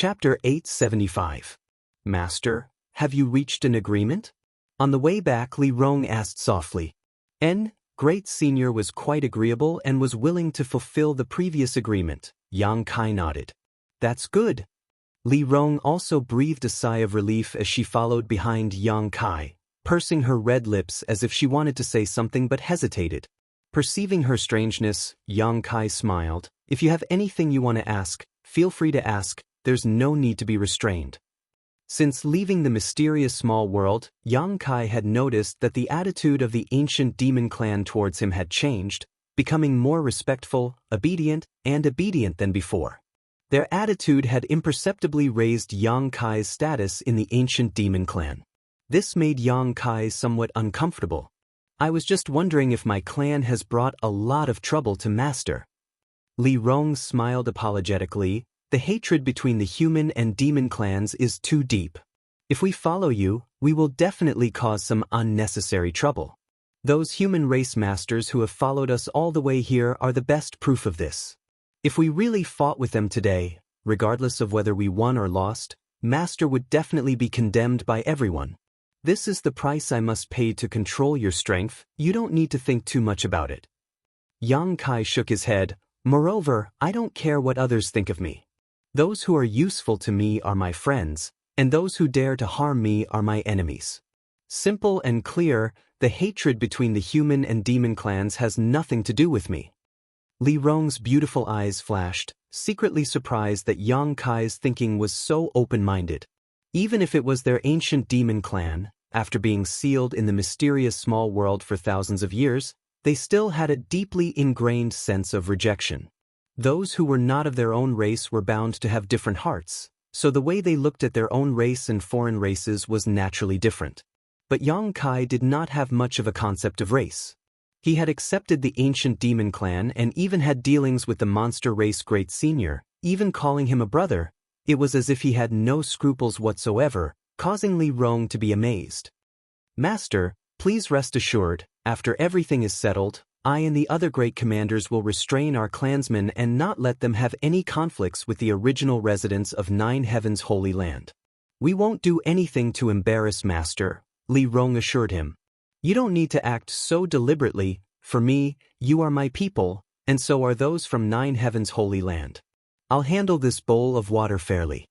Chapter 875. Master, have you reached an agreement? On the way back, Li Rong asked softly. Great Senior was quite agreeable and was willing to fulfill the previous agreement. Yang Kai nodded. That's good. Li Rong also breathed a sigh of relief as she followed behind Yang Kai, pursing her red lips as if she wanted to say something but hesitated. Perceiving her strangeness, Yang Kai smiled. If you have anything you want to ask, feel free to ask. There's no need to be restrained. Since leaving the mysterious small world, Yang Kai had noticed that the attitude of the ancient demon clan towards him had changed, becoming more respectful, obedient than before. Their attitude had imperceptibly raised Yang Kai's status in the ancient demon clan. This made Yang Kai somewhat uncomfortable. I was just wondering if my clan has brought a lot of trouble to Master. Li Rong smiled apologetically. The hatred between the human and demon clans is too deep. If we follow you, we will definitely cause some unnecessary trouble. Those human race masters who have followed us all the way here are the best proof of this. If we really fought with them today, regardless of whether we won or lost, Master would definitely be condemned by everyone. This is the price I must pay to control your strength. You don't need to think too much about it. Yang Kai shook his head. Moreover, I don't care what others think of me. Those who are useful to me are my friends, and those who dare to harm me are my enemies. Simple and clear, the hatred between the human and demon clans has nothing to do with me. Li Rong's beautiful eyes flashed, secretly surprised that Yang Kai's thinking was so open-minded. Even if it was their ancient demon clan, after being sealed in the mysterious small world for thousands of years, they still had a deeply ingrained sense of rejection. Those who were not of their own race were bound to have different hearts, so the way they looked at their own race and foreign races was naturally different. But Yang Kai did not have much of a concept of race. He had accepted the ancient demon clan and even had dealings with the monster race Great Senior, even calling him a brother. It was as if he had no scruples whatsoever, causing Li Rong to be amazed. Master, please rest assured, after everything is settled, I and the other great commanders will restrain our clansmen and not let them have any conflicts with the original residents of Nine Heavens' Holy Land. We won't do anything to embarrass Master, Li Rong assured him. You don't need to act so deliberately. For me, you are my people, and so are those from Nine Heavens' Holy Land. I'll handle this bowl of water fairly.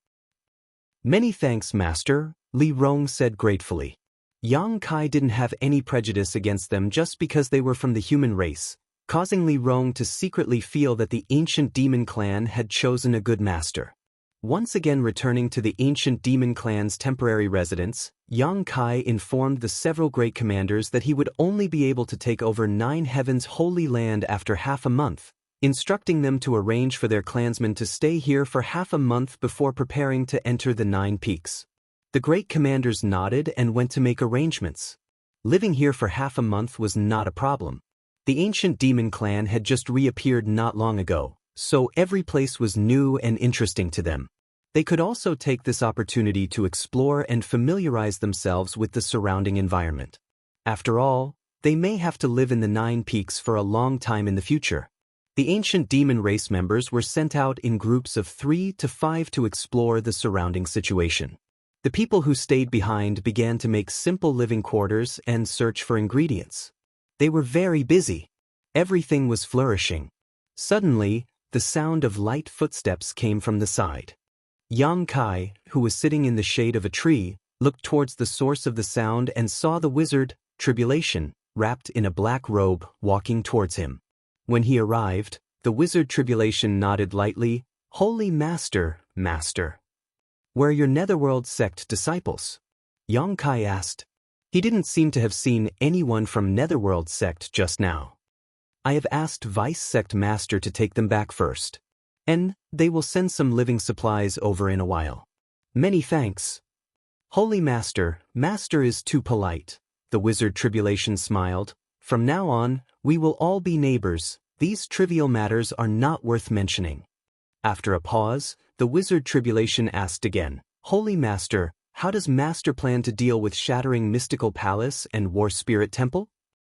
Many thanks, Master, Li Rong said gratefully. Yang Kai didn't have any prejudice against them just because they were from the human race, causing Li Rong to secretly feel that the ancient demon clan had chosen a good master. Once again returning to the ancient demon clan's temporary residence, Yang Kai informed the several great commanders that he would only be able to take over Nine Heavens' Holy Land after half a month, instructing them to arrange for their clansmen to stay here for half a month before preparing to enter the Nine Peaks. The great commanders nodded and went to make arrangements. Living here for half a month was not a problem. The ancient demon clan had just reappeared not long ago, so every place was new and interesting to them. They could also take this opportunity to explore and familiarize themselves with the surrounding environment. After all, they may have to live in the Nine Peaks for a long time in the future. The ancient demon race members were sent out in groups of 3 to 5 to explore the surrounding situation. The people who stayed behind began to make simple living quarters and search for ingredients. They were very busy. Everything was flourishing. Suddenly, the sound of light footsteps came from the side. Yang Kai, who was sitting in the shade of a tree, looked towards the source of the sound and saw the wizard, Tribulation, wrapped in a black robe, walking towards him. When he arrived, the wizard Tribulation nodded lightly. Holy Master, Master. Where are your Netherworld sect disciples? Yang Kai asked. He didn't seem to have seen anyone from Netherworld sect just now. I have asked Vice Sect Master to take them back first. And they will send some living supplies over in a while. Many thanks. Holy Master, Master is too polite. The wizard Tribulation smiled. From now on, we will all be neighbors. These trivial matters are not worth mentioning. After a pause, the wizard Tribulation asked again, Holy Master, how does Master plan to deal with shattering Mystical Palace and War Spirit Temple?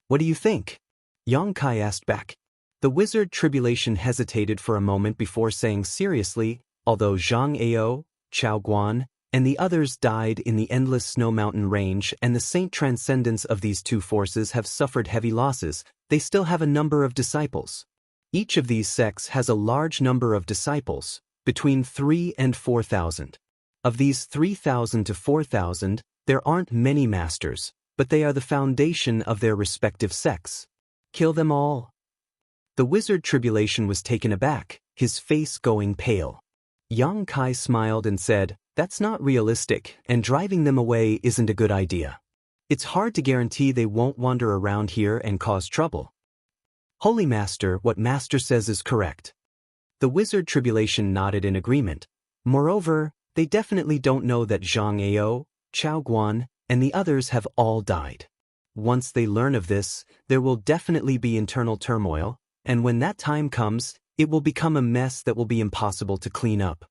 What do you think? Yang Kai asked back. The wizard Tribulation hesitated for a moment before saying seriously, although Zhang Ao, Guan, and the others died in the endless snow mountain range, and the saint transcendents of these two forces have suffered heavy losses. They still have a number of disciples. Each of these sects has a large number of disciples, between 3,000 and 4,000. Of these 3,000 to 4,000, there aren't many masters, but they are the foundation of their respective sects. Kill them all. The wizard Tribulation was taken aback, his face going pale. Yang Kai smiled and said, "That's not realistic, and driving them away isn't a good idea. It's hard to guarantee they won't wander around here and cause trouble." "Holy Master, what Master says is correct." The wizard Tribulation nodded in agreement. Moreover, they definitely don't know that Zhang Ao, Chao Guan, and the others have all died. Once they learn of this, there will definitely be internal turmoil, and when that time comes, it will become a mess that will be impossible to clean up.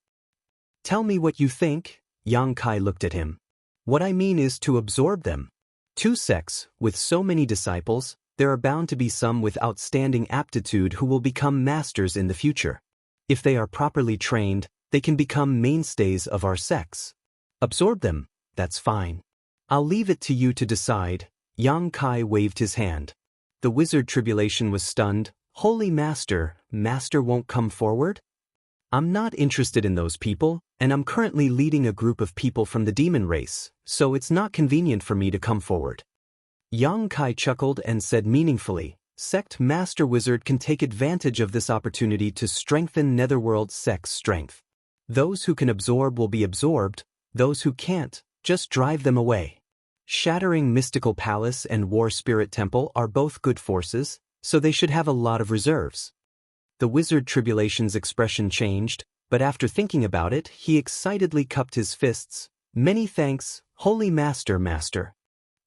"Tell me what you think." Yang Kai looked at him. "What I mean is to absorb them. Two sects, with so many disciples, there are bound to be some with outstanding aptitude who will become masters in the future. If they are properly trained, they can become mainstays of our sects. Absorb them, that's fine. I'll leave it to you to decide." Yang Kai waved his hand. The wizard Tribulation was stunned. "Holy Master, Master won't come forward?" "I'm not interested in those people, and I'm currently leading a group of people from the demon race, so it's not convenient for me to come forward." Yang Kai chuckled and said meaningfully, "Sect Master Wizard can take advantage of this opportunity to strengthen Netherworld sect's strength. Those who can absorb will be absorbed, those who can't, just drive them away. Shattering Mystical Palace and War Spirit Temple are both good forces, so they should have a lot of reserves." The wizard Tribulation's expression changed, but after thinking about it, he excitedly cupped his fists. "Many thanks, Holy Master, Master."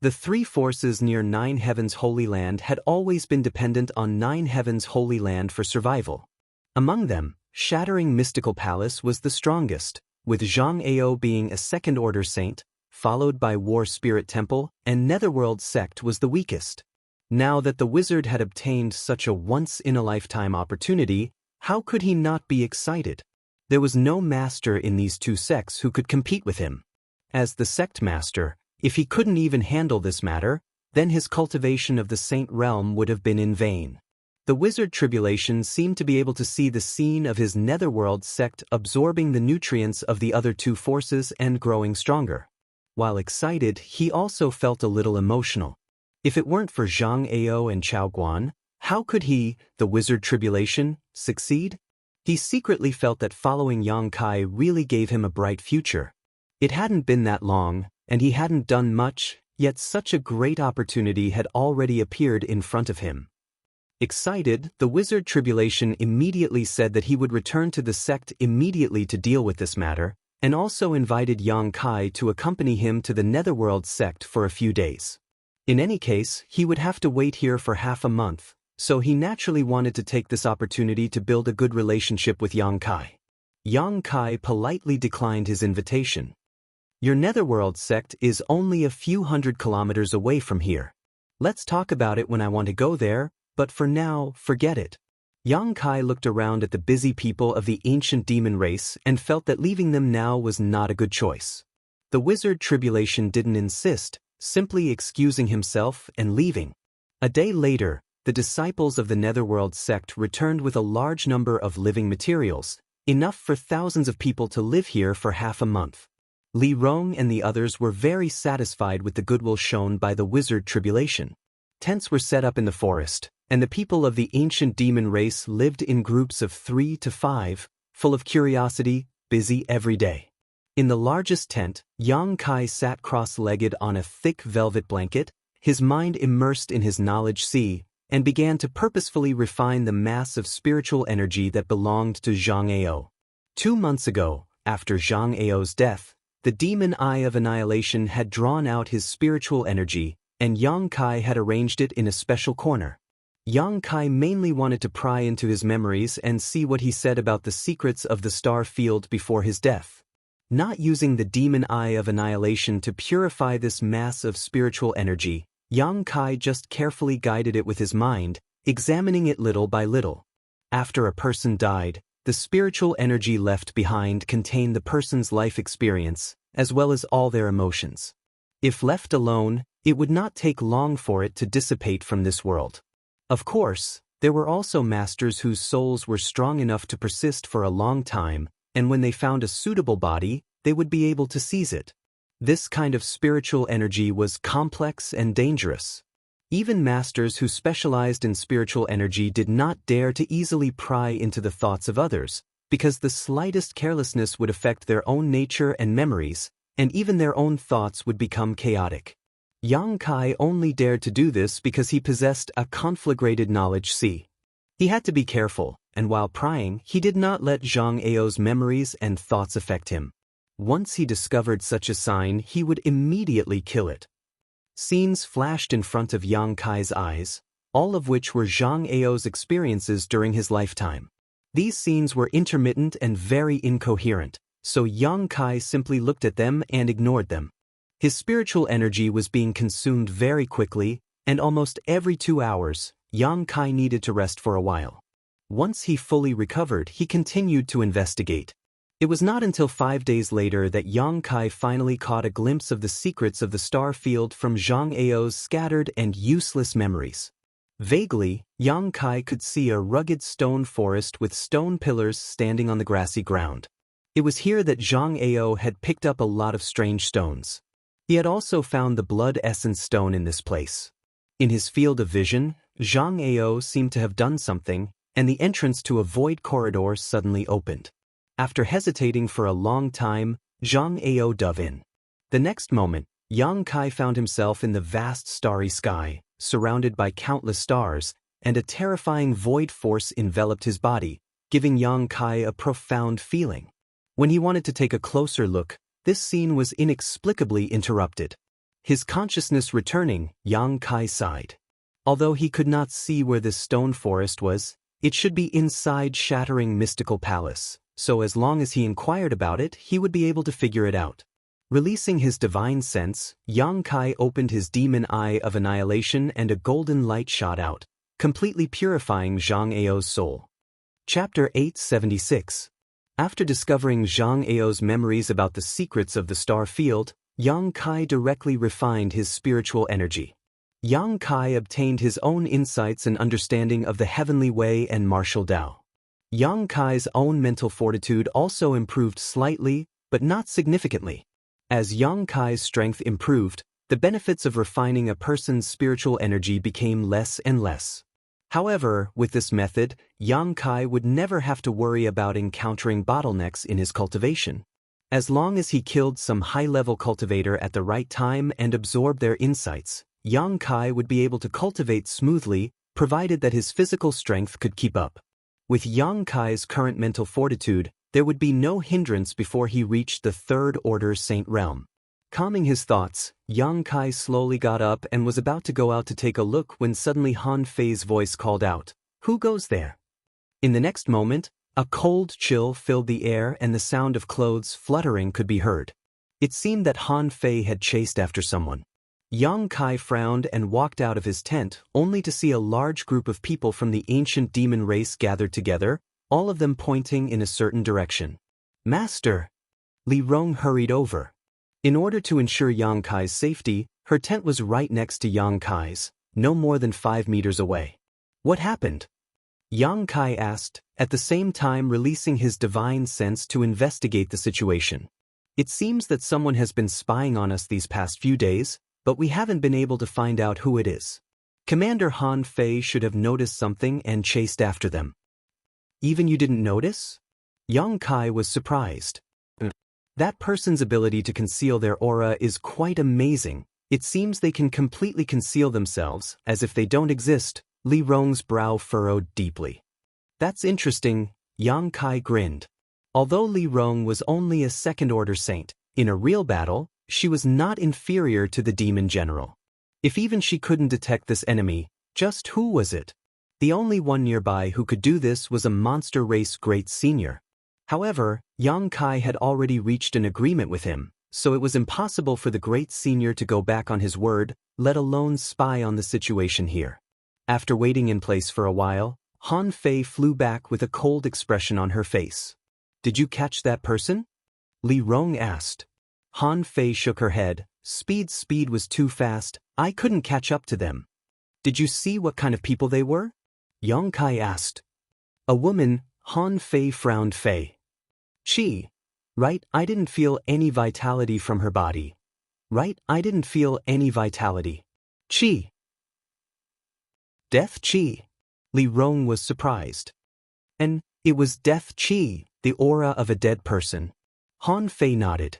The three forces near Nine Heavens Holy Land had always been dependent on Nine Heavens Holy Land for survival. Among them, Shattering Mystical Palace was the strongest, with Zhang Ao being a second-order saint, followed by War Spirit Temple, and Netherworld sect was the weakest. Now that the wizard had obtained such a once-in-a-lifetime opportunity, how could he not be excited? There was no master in these two sects who could compete with him. As the sect master, if he couldn't even handle this matter, then his cultivation of the saint realm would have been in vain. The wizard Tribulation seemed to be able to see the scene of his Netherworld sect absorbing the nutrients of the other two forces and growing stronger. While excited, he also felt a little emotional. If it weren't for Zhang Ao and Chao Guan, how could he, the wizard Tribulation, succeed? He secretly felt that following Yang Kai really gave him a bright future. It hadn't been that long, and he hadn't done much, yet such a great opportunity had already appeared in front of him. Excited, the wizard Tribulation immediately said that he would return to the sect immediately to deal with this matter, and also invited Yang Kai to accompany him to the Netherworld sect for a few days. In any case, he would have to wait here for half a month, so he naturally wanted to take this opportunity to build a good relationship with Yang Kai. Yang Kai politely declined his invitation. "Your Netherworld sect is only a few hundred kilometers away from here. Let's talk about it when I want to go there, but for now, forget it." Yang Kai looked around at the busy people of the ancient demon race and felt that leaving them now was not a good choice. The wizard Tribulation didn't insist, simply excusing himself and leaving. A day later, the disciples of the Netherworld sect returned with a large number of living materials, enough for thousands of people to live here for half a month. Li Rong and the others were very satisfied with the goodwill shown by the wizard Tribulation. Tents were set up in the forest, and the people of the ancient demon race lived in groups of 3 to 5, full of curiosity, busy every day. In the largest tent, Yang Kai sat cross-legged on a thick velvet blanket, his mind immersed in his knowledge sea, and began to purposefully refine the mass of spiritual energy that belonged to Zhang Ao. 2 months ago, after Zhang Ao's death, the demon Eye of Annihilation had drawn out his spiritual energy, and Yang Kai had arranged it in a special corner. Yang Kai mainly wanted to pry into his memories and see what he said about the secrets of the star field before his death. Not using the demon Eye of Annihilation to purify this mass of spiritual energy, Yang Kai just carefully guided it with his mind, examining it little by little. After a person died, The spiritual energy left behind contained the person's life experience, as well as all their emotions. If left alone, it would not take long for it to dissipate from this world. Of course, there were also masters whose souls were strong enough to persist for a long time, and when they found a suitable body, they would be able to seize it. This kind of spiritual energy was complex and dangerous. Even masters who specialized in spiritual energy did not dare to easily pry into the thoughts of others, because the slightest carelessness would affect their own nature and memories, and even their own thoughts would become chaotic. Yang Kai only dared to do this because he possessed a conflagrated knowledge. He had to be careful, and while prying, he did not let Zhang Ao's memories and thoughts affect him. Once he discovered such a sign, he would immediately kill it. Scenes flashed in front of Yang Kai's eyes, all of which were Zhang Ao's experiences during his lifetime. These scenes were intermittent and very incoherent, so Yang Kai simply looked at them and ignored them. His spiritual energy was being consumed very quickly, and almost every 2 hours, Yang Kai needed to rest for a while. Once he fully recovered, he continued to investigate. It was not until 5 days later that Yang Kai finally caught a glimpse of the secrets of the star field from Zhang Ao's scattered and useless memories. Vaguely, Yang Kai could see a rugged stone forest with stone pillars standing on the grassy ground. It was here that Zhang Ao had picked up a lot of strange stones. He had also found the blood essence stone in this place. In his field of vision, Zhang Ao seemed to have done something, and the entrance to a void corridor suddenly opened. After hesitating for a long time, Zhang Ao dove in. The next moment, Yang Kai found himself in the vast starry sky, surrounded by countless stars, and a terrifying void force enveloped his body, giving Yang Kai a profound feeling. When he wanted to take a closer look, this scene was inexplicably interrupted. His consciousness returning, Yang Kai sighed. Although he could not see where this stone forest was, it should be inside Shattering Mystical Palace, so as long as he inquired about it, he would be able to figure it out. Releasing his divine sense, Yang Kai opened his demon eye of annihilation and a golden light shot out, completely purifying Zhang Ao's soul. Chapter 876. After discovering Zhang Ao's memories about the secrets of the star field, Yang Kai directly refined his spiritual energy. Yang Kai obtained his own insights and understanding of the heavenly way and martial Tao. Yang Kai's own mental fortitude also improved slightly, but not significantly. As Yang Kai's strength improved, the benefits of refining a person's spiritual energy became less and less. However, with this method, Yang Kai would never have to worry about encountering bottlenecks in his cultivation. As long as he killed some high-level cultivator at the right time and absorbed their insights, Yang Kai would be able to cultivate smoothly, provided that his physical strength could keep up. With Yang Kai's current mental fortitude, there would be no hindrance before he reached the third-order saint realm. Calming his thoughts, Yang Kai slowly got up and was about to go out to take a look when suddenly Han Fei's voice called out, "Who goes there?" In the next moment, a cold chill filled the air and the sound of clothes fluttering could be heard. It seemed that Han Fei had chased after someone. Yang Kai frowned and walked out of his tent, only to see a large group of people from the ancient demon race gathered together, all of them pointing in a certain direction. "Master!" Li Rong hurried over. In order to ensure Yang Kai's safety, her tent was right next to Yang Kai's, no more than 5 meters away. "What happened?" Yang Kai asked, at the same time releasing his divine sense to investigate the situation. "It seems that someone has been spying on us these past few days, but we haven't been able to find out who it is. Commander Han Fei should have noticed something and chased after them." "Even you didn't notice?" Yang Kai was surprised. "That person's ability to conceal their aura is quite amazing. It seems they can completely conceal themselves, as if they don't exist." Li Rong's brow furrowed deeply. "That's interesting," Yang Kai grinned. Although Li Rong was only a second-order saint, in a real battle, she was not inferior to the demon general. If even she couldn't detect this enemy, just who was it? The only one nearby who could do this was a monster race great senior. However, Yang Kai had already reached an agreement with him, so it was impossible for the great senior to go back on his word, let alone spy on the situation here. After waiting in place for a while, Han Fei flew back with a cold expression on her face. Did you catch that person? Li Rong asked. Han Fei shook her head. Speed was too fast, I couldn't catch up to them. Did you see what kind of people they were? Yang Kai asked. A woman, Han Fei frowned. Fei. She. Right, I didn't feel any vitality from her body. Right, I didn't feel any vitality. Qi. Death Qi. Li Rong was surprised. And it was death Qi, the aura of a dead person. Han Fei nodded.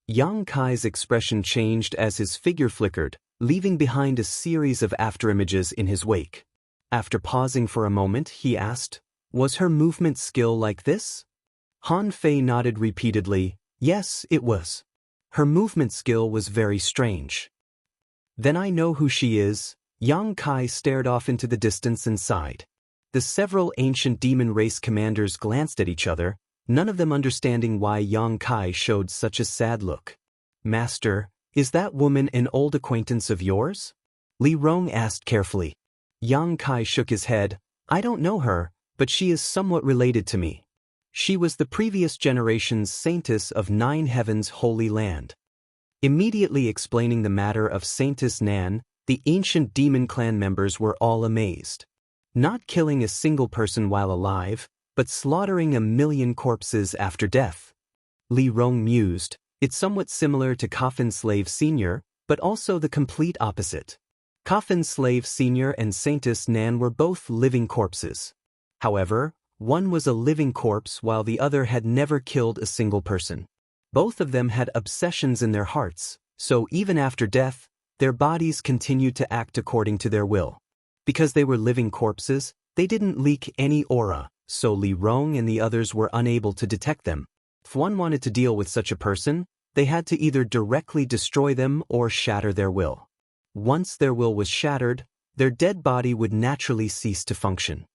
Yang Kai's expression changed as his figure flickered, leaving behind a series of afterimages in his wake. After pausing for a moment, he asked, was her movement skill like this? Han Fei nodded repeatedly. Yes, it was. Her movement skill was very strange. Then I know who she is. Yang Kai stared off into the distance and sighed. The several ancient demon race commanders glanced at each other, none of them understanding why Yang Kai showed such a sad look. Master, is that woman an old acquaintance of yours? Li Rong asked carefully. Yang Kai shook his head. I don't know her, but she is somewhat related to me. She was the previous generation's saintess of Nine Heavens' Holy Land. Immediately explaining the matter of Saintess Nan, the ancient demon clan members were all amazed. Not killing a single person while alive, but slaughtering 1,000,000 corpses after death. Li Rong mused, it's somewhat similar to Coffin Slave Sr., but also the complete opposite. Coffin Slave Sr. and Saintess Nan were both living corpses. However, one was a living corpse while the other had never killed a single person. Both of them had obsessions in their hearts, so even after death, their bodies continued to act according to their will. Because they were living corpses, they didn't leak any aura, so Li Rong and the others were unable to detect them. If one wanted to deal with such a person, they had to either directly destroy them or shatter their will. Once their will was shattered, their dead body would naturally cease to function.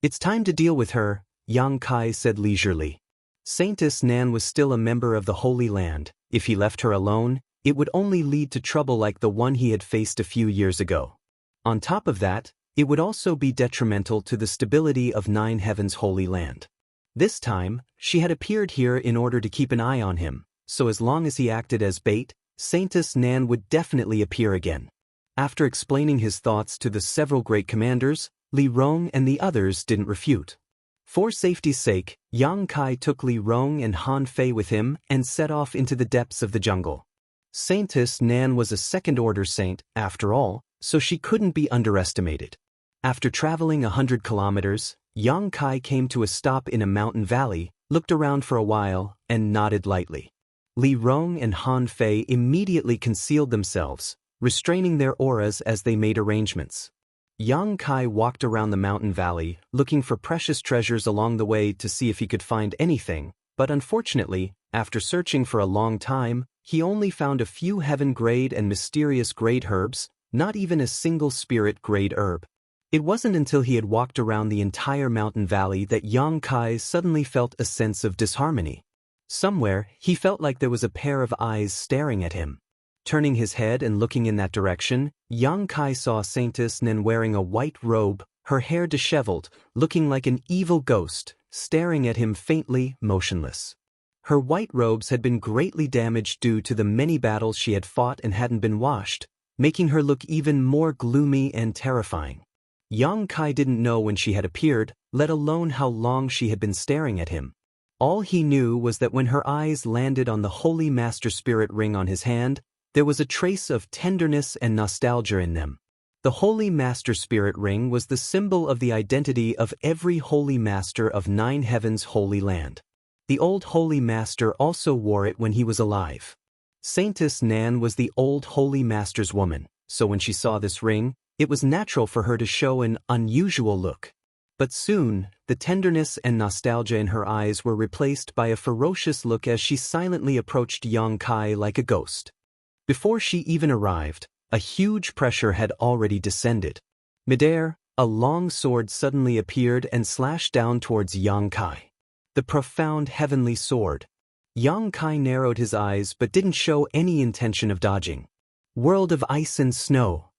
It's time to deal with her, Yang Kai said leisurely. Saintess Nan was still a member of the Holy Land. If he left her alone, it would only lead to trouble like the one he had faced a few years ago. On top of that, it would also be detrimental to the stability of Nine Heavens' Holy Land. This time, she had appeared here in order to keep an eye on him, so as long as he acted as bait, Saintess Nan would definitely appear again. After explaining his thoughts to the several great commanders, Li Rong and the others didn't refute. For safety's sake, Yang Kai took Li Rong and Han Fei with him and set off into the depths of the jungle. Saintess Nan was a second-order saint, after all, so she couldn't be underestimated. After traveling 100 kilometers, Yang Kai came to a stop in a mountain valley, looked around for a while, and nodded lightly. Li Rong and Han Fei immediately concealed themselves, restraining their auras as they made arrangements. Yang Kai walked around the mountain valley, looking for precious treasures along the way to see if he could find anything, but unfortunately, after searching for a long time, he only found a few heaven-grade and mysterious-grade herbs, not even a single spirit-grade herb. It wasn't until he had walked around the entire mountain valley that Yang Kai suddenly felt a sense of disharmony. Somewhere, he felt like there was a pair of eyes staring at him. Turning his head and looking in that direction, Yang Kai saw Saintess Nan wearing a white robe, her hair disheveled, looking like an evil ghost, staring at him faintly, motionless. Her white robes had been greatly damaged due to the many battles she had fought and hadn't been washed, making her look even more gloomy and terrifying. Yang Kai didn't know when she had appeared, let alone how long she had been staring at him. All he knew was that when her eyes landed on the Holy Master Spirit ring on his hand, there was a trace of tenderness and nostalgia in them. The Holy Master Spirit ring was the symbol of the identity of every Holy Master of Nine Heavens' Holy Land. The old Holy Master also wore it when he was alive. Saintess Nan was the old Holy Master's woman, so when she saw this ring, it was natural for her to show an unusual look. But soon, the tenderness and nostalgia in her eyes were replaced by a ferocious look as she silently approached Yang Kai like a ghost. Before she even arrived, a huge pressure had already descended. Midair, a long sword suddenly appeared and slashed down towards Yang Kai. The profound heavenly sword. Yang Kai narrowed his eyes but didn't show any intention of dodging. World of ice and snow.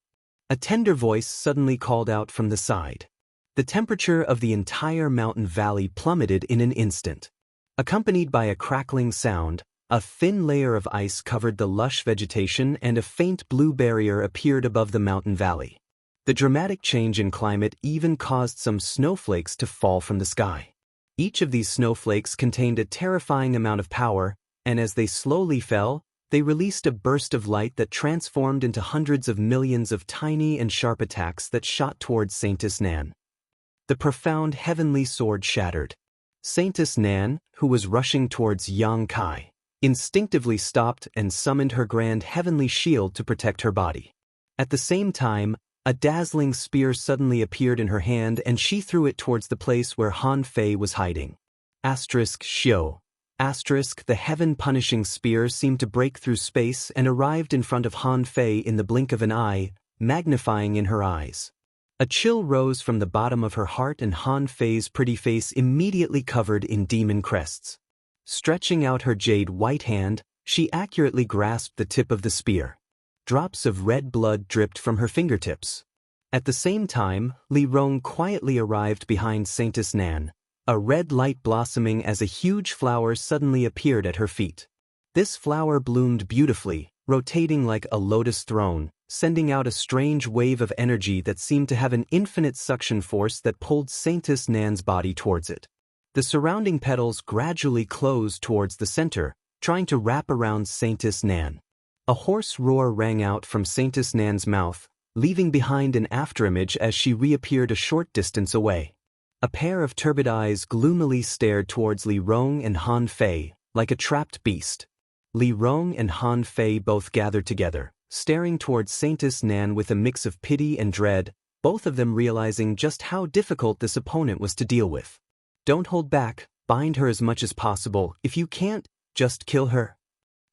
A tender voice suddenly called out from the side. The temperature of the entire mountain valley plummeted in an instant. Accompanied by a crackling sound, a thin layer of ice covered the lush vegetation and a faint blue barrier appeared above the mountain valley. The dramatic change in climate even caused some snowflakes to fall from the sky. Each of these snowflakes contained a terrifying amount of power, and as they slowly fell, they released a burst of light that transformed into hundreds of millions of tiny and sharp attacks that shot towards Saintess Nan. The profound heavenly sword shattered. Saintess Nan, who was rushing towards Yang Kai, instinctively stopped and summoned her grand heavenly shield to protect her body. At the same time, a dazzling spear suddenly appeared in her hand and she threw it towards the place where Han Fei was hiding. Shio. The heaven-punishing spear seemed to break through space and arrived in front of Han Fei in the blink of an eye, magnifying in her eyes. A chill rose from the bottom of her heart and Han Fei's pretty face immediately covered in demon crests. Stretching out her jade-white hand, she accurately grasped the tip of the spear. Drops of red blood dripped from her fingertips. At the same time, Li Rong quietly arrived behind Saintess Nan, a red light blossoming as a huge flower suddenly appeared at her feet. This flower bloomed beautifully, rotating like a lotus throne, sending out a strange wave of energy that seemed to have an infinite suction force that pulled Saintess Nan's body towards it. The surrounding petals gradually closed towards the center, trying to wrap around Saintess Nan. A hoarse roar rang out from Saintess Nan's mouth, leaving behind an afterimage as she reappeared a short distance away. A pair of turbid eyes gloomily stared towards Li Rong and Han Fei, like a trapped beast. Li Rong and Han Fei both gathered together, staring towards Saintess Nan with a mix of pity and dread, both of them realizing just how difficult this opponent was to deal with. Don't hold back, bind her as much as possible. If you can't, just kill her.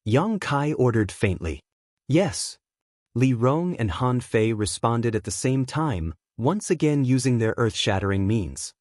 Yang Kai ordered faintly. Yes. Li Rong and Han Fei responded at the same time, once again using their earth-shattering means.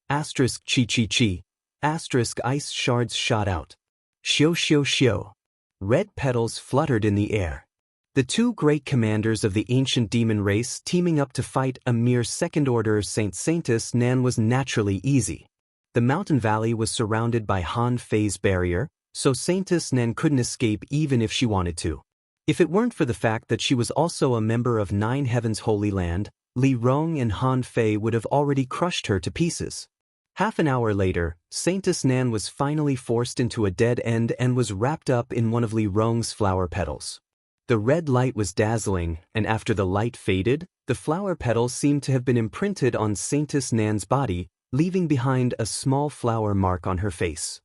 Chi. Ice shards shot out. Shio. Red petals fluttered in the air. The two great commanders of the ancient demon race teaming up to fight a mere second-order Saintess Nan was naturally easy. The mountain valley was surrounded by Han Fei's barrier, so Saintess Nan couldn't escape even if she wanted to. If it weren't for the fact that she was also a member of Nine Heavens' Holy Land, Li Rong and Han Fei would have already crushed her to pieces. Half an hour later, Saintess Nan was finally forced into a dead end and was wrapped up in one of Li Rong's flower petals. The red light was dazzling, and after the light faded, the flower petals seemed to have been imprinted on Saintess Nan's body, leaving behind a small flower mark on her face.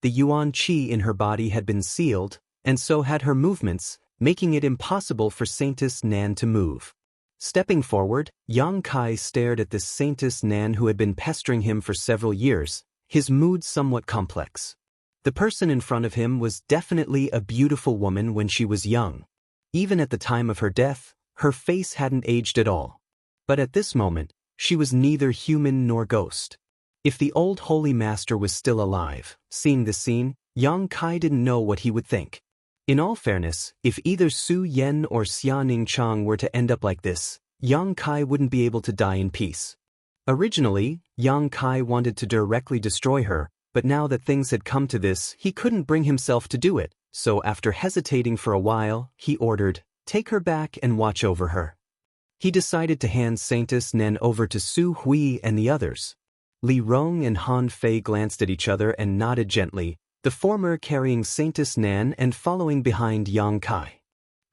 The Yuan Qi in her body had been sealed, and so had her movements, making it impossible for Saintess Nan to move. Stepping forward, Yang Kai stared at this Saintess Nan who had been pestering him for several years, his mood somewhat complex. The person in front of him was definitely a beautiful woman when she was young. Even at the time of her death, her face hadn't aged at all. But at this moment, she was neither human nor ghost. If the old holy master was still alive, seeing this scene, Yang Kai didn't know what he would think. In all fairness, if either Su Yen or Xia Ningchang were to end up like this, Yang Kai wouldn't be able to die in peace. Originally, Yang Kai wanted to directly destroy her, but now that things had come to this, he couldn't bring himself to do it, so after hesitating for a while, he ordered, "Take her back and watch over her." He decided to hand Saintess Nan over to Su Hui and the others. Li Rong and Han Fei glanced at each other and nodded gently, the former carrying Saintess Nan and following behind Yang Kai.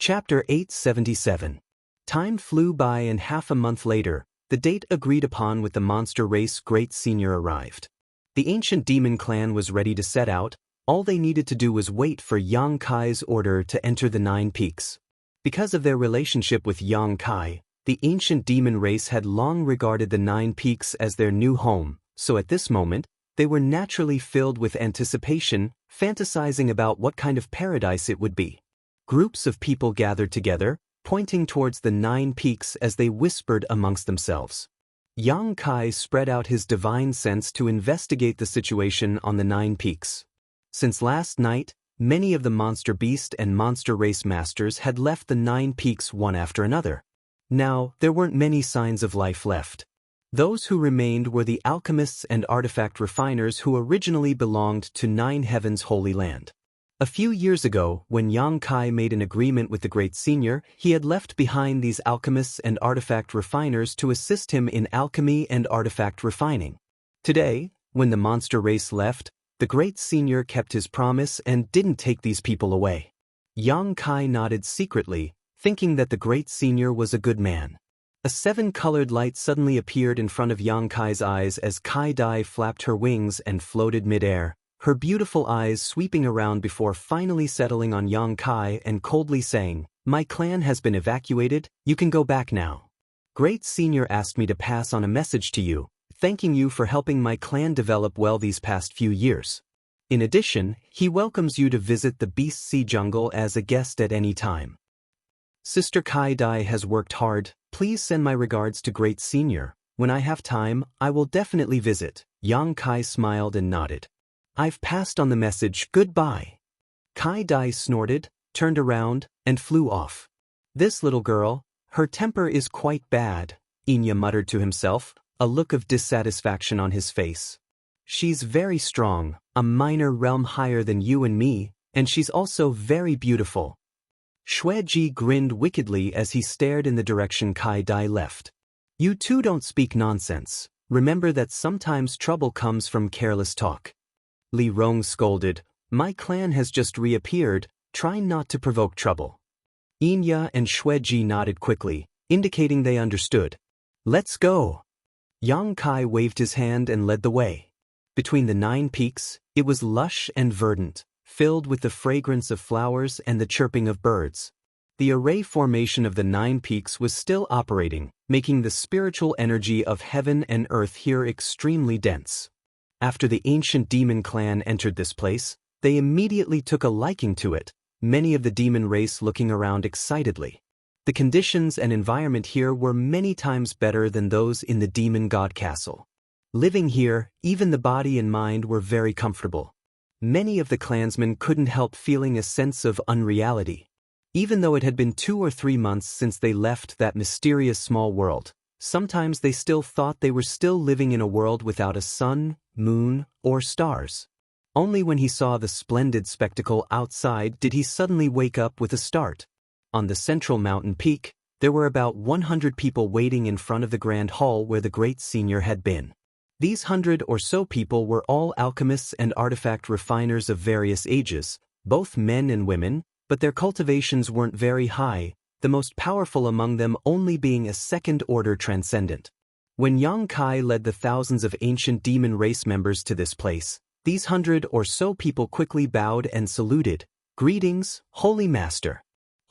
Chapter 877. Time flew by and half a month later, the date agreed upon with the monster race Great Senior arrived. The ancient demon clan was ready to set out, all they needed to do was wait for Yang Kai's order to enter the Nine Peaks. Because of their relationship with Yang Kai, the ancient demon race had long regarded the Nine Peaks as their new home, so at this moment, they were naturally filled with anticipation, fantasizing about what kind of paradise it would be. Groups of people gathered together, pointing towards the Nine Peaks as they whispered amongst themselves. Yang Kai spread out his divine sense to investigate the situation on the Nine Peaks. Since last night, many of the monster beast and monster race masters had left the Nine Peaks one after another. Now, there weren't many signs of life left. Those who remained were the alchemists and artifact refiners who originally belonged to Nine Heavens' Holy Land. A few years ago, when Yang Kai made an agreement with the Great Senior, he had left behind these alchemists and artifact refiners to assist him in alchemy and artifact refining. Today, when the monster race left, the Great Senior kept his promise and didn't take these people away. Yang Kai nodded secretly, thinking that the Great Senior was a good man. A seven-colored light suddenly appeared in front of Yang Kai's eyes as Kai Dai flapped her wings and floated mid-air, her beautiful eyes sweeping around before finally settling on Yang Kai and coldly saying, "My clan has been evacuated, you can go back now. Great Senior asked me to pass on a message to you, thanking you for helping my clan develop well these past few years. In addition, he welcomes you to visit the Beast Sea Jungle as a guest at any time. Sister Kai Dai has worked hard, please send my regards to Great Senior. When I have time, I will definitely visit." Yang Kai smiled and nodded. "I've passed on the message, goodbye." Kai Dai snorted, turned around, and flew off. "This little girl, her temper is quite bad," Inya muttered to himself, a look of dissatisfaction on his face. "She's very strong, a minor realm higher than you and me, and she's also very beautiful." Xueji grinned wickedly as he stared in the direction Kai Dai left. "You two don't speak nonsense. Remember that sometimes trouble comes from careless talk." Li Rong scolded, "My clan has just reappeared, try not to provoke trouble." Inya and Xueji nodded quickly, indicating they understood. "Let's go." Yang Kai waved his hand and led the way. Between the 9 peaks, it was lush and verdant, filled with the fragrance of flowers and the chirping of birds. The array formation of the 9 peaks was still operating, making the spiritual energy of heaven and earth here extremely dense. After the ancient demon clan entered this place, they immediately took a liking to it, many of the demon race looking around excitedly. The conditions and environment here were many times better than those in the demon god castle. Living here, even the body and mind were very comfortable. Many of the clansmen couldn't help feeling a sense of unreality. Even though it had been 2 or 3 months since they left that mysterious small world, sometimes they still thought they were still living in a world without a sun, moon, or stars. Only when he saw the splendid spectacle outside did he suddenly wake up with a start. On the central mountain peak, there were about 100 people waiting in front of the grand hall where the Great Senior had been. These 100 or so people were all alchemists and artifact refiners of various ages, both men and women, but their cultivations weren't very high, the most powerful among them only being a second-order transcendent. When Yang Kai led the thousands of ancient demon race members to this place, these 100 or so people quickly bowed and saluted. "Greetings, Holy Master.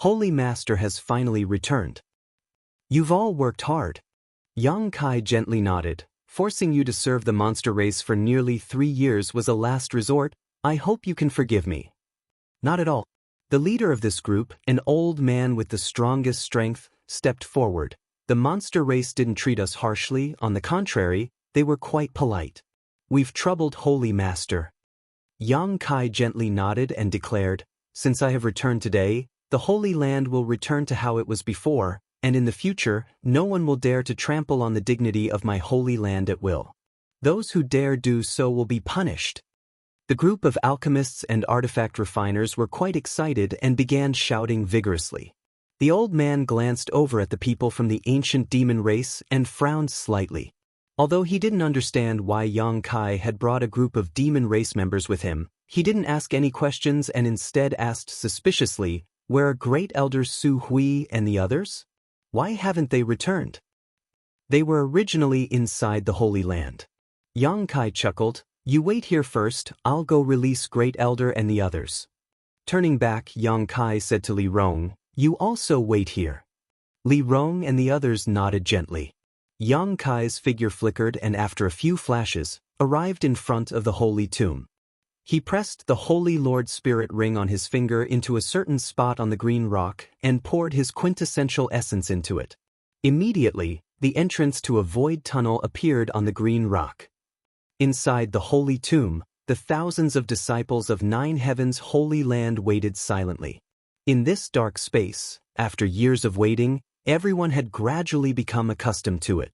Holy Master has finally returned. You've all worked hard." Yang Kai gently nodded. "Forcing you to serve the monster race for nearly 3 years was a last resort. I hope you can forgive me." "Not at all." The leader of this group, an old man with the strongest strength, stepped forward. "The monster race didn't treat us harshly, on the contrary, they were quite polite. We've troubled Holy Master." Yang Kai gently nodded and declared, "Since I have returned today, the Holy Land will return to how it was before, and in the future, no one will dare to trample on the dignity of my Holy Land at will. Those who dare do so will be punished." The group of alchemists and artifact refiners were quite excited and began shouting vigorously. The old man glanced over at the people from the ancient demon race and frowned slightly. Although he didn't understand why Yang Kai had brought a group of demon race members with him, he didn't ask any questions and instead asked suspiciously, "Where are Great Elders Su Hui and the others? Why haven't they returned?" "They were originally inside the Holy Land." Yang Kai chuckled, "You wait here first, I'll go release Great Elder and the others." Turning back, Yang Kai said to Li Rong, "You also wait here." Li Rong and the others nodded gently. Yang Kai's figure flickered and after a few flashes, arrived in front of the holy tomb. He pressed the Holy Lord Spirit ring on his finger into a certain spot on the green rock and poured his quintessential essence into it. Immediately, the entrance to a void tunnel appeared on the green rock. Inside the holy tomb, the thousands of disciples of Nine Heavens' Holy Land waited silently. In this dark space, after years of waiting, everyone had gradually become accustomed to it.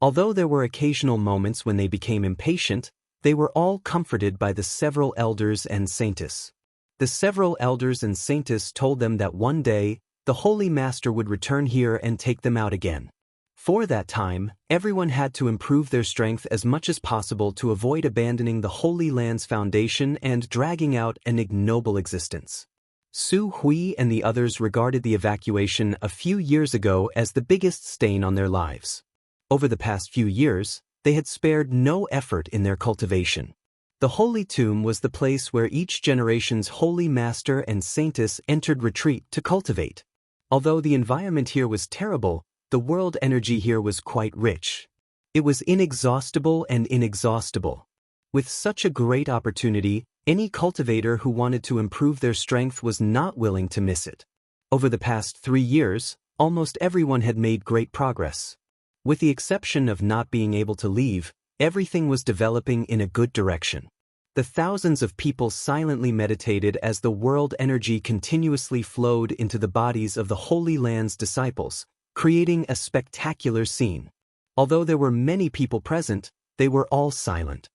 Although there were occasional moments when they became impatient, they were all comforted by the several elders and saintess. The several elders and saintess told them that one day, the Holy Master would return here and take them out again. For that time, everyone had to improve their strength as much as possible to avoid abandoning the Holy Land's foundation and dragging out an ignoble existence. Su Hui and the others regarded the evacuation a few years ago as the biggest stain on their lives. Over the past few years, they had spared no effort in their cultivation. The Holy Tomb was the place where each generation's Holy Master and Saintess entered retreat to cultivate. Although the environment here was terrible, the world energy here was quite rich. It was inexhaustible and inexhaustible. With such a great opportunity, any cultivator who wanted to improve their strength was not willing to miss it. Over the past 3 years, almost everyone had made great progress. With the exception of not being able to leave, everything was developing in a good direction. The thousands of people silently meditated as the world energy continuously flowed into the bodies of the Holy Land's disciples, creating a spectacular scene. Although there were many people present, they were all silent.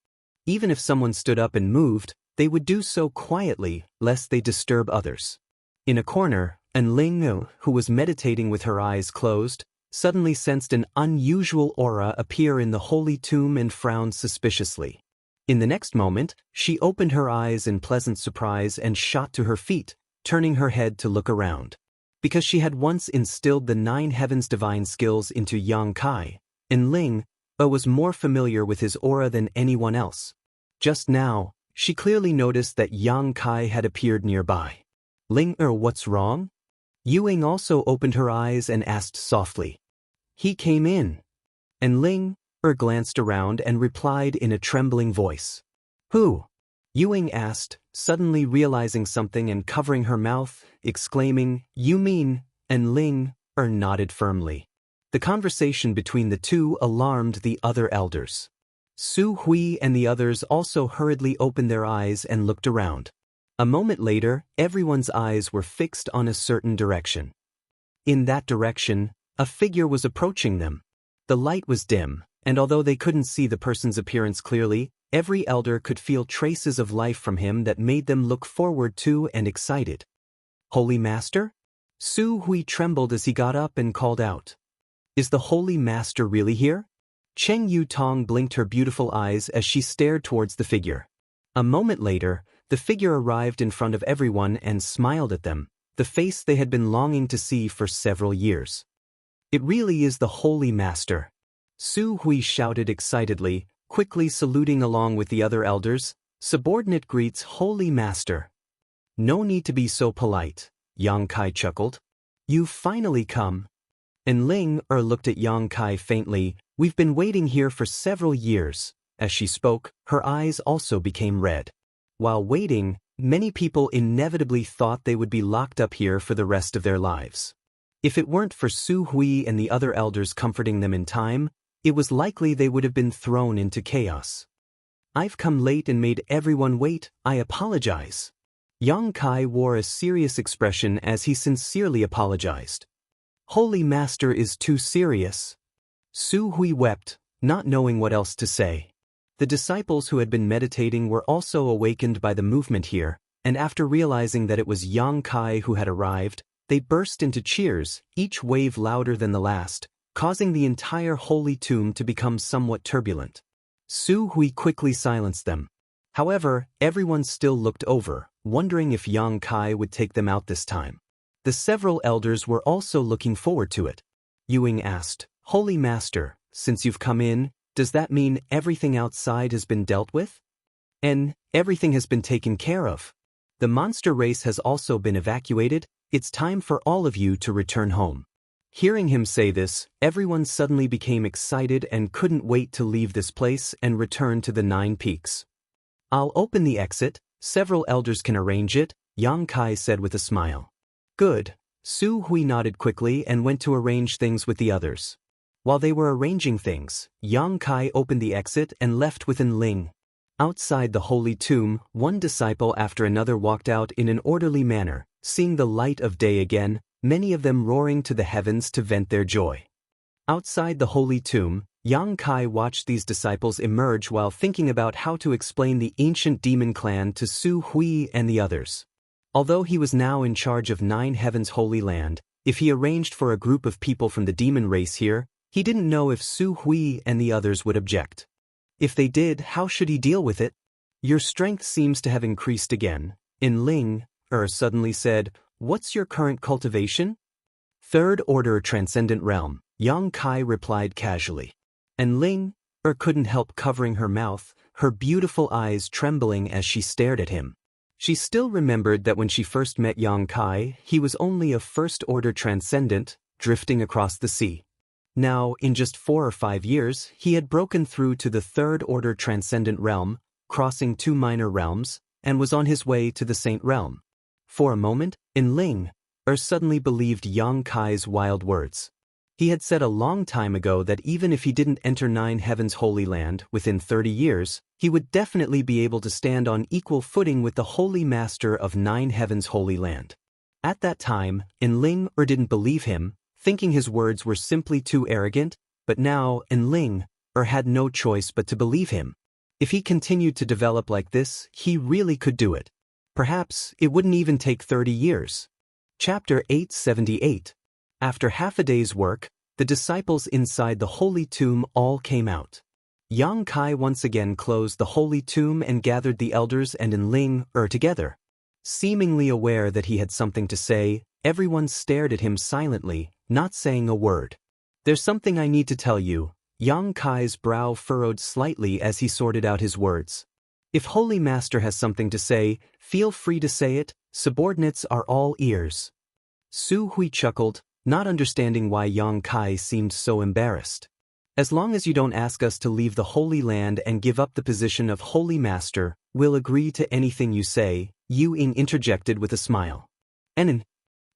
Even if someone stood up and moved, they would do so quietly, lest they disturb others. In a corner, Ling, who was meditating with her eyes closed, suddenly sensed an unusual aura appear in the Holy Tomb and frowned suspiciously. In the next moment, she opened her eyes in pleasant surprise and shot to her feet, turning her head to look around. Because she had once instilled the 9 heavens divine skills into Yang Kai, and Ling was more familiar with his aura than anyone else. Just now, she clearly noticed that Yang Kai had appeared nearby. Ling, what's wrong? Yuing also opened her eyes and asked softly. He came in. And Ling glanced around and replied in a trembling voice. Who? Yuing asked, suddenly realizing something and covering her mouth, exclaiming, You mean? And Ling nodded firmly. The conversation between the two alarmed the other elders. Su Hui and the others also hurriedly opened their eyes and looked around. A moment later, everyone's eyes were fixed on a certain direction. In that direction, a figure was approaching them. The light was dim, and although they couldn't see the person's appearance clearly, every elder could feel traces of life from him that made them look forward to and excited. Holy Master? Su Hui trembled as he got up and called out. Is the Holy Master really here? Cheng Yu Tong blinked her beautiful eyes as she stared towards the figure. A moment later, the figure arrived in front of everyone and smiled at them, the face they had been longing to see for several years. It really is the Holy Master. Su Hui shouted excitedly, quickly saluting along with the other elders. Subordinate greets Holy Master. No need to be so polite, Yang Kai chuckled. You've finally come. And Ling looked at Yang Kai faintly. We've been waiting here for several years. As she spoke, her eyes also became red. While waiting, many people inevitably thought they would be locked up here for the rest of their lives. If it weren't for Su Hui and the other elders comforting them in time, it was likely they would have been thrown into chaos. I've come late and made everyone wait, I apologize. Yang Kai wore a serious expression as he sincerely apologized. Holy Master is too serious. Su Hui wept, not knowing what else to say. The disciples who had been meditating were also awakened by the movement here, and after realizing that it was Yang Kai who had arrived, they burst into cheers, each wave louder than the last, causing the entire Holy Tomb to become somewhat turbulent. Su Hui quickly silenced them. However, everyone still looked over, wondering if Yang Kai would take them out this time. The several elders were also looking forward to it. Yuing asked, Holy Master, since you've come in, does that mean everything outside has been dealt with? And everything has been taken care of. The monster race has also been evacuated. It's time for all of you to return home. Hearing him say this, everyone suddenly became excited and couldn't wait to leave this place and return to the 9 peaks. I'll open the exit, several elders can arrange it, Yang Kai said with a smile. Good. Su Hui nodded quickly and went to arrange things with the others. While they were arranging things, Yang Kai opened the exit and left with Ling. Outside the Holy Tomb, one disciple after another walked out in an orderly manner, seeing the light of day again, many of them roaring to the heavens to vent their joy. Outside the Holy Tomb, Yang Kai watched these disciples emerge while thinking about how to explain the ancient demon clan to Su Hui and the others. Although he was now in charge of 9 Heavens Holy Land, if he arranged for a group of people from the demon race here, he didn't know if Su Hui and the others would object. If they did, how should he deal with it? Your strength seems to have increased again. In Ling, suddenly said, "What's your current cultivation?" "Third Order Transcendent Realm," Yang Kai replied casually. And Ling, couldn't help covering her mouth, her beautiful eyes trembling as she stared at him. She still remembered that when she first met Yang Kai, he was only a First Order Transcendent, drifting across the sea. Now, in just 4 or 5 years, he had broken through to the Third Order Transcendent Realm, crossing 2 minor realms, and was on his way to the Saint Realm. For a moment, Ling suddenly believed Yang Kai's wild words. He had said a long time ago that even if he didn't enter 9 Heavens Holy Land within 30 years, he would definitely be able to stand on equal footing with the Holy Master of 9 Heavens Holy Land. At that time, Ling didn't believe him, thinking his words were simply too arrogant, but now Ling had no choice but to believe him. If he continued to develop like this, he really could do it. Perhaps it wouldn't even take 30 years. Chapter 878. After half a day's work, the disciples inside the holy tomb all came out. Yang Kai once again closed the holy tomb and gathered the elders and Ling together. Seemingly aware that he had something to say, everyone stared at him silently, not saying a word. "There's something I need to tell you." Yang Kai's brow furrowed slightly as he sorted out his words. "If Holy Master has something to say, feel free to say it, subordinates are all ears." Su Hui chuckled, not understanding why Yang Kai seemed so embarrassed. "As long as you don't ask us to leave the Holy Land and give up the position of Holy Master, we'll agree to anything you say," Yu Ying interjected with a smile. And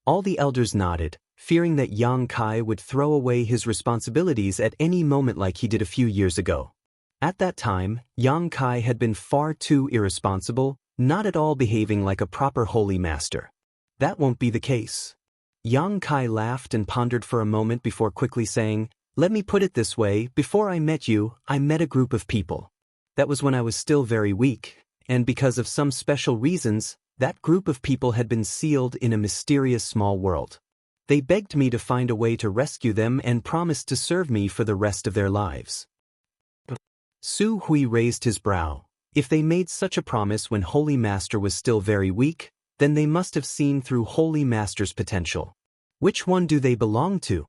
all the elders nodded, fearing that Yang Kai would throw away his responsibilities at any moment like he did a few years ago. At that time, Yang Kai had been far too irresponsible, not at all behaving like a proper Holy Master. That won't be the case. Yang Kai laughed and pondered for a moment before quickly saying, "Let me put it this way, before I met you, I met a group of people. That was when I was still very weak, and because of some special reasons, that group of people had been sealed in a mysterious small world. They begged me to find a way to rescue them and promised to serve me for the rest of their lives." Su Hui raised his brow. If they made such a promise when Holy Master was still very weak, then they must have seen through Holy Master's potential. Which one do they belong to?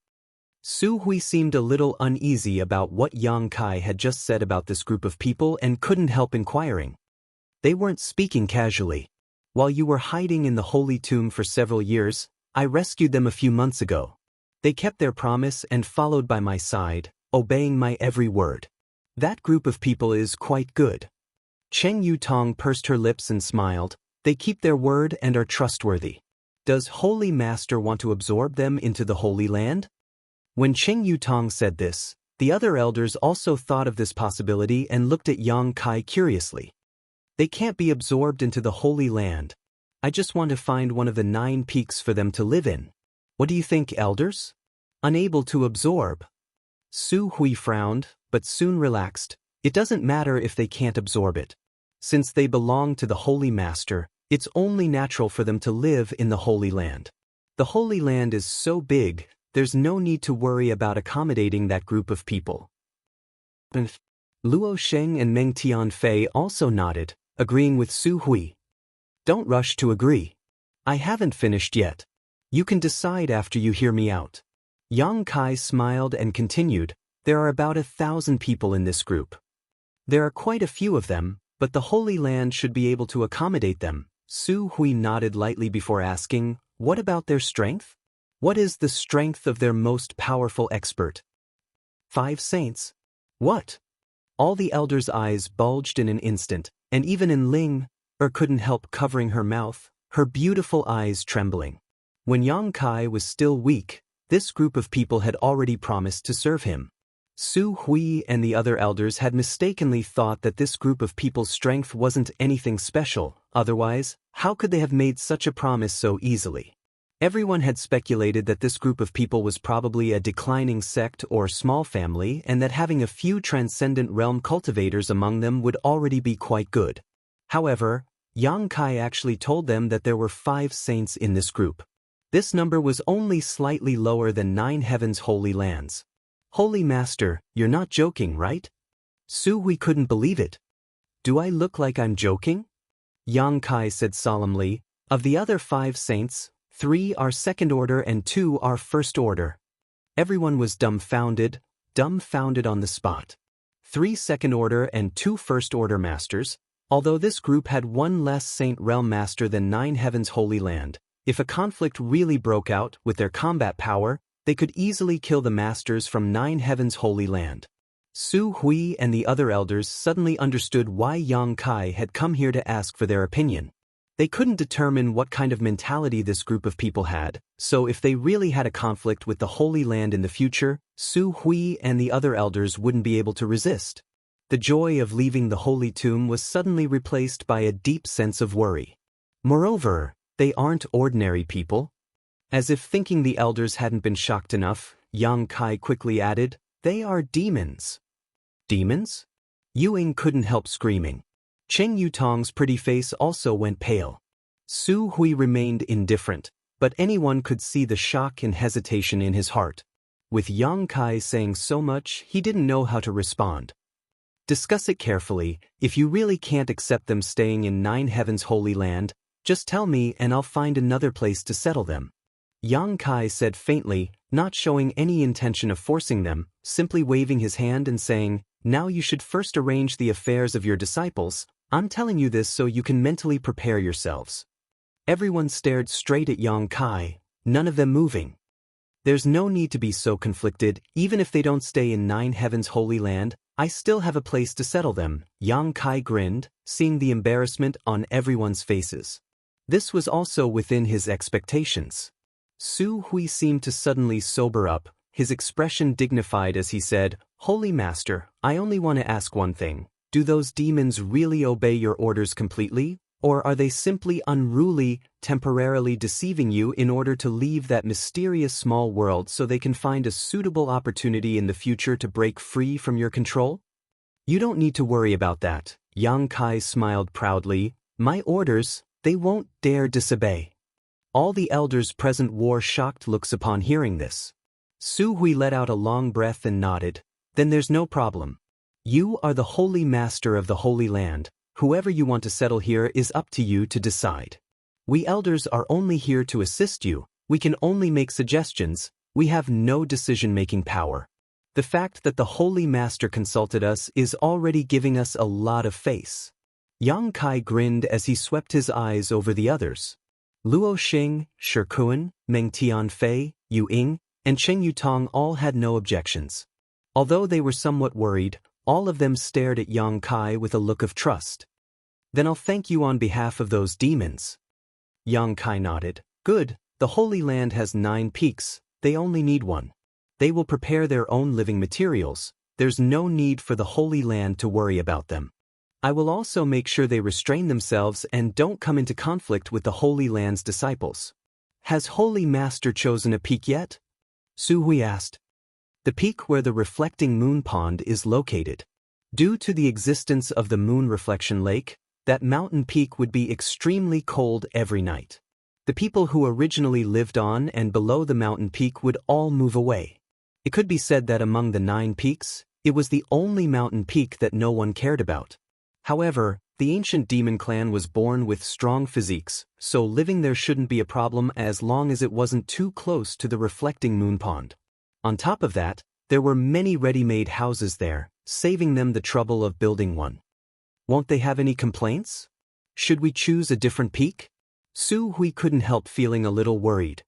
Su Hui seemed a little uneasy about what Yang Kai had just said about this group of people and couldn't help inquiring. "They weren't speaking casually. While you were hiding in the Holy Tomb for several years, I rescued them a few months ago. They kept their promise and followed by my side, obeying my every word. That group of people is quite good." Cheng Yutong pursed her lips and smiled. "They keep their word and are trustworthy. Does Holy Master want to absorb them into the Holy Land?" When Cheng Yutong said this, the other elders also thought of this possibility and looked at Yang Kai curiously. "They can't be absorbed into the Holy Land. I just want to find one of the 9 peaks for them to live in. What do you think, elders?" "Unable to absorb." Su Hui frowned, but soon relaxed. "It doesn't matter if they can't absorb it. Since they belong to the Holy Master, it's only natural for them to live in the Holy Land. The Holy Land is so big, there's no need to worry about accommodating that group of people." Luo Sheng and Meng Tianfei also nodded, agreeing with Su Hui. "Don't rush to agree. I haven't finished yet. You can decide after you hear me out." Yang Kai smiled and continued, "There are about 1,000 people in this group. There are quite a few of them, but the Holy Land should be able to accommodate them." Su Hui nodded lightly before asking, "What about their strength? What is the strength of their most powerful expert?" 5 saints. What? All the elders' eyes bulged in an instant, and even Ling couldn't help covering her mouth, her beautiful eyes trembling. When Yang Kai was still weak, this group of people had already promised to serve him. Su Hui and the other elders had mistakenly thought that this group of people's strength wasn't anything special, otherwise, how could they have made such a promise so easily? Everyone had speculated that this group of people was probably a declining sect or small family and that having a few transcendent realm cultivators among them would already be quite good. However, Yang Kai actually told them that there were 5 saints in this group. This number was only slightly lower than 9 heavens' holy lands. Holy Master, you're not joking, right? Su Hui couldn't believe it. Do I look like I'm joking? Yang Kai said solemnly, of the other 5 saints, 3 are second order and 2 are first order. Everyone was dumbfounded on the spot. 3 second order and 2 first order masters, although this group had 1 less saint realm master than 9 heavens holy land. If a conflict really broke out with their combat power, they could easily kill the masters from 9 heavens holy land. Su Hui and the other elders suddenly understood why Yang Kai had come here to ask for their opinion. They couldn't determine what kind of mentality this group of people had, so if they really had a conflict with the Holy Land in the future, Su Hui and the other elders wouldn't be able to resist. The joy of leaving the Holy Tomb was suddenly replaced by a deep sense of worry. Moreover, they aren't ordinary people. As if thinking the elders hadn't been shocked enough, Yang Kai quickly added, they are demons. Demons? Ying couldn't help screaming. Cheng Yutong's pretty face also went pale. Su Hui remained indifferent, but anyone could see the shock and hesitation in his heart. With Yang Kai saying so much, he didn't know how to respond. Discuss it carefully. If you really can't accept them staying in 9 heavens holy land, just tell me and I'll find another place to settle them. Yang Kai said faintly, not showing any intention of forcing them, simply waving his hand and saying, now you should first arrange the affairs of your disciples. I'm telling you this so you can mentally prepare yourselves. Everyone stared straight at Yang Kai, none of them moving. There's no need to be so conflicted. Even if they don't stay in 9 heavens holy land, I still have a place to settle them. Yang Kai grinned, seeing the embarrassment on everyone's faces. This was also within his expectations. Su Hui seemed to suddenly sober up, his expression dignified as he said, Holy Master, I only want to ask one thing. Do those demons really obey your orders completely, or are they simply unruly, temporarily deceiving you in order to leave that mysterious small world so they can find a suitable opportunity in the future to break free from your control? You don't need to worry about that. Yang Kai smiled proudly. My orders, they won't dare disobey. All the elders present wore shocked looks upon hearing this. Su Hui let out a long breath and nodded. Then there's no problem. You are the Holy Master of the Holy Land. Whoever you want to settle here is up to you to decide. We elders are only here to assist you. We can only make suggestions. We have no decision-making power. The fact that the Holy Master consulted us is already giving us a lot of face. Yang Kai grinned as he swept his eyes over the others. Luo Xing, Shi Kun, Meng Tianfei, Yu Ying, and Cheng Yutong all had no objections. Although they were somewhat worried, all of them stared at Yang Kai with a look of trust. Then I'll thank you on behalf of those demons. Yang Kai nodded. Good, the Holy Land has 9 peaks, they only need 1. They will prepare their own living materials, there's no need for the Holy Land to worry about them. I will also make sure they restrain themselves and don't come into conflict with the Holy Land's disciples. Has Holy Master chosen a peak yet? Su Hui asked. The peak where the reflecting moon pond is located. Due to the existence of the moon reflection lake, that mountain peak would be extremely cold every night. The people who originally lived on and below the mountain peak would all move away. It could be said that among the 9 peaks, it was the only mountain peak that no one cared about. However, the ancient demon clan was born with strong physiques, so living there shouldn't be a problem as long as it wasn't too close to the reflecting moon pond. On top of that, there were many ready-made houses there, saving them the trouble of building one. Won't they have any complaints? Should we choose a different peak? Su Hui couldn't help feeling a little worried.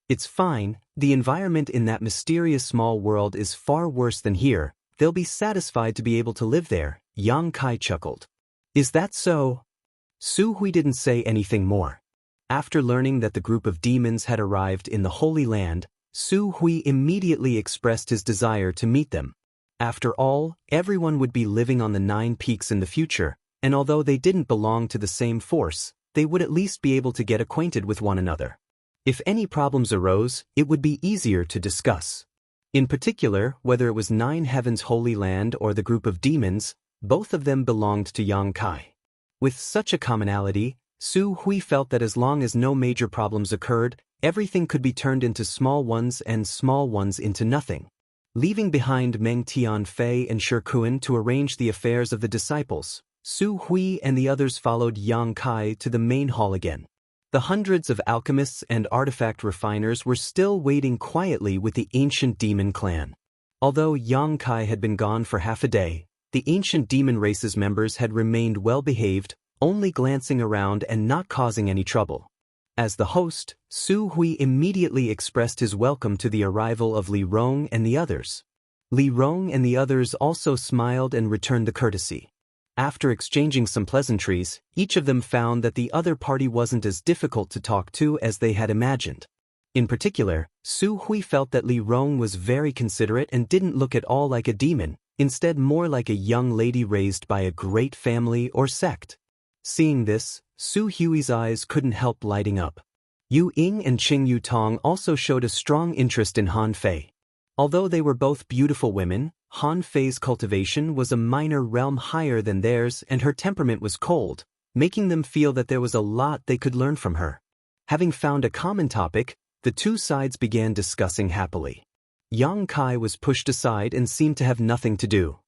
It's fine, the environment in that mysterious small world is far worse than here, they'll be satisfied to be able to live there, Yang Kai chuckled. Is that so? Su Hui didn't say anything more. After learning that the group of demons had arrived in the Holy Land, Su Hui immediately expressed his desire to meet them. After all, everyone would be living on the 9 peaks in the future, and although they didn't belong to the same force, they would at least be able to get acquainted with one another. If any problems arose, it would be easier to discuss. In particular, whether it was Nine Heavens Holy Land or the group of demons, both of them belonged to Yang Kai. With such a commonality, Su Hui felt that as long as no major problems occurred, everything could be turned into small ones and small ones into nothing. Leaving behind Meng Tianfei and Shi Kuan to arrange the affairs of the disciples, Su Hui and the others followed Yang Kai to the main hall again. The hundreds of alchemists and artifact refiners were still waiting quietly with the ancient demon clan. Although Yang Kai had been gone for half a day, the ancient demon race's members had remained well-behaved, only glancing around and not causing any trouble. As the host, Su Hui immediately expressed his welcome to the arrival of Li Rong and the others. Li Rong and the others also smiled and returned the courtesy. After exchanging some pleasantries, each of them found that the other party wasn't as difficult to talk to as they had imagined. In particular, Su Hui felt that Li Rong was very considerate and didn't look at all like a demon, instead more like a young lady raised by a great family or sect. Seeing this, Su Hui's eyes couldn't help lighting up. Yu Ying and Qing Yu Tong also showed a strong interest in Han Fei. Although they were both beautiful women, Han Fei's cultivation was a minor realm higher than theirs and her temperament was cold, making them feel that there was a lot they could learn from her. Having found a common topic, the two sides began discussing happily. Yang Kai was pushed aside and seemed to have nothing to do.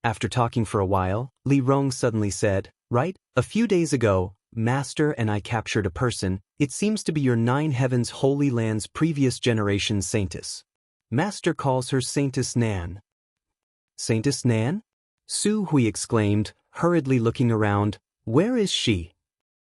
After talking for a while, Li Rong suddenly said, "Right, a few days ago, Master and I captured a person. It seems to be your Nine Heavens Holy Land's previous generation saintess. Master calls her Saintess Nan." "Saintess Nan?" Su Hui exclaimed, hurriedly looking around. "Where is she?"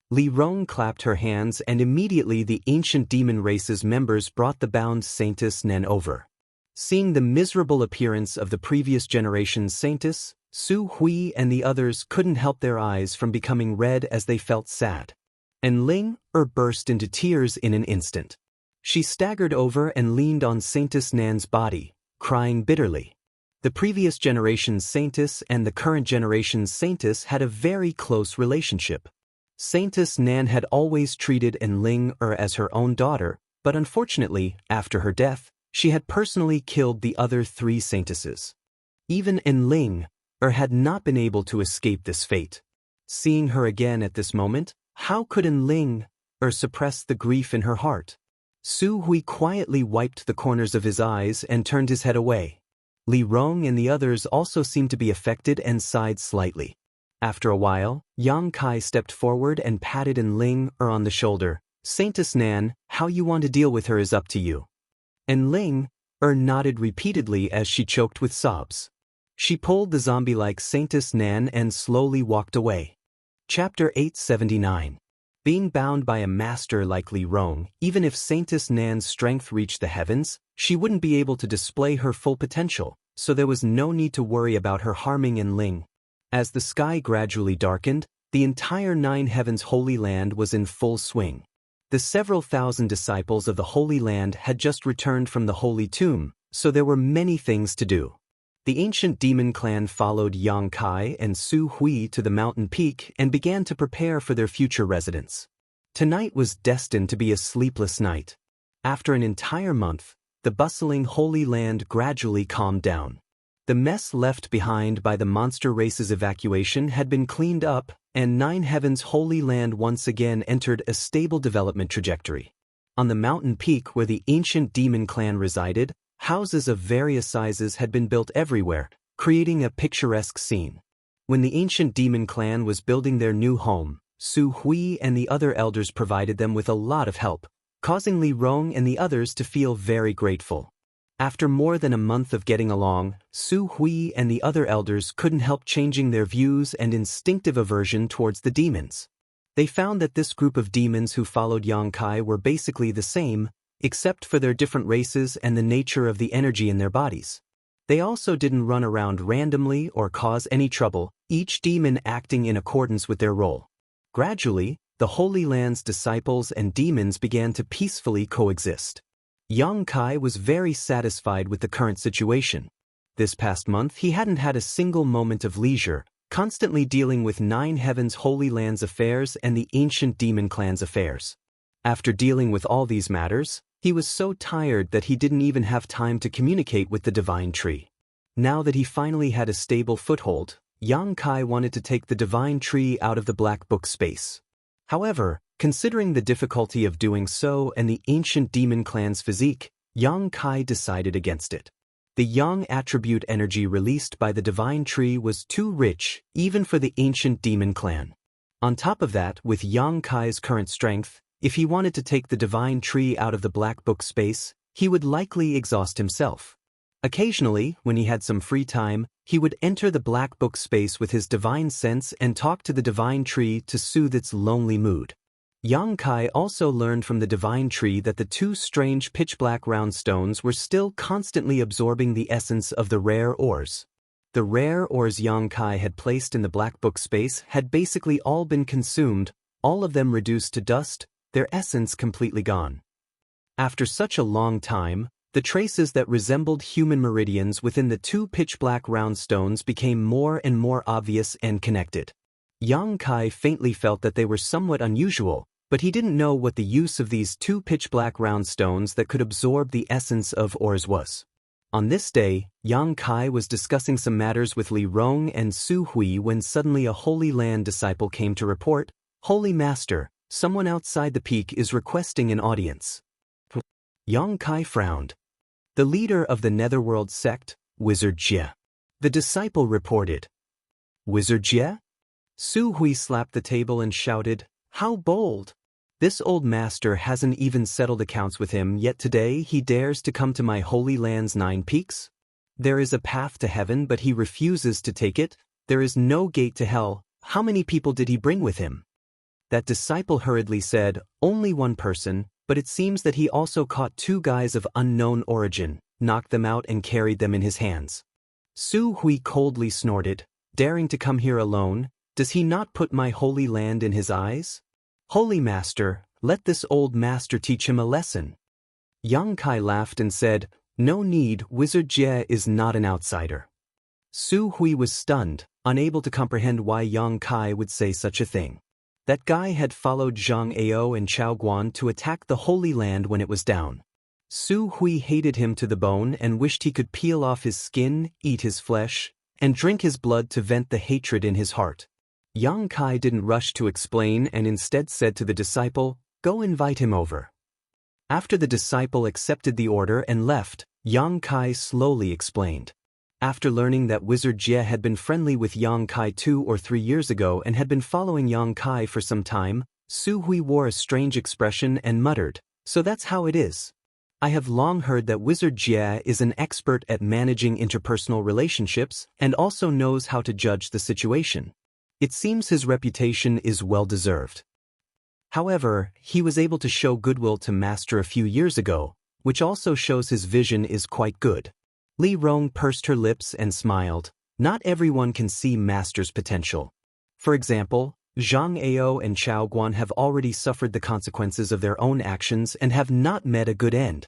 Li Rong clapped her hands and immediately the ancient demon race's members brought the bound Saintess Nan over. Seeing the miserable appearance of the previous generation's saintess, Su Hui and the others couldn't help their eyes from becoming red as they felt sad. And Ling burst into tears in an instant. She staggered over and leaned on Saintess Nan's body, crying bitterly. The previous generation's saintess and the current generation's saintess had a very close relationship. Saintess Nan had always treated Enling as her own daughter, but unfortunately, after her death, she had personally killed the other three saintesses. Even Enling had not been able to escape this fate. Seeing her again at this moment, how could Enling suppress the grief in her heart? Su Hui quietly wiped the corners of his eyes and turned his head away. Li Rong and the others also seemed to be affected and sighed slightly. After a while, Yang Kai stepped forward and patted Enling on the shoulder. "Saintess Nan, how you want to deal with her is up to you." Enling nodded repeatedly as she choked with sobs. She pulled the zombie-like Saintess Nan and slowly walked away. Chapter 879. Being bound by a master like Li Rong, even if Saintess Nan's strength reached the heavens, she wouldn't be able to display her full potential, so there was no need to worry about her harming Enling. As the sky gradually darkened, the entire Nine Heavens Holy Land was in full swing. The several thousand disciples of the Holy Land had just returned from the Holy Tomb, so there were many things to do. The ancient demon clan followed Yang Kai and Su Hui to the mountain peak and began to prepare for their future residence. Tonight was destined to be a sleepless night. After an entire month, the bustling Holy Land gradually calmed down. The mess left behind by the monster race's evacuation had been cleaned up, and Nine Heavens Holy Land once again entered a stable development trajectory. On the mountain peak where the ancient demon clan resided, houses of various sizes had been built everywhere, creating a picturesque scene. When the ancient demon clan was building their new home, Su Hui and the other elders provided them with a lot of help, causing Li Rong and the others to feel very grateful. After more than a month of getting along, Su Hui and the other elders couldn't help changing their views and instinctive aversion towards the demons. They found that this group of demons who followed Yang Kai were basically the same, except for their different races and the nature of the energy in their bodies. They also didn't run around randomly or cause any trouble, each demon acting in accordance with their role. Gradually, the Holy Land's disciples and demons began to peacefully coexist. Yang Kai was very satisfied with the current situation. This past month he hadn't had a single moment of leisure, constantly dealing with Nine Heavens Holy Land's affairs and the ancient demon clan's affairs. After dealing with all these matters, he was so tired that he didn't even have time to communicate with the divine tree. Now that he finally had a stable foothold, Yang Kai wanted to take the divine tree out of the black book space. However, considering the difficulty of doing so and the ancient demon clan's physique, Yang Kai decided against it. The yang attribute energy released by the divine tree was too rich, even for the ancient demon clan. On top of that, with Yang Kai's current strength, if he wanted to take the divine tree out of the black book space, he would likely exhaust himself. Occasionally, when he had some free time, he would enter the black book space with his divine sense and talk to the divine tree to soothe its lonely mood. Yang Kai also learned from the divine tree that the two strange pitch-black round stones were still constantly absorbing the essence of the rare ores. The rare ores Yang Kai had placed in the black book space had basically all been consumed, all of them reduced to dust, their essence completely gone. After such a long time, the traces that resembled human meridians within the two pitch-black round stones became more and more obvious and connected. Yang Kai faintly felt that they were somewhat unusual, but he didn't know what the use of these two pitch-black round stones that could absorb the essence of ores was. On this day, Yang Kai was discussing some matters with Li Rong and Su Hui when suddenly a Holy Land disciple came to report, "Holy Master, someone outside the peak is requesting an audience." Yang Kai frowned. The leader of the Netherworld sect, Wizard Jie. The disciple reported. "Wizard Jie?" Su Hui slapped the table and shouted, "How bold! This old master hasn't even settled accounts with him, yet today he dares to come to my Holy Land's 9 peaks? There is a path to heaven, but he refuses to take it. There is no gate to hell. How many people did he bring with him?" That disciple hurriedly said, "Only one person, but it seems that he also caught 2 guys of unknown origin, knocked them out and carried them in his hands." Su Hui coldly snorted, "Daring to come here alone? Does he not put my Holy Land in his eyes? Holy Master, let this old master teach him a lesson." Yang Kai laughed and said, "No need, Wizard Jie is not an outsider." Su Hui was stunned, unable to comprehend why Yang Kai would say such a thing. That guy had followed Zhang Ao and Chao Guan to attack the Holy Land when it was down. Su Hui hated him to the bone and wished he could peel off his skin, eat his flesh, and drink his blood to vent the hatred in his heart. Yang Kai didn't rush to explain and instead said to the disciple, "Go invite him over." After the disciple accepted the order and left, Yang Kai slowly explained. After learning that Wizard Jie had been friendly with Yang Kai 2 or 3 years ago and had been following Yang Kai for some time, Su Hui wore a strange expression and muttered, "So that's how it is. I have long heard that Wizard Jie is an expert at managing interpersonal relationships and also knows how to judge the situation. It seems his reputation is well-deserved. However, he was able to show goodwill to Master a few years ago, which also shows his vision is quite good." Li Rong pursed her lips and smiled. Not everyone can see Master's potential. For example, Zhang Ao and Chao Guan have already suffered the consequences of their own actions and have not met a good end.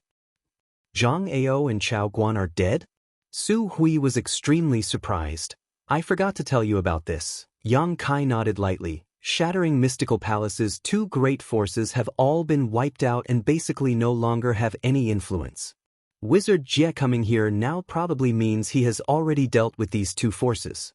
Zhang Ao and Chao Guan are dead? Su Hui was extremely surprised. "I forgot to tell you about this." Yang Kai nodded lightly. "Shattering Mystical Palace's 2 great forces have all been wiped out and basically no longer have any influence. Wizard Jie coming here now probably means he has already dealt with these 2 forces.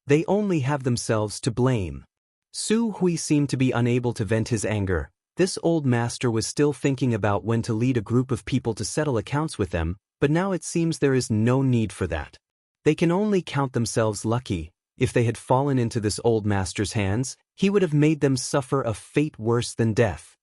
They only have themselves to blame." Su Hui seemed to be unable to vent his anger. This old master was still thinking about when to lead a group of people to settle accounts with them, but now it seems there is no need for that. They can only count themselves lucky. If they had fallen into this old master's hands, he would have made them suffer a fate worse than death.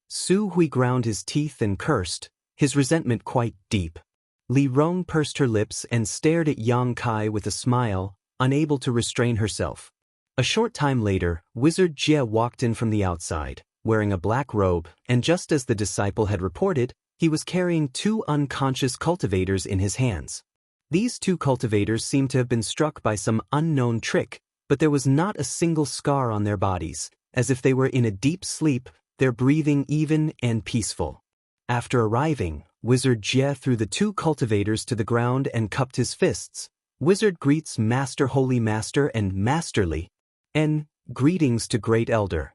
Su Hui ground his teeth and cursed, his resentment quite deep. Li Rong pursed her lips and stared at Yang Kai with a smile, unable to restrain herself. A short time later, Wizard Jie walked in from the outside, wearing a black robe, and just as the disciple had reported, he was carrying 2 unconscious cultivators in his hands. These 2 cultivators seemed to have been struck by some unknown trick, but there was not a single scar on their bodies, as if they were in a deep sleep, their breathing even and peaceful. After arriving, Wizard Jie threw the 2 cultivators to the ground and cupped his fists. "Wizard greets Master, Holy Master, and Masterly. And greetings to Great Elder."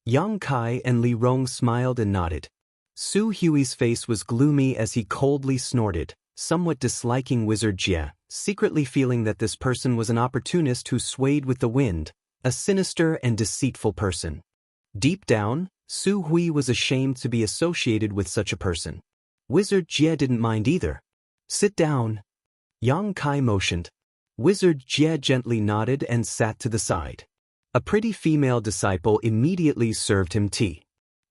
Yang Kai and Li Rong smiled and nodded. Su Hui's face was gloomy as he coldly snorted, somewhat disliking Wizard Jie, secretly feeling that this person was an opportunist who swayed with the wind, a sinister and deceitful person. Deep down, Su Hui was ashamed to be associated with such a person. Wizard Jie didn't mind either. Sit down. Yang Kai motioned. Wizard Jie gently nodded and sat to the side. A pretty female disciple immediately served him tea.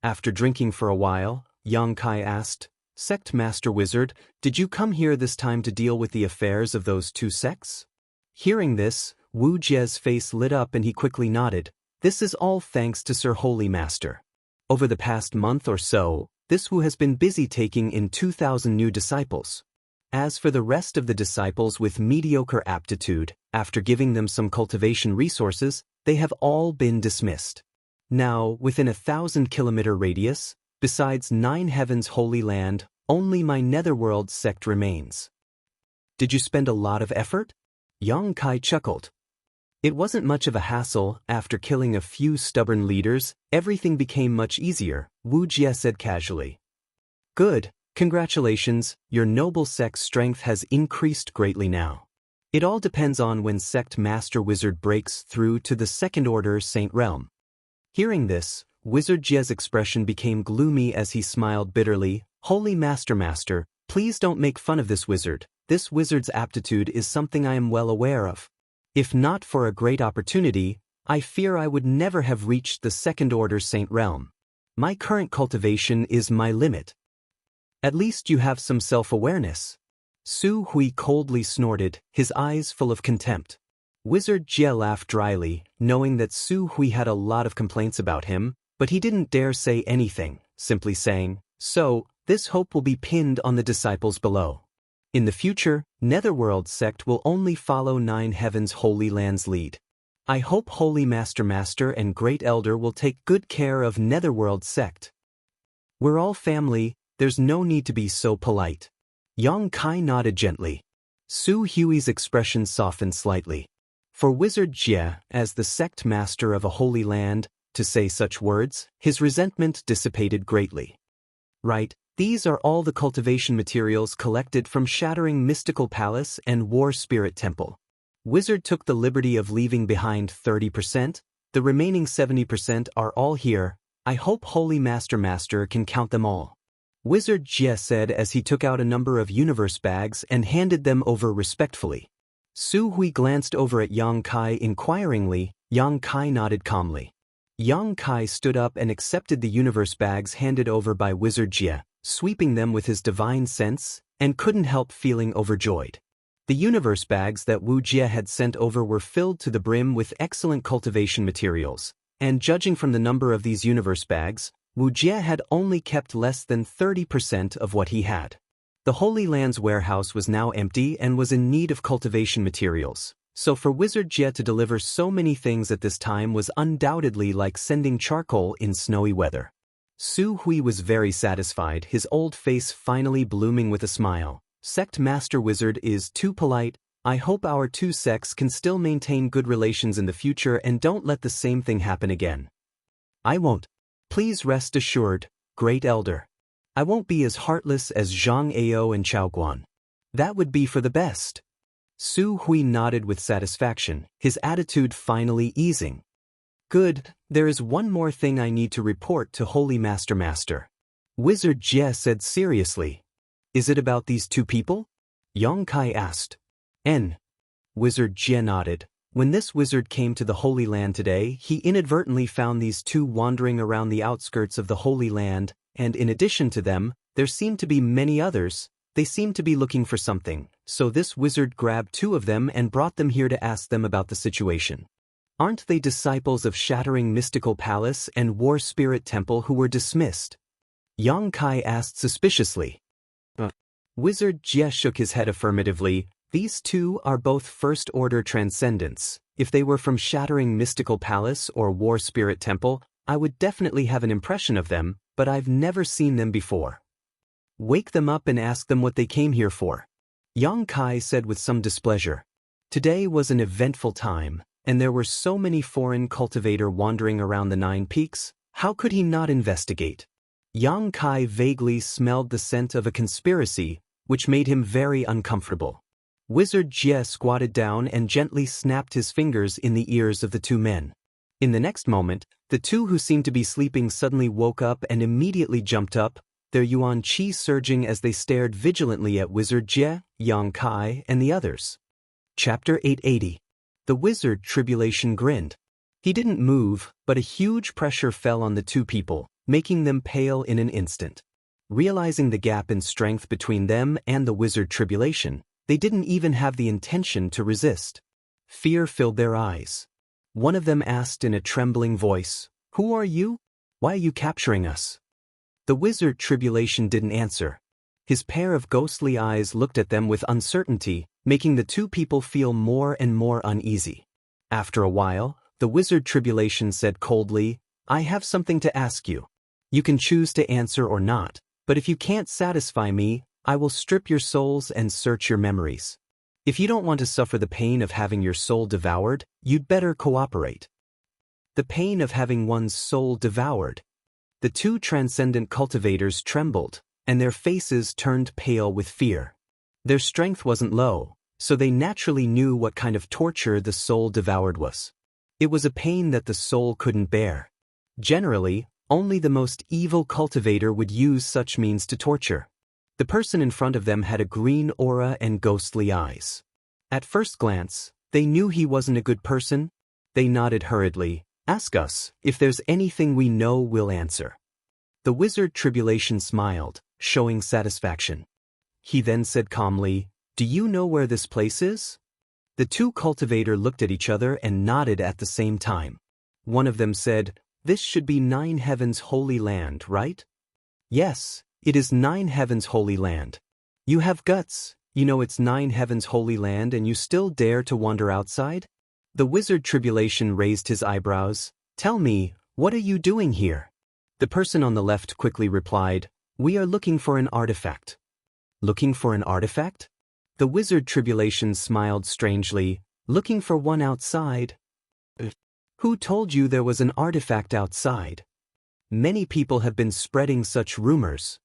After drinking for a while, Yang Kai asked, Sect Master Wizard, did you come here this time to deal with the affairs of those two sects? Hearing this, Wu Jie's face lit up and he quickly nodded. This is all thanks to Sir Holy Master. Over the past month or so, this Wu has been busy taking in 2,000 new disciples. As for the rest of the disciples with mediocre aptitude, after giving them some cultivation resources, they have all been dismissed. Now, within a 1,000-kilometer radius, besides 9 Heavens Holy Land, only my Netherworld sect remains. Did you spend a lot of effort? Yang Kai chuckled. It wasn't much of a hassle. After killing a few stubborn leaders, everything became much easier, Wu Jie said casually. Good, congratulations, your noble sect's strength has increased greatly now. It all depends on when Sect Master Wizard breaks through to the Second Order Saint Realm. Hearing this, Wizard Jie's expression became gloomy as he smiled bitterly. Holy Master, please don't make fun of this wizard. This wizard's aptitude is something I am well aware of. If not for a great opportunity, I fear I would never have reached the Second Order Saint Realm. My current cultivation is my limit. At least you have some self-awareness. Su Hui coldly snorted, his eyes full of contempt. Wizard Jie laughed dryly, knowing that Su Hui had a lot of complaints about him, but he didn't dare say anything, simply saying, So, this hope will be pinned on the disciples below. In the future, Netherworld sect will only follow 9 Heavens Holy Land's lead. I hope Holy Master and Great Elder will take good care of Netherworld sect. We're all family, there's no need to be so polite. Yang Kai nodded gently. Su Hui's expression softened slightly. For Wizard Jie, as the sect master of a holy land, to say such words, his resentment dissipated greatly. Right, these are all the cultivation materials collected from Shattering Mystical Palace and War Spirit Temple. Wizard took the liberty of leaving behind 30%, the remaining 70% are all here. I hope Holy Master can count them all. Wizard Jie said as he took out a number of universe bags and handed them over respectfully. Su Hui glanced over at Yang Kai inquiringly. Yang Kai nodded calmly. Yang Kai stood up and accepted the universe bags handed over by Wizard Jie, sweeping them with his divine sense, and couldn't help feeling overjoyed. The universe bags that Wu Jie had sent over were filled to the brim with excellent cultivation materials, and judging from the number of these universe bags, Wu Jie had only kept less than 30% of what he had. The Holy Land's warehouse was now empty and was in need of cultivation materials, so for Wizard Jie to deliver so many things at this time was undoubtedly like sending charcoal in snowy weather. Su Hui was very satisfied, his old face finally blooming with a smile. Sect Master Wizard is too polite. I hope our two sects can still maintain good relations in the future and don't let the same thing happen again. I won't. Please rest assured, Great Elder. I won't be as heartless as Zhang Ao and Chao Guan. That would be for the best. Su Hui nodded with satisfaction, his attitude finally easing. Good, there is one more thing I need to report to Holy Master. Wizard Jie said seriously. Is it about these two people? Yang Kai asked. Wizard Jie nodded. When this wizard came to the Holy Land today, he inadvertently found these two wandering around the outskirts of the Holy Land, and in addition to them, there seemed to be many others. They seemed to be looking for something, so this wizard grabbed 2 of them and brought them here to ask them about the situation. Aren't they disciples of Shattering Mystical Palace and War Spirit Temple who were dismissed? Yang Kai asked suspiciously. Wizard Jie shook his head affirmatively. These 2 are both first-order transcendents. If they were from Shattering Mystical Palace or War Spirit Temple, I would definitely have an impression of them, but I've never seen them before. Wake them up and ask them what they came here for. Yang Kai said with some displeasure. Today was an eventful time, and there were so many foreign cultivators wandering around the 9 peaks. How could he not investigate? Yang Kai vaguely smelled the scent of a conspiracy, which made him very uncomfortable. Wizard Jie squatted down and gently snapped his fingers in the ears of the two men. In the next moment, the two who seemed to be sleeping suddenly woke up and immediately jumped up, their yuan qi surging as they stared vigilantly at Wizard Jie, Yang Kai, and the others. Chapter 880. The Wizard Tribulation grinned. He didn't move, but a huge pressure fell on the two people, making them pale in an instant. Realizing the gap in strength between them and the Wizard Tribulation, they didn't even have the intention to resist. Fear filled their eyes. One of them asked in a trembling voice, "Who are you? Why are you capturing us?" The Wizard Tribulation didn't answer. His pair of ghostly eyes looked at them with uncertainty, making the two people feel more and more uneasy. After a while, the Wizard Tribulation said coldly, "I have something to ask you. You can choose to answer or not, but if you can't satisfy me, I will strip your souls and search your memories. If you don't want to suffer the pain of having your soul devoured, you'd better cooperate." The pain of having one's soul devoured. The two transcendent cultivators trembled, and their faces turned pale with fear. Their strength wasn't low, so they naturally knew what kind of torture the soul devoured was. It was a pain that the soul couldn't bear. Generally, only the most evil cultivator would use such means to torture. The person in front of them had a green aura and ghostly eyes. At first glance, they knew he wasn't a good person. They nodded hurriedly. "Ask us. If there's anything we know, we'll answer." The Wizard Tribulation smiled, showing satisfaction. He then said calmly, "Do you know where this place is?" The two cultivators looked at each other and nodded at the same time. One of them said, "This should be Nine Heavens' holy land, right?" "Yes, it is Nine Heavens' holy land." "You have guts. You know it's Nine Heavens' holy land and you still dare to wander outside?" The Wizard Tribulation raised his eyebrows. "Tell me, what are you doing here?" The person on the left quickly replied, "We are looking for an artifact." "Looking for an artifact?" The Wizard Tribulation smiled strangely. "Looking for one outside?" "Who told you there was an artifact outside?" "Many people have been spreading such rumors."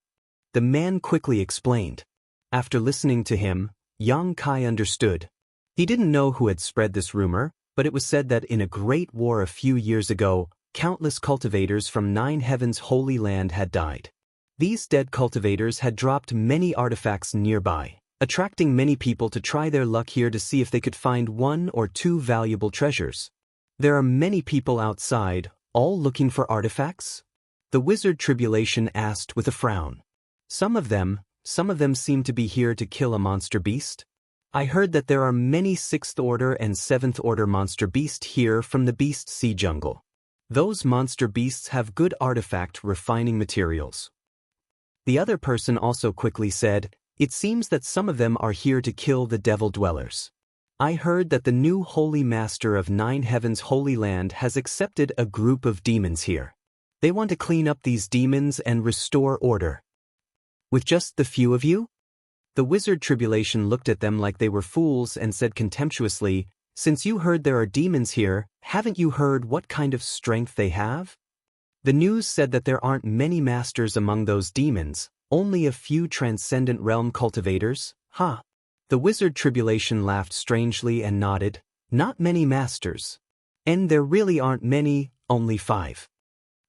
The man quickly explained. After listening to him, Yang Kai understood. He didn't know who had spread this rumor, but it was said that in a great war a few years ago, countless cultivators from Nine Heavens' holy land had died. These dead cultivators had dropped many artifacts nearby, attracting many people to try their luck here to see if they could find one or two valuable treasures. "There are many people outside, all looking for artifacts?" The Wizard Tribulation asked with a frown. Some of them seem to be here to kill a monster beast." "I heard that there are many 6th Order and 7th Order monster beasts here from the Beast Sea Jungle. Those monster beasts have good artifact refining materials." The other person also quickly said, "It seems that some of them are here to kill the Devil Dwellers. I heard that the new Holy Master of Nine Heavens' Holy Land has accepted a group of demons here. They want to clean up these demons and restore order." "With just the few of you?" The Wizard Tribulation looked at them like they were fools and said contemptuously, "Since you heard there are demons here, haven't you heard what kind of strength they have? The news said that there aren't many masters among those demons, only a few transcendent realm cultivators, huh?" The Wizard Tribulation laughed strangely and nodded. "Not many masters. And there really aren't many, only 5.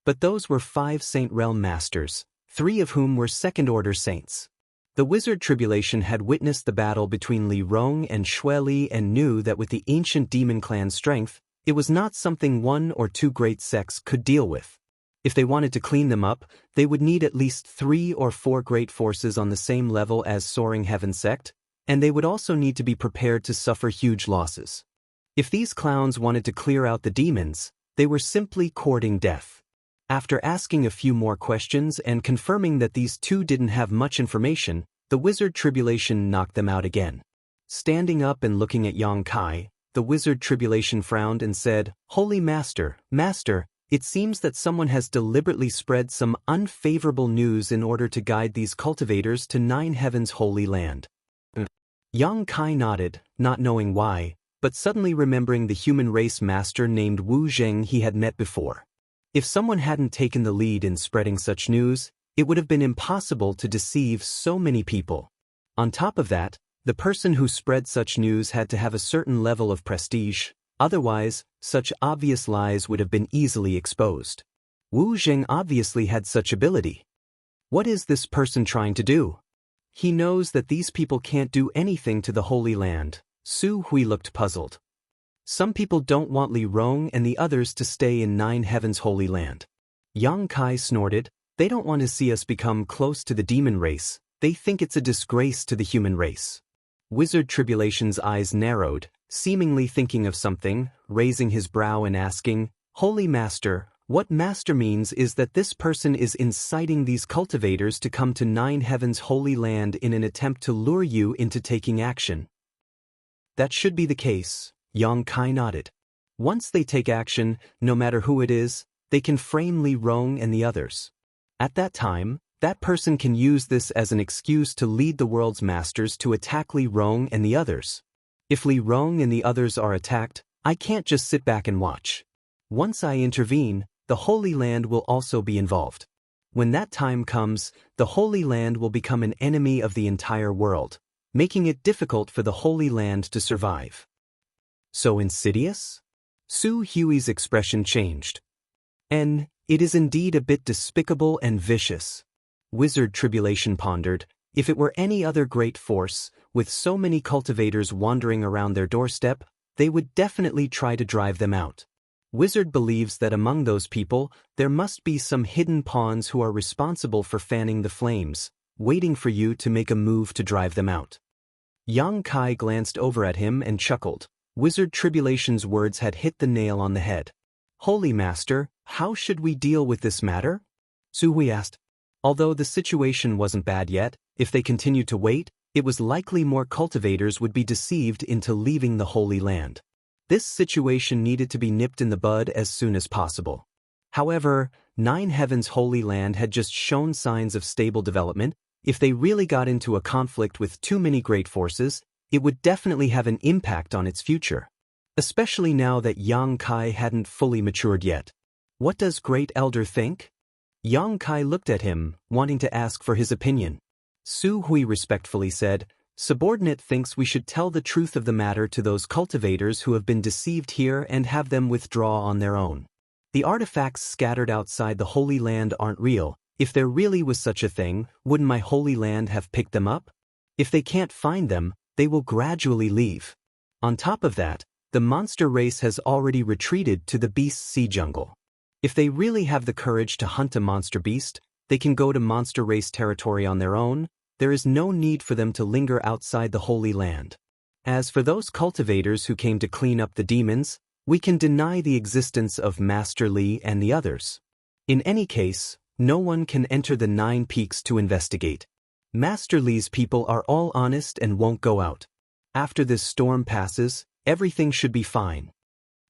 But those were 5 Saint Realm masters, 3 of whom were 2nd Order saints." The Wizard Tribulation had witnessed the battle between Li Rong and Xue Li and knew that with the ancient demon clan strength, it was not something 1 or 2 great sects could deal with. If they wanted to clean them up, they would need at least 3 or 4 great forces on the same level as Soaring Heaven sect, and they would also need to be prepared to suffer huge losses. If these clowns wanted to clear out the demons, they were simply courting death. After asking a few more questions and confirming that these two didn't have much information, the Wizard Tribulation knocked them out again. Standing up and looking at Yang Kai, the Wizard Tribulation frowned and said, "Holy Master, it seems that someone has deliberately spread some unfavorable news in order to guide these cultivators to Nine Heavens' holy land." Yang Kai nodded, not knowing why, but suddenly remembering the human race master named Wu Zheng he had met before. If someone hadn't taken the lead in spreading such news, it would have been impossible to deceive so many people. On top of that, the person who spread such news had to have a certain level of prestige, otherwise, such obvious lies would have been easily exposed. Wu Zheng obviously had such ability. What is this person trying to do? He knows that these people can't do anything to the Holy Land. Su Hui looked puzzled. Some people don't want Li Rong and the others to stay in Nine Heavens Holy Land. Yang Kai snorted, they don't want to see us become close to the demon race, they think it's a disgrace to the human race. Wizard Tribulation's eyes narrowed, seemingly thinking of something, raising his brow and asking, Holy Master, what Master means is that this person is inciting these cultivators to come to Nine Heavens Holy Land in an attempt to lure you into taking action. That should be the case, Yang Kai nodded. Once they take action, no matter who it is, they can frame Li Rong and the others. At that time, that person can use this as an excuse to lead the world's masters to attack Li Rong and the others. If Li Rong and the others are attacked, I can't just sit back and watch. Once I intervene, the Holy Land will also be involved. When that time comes, the Holy Land will become an enemy of the entire world, making it difficult for the Holy Land to survive. So insidious? Su Hui's expression changed. It is indeed a bit despicable and vicious. Wizard Tribulation pondered, if it were any other great force, with so many cultivators wandering around their doorstep, they would definitely try to drive them out. Wizard believes that among those people, there must be some hidden pawns who are responsible for fanning the flames, waiting for you to make a move to drive them out. Yang Kai glanced over at him and chuckled. Wizard Tribulation's words had hit the nail on the head. Holy Master, how should we deal with this matter? Su Hui asked. Although the situation wasn't bad yet, if they continued to wait, it was likely more cultivators would be deceived into leaving the Holy Land. This situation needed to be nipped in the bud as soon as possible. However, Nine Heavens Holy Land had just shown signs of stable development. If they really got into a conflict with too many great forces, it would definitely have an impact on its future. Especially now that Yang Kai hadn't fully matured yet. What does Great Elder think? Yang Kai looked at him, wanting to ask for his opinion. Su Hui respectfully said, Subordinate thinks we should tell the truth of the matter to those cultivators who have been deceived here and have them withdraw on their own. The artifacts scattered outside the Holy Land aren't real. If there really was such a thing, wouldn't my Holy Land have picked them up? If they can't find them, they will gradually leave. On top of that, the monster race has already retreated to the Beast Sea Jungle. If they really have the courage to hunt a monster beast, they can go to monster race territory on their own. There is no need for them to linger outside the Holy Land. As for those cultivators who came to clean up the demons, we can deny the existence of Master Li and the others. In any case, no one can enter the 9 Peaks to investigate. Master Li's people are all honest and won't go out. After this storm passes, everything should be fine.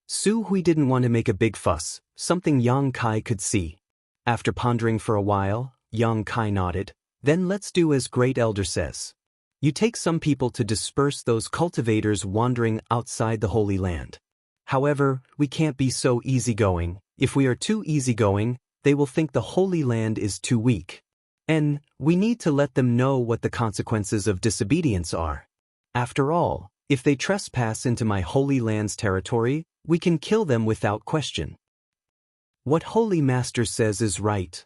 Su Hui didn't want to make a big fuss, something Yang Kai could see. After pondering for a while, Yang Kai nodded. Then let's do as Great Elder says. You take some people to disperse those cultivators wandering outside the Holy Land. However, we can't be so easygoing. If we are too easygoing, they will think the Holy Land is too weak. And we need to let them know what the consequences of disobedience are. After all, if they trespass into my Holy Land's territory, we can kill them without question. What Holy Master says is right.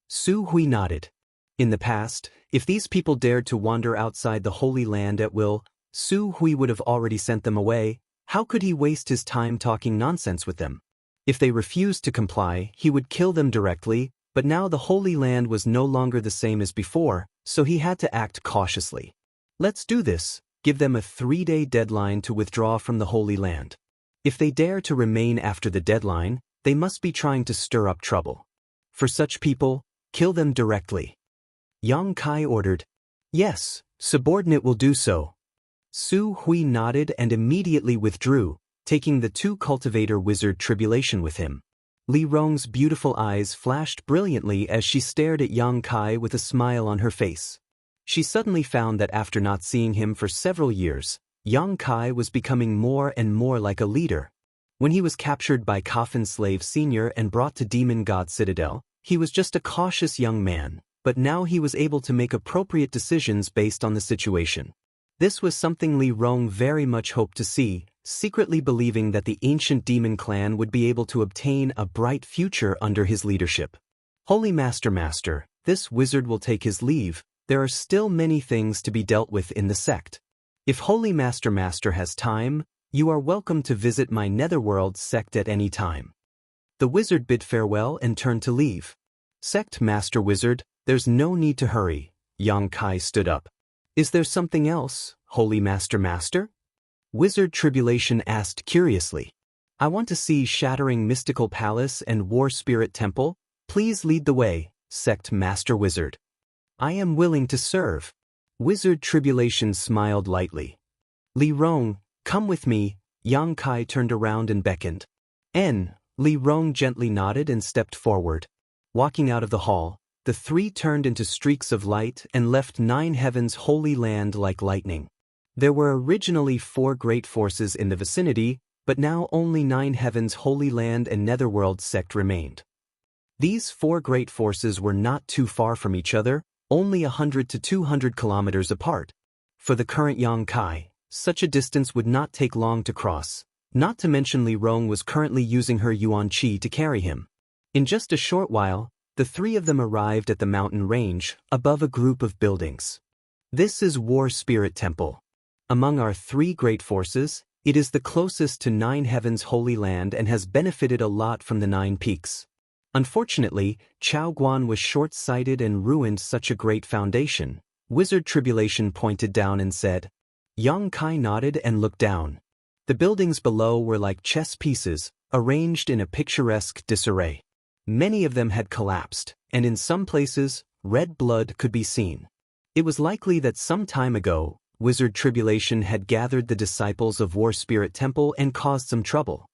Su Hui nodded. In the past, if these people dared to wander outside the Holy Land at will, Su Hui would have already sent them away. How could he waste his time talking nonsense with them? If they refused to comply, he would kill them directly, but now the Holy Land was no longer the same as before, so he had to act cautiously. Let's do this, give them a 3-day deadline to withdraw from the Holy Land. If they dare to remain after the deadline, they must be trying to stir up trouble. For such people, kill them directly. Yang Kai ordered. Yes, subordinate will do so. Su Hui nodded and immediately withdrew, taking the 2 cultivator wizard Tribulation with him. Li Rong's beautiful eyes flashed brilliantly as she stared at Yang Kai with a smile on her face. She suddenly found that after not seeing him for several years, Yang Kai was becoming more and more like a leader. When he was captured by Coffin Slave Sr. and brought to Demon God Citadel, he was just a cautious young man, but now he was able to make appropriate decisions based on the situation. This was something Li Rong very much hoped to see, secretly believing that the ancient demon clan would be able to obtain a bright future under his leadership. Holy Master, this wizard will take his leave. There are still many things to be dealt with in the sect. If Holy Master has time, you are welcome to visit my Netherworld sect at any time. The wizard bid farewell and turned to leave. Sect Master Wizard, there's no need to hurry. Yang Kai stood up. Is there something else, Holy Master? Wizard Tribulation asked curiously. I want to see Shattering Mystical Palace and War Spirit Temple. Please lead the way, Sect Master Wizard. I am willing to serve. Wizard Tribulation smiled lightly. Li Rong, come with me. Yang Kai turned around and beckoned. Li Rong gently nodded and stepped forward. Walking out of the hall, the three turned into streaks of light and left Nine Heavens' holy land like lightning. There were originally 4 great forces in the vicinity, but now only Nine Heavens' holy land and Netherworld sect remained. These 4 great forces were not too far from each other, only 100 to 200 kilometers apart. For the current Yang Kai, such a distance would not take long to cross, not to mention Li Rong was currently using her Yuan Qi to carry him. In just a short while, the 3 of them arrived at the mountain range, above a group of buildings. This is War Spirit Temple. Among our 3 great forces, it is the closest to Nine Heavens' holy land and has benefited a lot from the 9 peaks. Unfortunately, Chao Guan was short-sighted and ruined such a great foundation. Wizard Tribulation pointed down and said. Yang Kai nodded and looked down. The buildings below were like chess pieces, arranged in a picturesque disarray. Many of them had collapsed, and in some places, red blood could be seen. It was likely that some time ago, Wizard Tribulation had gathered the disciples of War Spirit Temple and caused some trouble.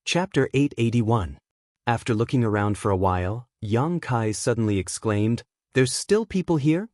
Chapter 881. After looking around for a while, Yang Kai suddenly exclaimed, "There's still people here?"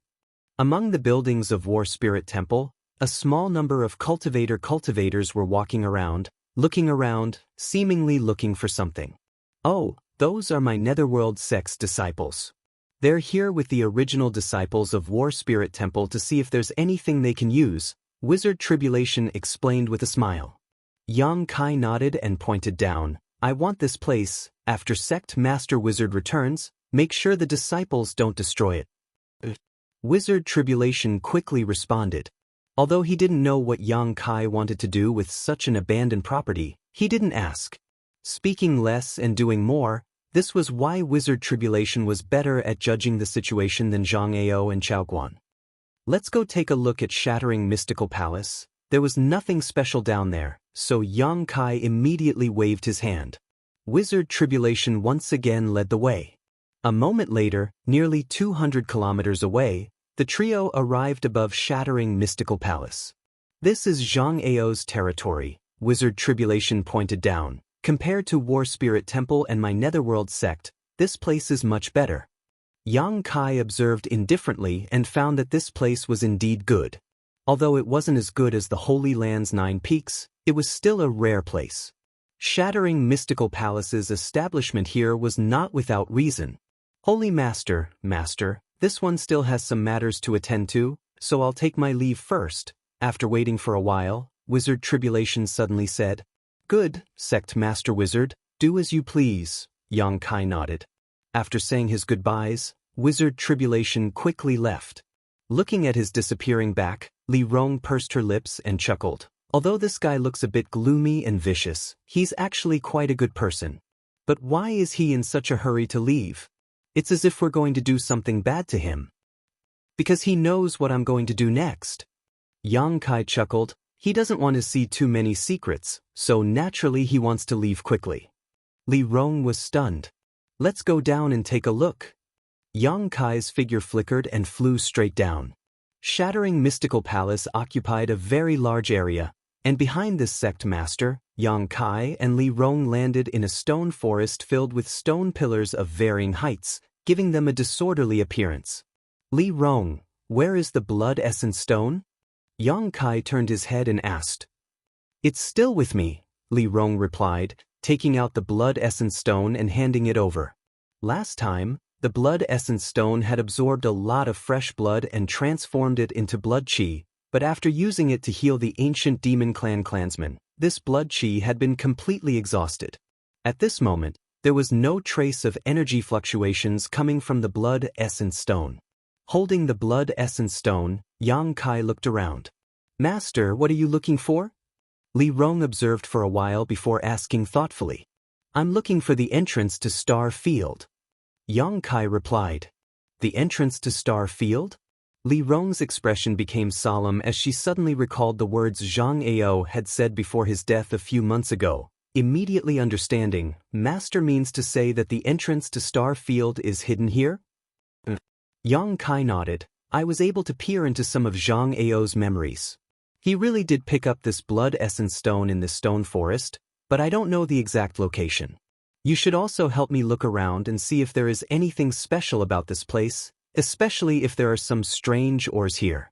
Among the buildings of War Spirit Temple, a small number of cultivators were walking around, looking around, seemingly looking for something. Oh, those are my Netherworld sect's disciples. They're here with the original disciples of War Spirit Temple to see if there's anything they can use, Wizard Tribulation explained with a smile. Yang Kai nodded and pointed down. I want this place. After Sect Master Wizard returns, make sure the disciples don't destroy it. Wizard Tribulation quickly responded. Although he didn't know what Yang Kai wanted to do with such an abandoned property, he didn't ask. Speaking less and doing more, this was why Wizard Tribulation was better at judging the situation than Zhang Ao and Chao Guan. Let's go take a look at Shattering Mystical Palace. There was nothing special down there, so Yang Kai immediately waved his hand. Wizard Tribulation once again led the way. A moment later, nearly 200 kilometers away, the trio arrived above Shattering Mystical Palace. This is Zhang Ao's territory, Wizard Tribulation pointed down. Compared to War Spirit Temple and my Netherworld sect, this place is much better. Yang Kai observed indifferently and found that this place was indeed good. Although it wasn't as good as the Holy Land's 9 peaks, it was still a rare place. Shattering Mystical Palace's establishment here was not without reason. Holy Master, this one still has some matters to attend to, so I'll take my leave first. After waiting for a while, Wizard Tribulation suddenly said. Good, Sect Master Wizard, do as you please, Yang Kai nodded. After saying his goodbyes, Wizard Tribulation quickly left. Looking at his disappearing back, Li Rong pursed her lips and chuckled. Although this guy looks a bit gloomy and vicious, he's actually quite a good person. But why is he in such a hurry to leave? It's as if we're going to do something bad to him. Because he knows what I'm going to do next. Yang Kai chuckled. He doesn't want to see too many secrets, so naturally he wants to leave quickly. Li Rong was stunned. Let's go down and take a look. Yang Kai's figure flickered and flew straight down. Shattering Mystical Palace occupied a very large area, and behind this sect master, Yang Kai and Li Rong landed in a stone forest filled with stone pillars of varying heights, giving them a disorderly appearance. Li Rong, where is the blood essence stone? Yang Kai turned his head and asked. It's still with me, Li Rong replied, taking out the blood essence stone and handing it over. Last time, the blood essence stone had absorbed a lot of fresh blood and transformed it into blood chi, but after using it to heal the ancient demon clan clansmen, this blood chi had been completely exhausted. At this moment, there was no trace of energy fluctuations coming from the blood essence stone. Holding the blood essence stone, Yang Kai looked around. "Master, what are you looking for?" Li Rong observed for a while before asking thoughtfully. "I'm looking for the entrance to Star Field." Yang Kai replied. "The entrance to Star Field?" Li Rong's expression became solemn as she suddenly recalled the words Zhang Ao had said before his death a few months ago. Immediately understanding, Master means to say that the entrance to Star Field is hidden here? Yang Kai nodded. "I was able to peer into some of Zhang Ao's memories. He really did pick up this blood essence stone in this stone forest, but I don't know the exact location. You should also help me look around and see if there is anything special about this place, especially if there are some strange ores here.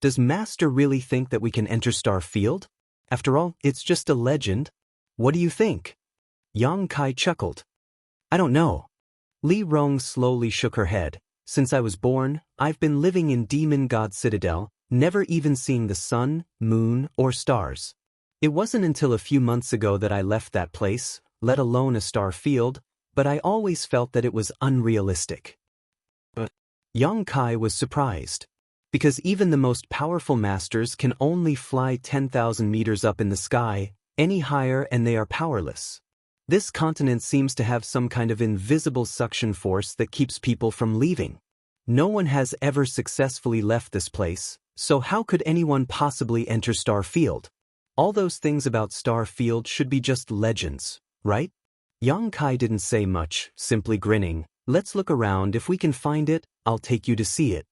Does Master really think that we can enter Star Field? After all, it's just a legend. What do you think?" Yang Kai chuckled. "I don't know." Li Rong slowly shook her head. "Since I was born, I've been living in Demon God Citadel, never even seeing the sun, moon, or stars. It wasn't until a few months ago that I left that place, let alone a star field, but I always felt that it was unrealistic." But Yang Kai was surprised. Because even the most powerful masters can only fly 10,000 meters up in the sky, any higher and they are powerless. This continent seems to have some kind of invisible suction force that keeps people from leaving. No one has ever successfully left this place, so how could anyone possibly enter Star Field? All those things about Star Field should be just legends, right? Yang Kai didn't say much, simply grinning. "Let's look around. If we can find it, I'll take you to see it."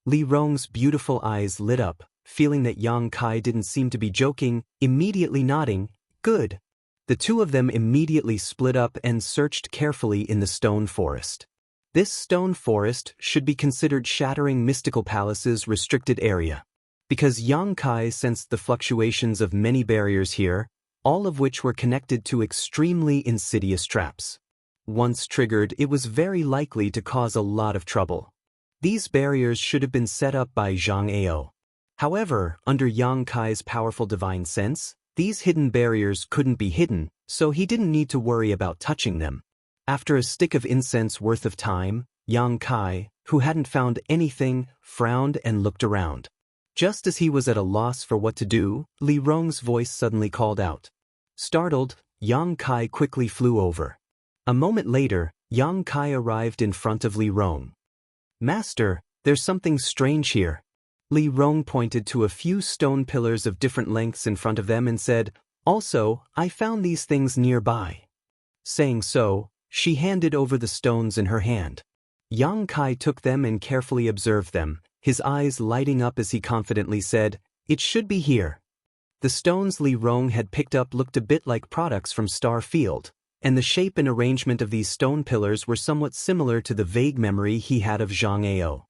Li Rong's beautiful eyes lit up, feeling that Yang Kai didn't seem to be joking, immediately nodding. "Good." The two of them immediately split up and searched carefully in the stone forest. This stone forest should be considered Shattering Mystical Palace's restricted area. Because Yang Kai sensed the fluctuations of many barriers here, all of which were connected to extremely insidious traps. Once triggered, it was very likely to cause a lot of trouble. These barriers should have been set up by Zhang Ao. However, under Yang Kai's powerful divine sense, these hidden barriers couldn't be hidden, so he didn't need to worry about touching them. After a stick of incense worth of time, Yang Kai, who hadn't found anything, frowned and looked around. Just as he was at a loss for what to do, Li Rong's voice suddenly called out. Startled, Yang Kai quickly flew over. A moment later, Yang Kai arrived in front of Li Rong. "Master, there's something strange here." Li Rong pointed to a few stone pillars of different lengths in front of them and said, "Also, I found these things nearby." Saying so, she handed over the stones in her hand. Yang Kai took them and carefully observed them, his eyes lighting up as he confidently said, "It should be here." The stones Li Rong had picked up looked a bit like products from Star Field, and the shape and arrangement of these stone pillars were somewhat similar to the vague memory he had of Zhang Ao.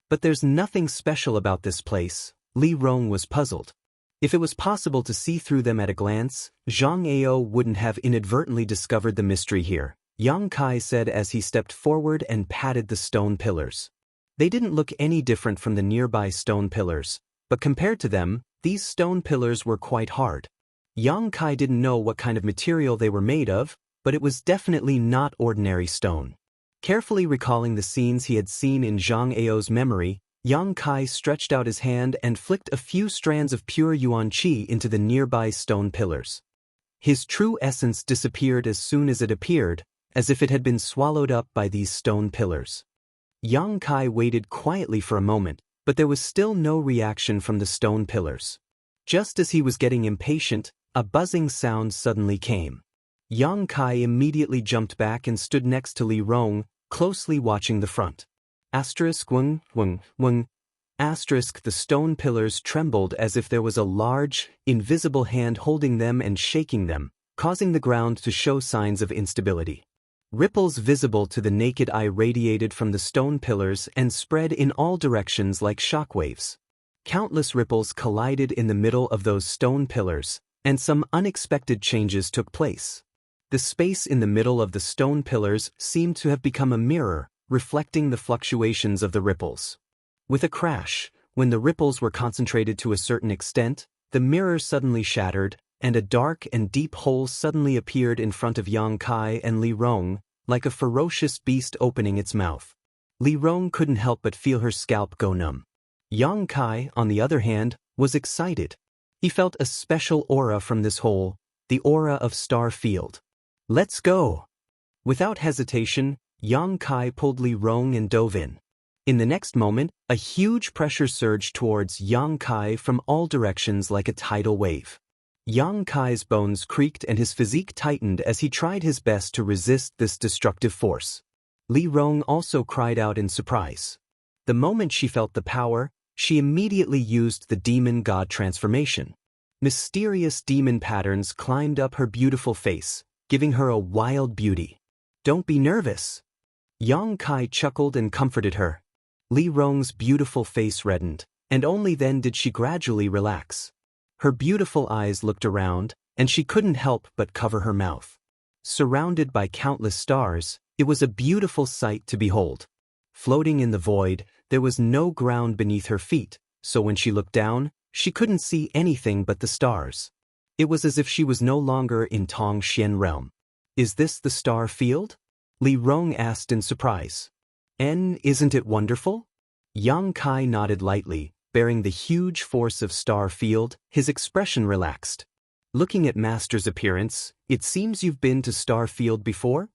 But there's nothing special about this place. Li Rong was puzzled. If it was possible to see through them at a glance, Zhang Ao wouldn't have inadvertently discovered the mystery here, Yang Kai said as he stepped forward and patted the stone pillars. They didn't look any different from the nearby stone pillars, but compared to them, these stone pillars were quite hard. Yang Kai didn't know what kind of material they were made of, but it was definitely not ordinary stone. Carefully recalling the scenes he had seen in Zhang Ao's memory, Yang Kai stretched out his hand and flicked a few strands of pure yuan qi into the nearby stone pillars. His true essence disappeared as soon as it appeared, as if it had been swallowed up by these stone pillars. Yang Kai waited quietly for a moment, but there was still no reaction from the stone pillars. Just as he was getting impatient, a buzzing sound suddenly came. Yang Kai immediately jumped back and stood next to Li Rong, closely watching the front. Wung. The stone pillars trembled as if there was a large, invisible hand holding them and shaking them, causing the ground to show signs of instability. Ripples visible to the naked eye radiated from the stone pillars and spread in all directions like shockwaves. Countless ripples collided in the middle of those stone pillars, and some unexpected changes took place. The space in the middle of the stone pillars seemed to have become a mirror, reflecting the fluctuations of the ripples. With a crash, when the ripples were concentrated to a certain extent, the mirror suddenly shattered, and a dark and deep hole suddenly appeared in front of Yang Kai and Li Rong, like a ferocious beast opening its mouth. Li Rong couldn't help but feel her scalp go numb. Yang Kai, on the other hand, was excited. He felt a special aura from this hole, the aura of Star Field. "Let's go!" Without hesitation, Yang Kai pulled Li Rong and dove in. In the next moment, a huge pressure surged towards Yang Kai from all directions like a tidal wave. Yang Kai's bones creaked and his physique tightened as he tried his best to resist this destructive force. Li Rong also cried out in surprise. The moment she felt the power, she immediately used the demon god transformation. Mysterious demon patterns climbed up her beautiful face, giving her a wild beauty. "Don't be nervous." Yang Kai chuckled and comforted her. Li Rong's beautiful face reddened, and only then did she gradually relax. Her beautiful eyes looked around, and she couldn't help but cover her mouth. Surrounded by countless stars, it was a beautiful sight to behold. Floating in the void, there was no ground beneath her feet, so when she looked down, she couldn't see anything but the stars. It was as if she was no longer in Tong Xian realm. "Is this the star field?" Li Rong asked in surprise. "Isn't it wonderful?" Yang Kai nodded lightly, bearing the huge force of Star Field. His expression relaxed. "Looking at Master's appearance, it seems you've been to Star Field before?"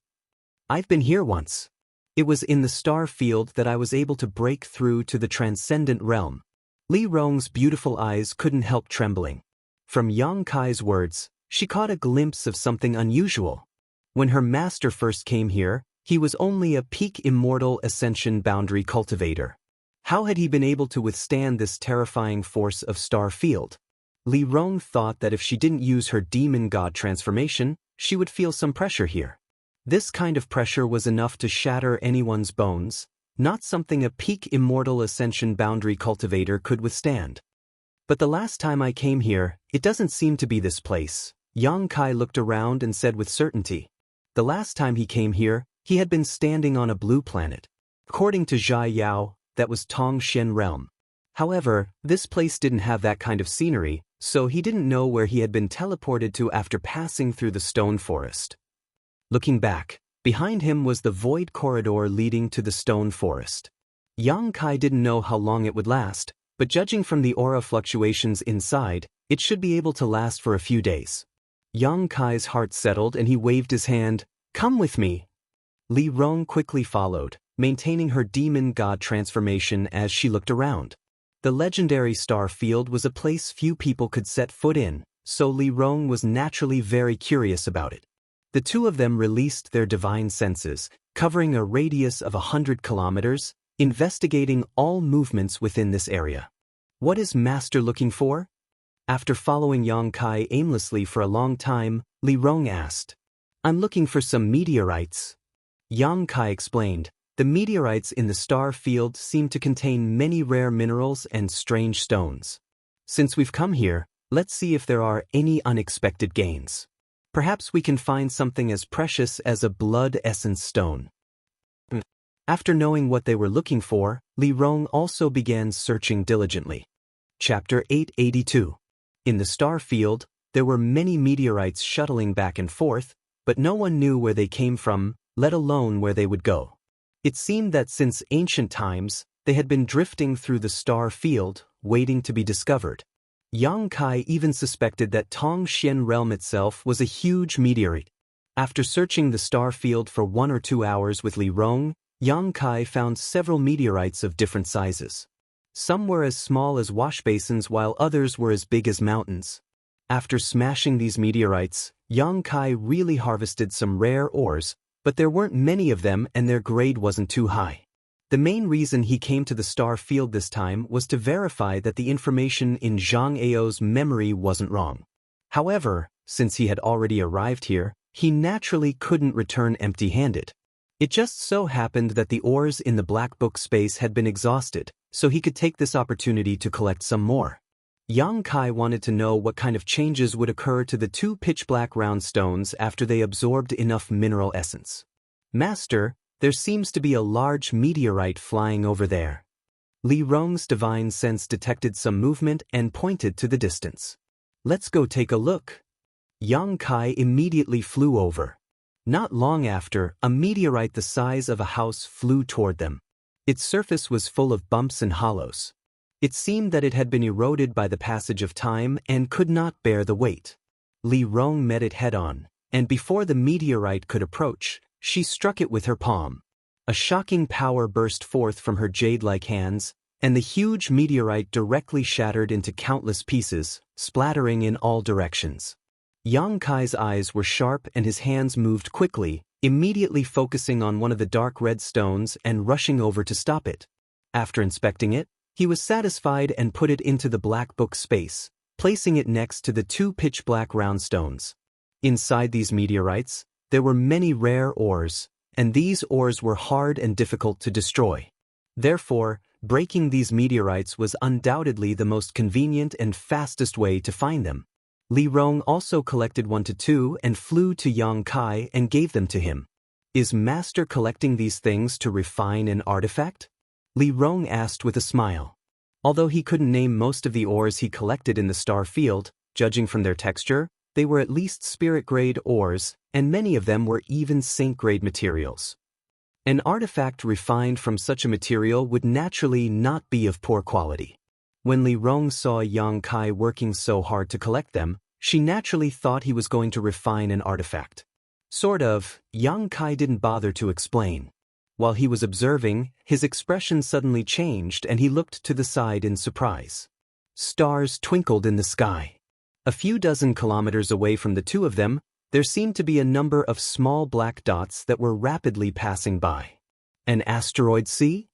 "I've been here once. It was in the Star Field that I was able to break through to the transcendent realm." Li Rong's beautiful eyes couldn't help trembling. From Yang Kai's words, she caught a glimpse of something unusual. When her master first came here, he was only a peak immortal ascension boundary cultivator. How had he been able to withstand this terrifying force of Star Field? Li Rong thought that if she didn't use her demon god transformation, she would feel some pressure here. This kind of pressure was enough to shatter anyone's bones, not something a peak immortal ascension boundary cultivator could withstand. "But the last time I came here, it doesn't seem to be this place." Yang Kai looked around and said with certainty. The last time he came here, he had been standing on a blue planet. According to Zhai Yao, that was Tong Xian realm. However, this place didn't have that kind of scenery, so he didn't know where he had been teleported to after passing through the stone forest. Looking back, behind him was the void corridor leading to the stone forest. Yang Kai didn't know how long it would last, but judging from the aura fluctuations inside, it should be able to last for a few days. Yang Kai's heart settled and he waved his hand. "Come with me." Li Rong quickly followed, maintaining her demon god transformation as she looked around. The legendary Star Field was a place few people could set foot in, so Li Rong was naturally very curious about it. The two of them released their divine senses, covering a radius of 100 kilometers, investigating all movements within this area. "What is Master looking for?" After following Yang Kai aimlessly for a long time, Li Rong asked. "I'm looking for some meteorites." Yang Kai explained. The meteorites in the star field seem to contain many rare minerals and strange stones. "Since we've come here, let's see if there are any unexpected gains. Perhaps we can find something as precious as a blood essence stone." After knowing what they were looking for, Li Rong also began searching diligently. Chapter 882. In the star field, there were many meteorites shuttling back and forth, but no one knew where they came from, let alone where they would go. It seemed that since ancient times, they had been drifting through the star field, waiting to be discovered. Yang Kai even suspected that Tong Xian realm itself was a huge meteorite. After searching the star field for 1 or 2 hours with Li Rong, Yang Kai found several meteorites of different sizes. Some were as small as wash basins while others were as big as mountains. After smashing these meteorites, Yang Kai really harvested some rare ores, but there weren't many of them and their grade wasn't too high. The main reason he came to the star field this time was to verify that the information in Zhang Ao's memory wasn't wrong. However, since he had already arrived here, he naturally couldn't return empty-handed. It just so happened that the ores in the black book space had been exhausted, so he could take this opportunity to collect some more. Yang Kai wanted to know what kind of changes would occur to the two pitch-black round stones after they absorbed enough mineral essence. Master, there seems to be a large meteorite flying over there. Li Rong's divine sense detected some movement and pointed to the distance. Let's go take a look. Yang Kai immediately flew over. Not long after, a meteorite the size of a house flew toward them. Its surface was full of bumps and hollows. It seemed that it had been eroded by the passage of time and could not bear the weight. Li Rong met it head-on, and before the meteorite could approach, she struck it with her palm. A shocking power burst forth from her jade-like hands, and the huge meteorite directly shattered into countless pieces, splattering in all directions. Yang Kai's eyes were sharp and his hands moved quickly, immediately focusing on one of the dark red stones and rushing over to stop it. After inspecting it, he was satisfied and put it into the black book space, placing it next to the two pitch-black round stones. Inside these meteorites, there were many rare ores, and these ores were hard and difficult to destroy. Therefore, breaking these meteorites was undoubtedly the most convenient and fastest way to find them. Li Rong also collected 1 to 2 and flew to Yang Kai and gave them to him. Is Master collecting these things to refine an artifact? Li Rong asked with a smile. Although he couldn't name most of the ores he collected in the star field, judging from their texture, they were at least spirit-grade ores, and many of them were even saint-grade materials. An artifact refined from such a material would naturally not be of poor quality. When Li Rong saw Yang Kai working so hard to collect them, she naturally thought he was going to refine an artifact. Sort of. Yang Kai didn't bother to explain. While he was observing, his expression suddenly changed and he looked to the side in surprise. Stars twinkled in the sky. A few dozen kilometers away from the two of them, there seemed to be a number of small black dots that were rapidly passing by. An asteroid sea?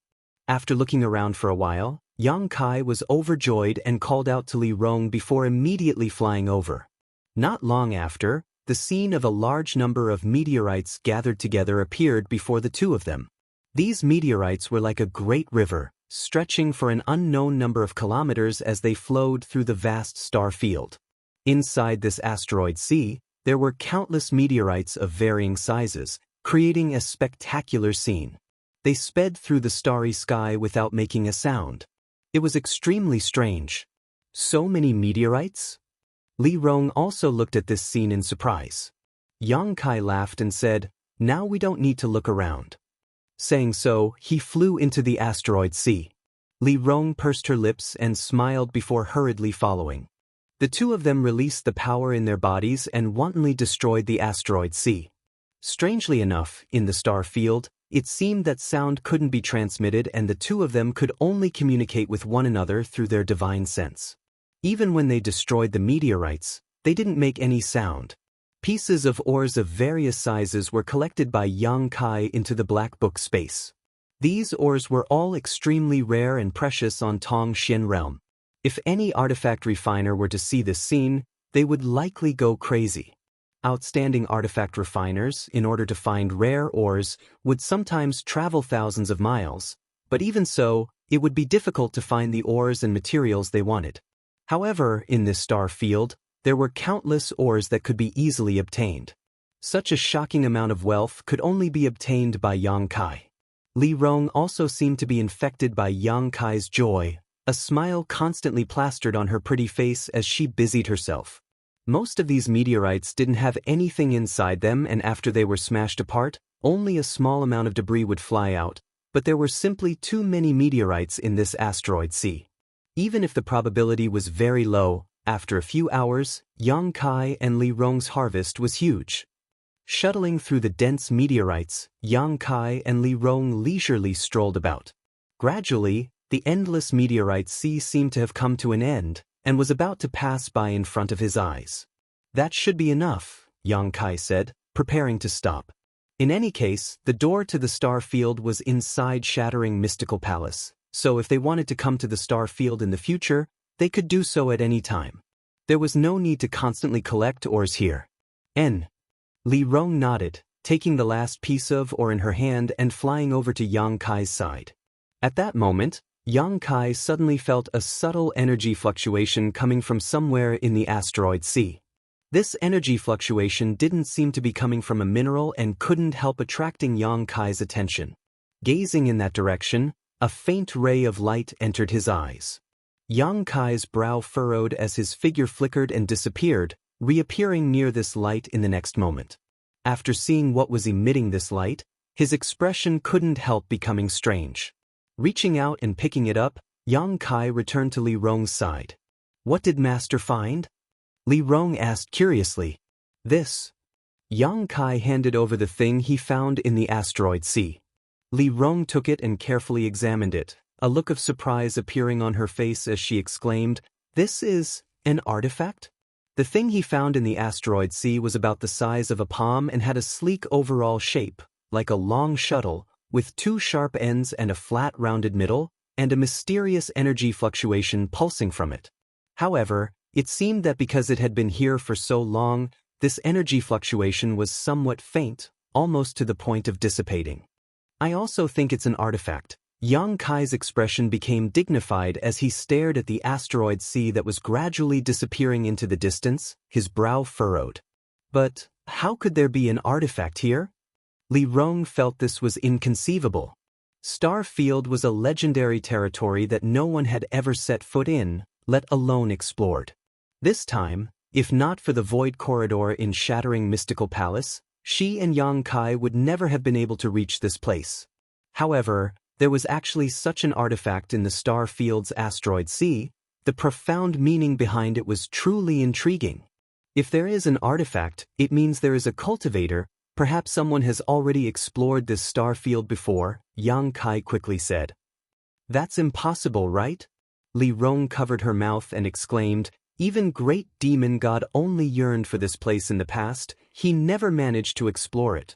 After looking around for a while, Yang Kai was overjoyed and called out to Li Rong before immediately flying over. Not long after, the scene of a large number of meteorites gathered together appeared before the two of them. These meteorites were like a great river, stretching for an unknown number of kilometers as they flowed through the vast star field. Inside this asteroid sea, there were countless meteorites of varying sizes, creating a spectacular scene. They sped through the starry sky without making a sound. It was extremely strange. So many meteorites? Li Rong also looked at this scene in surprise. Yang Kai laughed and said, "Now we don't need to look around." Saying so, he flew into the asteroid sea. Li Rong pursed her lips and smiled before hurriedly following. The two of them released the power in their bodies and wantonly destroyed the asteroid sea. Strangely enough, in the star field, it seemed that sound couldn't be transmitted and the two of them could only communicate with one another through their divine sense. Even when they destroyed the meteorites, they didn't make any sound. Pieces of ores of various sizes were collected by Yang Kai into the black book space. These ores were all extremely rare and precious on Tong Xian realm. If any artifact refiner were to see this scene, they would likely go crazy. Outstanding artifact refiners, in order to find rare ores, would sometimes travel thousands of miles, but even so, it would be difficult to find the ores and materials they wanted. However, in this star field, there were countless ores that could be easily obtained. Such a shocking amount of wealth could only be obtained by Yang Kai. Li Rong also seemed to be infected by Yang Kai's joy. A smile constantly plastered on her pretty face as she busied herself. Most of these meteorites didn't have anything inside them, and after they were smashed apart, only a small amount of debris would fly out, but there were simply too many meteorites in this asteroid sea. Even if the probability was very low, after a few hours, Yang Kai and Li Rong's harvest was huge. Shuttling through the dense meteorites, Yang Kai and Li Rong leisurely strolled about. Gradually, the endless meteorite sea seemed to have come to an end, and was about to pass by in front of his eyes. That should be enough, Yang Kai said, preparing to stop. In any case, the door to the star field was inside Shattering Mystical Palace, so if they wanted to come to the star field in the future, they could do so at any time. There was no need to constantly collect ores here. Li Rong nodded, taking the last piece of ore in her hand and flying over to Yang Kai's side. At that moment, Yang Kai suddenly felt a subtle energy fluctuation coming from somewhere in the asteroid sea. This energy fluctuation didn't seem to be coming from a mineral and couldn't help attracting Yang Kai's attention. Gazing in that direction, a faint ray of light entered his eyes. Yang Kai's brow furrowed as his figure flickered and disappeared, reappearing near this light in the next moment. After seeing what was emitting this light, his expression couldn't help becoming strange. Reaching out and picking it up, Yang Kai returned to Li Rong's side. "What did Master find?" Li Rong asked curiously. "This." Yang Kai handed over the thing he found in the asteroid sea. Li Rong took it and carefully examined it, a look of surprise appearing on her face as she exclaimed, "This is an artifact?" The thing he found in the asteroid sea was about the size of a palm and had a sleek overall shape, like a long shuttle, with two sharp ends and a flat rounded middle, and a mysterious energy fluctuation pulsing from it. However, it seemed that because it had been here for so long, this energy fluctuation was somewhat faint, almost to the point of dissipating. "I also think it's an artifact." Yang Kai's expression became dignified as he stared at the asteroid sea that was gradually disappearing into the distance, his brow furrowed. "But how could there be an artifact here?" Li Rong felt this was inconceivable. Starfield was a legendary territory that no one had ever set foot in, let alone explored. This time, if not for the void corridor in Shattering Mystical Palace, she and Yang Kai would never have been able to reach this place. However, there was actually such an artifact in the Starfield's asteroid sea. The profound meaning behind it was truly intriguing. If there is an artifact, it means there is a cultivator. Perhaps someone has already explored this starfield before, Yang Kai quickly said. "That's impossible, right?" Li Rong covered her mouth and exclaimed, "Even Great Demon God only yearned for this place in the past, he never managed to explore it.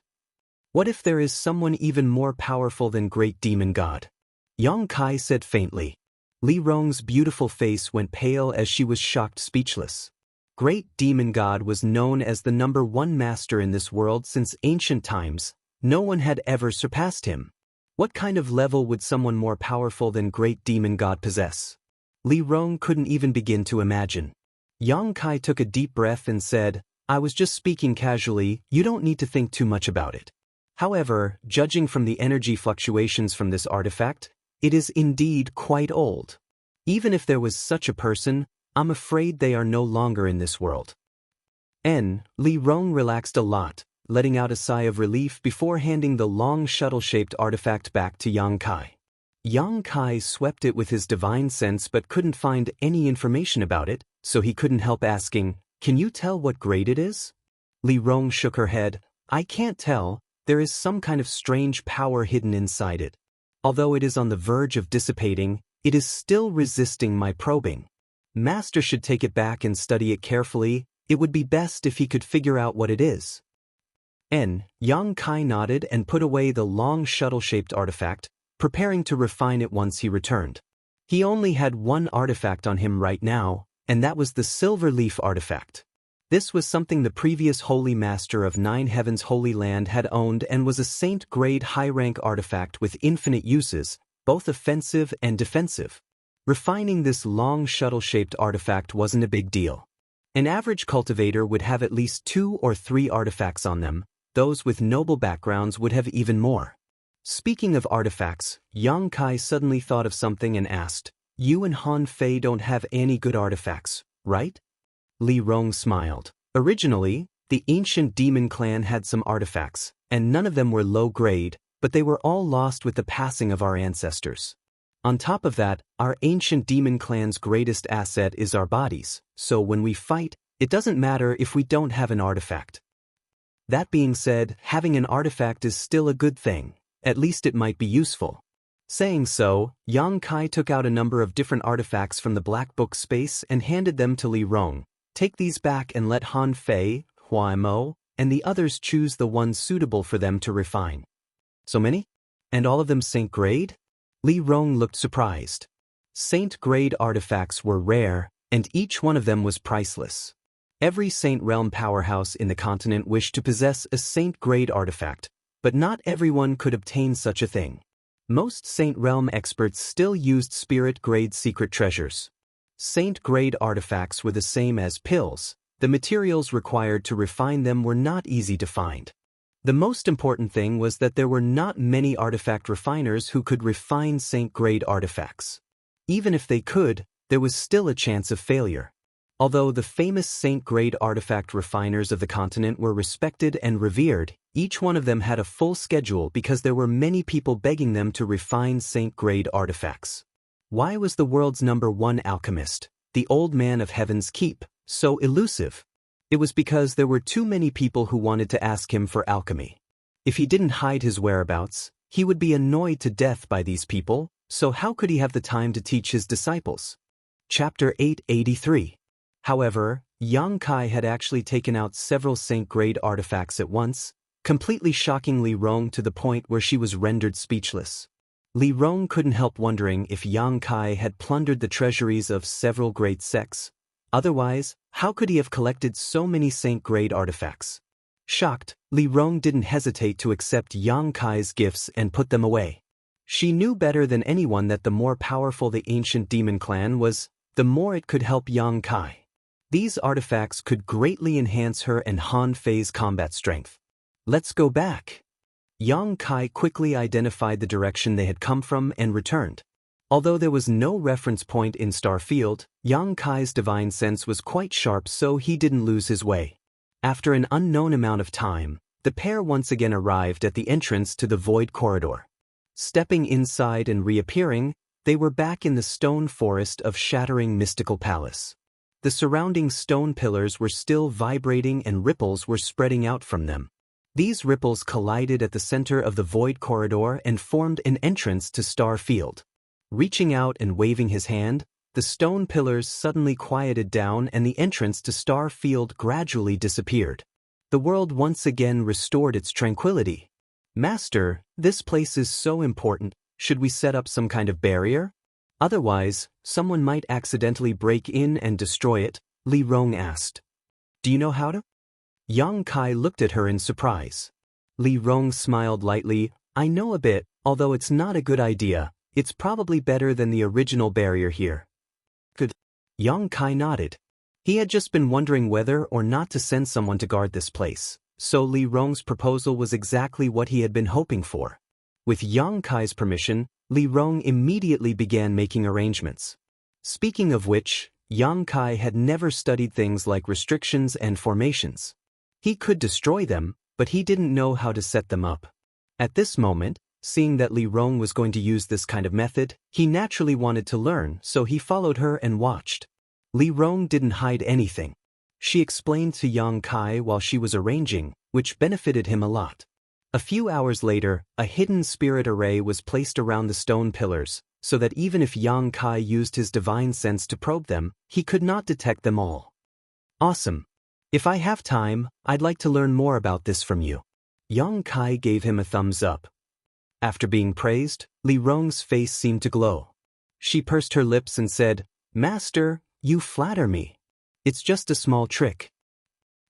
What if there is someone even more powerful than Great Demon God?" Yang Kai said faintly. Li Rong's beautiful face went pale as she was shocked speechless. Great Demon God was known as the #1 master in this world since ancient times. No one had ever surpassed him. What kind of level would someone more powerful than Great Demon God possess? Li Rong couldn't even begin to imagine. Yang Kai took a deep breath and said, "I was just speaking casually, you don't need to think too much about it. However, judging from the energy fluctuations from this artifact, it is indeed quite old. Even if there was such a person, I'm afraid they are no longer in this world." Li Rong relaxed a lot, letting out a sigh of relief before handing the long shuttle-shaped artifact back to Yang Kai. Yang Kai swept it with his divine sense but couldn't find any information about it, so he couldn't help asking, "Can you tell what grade it is?" Li Rong shook her head. "I can't tell. There is some kind of strange power hidden inside it. Although it is on the verge of dissipating, it is still resisting my probing. Master should take it back and study it carefully. It would be best if he could figure out what it is." Yang Kai nodded and put away the long shuttle-shaped artifact, preparing to refine it once he returned. He only had one artifact on him right now, and that was the Silver Leaf artifact. This was something the previous Holy Master of Nine Heavens Holy Land had owned and was a saint-grade high-rank artifact with infinite uses, both offensive and defensive. Refining this long shuttle-shaped artifact wasn't a big deal. An average cultivator would have at least 2 or 3 artifacts on them. Those with noble backgrounds would have even more. Speaking of artifacts, Yang Kai suddenly thought of something and asked, "You and Han Fei don't have any good artifacts, right?" Li Rong smiled. "Originally, the ancient demon clan had some artifacts, and none of them were low grade, but they were all lost with the passing of our ancestors. On top of that, our ancient demon clan's greatest asset is our bodies, so when we fight, it doesn't matter if we don't have an artifact. That being said, having an artifact is still a good thing. At least it might be useful." Saying so, Yang Kai took out a number of different artifacts from the black book space and handed them to Li Rong. "Take these back and let Han Fei, Huaimo, and the others choose the ones suitable for them to refine." "So many? And all of them Saint grade?" Li Rong looked surprised. Saint grade artifacts were rare, and each one of them was priceless. Every Saint Realm powerhouse in the continent wished to possess a Saint grade artifact, but not everyone could obtain such a thing. Most Saint Realm experts still used spirit-grade secret treasures. Saint-grade artifacts were the same as pills. The materials required to refine them were not easy to find. The most important thing was that there were not many artifact refiners who could refine Saint-grade artifacts. Even if they could, there was still a chance of failure. Although the famous Saint-grade artifact refiners of the continent were respected and revered, each one of them had a full schedule because there were many people begging them to refine Saint-grade artifacts. Why was the world's #1 alchemist, the Old Man of Heaven's Keep, so elusive? It was because there were too many people who wanted to ask him for alchemy. If he didn't hide his whereabouts, he would be annoyed to death by these people, so how could he have the time to teach his disciples? Chapter 883. However, Yang Kai had actually taken out several Saint-grade artifacts at once, completely shocking Li Rong to the point where she was rendered speechless. Li Rong couldn't help wondering if Yang Kai had plundered the treasuries of several great sects. Otherwise, how could he have collected so many Saint-grade artifacts? Shocked, Li Rong didn't hesitate to accept Yang Kai's gifts and put them away. She knew better than anyone that the more powerful the ancient demon clan was, the more it could help Yang Kai. These artifacts could greatly enhance her and Han Fei's combat strength. Let's go back. Yang Kai quickly identified the direction they had come from and returned. Although there was no reference point in Starfield, Yang Kai's divine sense was quite sharp, so he didn't lose his way. After an unknown amount of time, the pair once again arrived at the entrance to the Void Corridor. Stepping inside and reappearing, they were back in the stone forest of Shattering Mystical Palace. The surrounding stone pillars were still vibrating and ripples were spreading out from them. These ripples collided at the center of the Void Corridor and formed an entrance to Starfield. Reaching out and waving his hand, the stone pillars suddenly quieted down and the entrance to Starfield gradually disappeared. The world once again restored its tranquility. Master, this place is so important, should we set up some kind of barrier? Otherwise, someone might accidentally break in and destroy it, Li Rong asked. Do you know how to? Yang Kai looked at her in surprise. Li Rong smiled lightly. I know a bit, although it's not a good idea. It's probably better than the original barrier here. Good. Yang Kai nodded. He had just been wondering whether or not to send someone to guard this place, so Li Rong's proposal was exactly what he had been hoping for. With Yang Kai's permission, Li Rong immediately began making arrangements. Speaking of which, Yang Kai had never studied things like restrictions and formations. He could destroy them, but he didn't know how to set them up. At this moment, seeing that Li Rong was going to use this kind of method, he naturally wanted to learn, so he followed her and watched. Li Rong didn't hide anything. She explained to Yang Kai while she was arranging, which benefited him a lot. A few hours later, a hidden spirit array was placed around the stone pillars, so that even if Yang Kai used his divine sense to probe them, he could not detect them all. Awesome. If I have time, I'd like to learn more about this from you. Yang Kai gave him a thumbs up. After being praised, Li Rong's face seemed to glow. She pursed her lips and said, Master, you flatter me. It's just a small trick.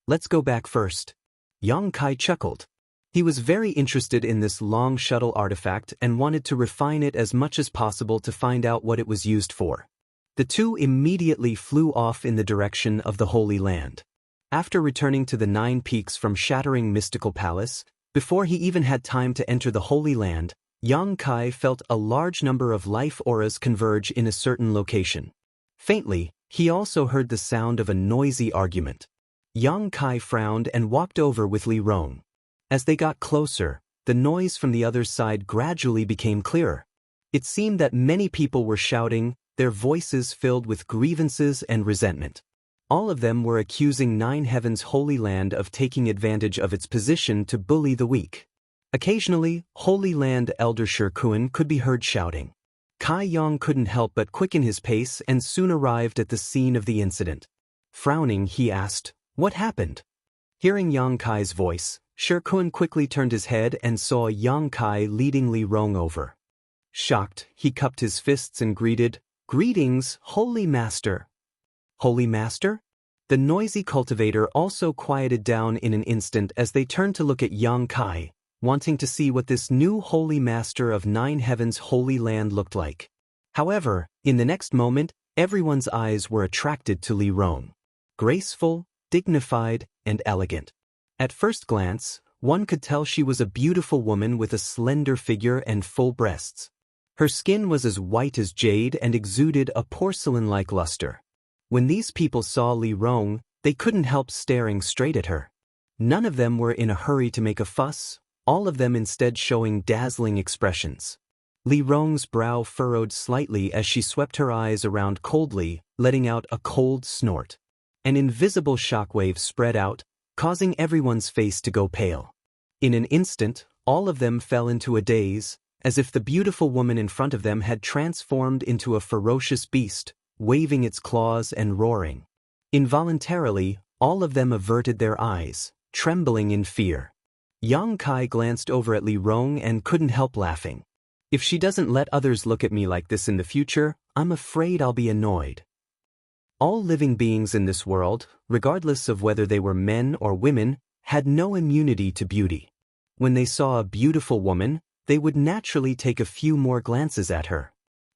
Let's go back first. Yang Kai chuckled. He was very interested in this long shuttle artifact and wanted to refine it as much as possible to find out what it was used for. The two immediately flew off in the direction of the Holy Land. After returning to the 9 peaks from Shattering Mystical Palace, before he even had time to enter the Holy Land, Yang Kai felt a large number of life auras converge in a certain location. Faintly, he also heard the sound of a noisy argument. Yang Kai frowned and walked over with Li Rong. As they got closer, the noise from the other side gradually became clearer. It seemed that many people were shouting, their voices filled with grievances and resentment. All of them were accusing Nine Heaven's Holy Land of taking advantage of its position to bully the weak. Occasionally, Holy Land Elder Shirkuan could be heard shouting. Kai Yang couldn't help but quicken his pace and soon arrived at the scene of the incident. Frowning, he asked, What happened? Hearing Yang Kai's voice, Shirkuan quickly turned his head and saw Yang Kai leading Li Rong over. Shocked, he cupped his fists and greeted, Greetings, Holy Master. Holy Master? The noisy cultivator also quieted down in an instant as they turned to look at Yang Kai, wanting to see what this new holy master of 9 heavens' holy land looked like. However, in the next moment, everyone's eyes were attracted to Li Rong. Graceful, dignified, and elegant. At first glance, one could tell she was a beautiful woman with a slender figure and full breasts. Her skin was as white as jade and exuded a porcelain-like luster. When these people saw Li Rong, they couldn't help staring straight at her. None of them were in a hurry to make a fuss, all of them instead showing dazzling expressions. Li Rong's brow furrowed slightly as she swept her eyes around coldly, letting out a cold snort. An invisible shockwave spread out, causing everyone's face to go pale. In an instant, all of them fell into a daze, as if the beautiful woman in front of them had transformed into a ferocious beast, waving its claws and roaring. Involuntarily, all of them averted their eyes, trembling in fear. Yang Kai glanced over at Li Rong and couldn't help laughing. If she doesn't let others look at me like this in the future, I'm afraid I'll be annoyed. All living beings in this world, regardless of whether they were men or women, had no immunity to beauty. When they saw a beautiful woman, they would naturally take a few more glances at her.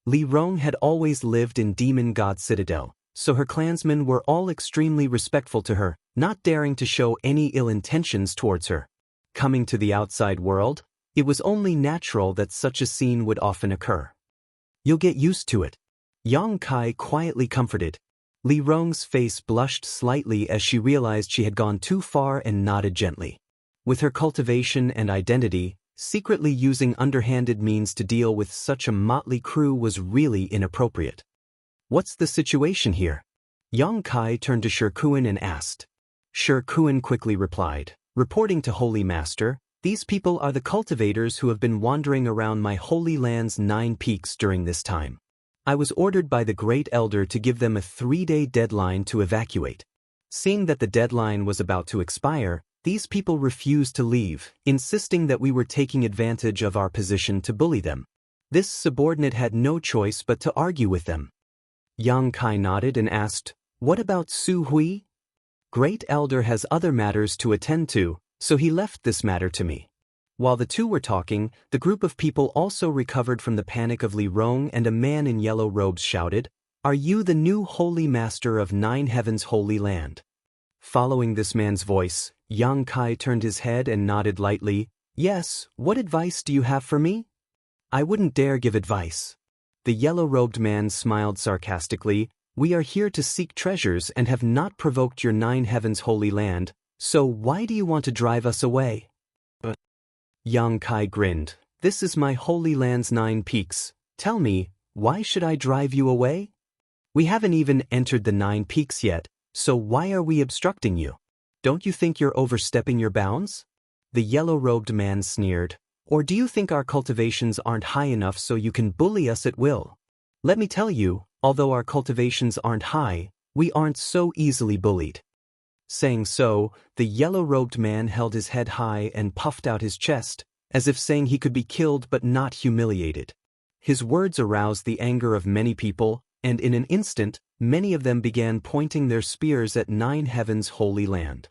Li Rong had always lived in Demon God Citadel, so her clansmen were all extremely respectful to her, not daring to show any ill intentions towards her. Coming to the outside world, it was only natural that such a scene would often occur. You'll get used to it. Yang Kai quietly comforted. Li Rong's face blushed slightly as she realized she had gone too far and nodded gently. With her cultivation and identity, secretly using underhanded means to deal with such a motley crew was really inappropriate. What's the situation here? Yang Kai turned to Shikuan and asked. Shikuan quickly replied, reporting to Holy Master, these people are the cultivators who have been wandering around my holy land's 9 peaks during this time. I was ordered by the Great Elder to give them a 3-day deadline to evacuate. Seeing that the deadline was about to expire, these people refused to leave, insisting that we were taking advantage of our position to bully them. This subordinate had no choice but to argue with them. Yang Kai nodded and asked, what about Su Hui? Great Elder has other matters to attend to, so he left this matter to me. While the two were talking, the group of people also recovered from the panic of Li Rong, and a man in yellow robes shouted, are you the new holy master of 9 heavens' holy land? Following this man's voice, Yang Kai turned his head and nodded lightly, yes, what advice do you have for me? I wouldn't dare give advice. The yellow-robed man smiled sarcastically, we are here to seek treasures and have not provoked your 9 heavens' holy land, so why do you want to drive us away? Yang Kai grinned, this is my holy land's 9 peaks, tell me, why should I drive you away? We haven't even entered the 9 peaks yet, so why are we obstructing you? Don't you think you're overstepping your bounds? The yellow-robed man sneered, or do you think our cultivations aren't high enough so you can bully us at will? Let me tell you, although our cultivations aren't high, we aren't so easily bullied. Saying so, the yellow-robed man held his head high and puffed out his chest, as if saying he could be killed but not humiliated. His words aroused the anger of many people, and in an instant, many of them began pointing their spears at 9 heavens' holy land.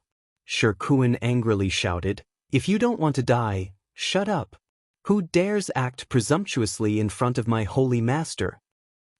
Shikuan angrily shouted, if you don't want to die, shut up. Who dares act presumptuously in front of my holy master?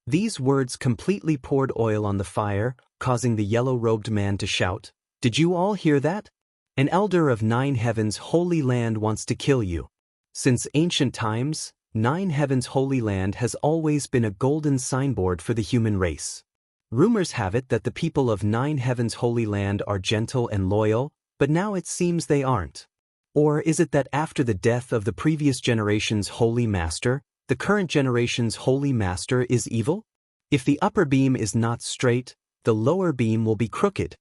These words completely poured oil on the fire, causing the yellow-robed man to shout, did you all hear that? An elder of 9 heavens' holy land wants to kill you. Since ancient times, 9 heavens' holy land has always been a golden signboard for the human race. Rumors have it that the people of 9 heavens' holy land are gentle and loyal, but now it seems they aren't. Or is it that after the death of the previous generation's holy master, the current generation's holy master is evil? If the upper beam is not straight, the lower beam will be crooked.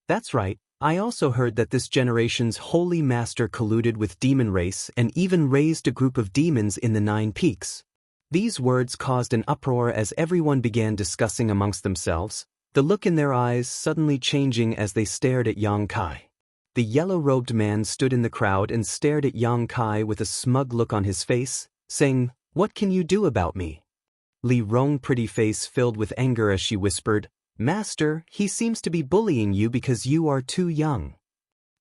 That's right, I also heard that this generation's holy master colluded with demon race and even raised a group of demons in the 9 peaks. These words caused an uproar as everyone began discussing amongst themselves, the look in their eyes suddenly changing as they stared at Yang Kai. The yellow-robed man stood in the crowd and stared at Yang Kai with a smug look on his face, saying, what can you do about me? Li Rong's pretty face filled with anger as she whispered, Master, he seems to be bullying you because you are too young.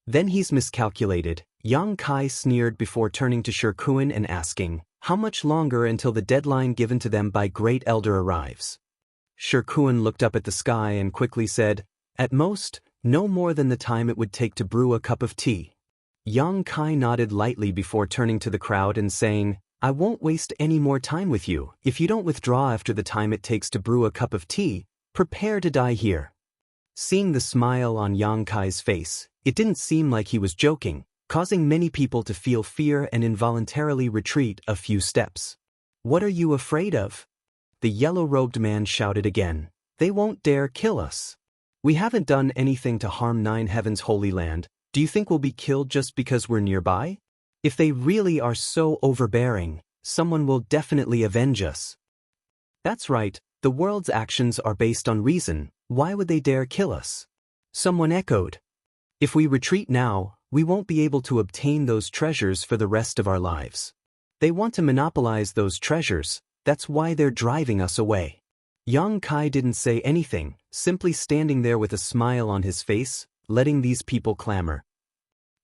Then he's miscalculated, Yang Kai sneered before turning to Shirkuan and asking, how much longer until the deadline given to them by Great Elder arrives? Shirkuan looked up at the sky and quickly said, at most, no more than the time it would take to brew a cup of tea. Yang Kai nodded lightly before turning to the crowd and saying, I won't waste any more time with you. If you don't withdraw after the time it takes to brew a cup of tea, prepare to die here. Seeing the smile on Yang Kai's face, it didn't seem like he was joking, causing many people to feel fear and involuntarily retreat a few steps. What are you afraid of? The yellow-robed man shouted again. They won't dare kill us. We haven't done anything to harm Nine Heaven's holy land. Do you think we'll be killed just because we're nearby? If they really are so overbearing, someone will definitely avenge us. That's right, the world's actions are based on reason. Why would they dare kill us? Someone echoed. If we retreat now, we won't be able to obtain those treasures for the rest of our lives. They want to monopolize those treasures, that's why they're driving us away. Yang Kai didn't say anything, simply standing there with a smile on his face, letting these people clamor.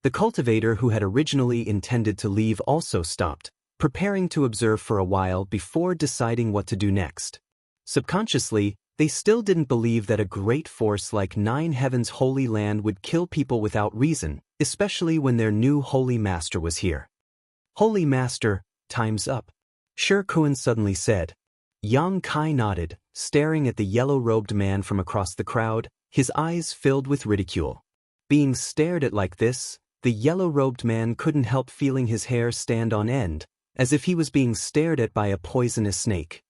The cultivator who had originally intended to leave also stopped, preparing to observe for a while before deciding what to do next. Subconsciously, they still didn't believe that a great force like Nine Heaven's holy land would kill people without reason, especially when their new holy master was here. Holy master, time's up. Shirkuan suddenly said. Yang Kai nodded, staring at the yellow-robed man from across the crowd, his eyes filled with ridicule. Being stared at like this, the yellow-robed man couldn't help feeling his hair stand on end, as if he was being stared at by a poisonous snake.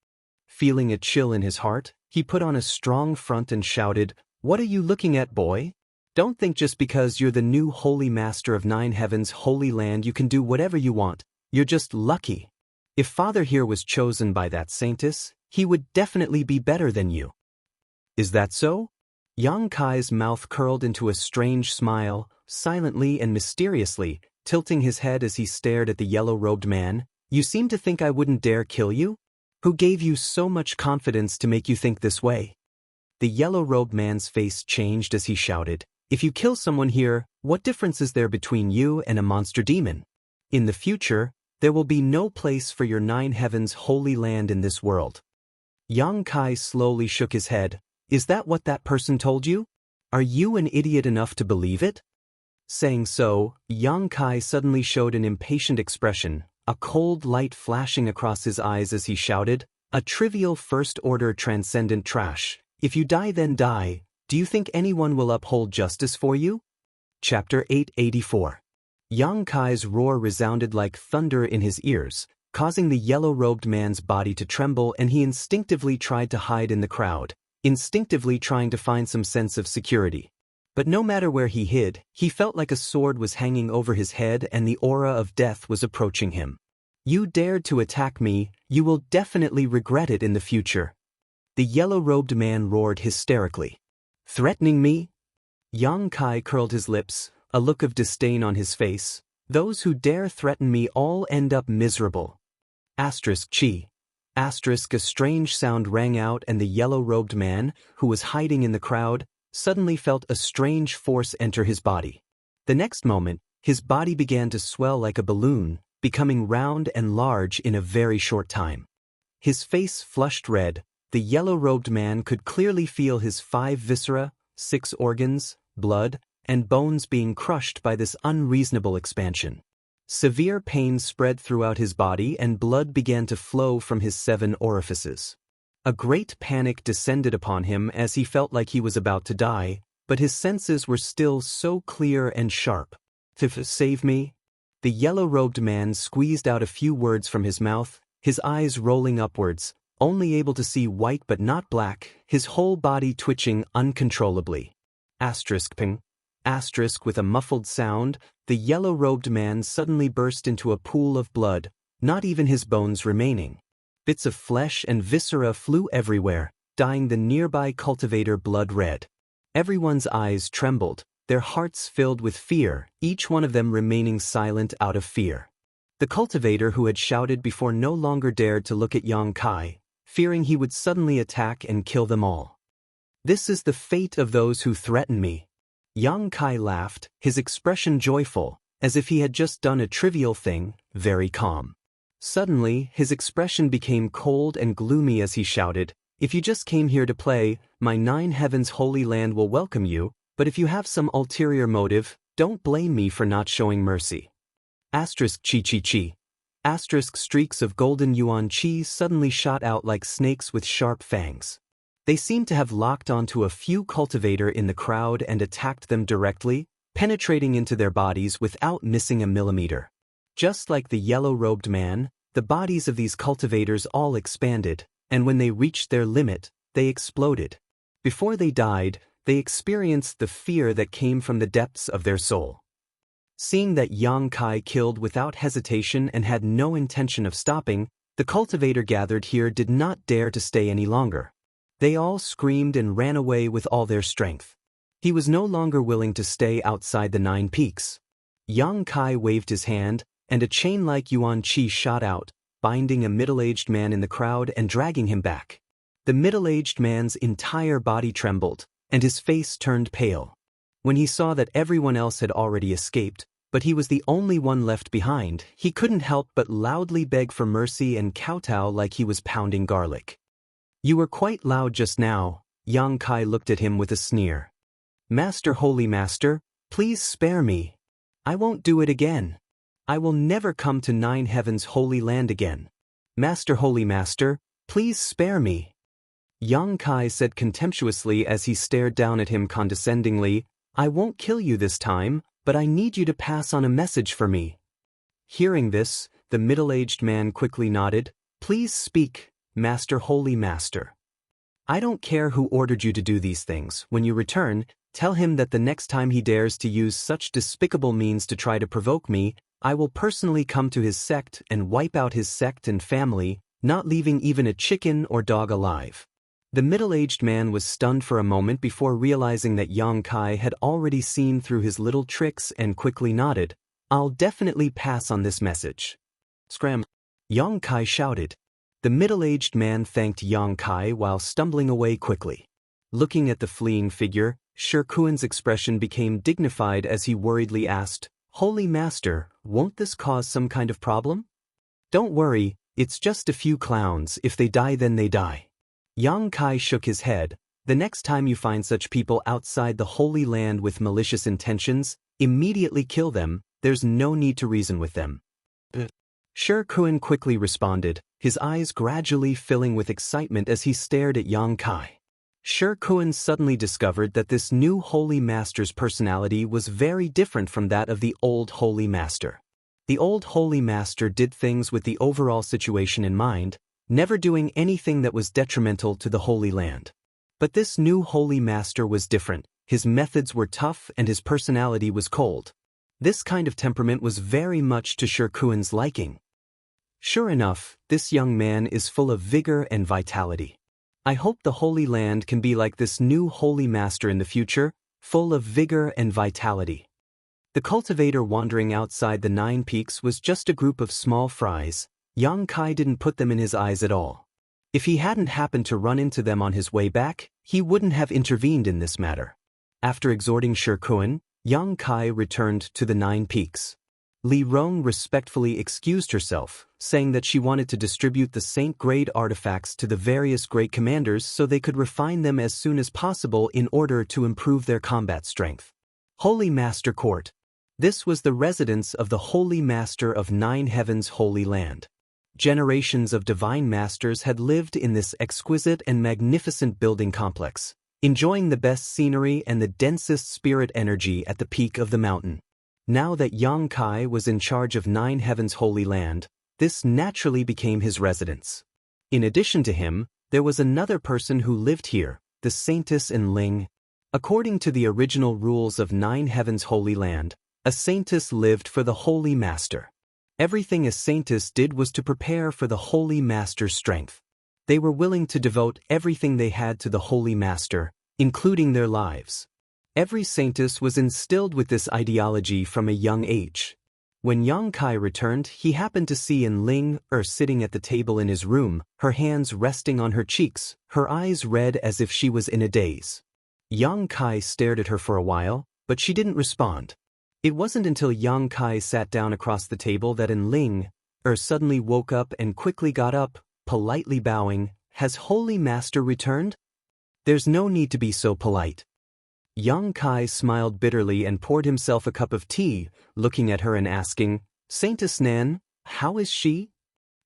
Feeling a chill in his heart, he put on a strong front and shouted, What are you looking at, boy? Don't think just because you're the new holy master of Nine Heaven's holy land you can do whatever you want. You're just lucky. If Father here was chosen by that saintess, he would definitely be better than you. Is that so? Yang Kai's mouth curled into a strange smile, silently and mysteriously, tilting his head as he stared at the yellow-robed man. You seem to think I wouldn't dare kill you? Who gave you so much confidence to make you think this way? The yellow-robed man's face changed as he shouted, If you kill someone here, what difference is there between you and a monster demon? In the future, there will be no place for your Nine Heavens holy land in this world. Yang Kai slowly shook his head. Is that what that person told you? Are you an idiot enough to believe it? Saying so, Yang Kai suddenly showed an impatient expression, a cold light flashing across his eyes as he shouted, A trivial first-order transcendent trash. If you die then die, do you think anyone will uphold justice for you? Chapter 884. Yang Kai's roar resounded like thunder in his ears, causing the yellow-robed man's body to tremble, and he instinctively tried to hide in the crowd, instinctively trying to find some sense of security. But no matter where he hid, he felt like a sword was hanging over his head and the aura of death was approaching him. You dared to attack me, you will definitely regret it in the future. The yellow-robed man roared hysterically. Threatening me? Yang Kai curled his lips, a look of disdain on his face. Those who dare threaten me all end up miserable. Chi. A strange sound rang out, and the yellow-robed man, who was hiding in the crowd, suddenly felt a strange force enter his body. The next moment, his body began to swell like a balloon, becoming round and large in a very short time. His face flushed red. The yellow-robed man could clearly feel his 5 viscera, 6 organs, blood, and bones being crushed by this unreasonable expansion. Severe pain spread throughout his body and blood began to flow from his 7 orifices. A great panic descended upon him as he felt like he was about to die, but his senses were still so clear and sharp. Save me? The yellow-robed man squeezed out a few words from his mouth, his eyes rolling upwards, only able to see white but not black, his whole body twitching uncontrollably. Ping. With a muffled sound, the yellow-robed man suddenly burst into a pool of blood, not even his bones remaining. Bits of flesh and viscera flew everywhere, dyeing the nearby cultivator blood red. Everyone's eyes trembled, their hearts filled with fear, each one of them remaining silent out of fear. The cultivator who had shouted before no longer dared to look at Yang Kai, fearing he would suddenly attack and kill them all. This is the fate of those who threaten me. Yang Kai laughed, his expression joyful, as if he had just done a trivial thing, very calm. Suddenly, his expression became cold and gloomy as he shouted, "If you just came here to play, my 9 heavens holy land will welcome you, but if you have some ulterior motive, don't blame me for not showing mercy." Asterisk chi chi chi. Asterisk streaks of golden yuan chi suddenly shot out like snakes with sharp fangs. They seemed to have locked onto a few cultivator in the crowd and attacked them directly, penetrating into their bodies without missing a millimeter. Just like the yellow-robed man, the bodies of these cultivators all expanded, and when they reached their limit, they exploded. Before they died, they experienced the fear that came from the depths of their soul. Seeing that Yang Kai killed without hesitation and had no intention of stopping, the cultivator gathered here did not dare to stay any longer. They all screamed and ran away with all their strength. He was no longer willing to stay outside the 9 peaks. Yang Kai waved his hand, and a chain-like yuan qi shot out, binding a middle-aged man in the crowd and dragging him back. The middle-aged man's entire body trembled, and his face turned pale. When he saw that everyone else had already escaped, but he was the only one left behind, he couldn't help but loudly beg for mercy and kowtow like he was pounding garlic. "You were quite loud just now." Yang Kai looked at him with a sneer. "Master, holy master, please spare me. I won't do it again. I will never come to 9 heavens holy land again. Master, holy master, please spare me." Yang Kai said contemptuously as he stared down at him condescendingly, "I won't kill you this time, but I need you to pass on a message for me." Hearing this, the middle-aged man quickly nodded. "Please speak, Master, holy master." "I don't care who ordered you to do these things. When you return, tell him that the next time he dares to use such despicable means to try to provoke me, I will personally come to his sect and wipe out his sect and family, not leaving even a chicken or dog alive." The middle-aged man was stunned for a moment before realizing that Yang Kai had already seen through his little tricks and quickly nodded. "I'll definitely pass on this message." "Scram!" Yang Kai shouted. The middle-aged man thanked Yang Kai while stumbling away quickly. Looking at the fleeing figure, Shirkuan's expression became dignified as he worriedly asked, "Holy Master, won't this cause some kind of problem?" "Don't worry, it's just a few clowns. If they die, then they die." Yang Kai shook his head. "The next time you find such people outside the Holy Land with malicious intentions, immediately kill them. There's no need to reason with them." Shirkuan quickly responded, his eyes gradually filling with excitement as he stared at Yang Kai. Shirkuan suddenly discovered that this new Holy Master's personality was very different from that of the old Holy Master. The old Holy Master did things with the overall situation in mind, never doing anything that was detrimental to the Holy Land. But this new Holy Master was different. His methods were tough and his personality was cold. This kind of temperament was very much to Shirkuan's liking. Sure enough, this young man is full of vigor and vitality. I hope the Holy Land can be like this new Holy Master in the future, full of vigor and vitality. The cultivator wandering outside the 9 peaks was just a group of small fries. Yang Kai didn't put them in his eyes at all. If he hadn't happened to run into them on his way back, he wouldn't have intervened in this matter. After exhorting Shirkuan, Yang Kai returned to the 9 peaks. Li Rong respectfully excused herself, saying that she wanted to distribute the saint-grade artifacts to the various great commanders so they could refine them as soon as possible in order to improve their combat strength. Holy Master Court. This was the residence of the Holy Master of 9 Heavens Holy Land. Generations of divine masters had lived in this exquisite and magnificent building complex, enjoying the best scenery and the densest spirit energy at the peak of the mountain. Now that Yang Kai was in charge of 9 Heavens Holy Land, this naturally became his residence. In addition to him, there was another person who lived here, the Saintess in Ling. According to the original rules of 9 Heavens Holy Land, a Saintess lived for the Holy Master. Everything a Saintess did was to prepare for the Holy Master's strength. They were willing to devote everything they had to the Holy Master, including their lives. Every Saintess was instilled with this ideology from a young age. When Yang Kai returned, he happened to see Ling sitting at the table in his room, her hands resting on her cheeks, her eyes red as if she was in a daze. Yang Kai stared at her for a while, but she didn't respond. It wasn't until Yang Kai sat down across the table that Ling suddenly woke up and quickly got up, politely bowing. "Has Holy Master returned?" "There's no need to be so polite." Yang Kai smiled bitterly and poured himself a cup of tea, looking at her and asking, "Saintess Nan, how is she?"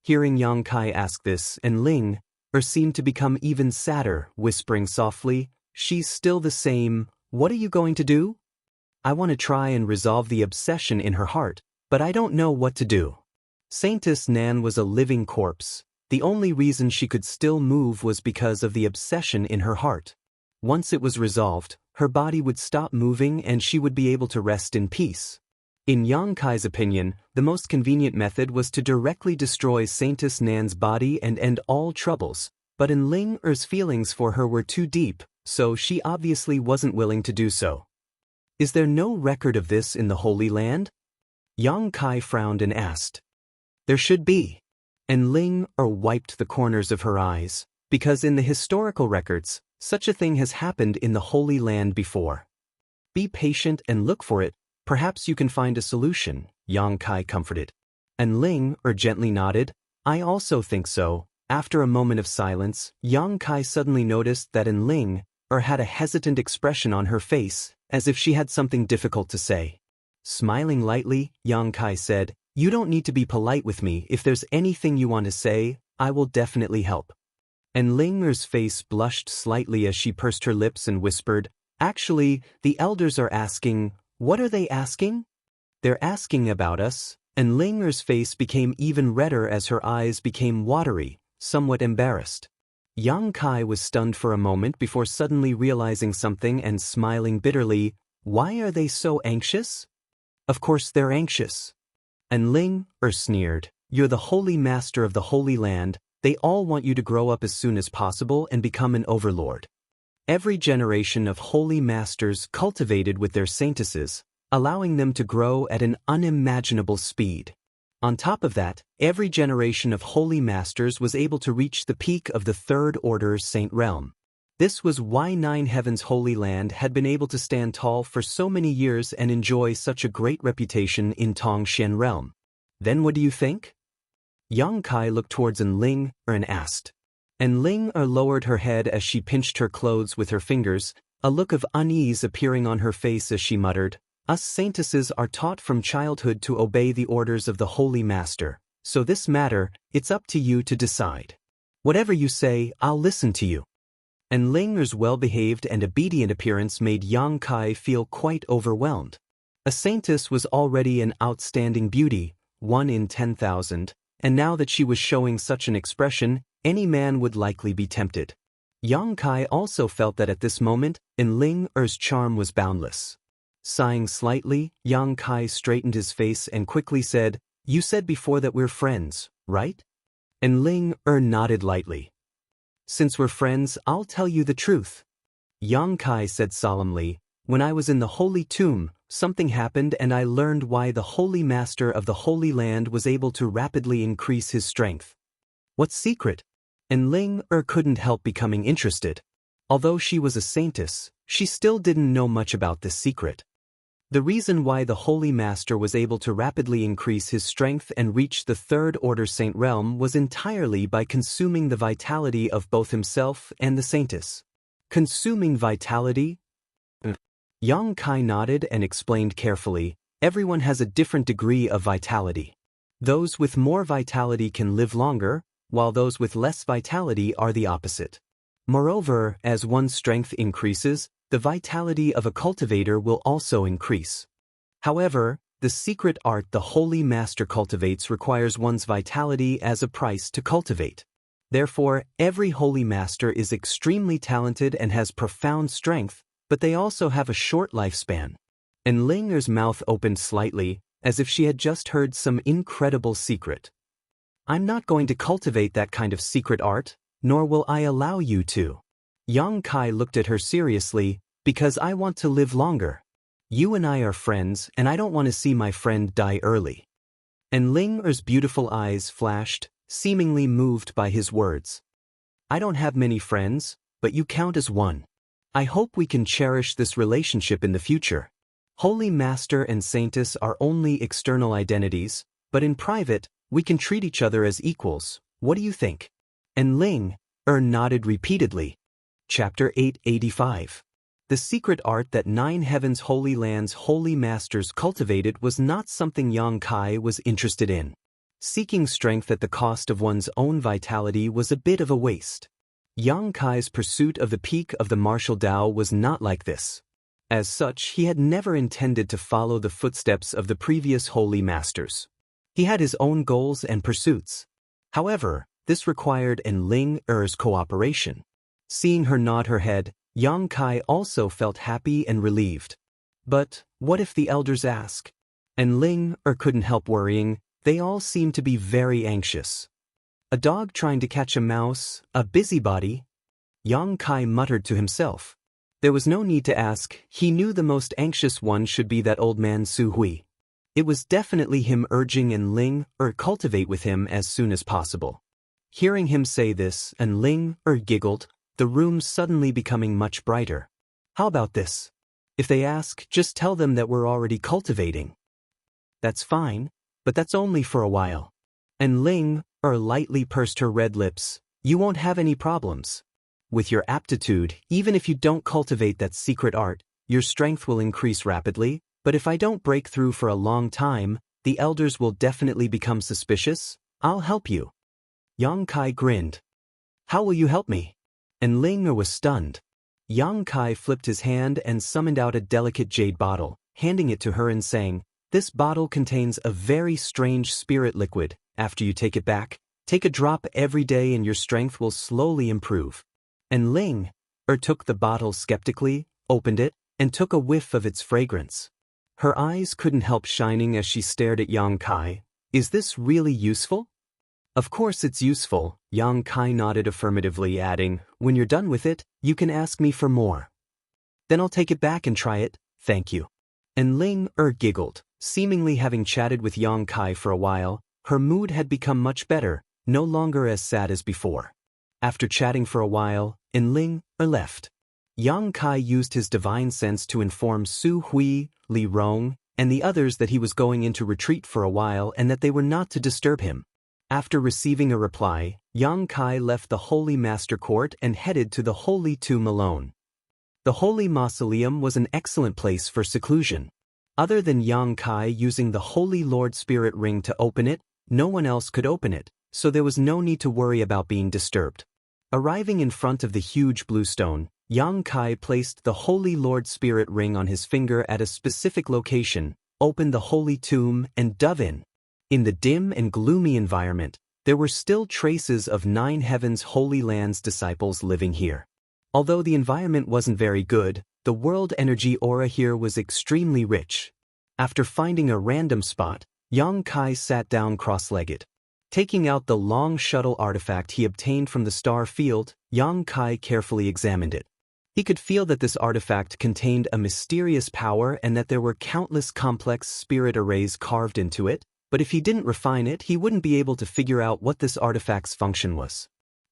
Hearing Yang Kai ask this, Ling seemed to become even sadder, whispering softly, "She's still the same. What are you going to do?" "I want to try and resolve the obsession in her heart, but I don't know what to do." Saintess Nan was a living corpse. The only reason she could still move was because of the obsession in her heart. Once it was resolved, her body would stop moving and she would be able to rest in peace. In Yang Kai's opinion, the most convenient method was to directly destroy Saintess Nan's body and end all troubles, but Ling's feelings for her were too deep, so she obviously wasn't willing to do so. "Is there no record of this in the Holy Land?" Yang Kai frowned and asked. "There should be." And Ling wiped the corners of her eyes, because in the historical records, such a thing has happened in the Holy Land before. "Be patient and look for it, perhaps you can find a solution," Yang Kai comforted. And Ling gently nodded. "I also think so." After a moment of silence, Yang Kai suddenly noticed that Ling had a hesitant expression on her face, as if she had something difficult to say. Smiling lightly, Yang Kai said, "You don't need to be polite with me. If there's anything you want to say, I will definitely help." And Ling's face blushed slightly as she pursed her lips and whispered, "Actually, the elders are asking." "What are they asking?" "They're asking about us." And Ling's face became even redder as her eyes became watery, somewhat embarrassed. Yang Kai was stunned for a moment before suddenly realizing something and smiling bitterly. "Why are they so anxious?" "Of course they're anxious." And Ling sneered, "You're the Holy Master of the Holy Land. They all want you to grow up as soon as possible and become an overlord." Every generation of Holy Masters cultivated with their saintesses, allowing them to grow at an unimaginable speed. On top of that, every generation of Holy Masters was able to reach the peak of the Third Order Saint Realm. This was why Nine Heavens Holy Land had been able to stand tall for so many years and enjoy such a great reputation in Tongxian Realm. "Then what do you think?" Yang Kai looked towards Ling and asked. And Ling lowered her head as she pinched her clothes with her fingers, a look of unease appearing on her face as she muttered, "Us saintesses are taught from childhood to obey the orders of the Holy Master, so this matter, it's up to you to decide. Whatever you say, I'll listen to you." And Ling's well-behaved and obedient appearance made Yang Kai feel quite overwhelmed. A saintess was already an outstanding beauty, 1 in 10,000, and now that she was showing such an expression, any man would likely be tempted. Yang Kai also felt that at this moment, Ling's charm was boundless. Sighing slightly, Yang Kai straightened his face and quickly said, "You said before that we're friends, right?" And Ling nodded lightly. "Since we're friends, I'll tell you the truth." Yang Kai said solemnly, "When I was in the Holy Tomb, something happened and I learned why the Holy Master of the Holy Land was able to rapidly increase his strength." "What secret?" And Ling couldn't help becoming interested. Although she was a saintess, she still didn't know much about this secret. The reason why the Holy Master was able to rapidly increase his strength and reach the Third Order Saint Realm was entirely by consuming the vitality of both himself and the saintess. Consuming vitality? Yang Kai nodded and explained carefully, "Everyone has a different degree of vitality. Those with more vitality can live longer, while those with less vitality are the opposite. Moreover, as one's strength increases, the vitality of a cultivator will also increase. However, the secret art the Holy Master cultivates requires one's vitality as a price to cultivate. Therefore, every Holy Master is extremely talented and has profound strength, but they also have a short lifespan." And Ling's mouth opened slightly, as if she had just heard some incredible secret. "I'm not going to cultivate that kind of secret art, nor will I allow you to." Yang Kai looked at her seriously, "Because I want to live longer. You and I are friends, and I don't want to see my friend die early." And Ling's beautiful eyes flashed, seemingly moved by his words. "I don't have many friends, but you count as one. I hope we can cherish this relationship in the future." Holy Master and Saintess are only external identities, but in private, we can treat each other as equals. What do you think? And Ling nodded repeatedly. Chapter 885. The secret art that 9 Heavens Holy Lands Holy Masters cultivated was not something Yang Kai was interested in. Seeking strength at the cost of one's own vitality was a bit of a waste. Yang Kai's pursuit of the peak of the martial Tao was not like this. As such, he had never intended to follow the footsteps of the previous holy masters. He had his own goals and pursuits. However, this required Ling Er's cooperation. Seeing her nod her head, Yang Kai also felt happy and relieved. But what if the elders ask? And Ling couldn't help worrying. They all seemed to be very anxious. A dog trying to catch a mouse, a busybody? Yang Kai muttered to himself. There was no need to ask. He knew the most anxious one should be that old man Su Hui. It was definitely him urging Ling cultivate with him as soon as possible. Hearing him say this, Ling giggled, the room suddenly becoming much brighter. How about this? If they ask, just tell them that we're already cultivating. That's fine, but that's only for a while. Ling lightly pursed her red lips. You won't have any problems. With your aptitude, even if you don't cultivate that secret art, your strength will increase rapidly, but if I don't break through for a long time, the elders will definitely become suspicious. I'll help you. Yang Kai grinned. How will you help me? Ling was stunned. Yang Kai flipped his hand and summoned out a delicate jade bottle, handing it to her and saying, this bottle contains a very strange spirit liquid. After you take it back, take a drop every day and your strength will slowly improve. Ling took the bottle skeptically, opened it, and took a whiff of its fragrance. Her eyes couldn't help shining as she stared at Yang Kai. Is this really useful? Of course it's useful, Yang Kai nodded affirmatively, adding, when you're done with it, you can ask me for more. Then I'll take it back and try it, thank you. Ling giggled. Seemingly having chatted with Yang Kai for a while, her mood had become much better, no longer as sad as before. After chatting for a while, Ling left. Yang Kai used his divine sense to inform Su Hui, Li Rong, and the others that he was going into retreat for a while and that they were not to disturb him. After receiving a reply, Yang Kai left the Holy Master Court and headed to the Holy Tomb alone. The Holy Mausoleum was an excellent place for seclusion. Other than Yang Kai using the Holy Lord Spirit Ring to open it, no one else could open it, so there was no need to worry about being disturbed. Arriving in front of the huge blue stone, Yang Kai placed the Holy Lord Spirit Ring on his finger at a specific location, opened the Holy Tomb, and dove in. In the dim and gloomy environment, there were still traces of 9 Heavens Holy Lands disciples living here. Although the environment wasn't very good, the world energy aura here was extremely rich. After finding a random spot, Yang Kai sat down cross-legged. Taking out the long shuttle artifact he obtained from the star field, Yang Kai carefully examined it. He could feel that this artifact contained a mysterious power and that there were countless complex spirit arrays carved into it, but if he didn't refine it, he wouldn't be able to figure out what this artifact's function was.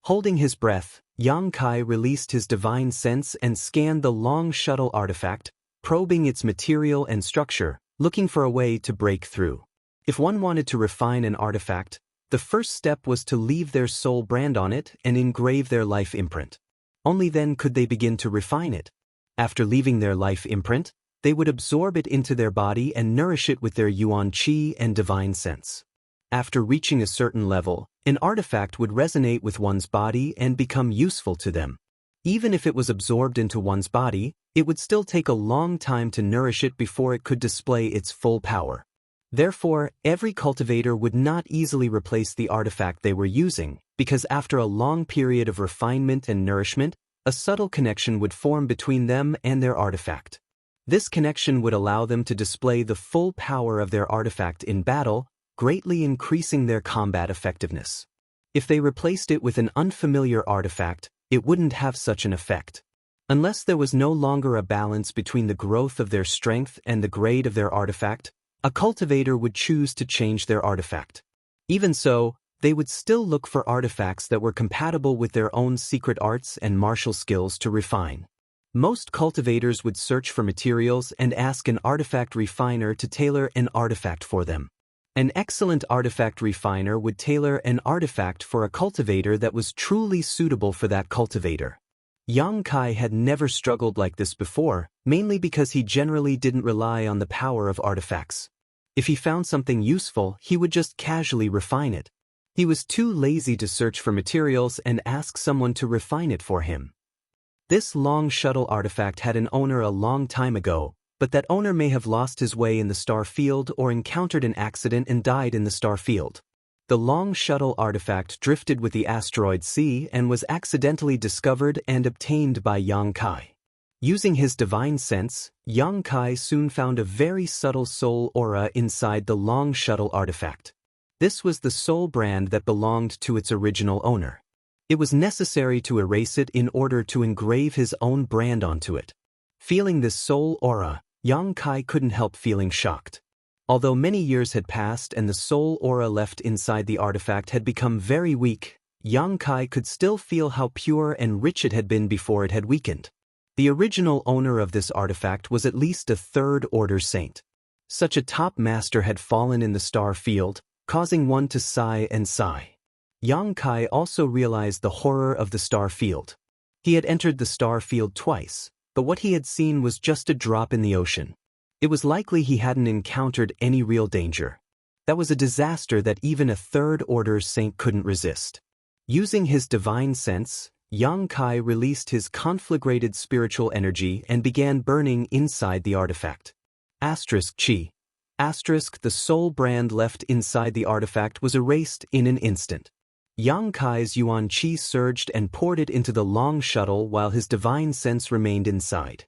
Holding his breath, Yang Kai released his divine sense and scanned the long shuttle artifact, probing its material and structure, looking for a way to break through. If one wanted to refine an artifact, the first step was to leave their soul brand on it and engrave their life imprint. Only then could they begin to refine it. After leaving their life imprint, they would absorb it into their body and nourish it with their yuan qi and divine sense. After reaching a certain level, an artifact would resonate with one's body and become useful to them. Even if it was absorbed into one's body, it would still take a long time to nourish it before it could display its full power. Therefore, every cultivator would not easily replace the artifact they were using, because after a long period of refinement and nourishment, a subtle connection would form between them and their artifact. This connection would allow them to display the full power of their artifact in battle, greatly increasing their combat effectiveness. If they replaced it with an unfamiliar artifact, it wouldn't have such an effect. Unless there was no longer a balance between the growth of their strength and the grade of their artifact, a cultivator would choose to change their artifact. Even so, they would still look for artifacts that were compatible with their own secret arts and martial skills to refine. Most cultivators would search for materials and ask an artifact refiner to tailor an artifact for them. An excellent artifact refiner would tailor an artifact for a cultivator that was truly suitable for that cultivator. Yang Kai had never struggled like this before, mainly because he generally didn't rely on the power of artifacts. If he found something useful, he would just casually refine it. He was too lazy to search for materials and ask someone to refine it for him. This long shuttle artifact had an owner a long time ago, but that owner may have lost his way in the star field or encountered an accident and died in the star field. The long shuttle artifact drifted with the asteroid C and was accidentally discovered and obtained by Yang Kai. Using his divine sense, Yang Kai soon found a very subtle soul aura inside the long shuttle artifact. This was the soul brand that belonged to its original owner. It was necessary to erase it in order to engrave his own brand onto it. Feeling this soul aura, Yang Kai couldn't help feeling shocked. Although many years had passed and the soul aura left inside the artifact had become very weak, Yang Kai could still feel how pure and rich it had been before it had weakened. The original owner of this artifact was at least a third-order saint. Such a top master had fallen in the star field, causing one to sigh and sigh. Yang Kai also realized the horror of the star field. He had entered the star field twice, but what he had seen was just a drop in the ocean. It was likely he hadn't encountered any real danger. That was a disaster that even a third-order saint couldn't resist. Using his divine sense, Yang Kai released his conflagrated spiritual energy and began burning inside the artifact. Chi. The soul brand left inside the artifact was erased in an instant. Yang Kai's yuan qi surged and poured it into the long shuttle while his divine sense remained inside.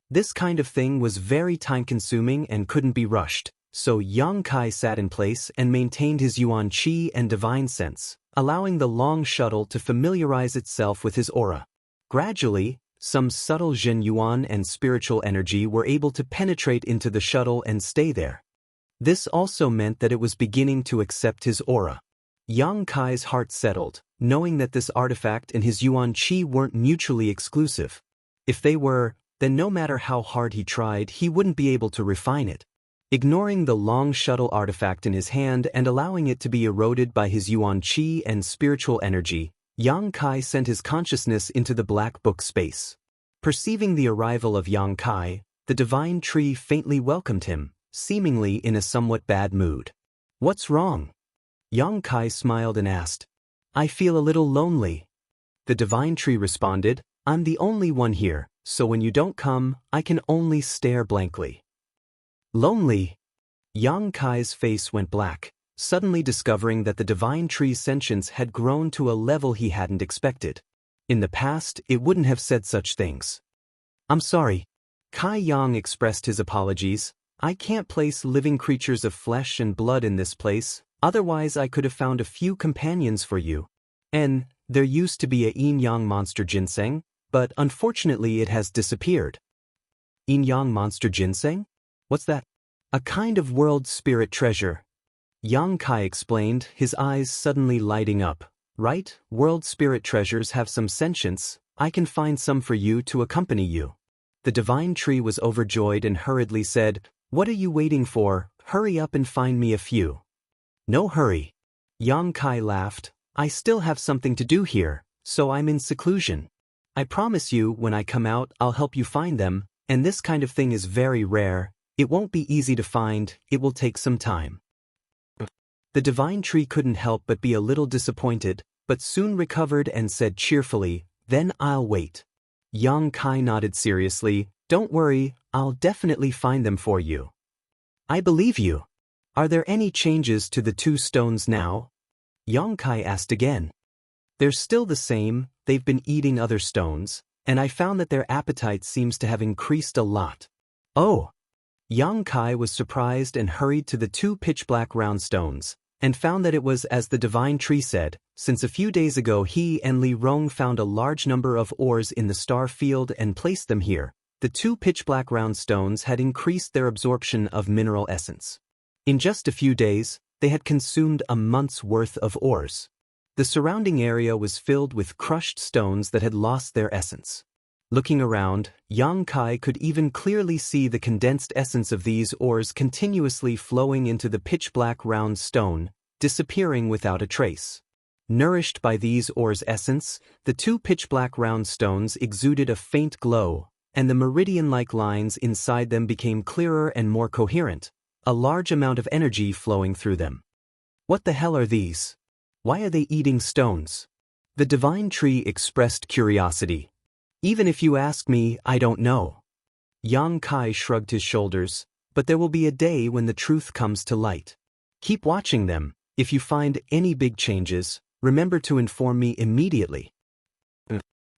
This kind of thing was very time-consuming and couldn't be rushed, so Yang Kai sat in place and maintained his yuan qi and divine sense, allowing the long shuttle to familiarize itself with his aura. Gradually, some subtle Zhen Yuan and spiritual energy were able to penetrate into the shuttle and stay there. This also meant that it was beginning to accept his aura. Yang Kai's heart settled, knowing that this artifact and his yuan qi weren't mutually exclusive. If they were, then no matter how hard he tried, he wouldn't be able to refine it. Ignoring the long shuttle artifact in his hand and allowing it to be eroded by his yuan qi and spiritual energy, Yang Kai sent his consciousness into the black book space. Perceiving the arrival of Yang Kai, the divine tree faintly welcomed him, seemingly in a somewhat bad mood. "What's wrong?" Yang Kai smiled and asked. "I feel a little lonely." The divine tree responded, "I'm the only one here, so when you don't come, I can only stare blankly." Lonely? Yang Kai's face went black, suddenly discovering that the divine tree's sentience had grown to a level he hadn't expected. In the past, it wouldn't have said such things. "I'm sorry." Kai Yang expressed his apologies. "I can't place living creatures of flesh and blood in this place. Otherwise I could have found a few companions for you. And there used to be a yin-yang monster ginseng, but unfortunately it has disappeared." Yin-yang monster ginseng? What's that? "A kind of world spirit treasure." Yang Kai explained, his eyes suddenly lighting up. "Right, world spirit treasures have some sentience. I can find some for you to accompany you." The divine tree was overjoyed and hurriedly said, "What are you waiting for? Hurry up and find me a few." "No hurry." Yang Kai laughed. "I still have something to do here, so I'm in seclusion. I promise you when I come out I'll help you find them, and this kind of thing is very rare. It won't be easy to find, it will take some time." The divine tree couldn't help but be a little disappointed, but soon recovered and said cheerfully, "Then I'll wait." Yang Kai nodded seriously. "Don't worry, I'll definitely find them for you." "I believe you." "Are there any changes to the two stones now?" Yang Kai asked again. "They're still the same, they've been eating other stones, and I found that their appetite seems to have increased a lot." "Oh." Yang Kai was surprised and hurried to the two pitch-black round stones, and found that it was as the divine tree said, since a few days ago he and Li Rong found a large number of ores in the star field and placed them here. The two pitch-black round stones had increased their absorption of mineral essence. In just a few days, they had consumed a month's worth of ores. The surrounding area was filled with crushed stones that had lost their essence. Looking around, Yang Kai could even clearly see the condensed essence of these ores continuously flowing into the pitch-black round stone, disappearing without a trace. Nourished by these ores' essence, the two pitch-black round stones exuded a faint glow, and the meridian-like lines inside them became clearer and more coherent, a large amount of energy flowing through them. What the hell are these? Why are they eating stones? The divine tree expressed curiosity. Even if you ask me, I don't know. Yang Kai shrugged his shoulders, but there will be a day when the truth comes to light. Keep watching them. If you find any big changes, remember to inform me immediately.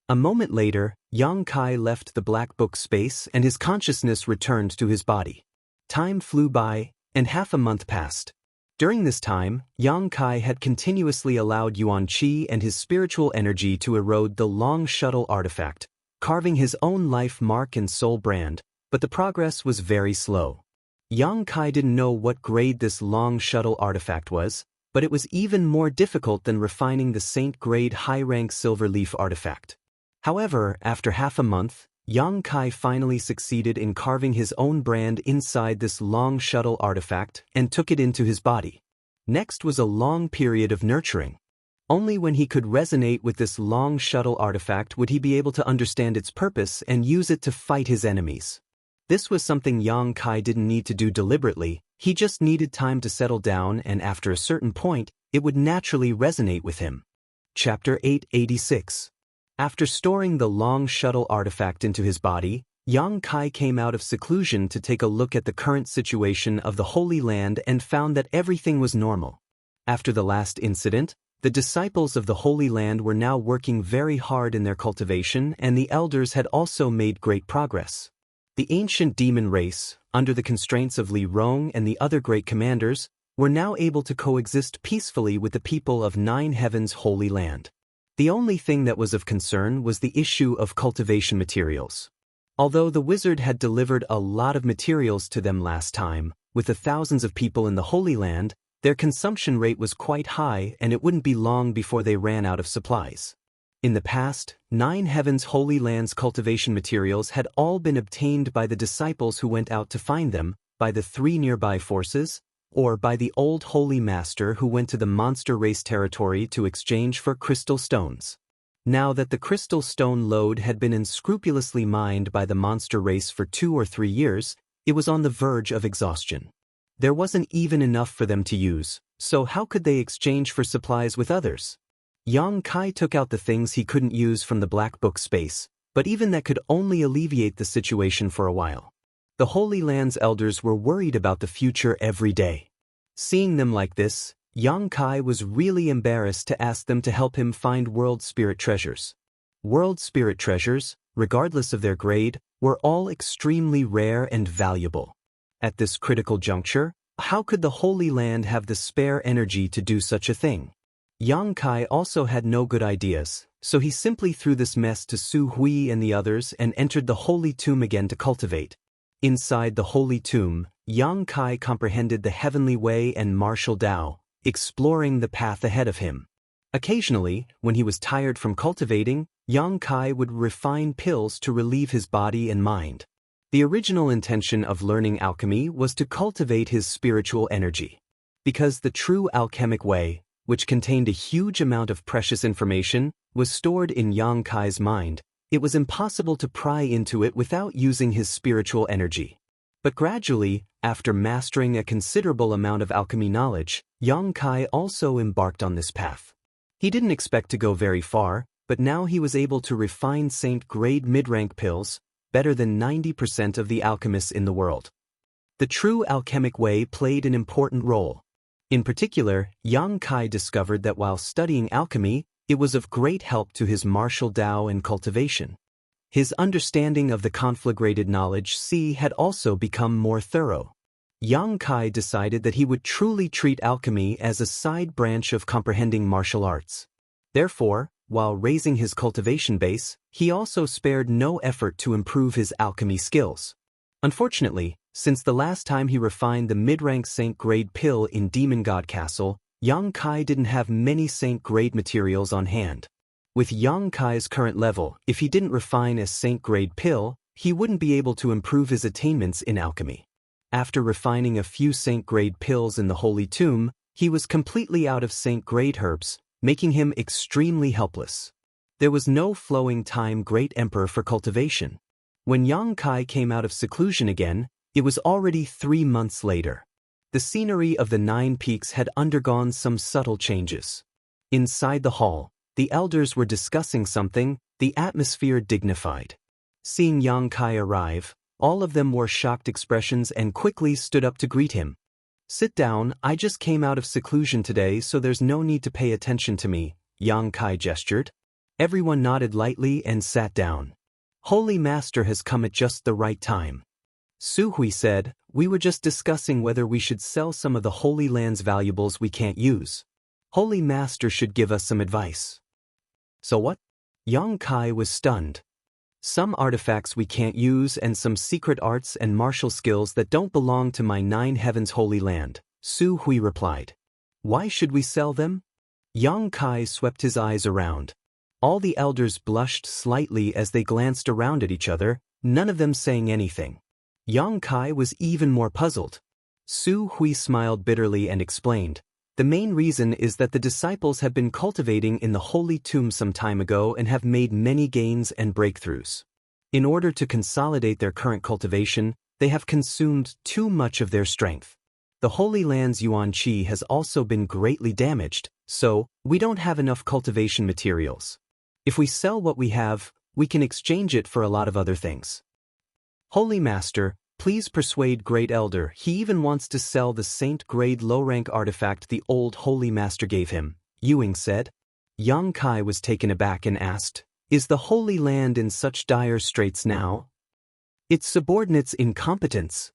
A moment later, Yang Kai left the black book space and his consciousness returned to his body. Time flew by, and half a month passed. During this time, Yang Kai had continuously allowed Yuan Qi and his spiritual energy to erode the long shuttle artifact, carving his own life mark and soul brand, but the progress was very slow. Yang Kai didn't know what grade this long shuttle artifact was, but it was even more difficult than refining the Saint-grade high-rank silver leaf artifact. However, after half a month, Yang Kai finally succeeded in carving his own brand inside this long shuttle artifact and took it into his body. Next was a long period of nurturing. Only when he could resonate with this long shuttle artifact would he be able to understand its purpose and use it to fight his enemies. This was something Yang Kai didn't need to do deliberately, he just needed time to settle down, and after a certain point, it would naturally resonate with him. Chapter 886. After storing the long shuttle artifact into his body, Yang Kai came out of seclusion to take a look at the current situation of the Holy Land and found that everything was normal. After the last incident, the disciples of the Holy Land were now working very hard in their cultivation, and the elders had also made great progress. The ancient demon race, under the constraints of Li Rong and the other great commanders, were now able to coexist peacefully with the people of Nine Heavens' Holy Land. The only thing that was of concern was the issue of cultivation materials. Although the wizard had delivered a lot of materials to them last time, with the thousands of people in the Holy Land, their consumption rate was quite high and it wouldn't be long before they ran out of supplies. In the past, Nine Heavens' Holy Land's cultivation materials had all been obtained by the disciples who went out to find them, by the three nearby forces, or by the old holy master who went to the monster race territory to exchange for crystal stones. Now that the crystal stone lode had been unscrupulously mined by the monster race for 2 or 3 years, it was on the verge of exhaustion. There wasn't even enough for them to use, so how could they exchange for supplies with others? Yang Kai took out the things he couldn't use from the black book space, but even that could only alleviate the situation for a while. The Holy Land's elders were worried about the future every day. Seeing them like this, Yang Kai was really embarrassed to ask them to help him find world spirit treasures. World spirit treasures, regardless of their grade, were all extremely rare and valuable. At this critical juncture, how could the Holy Land have the spare energy to do such a thing? Yang Kai also had no good ideas, so he simply threw this mess to Su Hui and the others and entered the Holy Tomb again to cultivate. Inside the Holy Tomb, Yang Kai comprehended the heavenly way and martial Tao, exploring the path ahead of him. Occasionally, when he was tired from cultivating, Yang Kai would refine pills to relieve his body and mind. The original intention of learning alchemy was to cultivate his spiritual energy. Because the true alchemic way, which contained a huge amount of precious information, was stored in Yang Kai's mind, it was impossible to pry into it without using his spiritual energy. But gradually, after mastering a considerable amount of alchemy knowledge, Yang Kai also embarked on this path. He didn't expect to go very far, but now he was able to refine Saint-grade mid-rank pills, better than 90% of the alchemists in the world. The true alchemic way played an important role. In particular, Yang Kai discovered that while studying alchemy, it was of great help to his martial Tao and cultivation. His understanding of the conflagrated knowledge C had also become more thorough. Yang Kai decided that he would truly treat alchemy as a side branch of comprehending martial arts. Therefore, while raising his cultivation base, he also spared no effort to improve his alchemy skills. Unfortunately, since the last time he refined the mid-rank Saint-grade pill in Demon God Castle, Yang Kai didn't have many Saint-grade materials on hand. With Yang Kai's current level, if he didn't refine a saint-grade pill, he wouldn't be able to improve his attainments in alchemy. After refining a few saint-grade pills in the Holy Tomb, he was completely out of saint-grade herbs, making him extremely helpless. There was no flowing time Great Emperor for cultivation. When Yang Kai came out of seclusion again, it was already 3 months later. The scenery of the 9 peaks had undergone some subtle changes. Inside the hall, the elders were discussing something, the atmosphere dignified. Seeing Yang Kai arrive, all of them wore shocked expressions and quickly stood up to greet him. "Sit down, I just came out of seclusion today, so there's no need to pay attention to me," Yang Kai gestured. Everyone nodded lightly and sat down. "Holy Master has come at just the right time." Su Hui said, "We were just discussing whether we should sell some of the Holy Land's valuables we can't use. Holy Master should give us some advice." "So what?" Yang Kai was stunned. "Some artifacts we can't use and some secret arts and martial skills that don't belong to my 9 heavens Holy Land," Su Hui replied. "Why should we sell them?" Yang Kai swept his eyes around. All the elders blushed slightly as they glanced around at each other, none of them saying anything. Yang Kai was even more puzzled. Su Hui smiled bitterly and explained, "The main reason is that the disciples have been cultivating in the Holy Tomb some time ago and have made many gains and breakthroughs. In order to consolidate their current cultivation, they have consumed too much of their strength. The Holy Land's Yuan Qi has also been greatly damaged, so we don't have enough cultivation materials. If we sell what we have, we can exchange it for a lot of other things. Holy Master, please persuade Great Elder. He even wants to sell the saint-grade low-rank artifact the old Holy Master gave him," Yuing said. Yang Kai was taken aback and asked, "Is the Holy Land in such dire straits now?" "Its subordinates' incompetence,"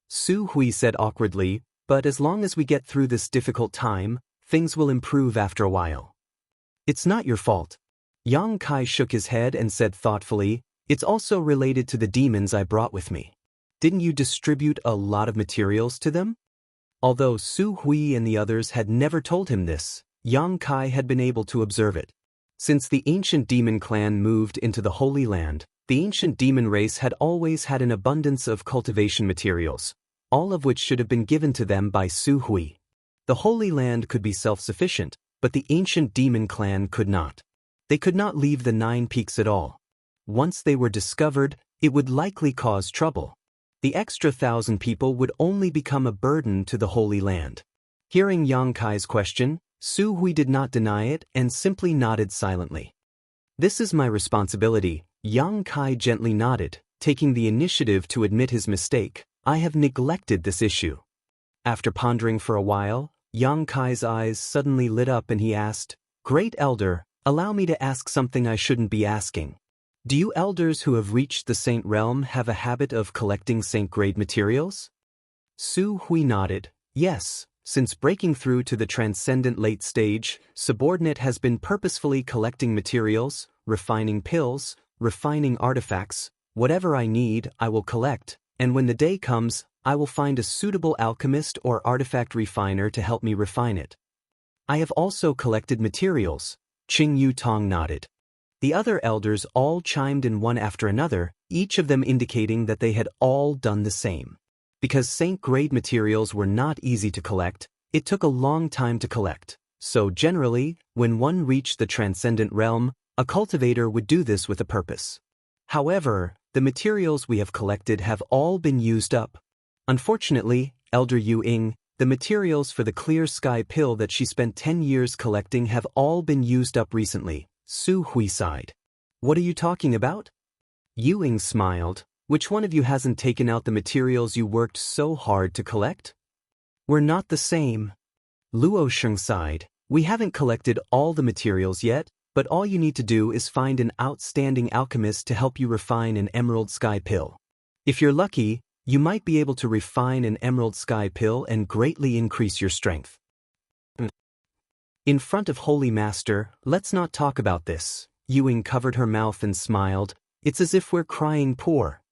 Su Hui said awkwardly, "but as long as we get through this difficult time, things will improve after a while." "It's not your fault." Yang Kai shook his head and said thoughtfully, "It's also related to the demons I brought with me. Didn't you distribute a lot of materials to them?" Although Su Hui and the others had never told him this, Yang Kai had been able to observe it. Since the ancient demon clan moved into the Holy Land, the ancient demon race had always had an abundance of cultivation materials, all of which should have been given to them by Su Hui. The Holy Land could be self-sufficient, but the ancient demon clan could not. They could not leave the 9 peaks at all. Once they were discovered, it would likely cause trouble. The extra 1,000 people would only become a burden to the Holy Land. Hearing Yang Kai's question, Su Hui did not deny it and simply nodded silently. "This is my responsibility," Yang Kai gently nodded, taking the initiative to admit his mistake. "I have neglected this issue." After pondering for a while, Yang Kai's eyes suddenly lit up and he asked, "Great Elder, allow me to ask something I shouldn't be asking. Do you elders who have reached the Saint Realm have a habit of collecting saint-grade materials?" Su Hui nodded. "Yes, since breaking through to the transcendent late stage, Subordinate has been purposefully collecting materials, refining pills, refining artifacts. Whatever I need, I will collect, and when the day comes, I will find a suitable alchemist or artifact refiner to help me refine it. I have also collected materials." Qing Yu Tong nodded. The other elders all chimed in one after another, each of them indicating that they had all done the same. Because saint-grade materials were not easy to collect, it took a long time to collect. So generally, when one reached the transcendent realm, a cultivator would do this with a purpose. However, the materials we have collected have all been used up. Unfortunately, Elder Yu Ying, the materials for the clear sky pill that she spent 10 years collecting have all been used up recently. Su Hui sighed. "What are you talking about?" Yu Ying smiled. "Which one of you hasn't taken out the materials you worked so hard to collect?" "We're not the same." Luo Sheng sighed. "We haven't collected all the materials yet, but all you need to do is find an outstanding alchemist to help you refine an emerald sky pill. If you're lucky, you might be able to refine an emerald sky pill and greatly increase your strength." "In front of Holy Master, let's not talk about this." Yuing covered her mouth and smiled. "It's as if we're crying poor."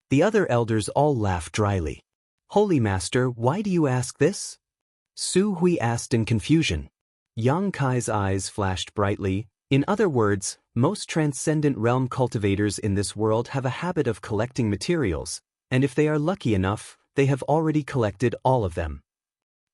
The other elders all laughed dryly. "Holy Master, why do you ask this?" Su Hui asked in confusion. Yang Kai's eyes flashed brightly. "In other words, Most transcendent realm cultivators in this world have a habit of collecting materials, and if they are lucky enough, they have already collected all of them.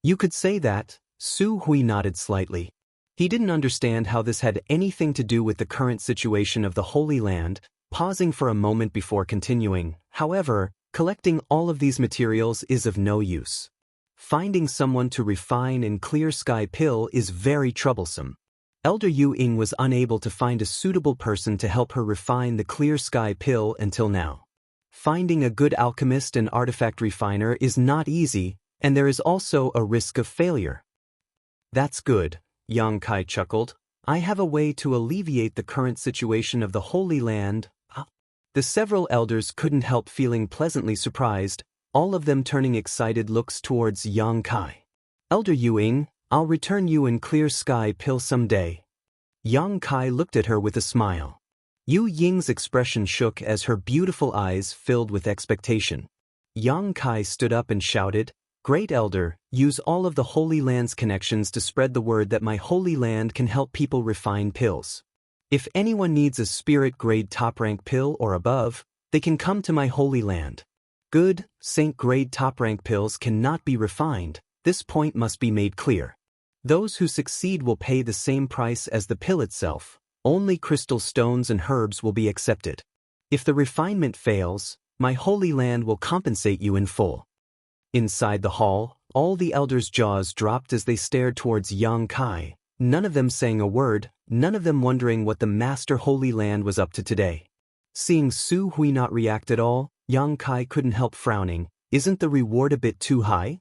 You could say that. Su Hui nodded slightly. He didn't understand how this had anything to do with the current situation of the Holy Land, pausing for a moment before continuing. However, collecting all of these materials is of no use. Finding someone to refine and clear sky pill is very troublesome. Elder Yu Ying was unable to find a suitable person to help her refine the clear sky pill until now. Finding a good alchemist and artifact refiner is not easy, and there is also a risk of failure. That's good, Yang Kai chuckled. I have a way to alleviate the current situation of the Holy Land. The several elders couldn't help feeling pleasantly surprised, all of them turning excited looks towards Yang Kai. Elder Yu Ying, I'll return you in clear sky pill someday. Yang Kai looked at her with a smile. Yu Ying's expression shook as her beautiful eyes filled with expectation. Yang Kai stood up and shouted, Great Elder, use all of the Holy Land's connections to spread the word that my Holy Land can help people refine pills. If anyone needs a spirit-grade top-rank pill or above, they can come to my Holy Land. Good, saint-grade top-rank pills cannot be refined, this point must be made clear. Those who succeed will pay the same price as the pill itself, only crystal stones and herbs will be accepted. If the refinement fails, my Holy Land will compensate you in full. Inside the hall, all the elders' jaws dropped as they stared towards Yang Kai, none of them saying a word, none of them wondering what the Master Holy Land was up to today. Seeing Su Hui not react at all, Yang Kai couldn't help frowning. Isn't the reward a bit too high?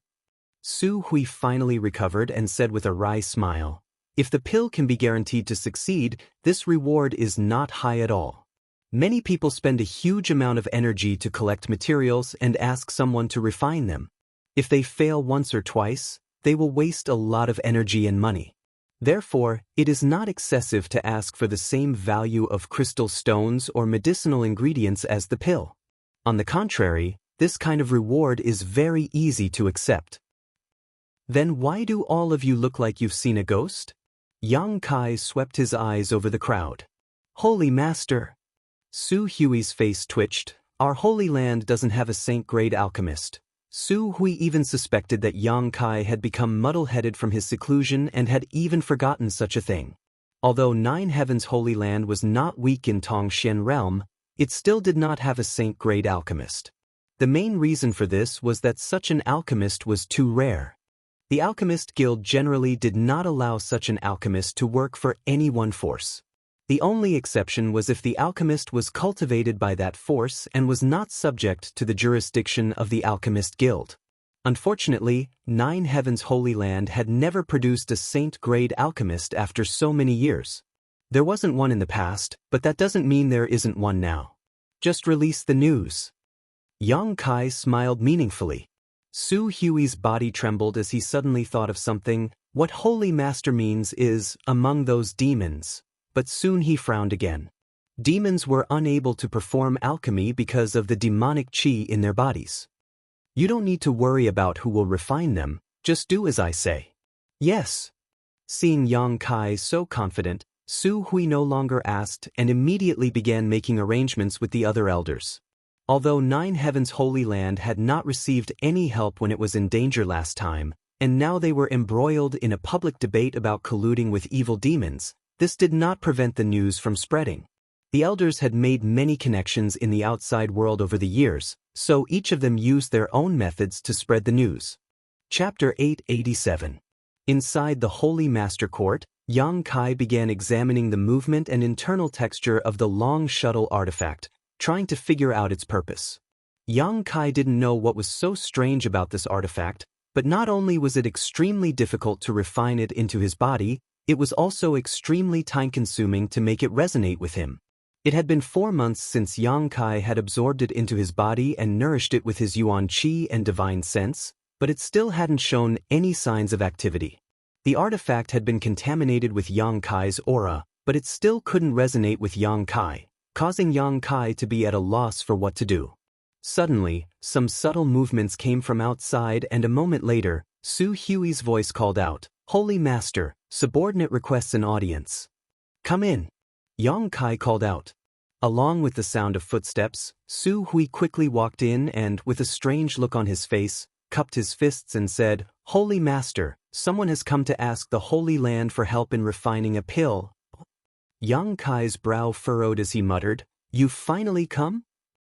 Su Hui finally recovered and said with a wry smile, If the pill can be guaranteed to succeed, this reward is not high at all. Many people spend a huge amount of energy to collect materials and ask someone to refine them. If they fail once or twice, they will waste a lot of energy and money. Therefore, it is not excessive to ask for the same value of crystal stones or medicinal ingredients as the pill. On the contrary, this kind of reward is very easy to accept. Then why do all of you look like you've seen a ghost? Yang Kai swept his eyes over the crowd. Holy Master! Su Hui's face twitched. Our Holy Land doesn't have a saint-grade alchemist. Su Hui even suspected that Yang Kai had become muddle-headed from his seclusion and had even forgotten such a thing. Although Nine Heavens Holy Land was not weak in Tongxian realm, it still did not have a saint-grade alchemist. The main reason for this was that such an alchemist was too rare. The Alchemist Guild generally did not allow such an alchemist to work for any one force. The only exception was if the alchemist was cultivated by that force and was not subject to the jurisdiction of the Alchemist Guild. Unfortunately, Nine Heavens Holy Land had never produced a saint-grade alchemist after so many years. There wasn't one in the past, but that doesn't mean there isn't one now. Just release the news. Yang Kai smiled meaningfully. Su Hui's body trembled as he suddenly thought of something. What Holy Master means is, among those demons. But soon he frowned again. Demons were unable to perform alchemy because of the demonic qi in their bodies. You don't need to worry about who will refine them, just do as I say. Yes. Seeing Yang Kai so confident, Su Hui no longer asked and immediately began making arrangements with the other elders. Although Nine Heavens Holy Land had not received any help when it was in danger last time, and now they were embroiled in a public debate about colluding with evil demons, this did not prevent the news from spreading. The elders had made many connections in the outside world over the years, so each of them used their own methods to spread the news. Chapter 887. Inside the Holy Master Court, Yang Kai began examining the movement and internal texture of the long shuttle artifact, trying to figure out its purpose. Yang Kai didn't know what was so strange about this artifact, but not only was it extremely difficult to refine it into his body, it was also extremely time-consuming to make it resonate with him. It had been 4 months since Yang Kai had absorbed it into his body and nourished it with his Yuan Qi and divine sense, but it still hadn't shown any signs of activity. The artifact had been contaminated with Yang Kai's aura, but it still couldn't resonate with Yang Kai, causing Yang Kai to be at a loss for what to do. Suddenly, some subtle movements came from outside and a moment later, Su Hui's voice called out, "Holy Master, subordinate requests an audience. Come in." Yang Kai called out. Along with the sound of footsteps, Su Hui quickly walked in and, with a strange look on his face, cupped his fists and said, "Holy Master, someone has come to ask the Holy Land for help in refining a pill." Yang Kai's brow furrowed as he muttered, "You've finally come?"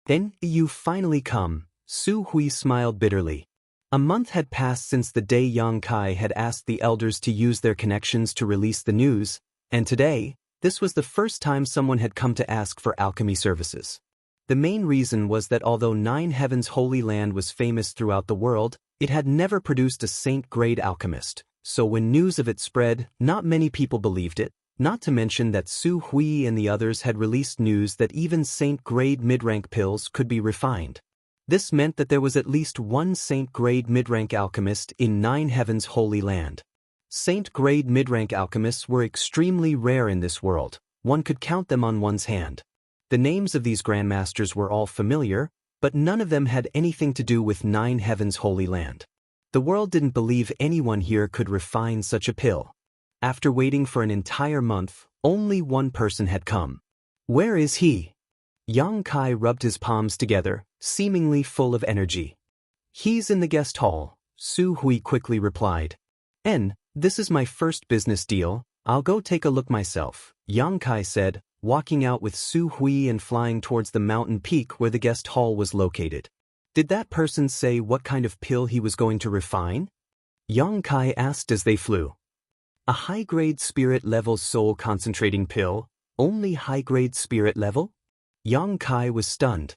"Then, you've finally come," Su Hui smiled bitterly. A month had passed since the day Yang Kai had asked the elders to use their connections to release the news, and today, this was the first time someone had come to ask for alchemy services. The main reason was that although Nine Heavens' Holy Land was famous throughout the world, it had never produced a saint-grade alchemist, so when news of it spread, not many people believed it, not to mention that Su Hui and the others had released news that even saint-grade mid-rank pills could be refined. This meant that there was at least one saint-grade mid-rank alchemist in Nine Heavens' Holy Land. Saint-grade mid-rank alchemists were extremely rare in this world, one could count them on one's hand. The names of these grandmasters were all familiar, but none of them had anything to do with Nine Heavens' Holy Land. The world didn't believe anyone here could refine such a pill. After waiting for an entire month, only one person had come. "Where is he?" Yang Kai rubbed his palms together, seemingly full of energy. "He's in the guest hall," Su Hui quickly replied. This is my first business deal, I'll go take a look myself," Yang Kai said, walking out with Su Hui and flying towards the mountain peak where the guest hall was located. "Did that person say what kind of pill he was going to refine?" Yang Kai asked as they flew. "A high-grade spirit-level soul-concentrating pill, only high-grade spirit level?" Yang Kai was stunned.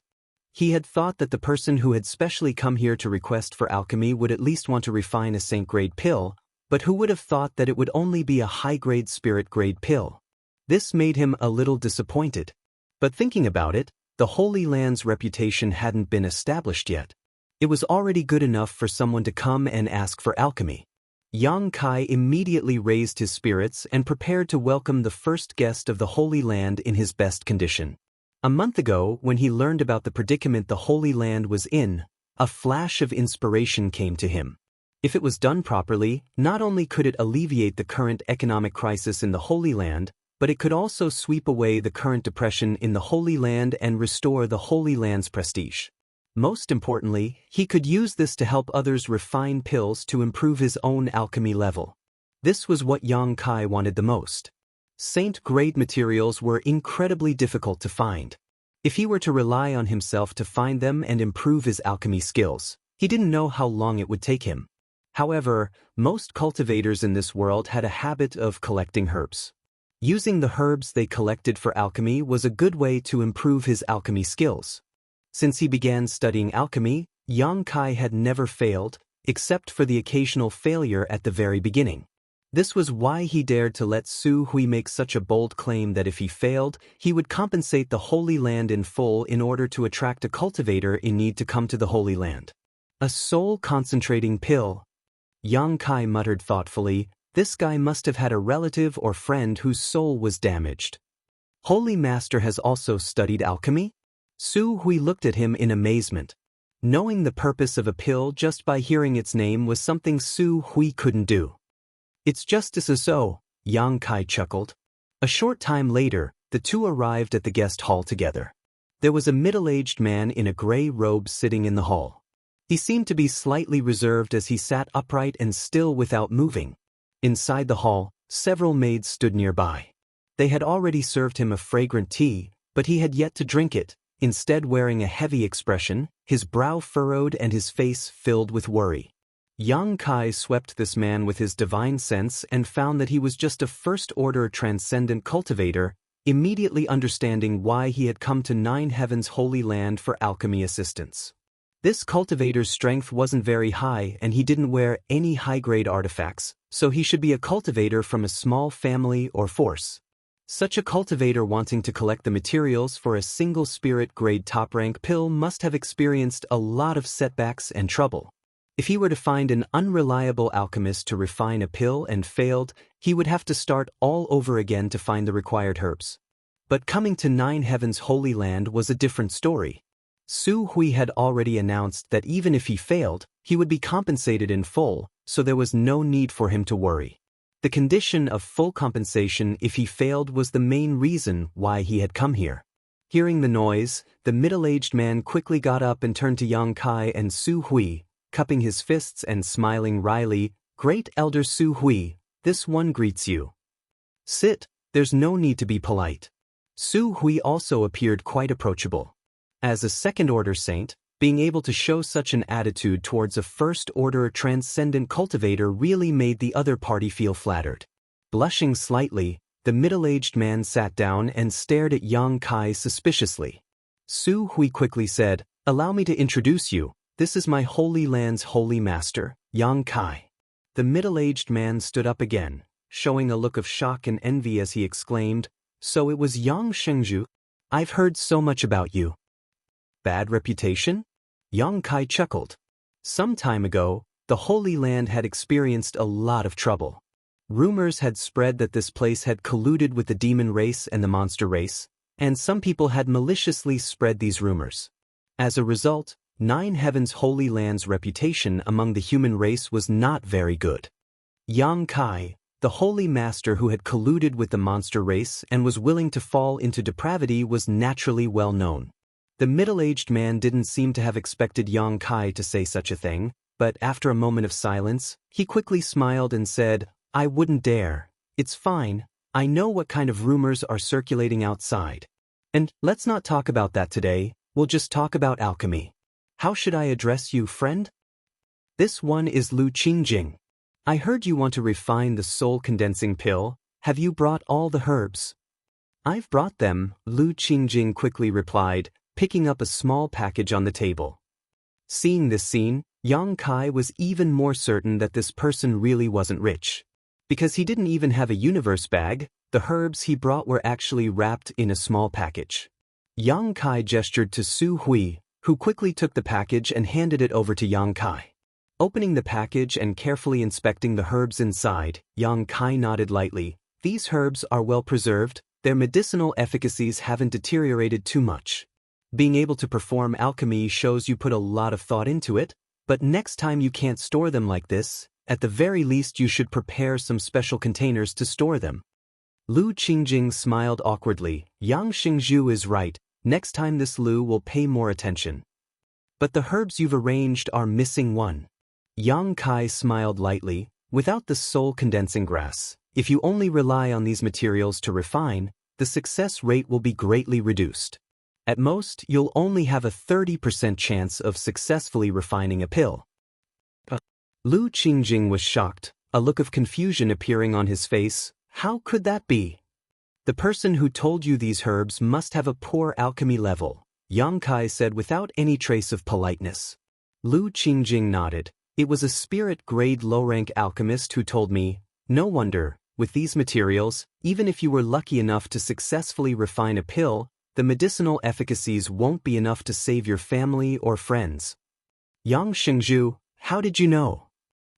He had thought that the person who had specially come here to request for alchemy would at least want to refine a saint-grade pill, but who would have thought that it would only be a high-grade spirit-grade pill? This made him a little disappointed. But thinking about it, the Holy Land's reputation hadn't been established yet. It was already good enough for someone to come and ask for alchemy. Yang Kai immediately raised his spirits and prepared to welcome the first guest of the Holy Land in his best condition. A month ago, when he learned about the predicament the Holy Land was in, a flash of inspiration came to him. If it was done properly, not only could it alleviate the current economic crisis in the Holy Land, but it could also sweep away the current depression in the Holy Land and restore the Holy Land's prestige. Most importantly, he could use this to help others refine pills to improve his own alchemy level. This was what Yang Kai wanted the most. Saint-grade materials were incredibly difficult to find. If he were to rely on himself to find them and improve his alchemy skills, he didn't know how long it would take him. However, most cultivators in this world had a habit of collecting herbs. Using the herbs they collected for alchemy was a good way to improve his alchemy skills. Since he began studying alchemy, Yang Kai had never failed, except for the occasional failure at the very beginning. This was why he dared to let Su Hui make such a bold claim that if he failed, he would compensate the Holy Land in full in order to attract a cultivator in need to come to the Holy Land. A soul-concentrating pill. Yang Kai muttered thoughtfully, "This guy must have had a relative or friend whose soul was damaged." "Holy Master has also studied alchemy?" Su Hui looked at him in amazement. Knowing the purpose of a pill just by hearing its name was something Su Hui couldn't do. "It's just so," Yang Kai chuckled. A short time later, the two arrived at the guest hall together. There was a middle-aged man in a gray robe sitting in the hall. He seemed to be slightly reserved as he sat upright and still without moving. Inside the hall, several maids stood nearby. They had already served him a fragrant tea, but he had yet to drink it, instead wearing a heavy expression, his brow furrowed and his face filled with worry. Yang Kai swept this man with his divine sense and found that he was just a first-order transcendent cultivator, immediately understanding why he had come to Nine Heavens' Holy Land for alchemy assistance. This cultivator's strength wasn't very high and he didn't wear any high-grade artifacts, so he should be a cultivator from a small family or force. Such a cultivator wanting to collect the materials for a single spirit-grade top-rank pill must have experienced a lot of setbacks and trouble. If he were to find an unreliable alchemist to refine a pill and failed, he would have to start all over again to find the required herbs. But coming to Nine Heavens' Holy Land was a different story. Su Hui had already announced that even if he failed, he would be compensated in full, so there was no need for him to worry. The condition of full compensation if he failed was the main reason why he had come here. Hearing the noise, the middle-aged man quickly got up and turned to Yang Kai and Su Hui, cupping his fists and smiling wryly. "Great Elder Su Hui, this one greets you. Sit, there's no need to be polite." Su Hui also appeared quite approachable. As a second-order saint, being able to show such an attitude towards a first-order transcendent cultivator really made the other party feel flattered. Blushing slightly, the middle-aged man sat down and stared at Yang Kai suspiciously. Su Hui quickly said, "Allow me to introduce you, this is my Holy Land's holy master, Yang Kai." The middle-aged man stood up again, showing a look of shock and envy as he exclaimed, "So it was Yang Shengzhu? I've heard so much about you." Bad reputation? Yang Kai chuckled. Some time ago, the Holy Land had experienced a lot of trouble. Rumors had spread that this place had colluded with the demon race and the monster race, and some people had maliciously spread these rumors. As a result, Nine Heavens Holy Land's reputation among the human race was not very good. Yang Kai, the holy master who had colluded with the monster race and was willing to fall into depravity, was naturally well known. The middle-aged man didn't seem to have expected Yang Kai to say such a thing, but after a moment of silence, he quickly smiled and said, "I wouldn't dare. It's fine, I know what kind of rumors are circulating outside. And let's not talk about that today, we'll just talk about alchemy. How should I address you, friend?" "This one is Lu Qingjing. I heard you want to refine the soul-condensing pill. Have you brought all the herbs?" "I've brought them," Lu Qingjing quickly replied, picking up a small package on the table. Seeing this scene, Yang Kai was even more certain that this person really wasn't rich. Because he didn't even have a universe bag, the herbs he brought were actually wrapped in a small package. Yang Kai gestured to Su Hui, who quickly took the package and handed it over to Yang Kai. Opening the package and carefully inspecting the herbs inside, Yang Kai nodded lightly. "These herbs are well preserved, their medicinal efficacies haven't deteriorated too much. Being able to perform alchemy shows you put a lot of thought into it, but next time you can't store them like this, at the very least you should prepare some special containers to store them." Lu Qingjing smiled awkwardly. "Yang Xingzhu is right, next time this Lu will pay more attention. But the herbs you've arranged are missing one." Yang Kai smiled lightly. "Without the soul-condensing grass, if you only rely on these materials to refine, the success rate will be greatly reduced. At most, you'll only have a 30% chance of successfully refining a pill." Lu Qingjing was shocked, a look of confusion appearing on his face. "How could that be? The person who told you these herbs must have a poor alchemy level," Yang Kai said without any trace of politeness. Lu Qingjing nodded. "It was a spirit-grade low-rank alchemist who told me. No wonder, with these materials, even if you were lucky enough to successfully refine a pill, the medicinal efficacies won't be enough to save your family or friends." "Yang Shengzhu, how did you know?"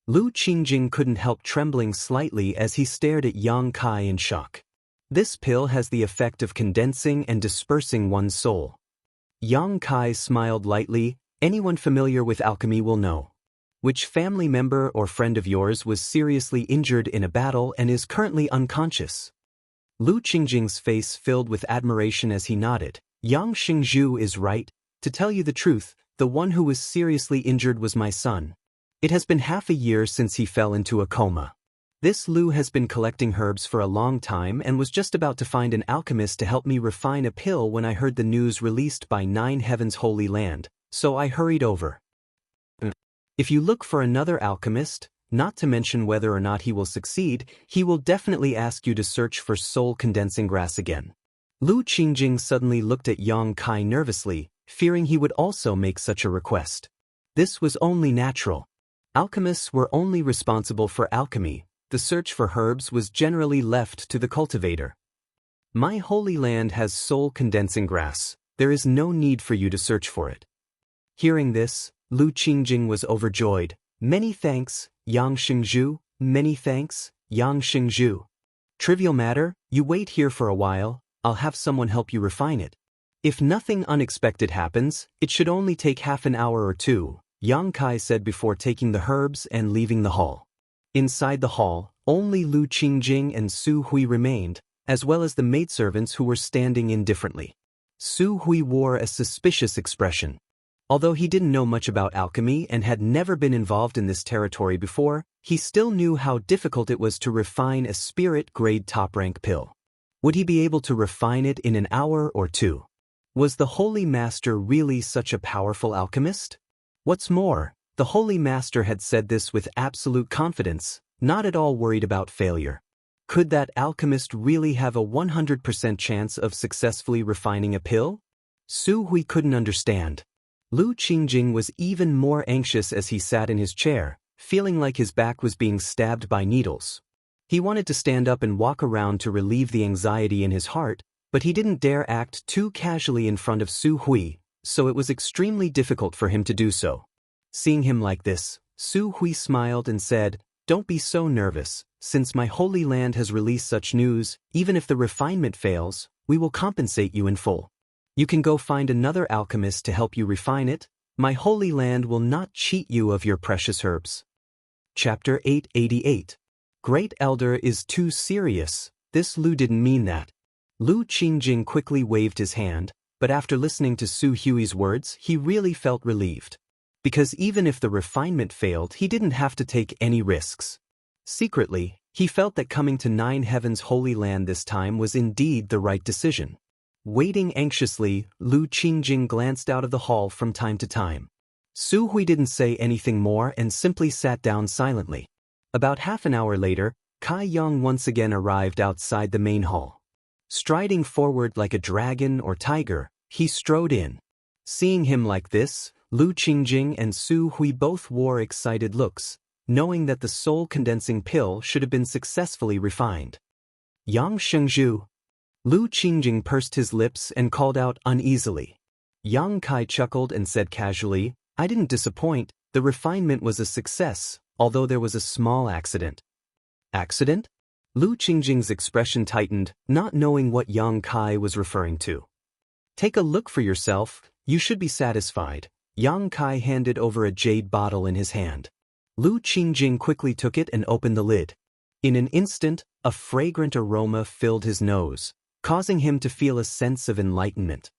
Lu Qingjing couldn't help trembling slightly as he stared at Yang Kai in shock. "This pill has the effect of condensing and dispersing one's soul." Yang Kai smiled lightly. "Anyone familiar with alchemy will know. Which family member or friend of yours was seriously injured in a battle and is currently unconscious?" Lu Qingjing's face filled with admiration as he nodded. "Yang Xingzhu is right. To tell you the truth, the one who was seriously injured was my son. It has been half a year since he fell into a coma. This Lu has been collecting herbs for a long time and was just about to find an alchemist to help me refine a pill when I heard the news released by Nine Heavens Holy Land, so I hurried over. If you look for another alchemist, not to mention whether or not he will succeed, he will definitely ask you to search for soul-condensing grass again." Lu Qingjing suddenly looked at Yang Kai nervously, fearing he would also make such a request. This was only natural. Alchemists were only responsible for alchemy. The search for herbs was generally left to the cultivator. "My holy land has soul-condensing grass. There is no need for you to search for it." Hearing this, Lu Qingjing was overjoyed. "Many thanks, Yang Xingzhu, many thanks, Yang Xingzhu. Trivial matter, you wait here for a while, I'll have someone help you refine it. If nothing unexpected happens, it should only take half an hour or two," Yang Kai said before taking the herbs and leaving the hall. Inside the hall, Only Lu Qingjing and Su Hui remained, as well as the maidservants who were standing indifferently. Su Hui wore a suspicious expression. Although he didn't know much about alchemy and had never been involved in this territory before, he still knew how difficult it was to refine a spirit-grade top-rank pill. Would he be able to refine it in an hour or two? Was the Holy Master really such a powerful alchemist? What's more, the Holy Master had said this with absolute confidence, not at all worried about failure. Could that alchemist really have a 100% chance of successfully refining a pill? Su Hui couldn't understand. Lu Qingjing was even more anxious as he sat in his chair, feeling like his back was being stabbed by needles. He wanted to stand up and walk around to relieve the anxiety in his heart, but he didn't dare act too casually in front of Su Hui, so it was extremely difficult for him to do so. Seeing him like this, Su Hui smiled and said, "Don't be so nervous. Since my holy land has released such news, even if the refinement fails, we will compensate you in full. You can go find another alchemist to help you refine it. My holy land will not cheat you of your precious herbs." Chapter 888. Great Elder is too serious. This Lu didn't mean that. Lu Qingjing quickly waved his hand, but after listening to Su Hui's words, he really felt relieved. Because even if the refinement failed, he didn't have to take any risks. Secretly, he felt that coming to Nine Heaven's Holy Land this time was indeed the right decision. Waiting anxiously, Lu Qingjing glanced out of the hall from time to time. Su Hui didn't say anything more and simply sat down silently. About half an hour later, Kai Yang once again arrived outside the main hall. Striding forward like a dragon or tiger, he strode in. Seeing him like this, Lu Qingjing and Su Hui both wore excited looks, knowing that the soul-condensing pill should have been successfully refined. Yang Shengzhu. Lu Qingjing pursed his lips and called out uneasily. Yang Kai chuckled and said casually, "I didn't disappoint, the refinement was a success, although there was a small accident." Accident? Lu Qingjing's expression tightened, not knowing what Yang Kai was referring to. "Take a look for yourself, you should be satisfied." Yang Kai handed over a jade bottle in his hand. Lu Qingjing quickly took it and opened the lid. In an instant, a fragrant aroma filled his nose, causing him to feel a sense of enlightenment.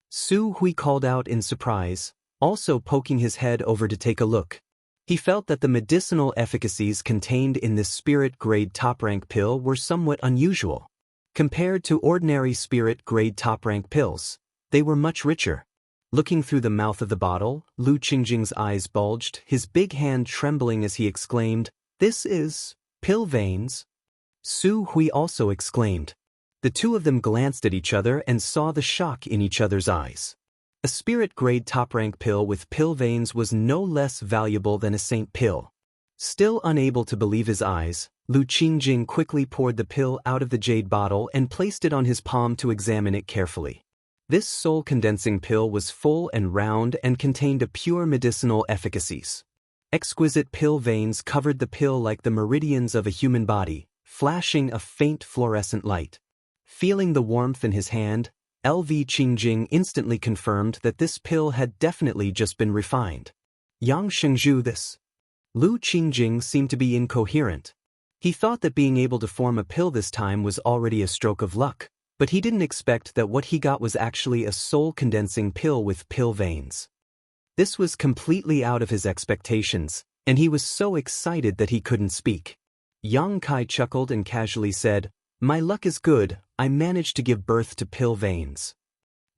Su Hui called out in surprise, also poking his head over to take a look. He felt that the medicinal efficacies contained in this spirit-grade top-rank pill were somewhat unusual. Compared to ordinary spirit-grade top-rank pills, they were much richer. Looking through the mouth of the bottle, Lu Qingjing's eyes bulged, his big hand trembling as he exclaimed, "This is pill veins." Su Hui also exclaimed. The two of them glanced at each other and saw the shock in each other's eyes. A spirit-grade top-rank pill with pill veins was no less valuable than a saint pill. Still unable to believe his eyes, Lu Qingjing quickly poured the pill out of the jade bottle and placed it on his palm to examine it carefully. This soul-condensing pill was full and round and contained a pure medicinal efficacies. Exquisite pill veins covered the pill like the meridians of a human body, flashing a faint fluorescent light. Feeling the warmth in his hand, L.V. Qingjing instantly confirmed that this pill had definitely just been refined. Yang Shengzhu this. Lu Qingjing seemed to be incoherent. He thought that being able to form a pill this time was already a stroke of luck, but he didn't expect that what he got was actually a soul-condensing pill with pill veins. This was completely out of his expectations, and he was so excited that he couldn't speak. Yang Kai chuckled and casually said, "My luck is good, I managed to give birth to pill veins.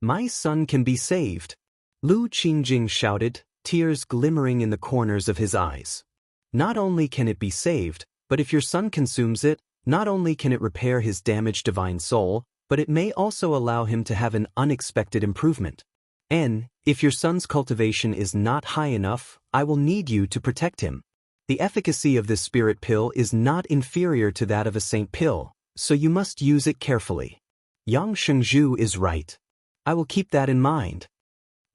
My son can be saved." Lu Qingjing shouted, tears glimmering in the corners of his eyes. "Not only can it be saved, but if your son consumes it, not only can it repair his damaged divine soul, but it may also allow him to have an unexpected improvement. And, if your son's cultivation is not high enough, I will need you to protect him. The efficacy of this spirit pill is not inferior to that of a saint pill, so you must use it carefully. Yang Shengzhu is right. I will keep that in mind."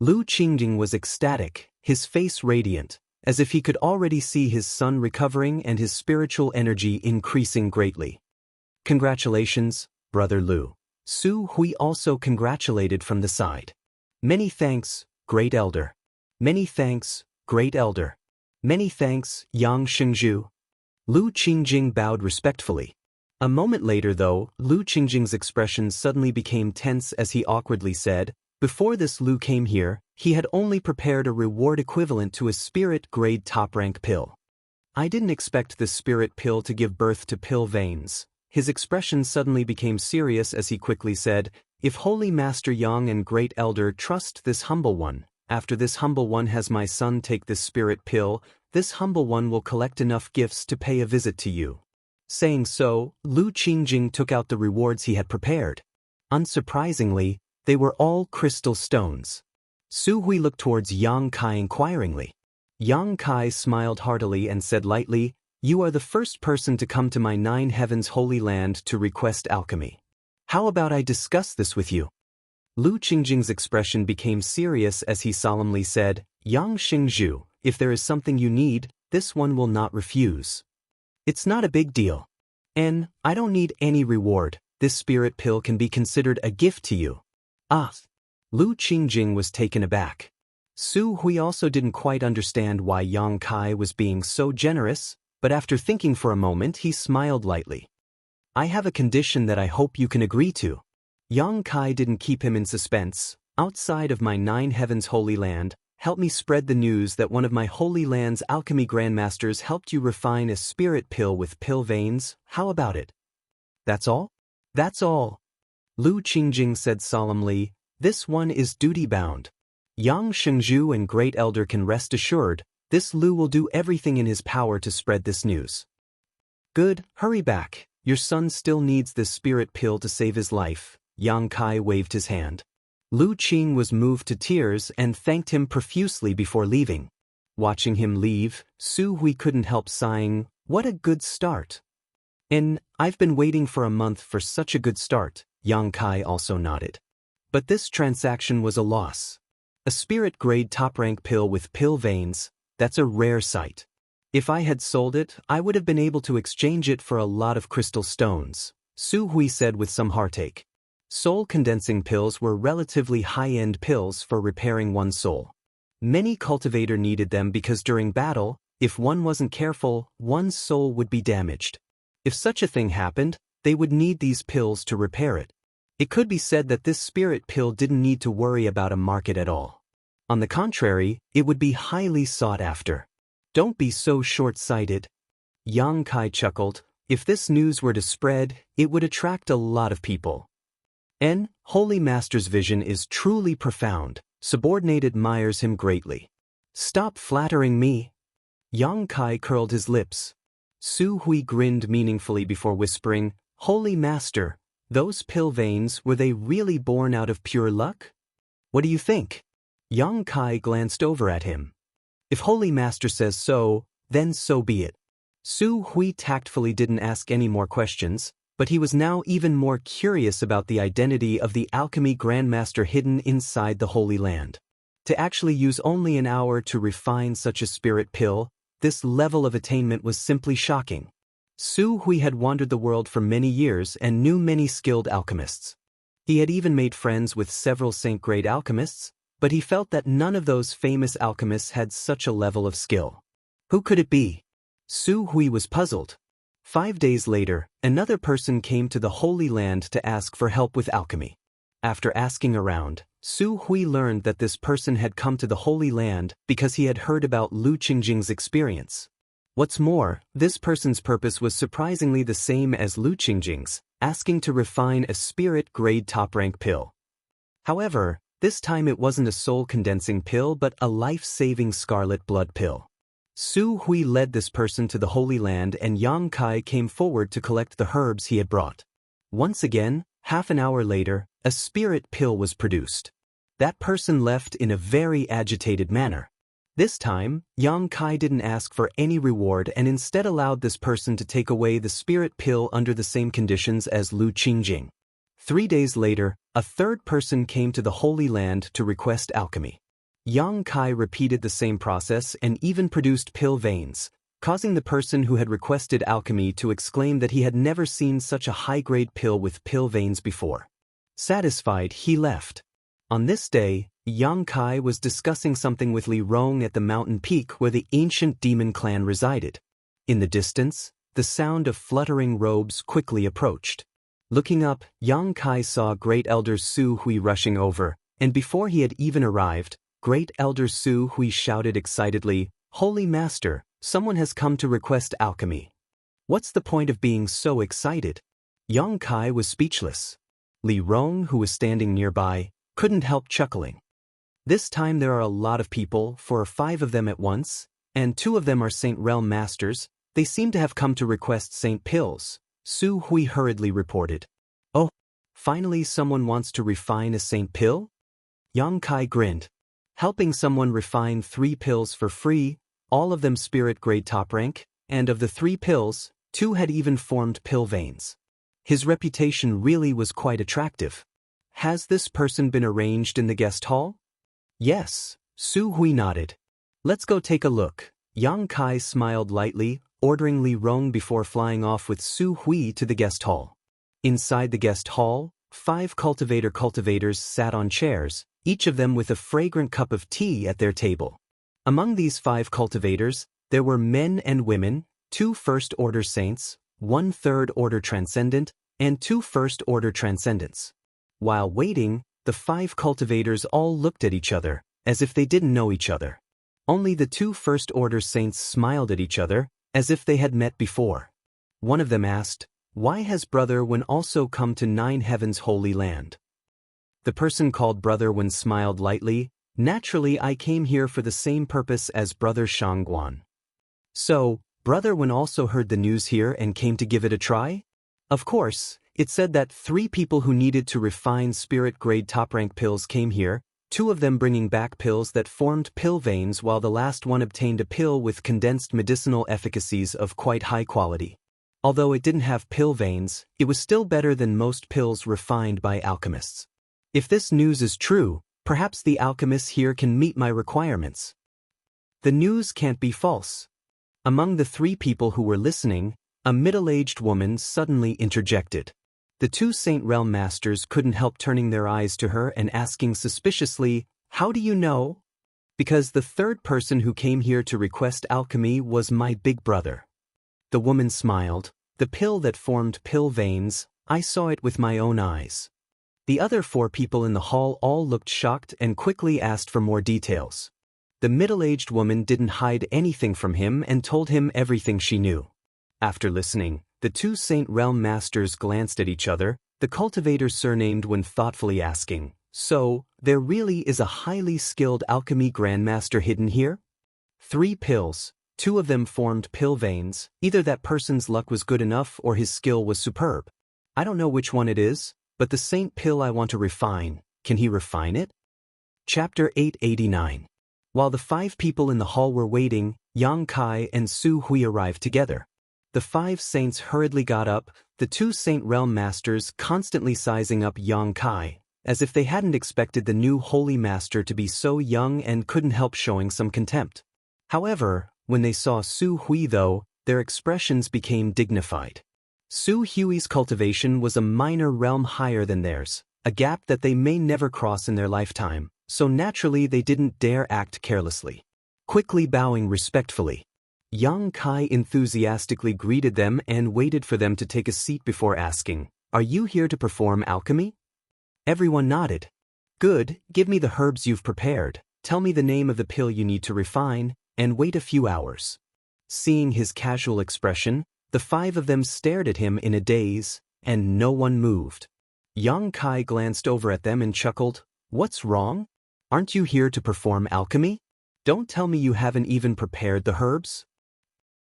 Lu Qingjing was ecstatic, his face radiant, as if he could already see his son recovering and his spiritual energy increasing greatly. "Congratulations, Brother Lu." Su Hui also congratulated from the side. "Many thanks, Great Elder." "Many thanks, Great Elder." "Many thanks, Yang Shengzhu." Lu Qingjing bowed respectfully. A moment later though, Lu Qingjing's expression suddenly became tense as he awkwardly said, "Before this Lu came here, he had only prepared a reward equivalent to a spirit-grade top-rank pill. I didn't expect this spirit pill to give birth to pill veins." His expression suddenly became serious as he quickly said, "If Holy Master Yang and Great Elder trust this humble one, after this humble one has my son take this spirit pill, this humble one will collect enough gifts to pay a visit to you." Saying so, Lu Qingjing took out the rewards he had prepared. Unsurprisingly, they were all crystal stones. Su Hui looked towards Yang Kai inquiringly. Yang Kai smiled heartily and said lightly, "You are the first person to come to my 9 heavens holy land to request alchemy. How about I discuss this with you?" Lu Qingjing's expression became serious as he solemnly said, "Yang Xingzhu, if there is something you need, this one will not refuse. It's not a big deal. And I don't need any reward. This spirit pill can be considered a gift to you." Ah! Lu Qingjing was taken aback. Su Hui also didn't quite understand why Yang Kai was being so generous, but after thinking for a moment he smiled lightly. "I have a condition that I hope you can agree to." Yang Kai didn't keep him in suspense. "Outside of my 9 heavens holy land, help me spread the news that one of my holy land's alchemy grandmasters helped you refine a spirit pill with pill veins. How about it?" "That's all?" "That's all." Lu Qingjing said solemnly, "This one is duty-bound. Yang Shengzhu and Great Elder can rest assured, this Lu will do everything in his power to spread this news." "Good, hurry back. Your son still needs this spirit pill to save his life." Yang Kai waved his hand. Lu Qing was moved to tears and thanked him profusely before leaving. Watching him leave, Su Hui couldn't help sighing, "What a good start." "And I've been waiting for a month for such a good start," Yang Kai also nodded. But this transaction was a loss. A spirit-grade top-rank pill with pill veins, that's a rare sight. If I had sold it, I would have been able to exchange it for a lot of crystal stones, Su Hui said with some heartache. Soul-condensing pills were relatively high-end pills for repairing one's soul. Many cultivators needed them because during battle, if one wasn't careful, one's soul would be damaged. If such a thing happened, they would need these pills to repair it. It could be said that this spirit pill didn't need to worry about a market at all. On the contrary, it would be highly sought after. "Don't be so short-sighted." Yang Kai chuckled. "If this news were to spread, it would attract a lot of people." Holy Master's vision is truly profound. Subordinate admires him greatly. "Stop flattering me." Yang Kai curled his lips. Su Hui grinned meaningfully before whispering, "Holy Master, those pill veins, were they really born out of pure luck? What do you think?" Yang Kai glanced over at him. "If Holy Master says so, then so be it." Su Hui tactfully didn't ask any more questions, but he was now even more curious about the identity of the alchemy grandmaster hidden inside the Holy Land. To actually use only an hour to refine such a spirit pill, this level of attainment was simply shocking. Su Hui had wandered the world for many years and knew many skilled alchemists. He had even made friends with several saint-grade alchemists, but he felt that none of those famous alchemists had such a level of skill. Who could it be? Su Hui was puzzled. 5 days later, another person came to the Holy Land to ask for help with alchemy. After asking around, Su Hui learned that this person had come to the Holy Land because he had heard about Lu Qingjing's experience. What's more, this person's purpose was surprisingly the same as Lu Qingjing's, asking to refine a spirit-grade top-rank pill. However, this time it wasn't a soul-condensing pill but a life-saving scarlet blood pill. Su Hui led this person to the Holy Land and Yang Kai came forward to collect the herbs he had brought. Once again, half an hour later, a spirit pill was produced. That person left in a very agitated manner. This time, Yang Kai didn't ask for any reward and instead allowed this person to take away the spirit pill under the same conditions as Lu Qingjing. 3 days later, a third person came to the Holy Land to request alchemy. Yang Kai repeated the same process and even produced pill veins, causing the person who had requested alchemy to exclaim that he had never seen such a high-grade pill with pill veins before. Satisfied, he left. On this day, Yang Kai was discussing something with Li Rong at the mountain peak where the ancient demon clan resided. In the distance, the sound of fluttering robes quickly approached. Looking up, Yang Kai saw Great Elder Su Hui rushing over, and before he had even arrived, Great Elder Su Hui shouted excitedly, "Holy Master, someone has come to request alchemy." What's the point of being so excited? Yang Kai was speechless. Li Rong, who was standing nearby, couldn't help chuckling. This time there are a lot of people, for 5 of them at once, and 2 of them are Saint Realm Masters. They seem to have come to request Saint Pills, Su Hui hurriedly reported. Oh, finally someone wants to refine a Saint Pill? Yang Kai grinned. Helping someone refine 3 pills for free, all of them spirit grade top rank, and of the 3 pills, 2 had even formed pill veins. His reputation really was quite attractive. Has this person been arranged in the guest hall? Yes, Su Hui nodded. Let's go take a look. Yang Kai smiled lightly, ordering Li Rong before flying off with Su Hui to the guest hall. Inside the guest hall, 5 cultivators sat on chairs, each of them with a fragrant cup of tea at their table. Among these 5 cultivators, there were men and women, 2 first-order saints, 1 third-order transcendent, and 2 first-order transcendents. While waiting, the 5 cultivators all looked at each other, as if they didn't know each other. Only the 2 first-order saints smiled at each other, as if they had met before. One of them asked, "Why has Brother Wen also come to 9 Heaven's holy land?" The person called Brother Wen smiled lightly. "Naturally, I came here for the same purpose as Brother Shangguan." So, Brother Wen also heard the news here and came to give it a try? Of course, it said that 3 people who needed to refine spirit-grade top-rank pills came here, 2 of them bringing back pills that formed pill veins while the last one obtained a pill with condensed medicinal efficacies of quite high quality. Although it didn't have pill veins, it was still better than most pills refined by alchemists. If this news is true, perhaps the alchemists here can meet my requirements. The news can't be false. Among the 3 people who were listening, a middle-aged woman suddenly interjected. The 2 Saint Realm Masters couldn't help turning their eyes to her and asking suspiciously, "How do you know?" "Because the 3rd person who came here to request alchemy was my big brother." The woman smiled. "The pill that formed pill veins, I saw it with my own eyes." The other 4 people in the hall all looked shocked and quickly asked for more details. The middle-aged woman didn't hide anything from him and told him everything she knew. After listening, the 2 Saint Realm Masters glanced at each other, the cultivator surnamed Wen thoughtfully asking, "So, there really is a highly skilled alchemy grandmaster hidden here?" 3 pills, 2 of them formed pill veins. Either that person's luck was good enough or his skill was superb. I don't know which one it is, but the saint pill I want to refine, can he refine it? Chapter 889. While the 5 people in the hall were waiting, Yang Kai and Su Hui arrived together. The 5 saints hurriedly got up, the 2 Saint Realm Masters constantly sizing up Yang Kai, as if they hadn't expected the new Holy Master to be so young and couldn't help showing some contempt. However, when they saw Su Hui though, their expressions became dignified. Su Hui's cultivation was a minor realm higher than theirs, a gap that they may never cross in their lifetime, so naturally they didn't dare act carelessly. Quickly bowing respectfully, Yang Kai enthusiastically greeted them and waited for them to take a seat before asking, "Are you here to perform alchemy?" Everyone nodded. "Good, give me the herbs you've prepared, tell me the name of the pill you need to refine, and wait a few hours." Seeing his casual expression, the 5 of them stared at him in a daze, and no one moved. Yang Kai glanced over at them and chuckled, "What's wrong? Aren't you here to perform alchemy? Don't tell me you haven't even prepared the herbs?"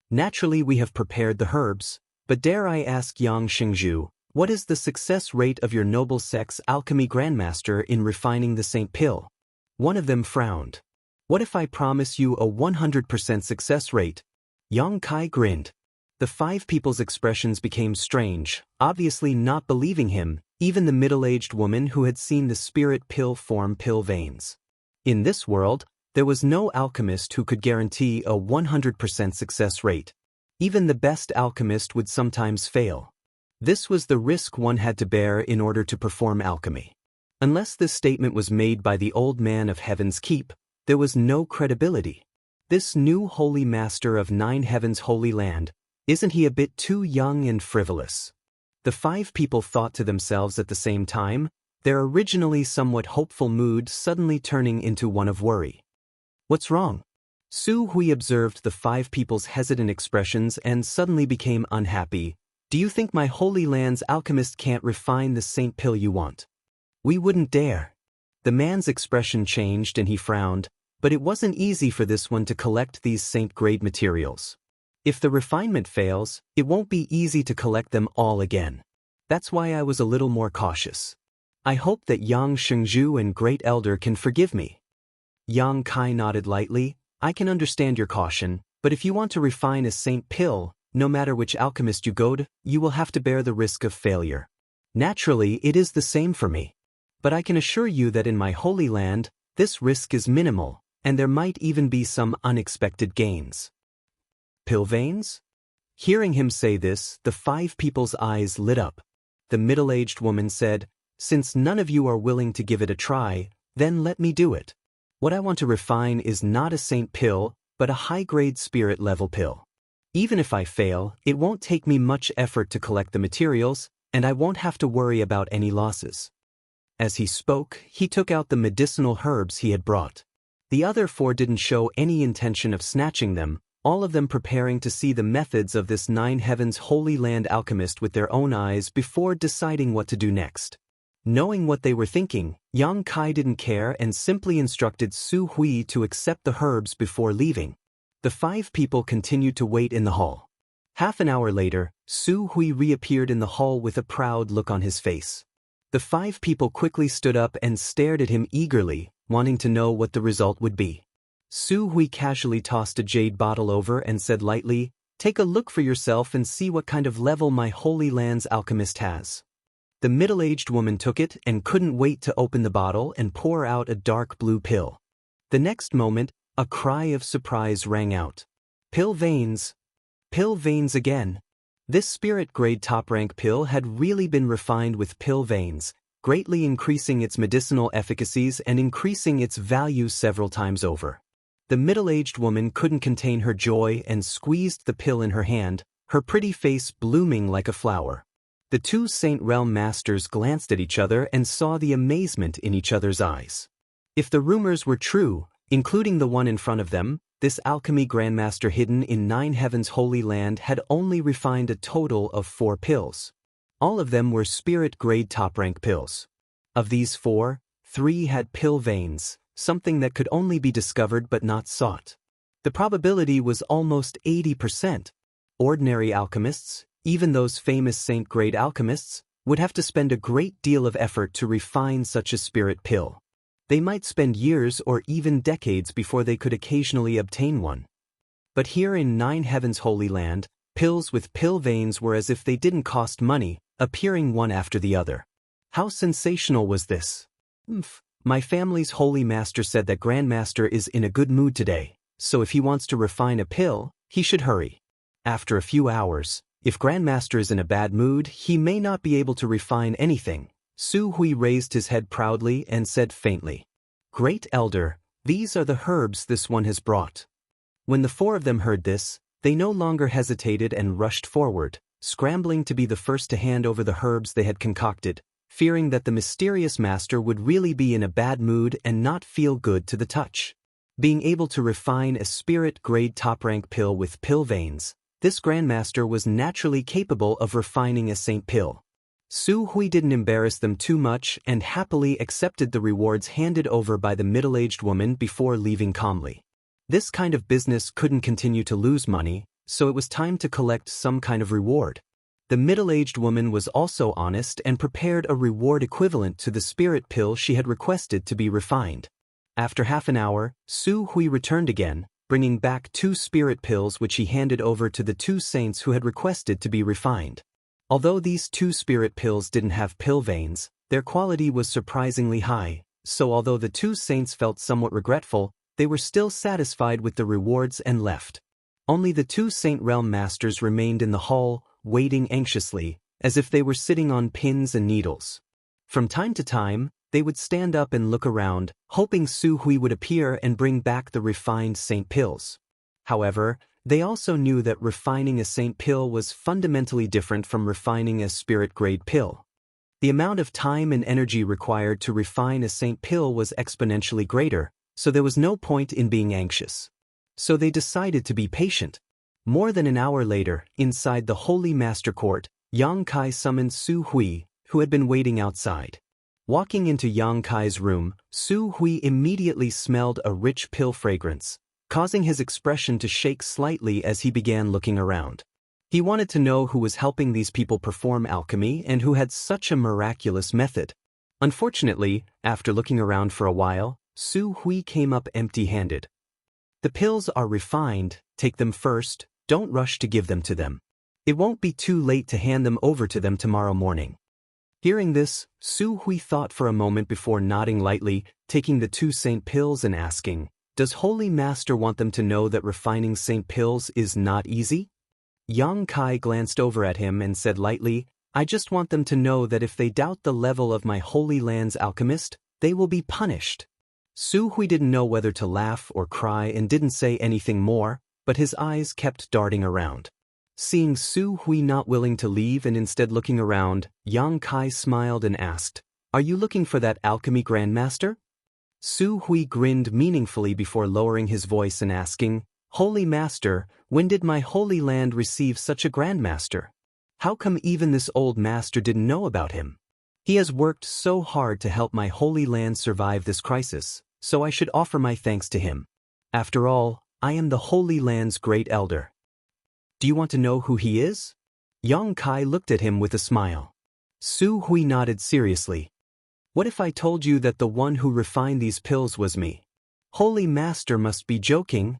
"Naturally we have prepared the herbs, but dare I ask Yang Xingzhu, what is the success rate of your noble sex alchemy grandmaster in refining the Saint Pill?" One of them frowned. "What if I promise you a 100% success rate?" Yang Kai grinned. The 5 people's expressions became strange, obviously not believing him, even the middle-aged woman who had seen the spirit pill form pill veins. In this world, there was no alchemist who could guarantee a 100% success rate. Even the best alchemist would sometimes fail. This was the risk one had to bear in order to perform alchemy. Unless this statement was made by the old man of Heaven's Keep, there was no credibility. This new holy master of 9 heavens holy land, isn't he a bit too young and frivolous? The 5 people thought to themselves at the same time, their originally somewhat hopeful mood suddenly turning into one of worry. What's wrong? Su Hui observed the 5 people's hesitant expressions and suddenly became unhappy. Do you think my holy land's alchemist can't refine the saint pill you want? We wouldn't dare. The man's expression changed and he frowned, but it wasn't easy for this one to collect these saint-grade materials. If the refinement fails, it won't be easy to collect them all again. That's why I was a little more cautious. I hope that Yang Shengzhu and Great Elder can forgive me. Yang Kai nodded lightly. I can understand your caution, but if you want to refine a saint pill, no matter which alchemist you go to, you will have to bear the risk of failure. Naturally, it is the same for me. But I can assure you that in my holy land, this risk is minimal, and there might even be some unexpected gains. Pill veins? Hearing him say this, the 5 people's eyes lit up. The middle-aged woman said, Since none of you are willing to give it a try, then let me do it. What I want to refine is not a saint pill, but a high-grade spirit-level pill. Even if I fail, it won't take me much effort to collect the materials, and I won't have to worry about any losses. As he spoke, he took out the medicinal herbs he had brought. The other 4 didn't show any intention of snatching them, all of them preparing to see the methods of this 9 heavens holy land alchemist with their own eyes before deciding what to do next. Knowing what they were thinking, Yang Kai didn't care and simply instructed Su Hui to accept the herbs before leaving. The 5 people continued to wait in the hall. Half an hour later, Su Hui reappeared in the hall with a proud look on his face. The 5 people quickly stood up and stared at him eagerly, wanting to know what the result would be. Su Hui casually tossed a jade bottle over and said lightly, Take a look for yourself and see what kind of level my holy land's alchemist has. The middle-aged woman took it and couldn't wait to open the bottle and pour out a dark blue pill. The next moment, a cry of surprise rang out. Pill veins! Pill veins again! This spirit-grade top-rank pill had really been refined with pill veins, greatly increasing its medicinal efficacies and increasing its value several times over. The middle-aged woman couldn't contain her joy and squeezed the pill in her hand, her pretty face blooming like a flower. The 2 Saint Realm Masters glanced at each other and saw the amazement in each other's eyes. If the rumors were true, including the one in front of them, this alchemy grandmaster hidden in 9 heavens holy land had only refined a total of 4 pills. All of them were spirit-grade top-rank pills. Of these 4, 3 had pill veins, something that could only be discovered but not sought. The probability was almost 80%. Ordinary alchemists, even those famous saint-grade alchemists, would have to spend a great deal of effort to refine such a spirit pill. They might spend years or even decades before they could occasionally obtain one. But here in 9 heavens holy land, pills with pill veins were as if they didn't cost money, appearing one after the other. How sensational was this? My family's holy master said that Grandmaster is in a good mood today, so if he wants to refine a pill, he should hurry. After a few hours, if Grandmaster is in a bad mood, he may not be able to refine anything. Su Hui raised his head proudly and said faintly, Great Elder, these are the herbs this one has brought. When the 4 of them heard this, they no longer hesitated and rushed forward, scrambling to be the first to hand over the herbs they had concocted, fearing that the mysterious master would really be in a bad mood and not feel good to the touch. Being able to refine a spirit-grade top-rank pill with pill veins, this Grandmaster was naturally capable of refining a saint pill. Su Hui didn't embarrass them too much and happily accepted the rewards handed over by the middle-aged woman before leaving calmly. This kind of business couldn't continue to lose money, so it was time to collect some kind of reward. The middle-aged woman was also honest and prepared a reward equivalent to the spirit pill she had requested to be refined. After half an hour, Su Hui returned again, bringing back 2 spirit pills which he handed over to the 2 saints who had requested to be refined. Although these 2 spirit pills didn't have pill veins, their quality was surprisingly high, so although the 2 saints felt somewhat regretful, they were still satisfied with the rewards and left. Only the 2 Saint Realm Masters remained in the hall, waiting anxiously, as if they were sitting on pins and needles. From time to time, they would stand up and look around, hoping Su Hui would appear and bring back the refined saint pills. However, they also knew that refining a saint pill was fundamentally different from refining a spirit-grade pill. The amount of time and energy required to refine a saint pill was exponentially greater, so there was no point in being anxious. So they decided to be patient. More than an hour later, inside the Holy Master Court, Yang Kai summoned Su Hui, who had been waiting outside. Walking into Yang Kai's room, Su Hui immediately smelled a rich pill fragrance, causing his expression to shake slightly as he began looking around. He wanted to know who was helping these people perform alchemy and who had such a miraculous method. Unfortunately, after looking around for a while, Su Hui came up empty-handed. The pills are refined, take them first, don't rush to give them to them. It won't be too late to hand them over to them tomorrow morning. Hearing this, Su Hui thought for a moment before nodding lightly, taking the 2 saint pills and asking, "Does Holy Master want them to know that refining saint pills is not easy?" Yang Kai glanced over at him and said lightly, "I just want them to know that if they doubt the level of my Holy Land's alchemist, they will be punished." Su Hui didn't know whether to laugh or cry and didn't say anything more, but his eyes kept darting around. Seeing Su Hui not willing to leave and instead looking around, Yang Kai smiled and asked, "Are you looking for that alchemy grandmaster?" Su Hui grinned meaningfully before lowering his voice and asking, "Holy Master, when did my Holy Land receive such a grandmaster? How come even this old master didn't know about him? He has worked so hard to help my Holy Land survive this crisis, so I should offer my thanks to him. After all, I am the Holy Land's great elder." "Do you want to know who he is?" Yang Kai looked at him with a smile. Su Hui nodded seriously. "What if I told you that the one who refined these pills was me? Holy Master must be joking."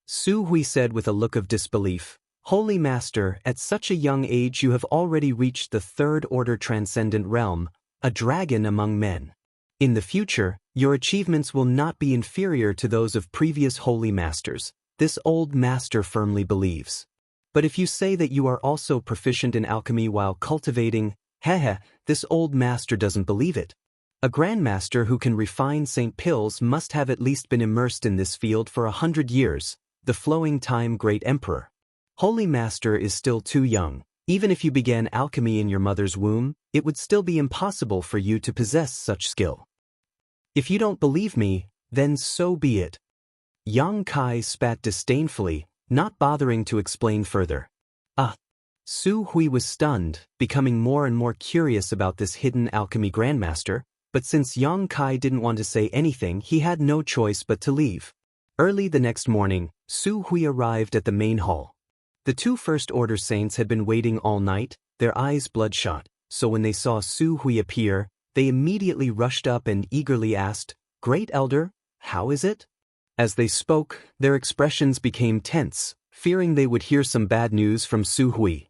Su Hui said with a look of disbelief, "Holy Master, at such a young age you have already reached the 3rd order transcendent realm, a dragon among men. In the future, your achievements will not be inferior to those of previous holy masters, this old master firmly believes. But if you say that you are also proficient in alchemy while cultivating, this old master doesn't believe it. A grandmaster who can refine saint pills must have at least been immersed in this field for 100 years, the flowing time great emperor. Holy Master is still too young. Even if you began alchemy in your mother's womb, it would still be impossible for you to possess such skill. If you don't believe me, then so be it." Yang Kai spat disdainfully, not bothering to explain further. Su Hui was stunned, becoming more and more curious about this hidden alchemy grandmaster, but since Yang Kai didn't want to say anything, he had no choice but to leave. Early the next morning, Su Hui arrived at the main hall. The 2 first order saints had been waiting all night, their eyes bloodshot, so when they saw Su Hui appear, they immediately rushed up and eagerly asked, "Great Elder, how is it?" As they spoke, their expressions became tense, fearing they would hear some bad news from Su Hui.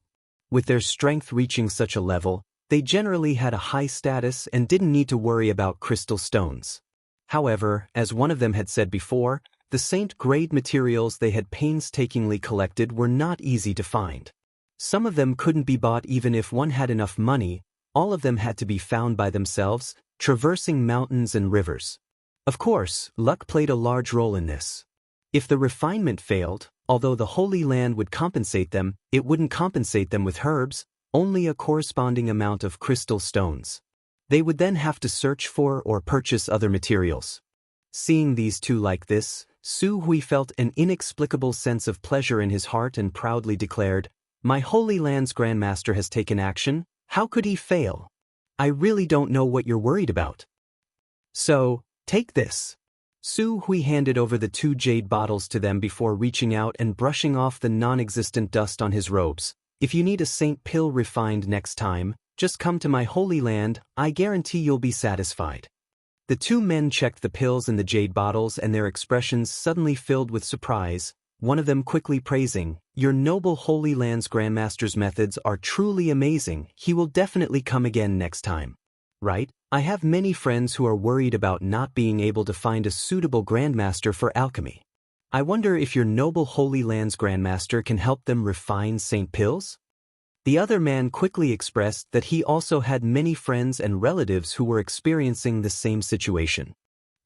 With their strength reaching such a level, they generally had a high status and didn't need to worry about crystal stones. However, as one of them had said before, the saint-grade materials they had painstakingly collected were not easy to find. Some of them couldn't be bought even if one had enough money, all of them had to be found by themselves, traversing mountains and rivers. Of course, luck played a large role in this. If the refinement failed, although the Holy Land would compensate them, it wouldn't compensate them with herbs, only a corresponding amount of crystal stones. They would then have to search for or purchase other materials. Seeing these 2 like this, Su Hui felt an inexplicable sense of pleasure in his heart and proudly declared, "My Holy Land's Grandmaster has taken action, how could he fail? I really don't know what you're worried about. So, take this." Su Hui handed over the 2 jade bottles to them before reaching out and brushing off the non-existent dust on his robes. "If you need a saint pill refined next time, just come to my Holy Land, I guarantee you'll be satisfied." The 2 men checked the pills in the jade bottles and their expressions suddenly filled with surprise, one of them quickly praising, "Your noble Holy Land's Grandmaster's methods are truly amazing, he will definitely come again next time." "Right, I have many friends who are worried about not being able to find a suitable Grandmaster for alchemy. I wonder if your noble Holy Land's Grandmaster can help them refine saint pills?" The other man quickly expressed that he also had many friends and relatives who were experiencing the same situation.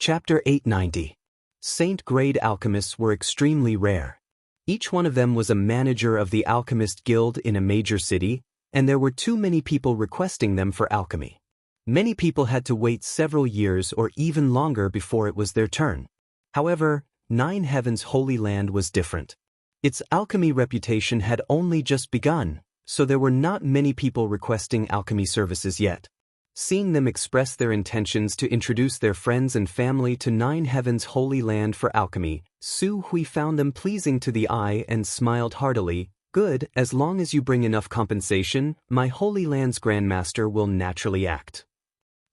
Chapter 890. Saint-grade alchemists were extremely rare. Each one of them was a manager of the alchemist guild in a major city, and there were too many people requesting them for alchemy. Many people had to wait several years or even longer before it was their turn. However, Nine Heavens' Holy Land was different. Its alchemy reputation had only just begun, so there were not many people requesting alchemy services yet. Seeing them express their intentions to introduce their friends and family to Nine Heavens' Holy Land for alchemy, Su Hui found them pleasing to the eye and smiled heartily. Good, as long as you bring enough compensation, my Holy Land's Grandmaster will naturally act.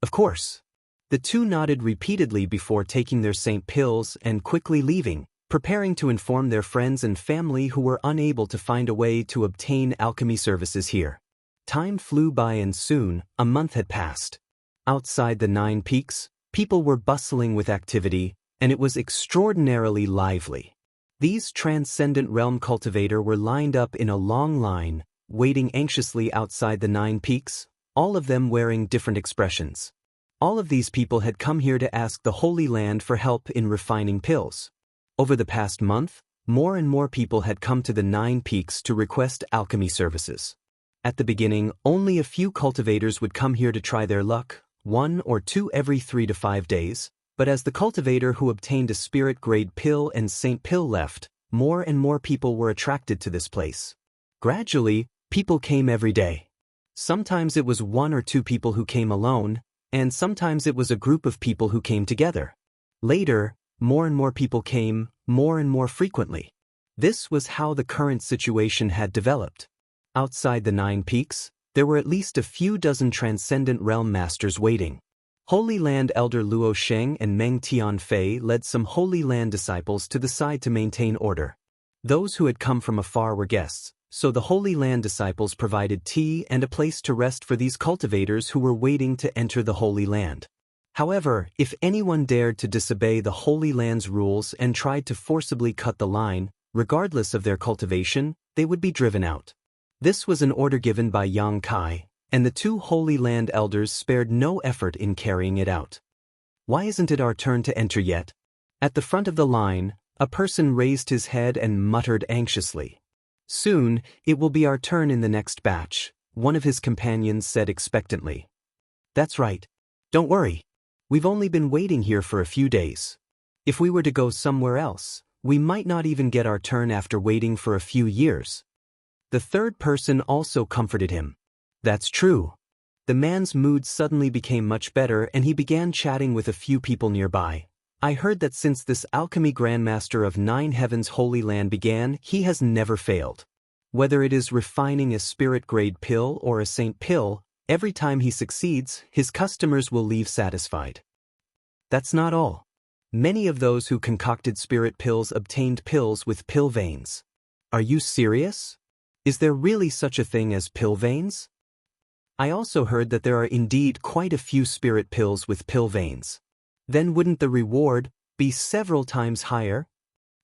Of course. The two nodded repeatedly before taking their saint pills and quickly leaving, preparing to inform their friends and family who were unable to find a way to obtain alchemy services here. Time flew by and soon, a month had passed. Outside the 9 Peaks, people were bustling with activity, and it was extraordinarily lively. These transcendent realm cultivators were lined up in a long line, waiting anxiously outside the 9 Peaks, all of them wearing different expressions. All of these people had come here to ask the Holy Land for help in refining pills. Over the past month, more and more people had come to the 9 Peaks to request alchemy services. At the beginning, only a few cultivators would come here to try their luck, 1 or 2 every 3 to 5 days, but as the cultivator who obtained a spirit-grade pill and saint pill left, more and more people were attracted to this place. Gradually, people came every day. Sometimes it was 1 or 2 people who came alone, and sometimes it was a group of people who came together. Later, more and more people came, more and more frequently. This was how the current situation had developed. Outside the 9 Peaks, there were at least a few dozen transcendent realm masters waiting. Holy Land Elder Luo Sheng and Meng Tianfei led some Holy Land disciples to the side to maintain order. Those who had come from afar were guests, so the Holy Land disciples provided tea and a place to rest for these cultivators who were waiting to enter the Holy Land. However, if anyone dared to disobey the Holy Land's rules and tried to forcibly cut the line, regardless of their cultivation, they would be driven out. This was an order given by Yang Kai, and the 2 Holy Land elders spared no effort in carrying it out. Why isn't it our turn to enter yet? At the front of the line, a person raised his head and muttered anxiously. Soon, it will be our turn in the next batch, one of his companions said expectantly. That's right. Don't worry. We've only been waiting here for a few days. If we were to go somewhere else, we might not even get our turn after waiting for a few years. The third person also comforted him. That's true. The man's mood suddenly became much better and he began chatting with a few people nearby. I heard that since this alchemy grandmaster of 9 Heavens Holy Land began, he has never failed. Whether it is refining a spirit-grade pill or a saint pill, every time he succeeds, his customers will leave satisfied. That's not all. Many of those who concocted spirit pills obtained pills with pill veins. Are you serious? Is there really such a thing as pill veins? I also heard that there are indeed quite a few spirit pills with pill veins. Then wouldn't the reward be several times higher?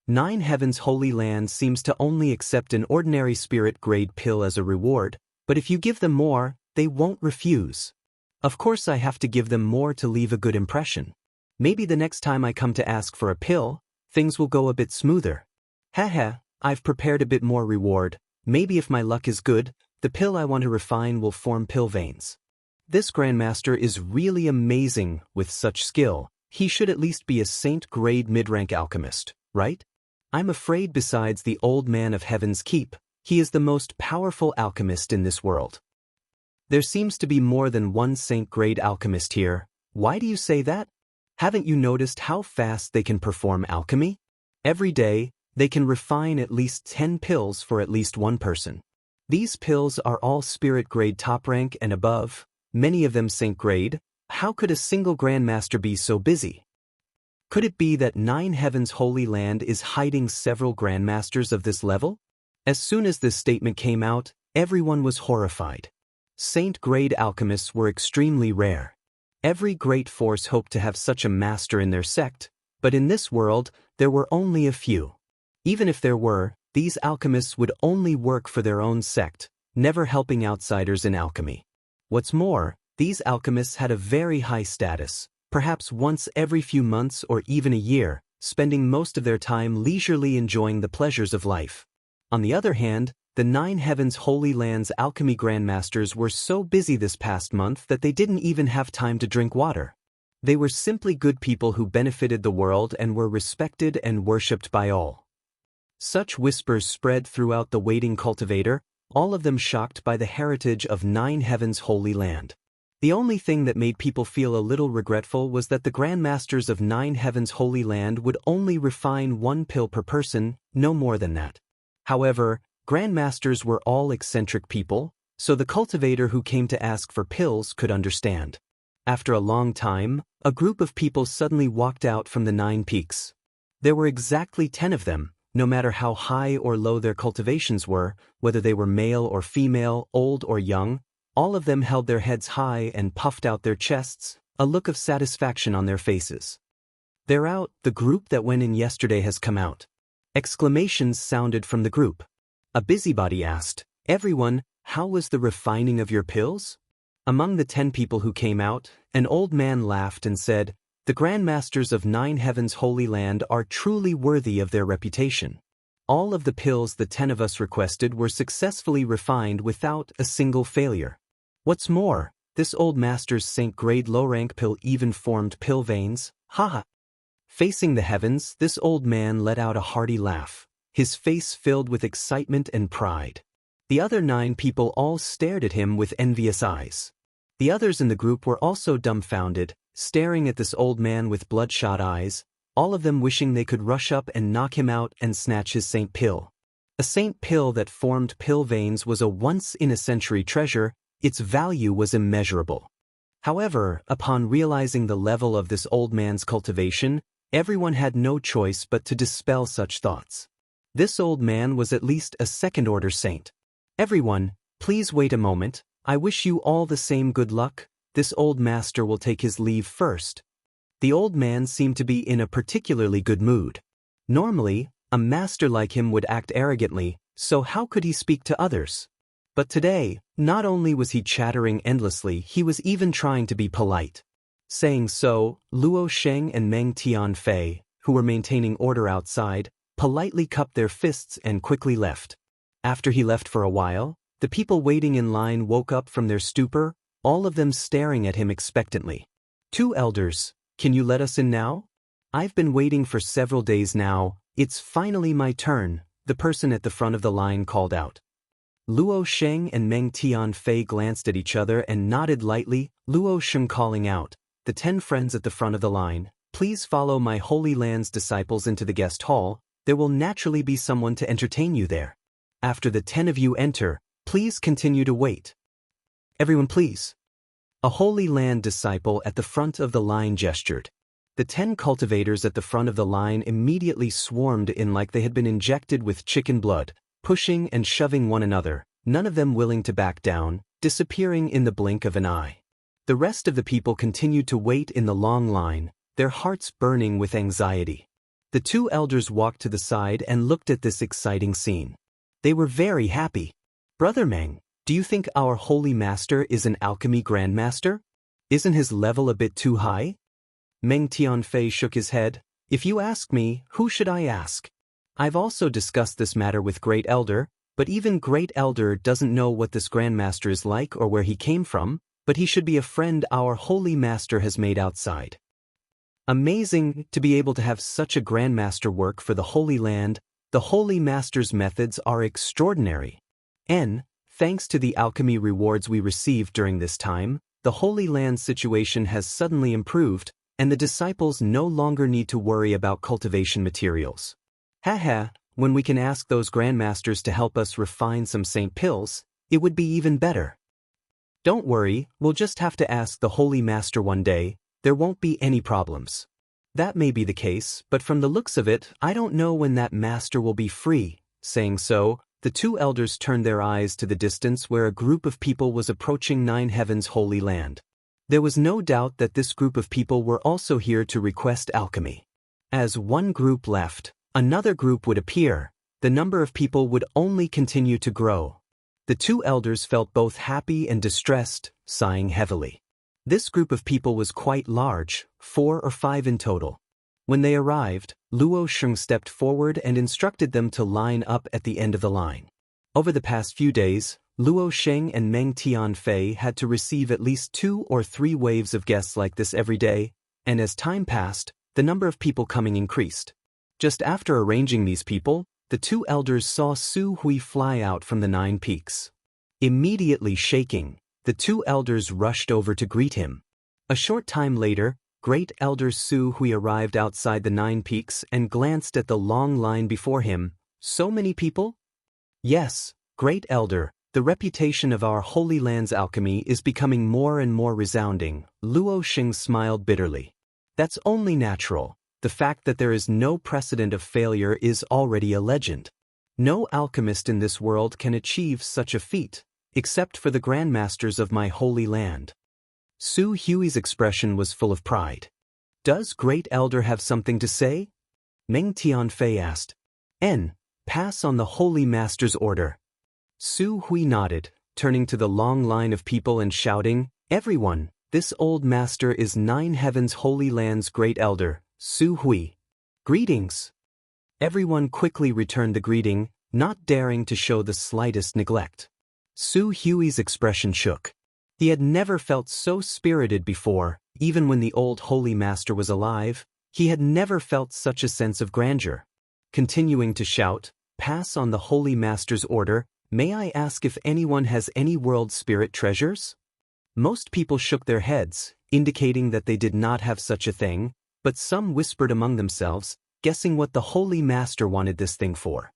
9 Heavens Holy Land seems to only accept an ordinary spirit-grade pill as a reward, but if you give them more, they won't refuse. Of course I have to give them more to leave a good impression. Maybe the next time I come to ask for a pill, things will go a bit smoother. Haha, I've prepared a bit more reward. Maybe if my luck is good, the pill I want to refine will form pill veins. This Grandmaster is really amazing with such skill. He should at least be a saint-grade mid-rank alchemist, right? I'm afraid besides the old man of Heaven's Keep, he is the most powerful alchemist in this world. There seems to be more than one saint-grade alchemist here. Why do you say that? Haven't you noticed how fast they can perform alchemy? Every day, they can refine at least 10 pills for at least one person. These pills are all spirit-grade top rank and above, many of them saint-grade. How could a single grandmaster be so busy? Could it be that 9 Heavens Holy Land is hiding several grandmasters of this level? As soon as this statement came out, everyone was horrified. Saint-grade alchemists were extremely rare. Every great force hoped to have such a master in their sect, but in this world, there were only a few. Even if there were, these alchemists would only work for their own sect, never helping outsiders in alchemy. What's more, these alchemists had a very high status, perhaps once every few months or even a year, spending most of their time leisurely enjoying the pleasures of life. On the other hand, the Nine Heavens Holy Land's alchemy grandmasters were so busy this past month that they didn't even have time to drink water. They were simply good people who benefited the world and were respected and worshipped by all. Such whispers spread throughout the waiting cultivator, all of them shocked by the heritage of Nine Heavens Holy Land. The only thing that made people feel a little regretful was that the grandmasters of Nine Heavens Holy Land would only refine 1 pill per person, no more than that. However, grandmasters were all eccentric people, so the cultivator who came to ask for pills could understand. After a long time, a group of people suddenly walked out from the 9 peaks. There were exactly 10 of them, no matter how high or low their cultivations were, whether they were male or female, old or young, all of them held their heads high and puffed out their chests, a look of satisfaction on their faces. "They're out, the group that went in yesterday has come out." Exclamations sounded from the group. A busybody asked, "Everyone, how was the refining of your pills?" Among the 10 people who came out, an old man laughed and said, "The grandmasters of Nine Heavens Holy Land are truly worthy of their reputation. All of the pills the 10 of us requested were successfully refined without a single failure. What's more, this old master's Saint-grade low-rank pill even formed pill veins, haha." Facing the heavens, this old man let out a hearty laugh, his face filled with excitement and pride. The other 9 people all stared at him with envious eyes. The others in the group were also dumbfounded, staring at this old man with bloodshot eyes, all of them wishing they could rush up and knock him out and snatch his saint pill. A saint pill that formed pill veins was a once-in-a-century treasure, its value was immeasurable. However, upon realizing the level of this old man's cultivation, everyone had no choice but to dispel such thoughts. This old man was at least a second-order saint. "Everyone, please wait a moment, I wish you all the same good luck. This old master will take his leave first." The old man seemed to be in a particularly good mood. Normally, a master like him would act arrogantly, so how could he speak to others? But today, not only was he chattering endlessly, he was even trying to be polite. Saying so, Luo Sheng and Meng Tianfei, who were maintaining order outside, politely cupped their fists and quickly left. After he left for a while, the people waiting in line woke up from their stupor, all of them staring at him expectantly. "2 elders, can you let us in now? I've been waiting for several days now, it's finally my turn," the person at the front of the line called out. Luo Sheng and Meng Tianfei glanced at each other and nodded lightly, Luo Sheng calling out, "The 10 friends at the front of the line, please follow my Holy Land's disciples into the guest hall, there will naturally be someone to entertain you there. After the 10 of you enter, please continue to wait. Everyone please." A Holy Land disciple at the front of the line gestured. The 10 cultivators at the front of the line immediately swarmed in like they had been injected with chicken blood, pushing and shoving one another, none of them willing to back down, disappearing in the blink of an eye. The rest of the people continued to wait in the long line, their hearts burning with anxiety. The 2 elders walked to the side and looked at this exciting scene. They were very happy. "Brother Meng, do you think our holy master is an alchemy grandmaster? Isn't his level a bit too high?" Meng Tianfei shook his head. "If you ask me, who should I ask? I've also discussed this matter with Great Elder, but even Great Elder doesn't know what this grandmaster is like or where he came from, but he should be a friend our holy master has made outside." Amazing to be able to have such a grandmaster work for the Holy Land. The Holy Master's methods are extraordinary. Thanks to the alchemy rewards we received during this time, the Holy Land situation has suddenly improved, and the disciples no longer need to worry about cultivation materials. Haha, when we can ask those grandmasters to help us refine some saint pills, it would be even better. "Don't worry, we'll just have to ask the Holy Master one day, there won't be any problems." "That may be the case, but from the looks of it, I don't know when that master will be free." Saying so, the 2 elders turned their eyes to the distance where a group of people was approaching Nine Heavens Holy Land. There was no doubt that this group of people were also here to request alchemy. As one group left, another group would appear, the number of people would only continue to grow. The two elders felt both happy and distressed, sighing heavily. This group of people was quite large, 4 or 5 in total. When they arrived, Luo Sheng stepped forward and instructed them to line up at the end of the line. Over the past few days, Luo Sheng and Meng Tianfei had to receive at least 2 or 3 waves of guests like this every day, and as time passed, the number of people coming increased. Just after arranging these people, the two elders saw Su Hui fly out from the 9 peaks. Immediately shaking, the two elders rushed over to greet him. A short time later, Great Elder Su Hui arrived outside the 9 peaks and glanced at the long line before him. So many people? Yes, Great Elder, the reputation of our Holy Land's alchemy is becoming more and more resounding. Luo Sheng smiled bitterly. That's only natural. The fact that there is no precedent of failure is already a legend. No alchemist in this world can achieve such a feat, except for the grandmasters of my Holy Land. Su Hui's expression was full of pride. Does Great Elder have something to say? Meng Tianfei asked. Pass on the Holy Master's order. Su Hui nodded, turning to the long line of people and shouting, Everyone, this old master is 9 Heavens Holy Land's Great Elder, Su Hui. Greetings. Everyone quickly returned the greeting, not daring to show the slightest neglect. Su Hui's expression shook. He had never felt so spirited before, even when the old Holy Master was alive. He had never felt such a sense of grandeur. Continuing to shout, Pass on the Holy Master's order, may I ask if anyone has any world spirit treasures? Most people shook their heads, indicating that they did not have such a thing, but some whispered among themselves, guessing what the Holy Master wanted this thing for.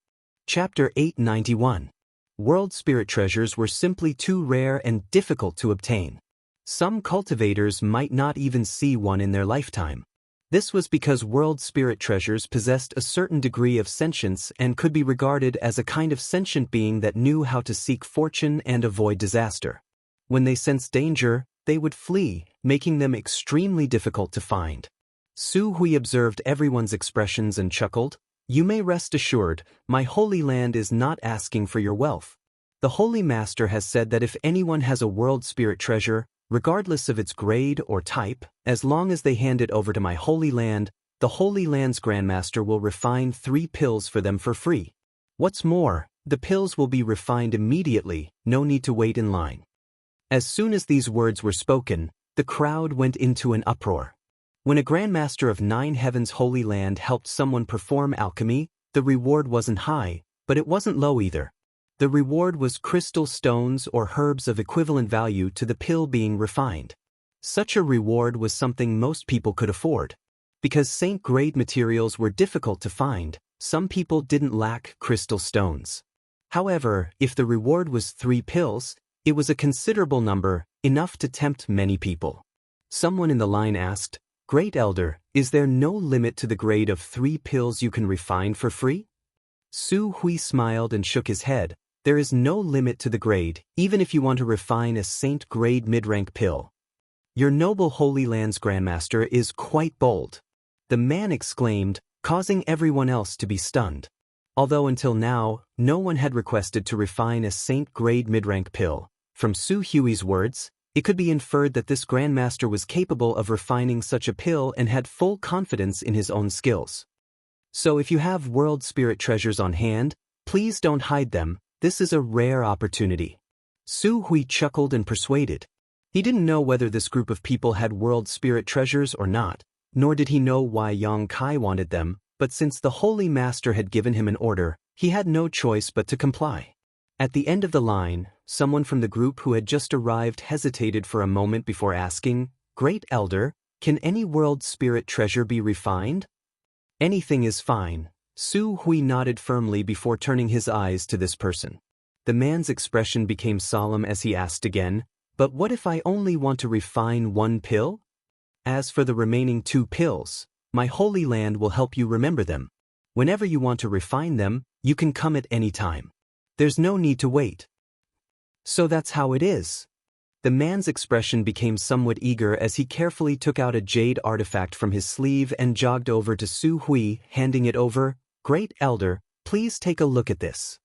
Chapter 891. World spirit treasures were simply too rare and difficult to obtain. Some cultivators might not even see one in their lifetime. This was because world spirit treasures possessed a certain degree of sentience and could be regarded as a kind of sentient being that knew how to seek fortune and avoid disaster. When they sensed danger, they would flee, making them extremely difficult to find. Su Hui observed everyone's expressions and chuckled. You may rest assured, my Holy Land is not asking for your wealth. The Holy Master has said that if anyone has a world spirit treasure, regardless of its grade or type, as long as they hand it over to my Holy Land, the Holy Land's Grandmaster will refine 3 pills for them for free. What's more, the pills will be refined immediately, no need to wait in line. As soon as these words were spoken, the crowd went into an uproar. When a Grandmaster of 9 Heavens Holy Land helped someone perform alchemy, the reward wasn't high, but it wasn't low either. The reward was crystal stones or herbs of equivalent value to the pill being refined. Such a reward was something most people could afford. Because saint-grade materials were difficult to find, some people didn't lack crystal stones. However, if the reward was 3 pills, it was a considerable number, enough to tempt many people. Someone in the line asked, Great Elder, is there no limit to the grade of 3 pills you can refine for free? Su Hui smiled and shook his head. There is no limit to the grade, even if you want to refine a saint-grade mid-rank pill. Your noble Holy Land's Grandmaster is quite bold. The man exclaimed, causing everyone else to be stunned. Although until now, no one had requested to refine a saint-grade mid-rank pill, from Su Hui's words, it could be inferred that this Grandmaster was capable of refining such a pill and had full confidence in his own skills. So if you have world spirit treasures on hand, please don't hide them, this is a rare opportunity. Su Hui chuckled and persuaded. He didn't know whether this group of people had world spirit treasures or not, nor did he know why Yang Kai wanted them, but since the Holy Master had given him an order, he had no choice but to comply. At the end of the line, someone from the group who had just arrived hesitated for a moment before asking, Great Elder, can any world spirit treasure be refined? Anything is fine. Su Hui nodded firmly before turning his eyes to this person. The man's expression became solemn as he asked again, But what if I only want to refine 1 pill? As for the remaining 2 pills, my Holy Land will help you remember them. Whenever you want to refine them, you can come at any time. There's no need to wait. So that's how it is. The man's expression became somewhat eager as he carefully took out a jade artifact from his sleeve and jogged over to Su Hui, handing it over. Great Elder, please take a look at this.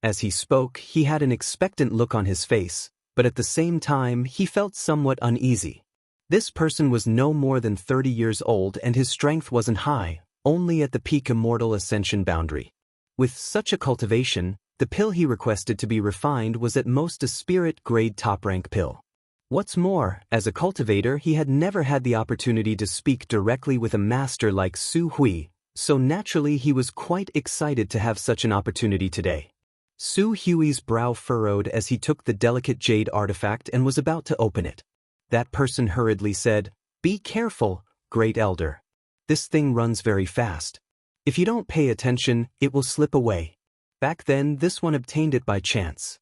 As he spoke, he had an expectant look on his face, but at the same time he felt somewhat uneasy. This person was no more than 30 years old and his strength wasn't high, only at the peak immortal ascension boundary. With such a cultivation, the pill he requested to be refined was at most a spirit-grade top-rank pill. What's more, as a cultivator he had never had the opportunity to speak directly with a master like Su Hui, so naturally he was quite excited to have such an opportunity today. Su Hui's brow furrowed as he took the delicate jade artifact and was about to open it. That person hurriedly said, "Be careful, Great Elder. This thing runs very fast. If you don't pay attention, it will slip away. Back then, this one obtained it by chance.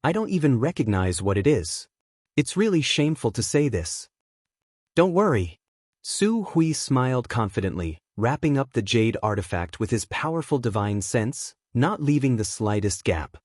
I don't even recognize what it is. It's really shameful to say this." "Don't worry." Su Hui smiled confidently, wrapping up the jade artifact with his powerful divine sense, not leaving the slightest gap.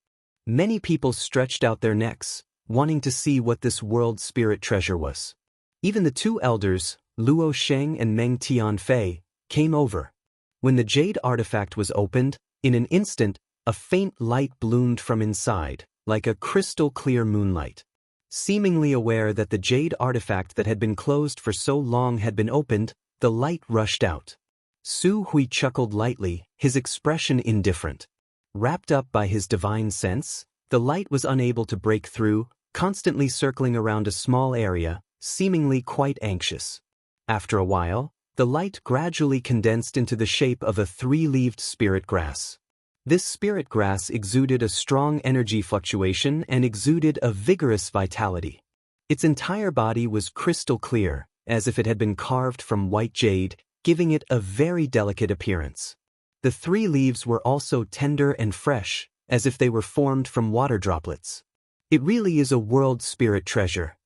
Many people stretched out their necks, wanting to see what this world spirit treasure was. Even the two elders, Luo Sheng and Meng Tianfei, came over. When the jade artifact was opened, in an instant, a faint light bloomed from inside, like a crystal-clear moonlight. Seemingly aware that the jade artifact that had been closed for so long had been opened, the light rushed out. Su Hui chuckled lightly, his expression indifferent. Wrapped up by his divine sense, the light was unable to break through, constantly circling around a small area, seemingly quite anxious. After a while, the light gradually condensed into the shape of a three-leaved spirit grass. This spirit grass exuded a strong energy fluctuation and exuded a vigorous vitality. Its entire body was crystal clear, as if it had been carved from white jade, giving it a very delicate appearance. The three leaves were also tender and fresh, as if they were formed from water droplets. It really is a world spirit treasure.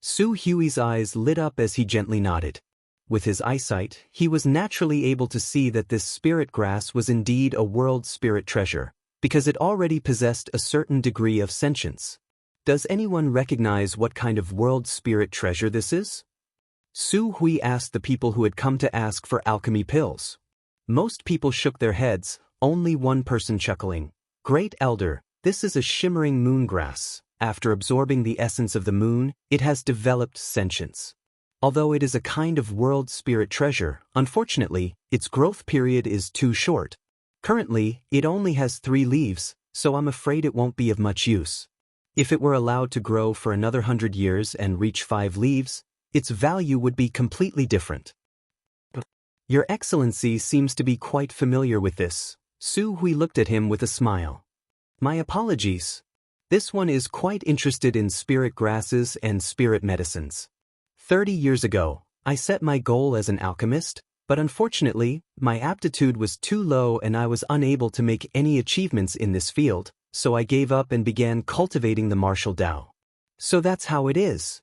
Su Hui's eyes lit up as he gently nodded. With his eyesight, he was naturally able to see that this spirit grass was indeed a world spirit treasure, because it already possessed a certain degree of sentience. Does anyone recognize what kind of world spirit treasure this is? Su Hui asked the people who had come to ask for alchemy pills. Most people shook their heads, only one person chuckling. "Great Elder, this is a shimmering moon grass. After absorbing the essence of the moon, it has developed sentience. Although it is a kind of world spirit treasure, unfortunately, its growth period is too short. Currently, it only has 3 leaves, so I'm afraid it won't be of much use. If it were allowed to grow for another 100 years and reach 5 leaves, its value would be completely different." "Your Excellency seems to be quite familiar with this." Su Hui looked at him with a smile. "My apologies. This one is quite interested in spirit grasses and spirit medicines. 30 years ago, I set my goal as an alchemist, but unfortunately, my aptitude was too low and I was unable to make any achievements in this field, so I gave up and began cultivating the martial Tao." "So that's how it is."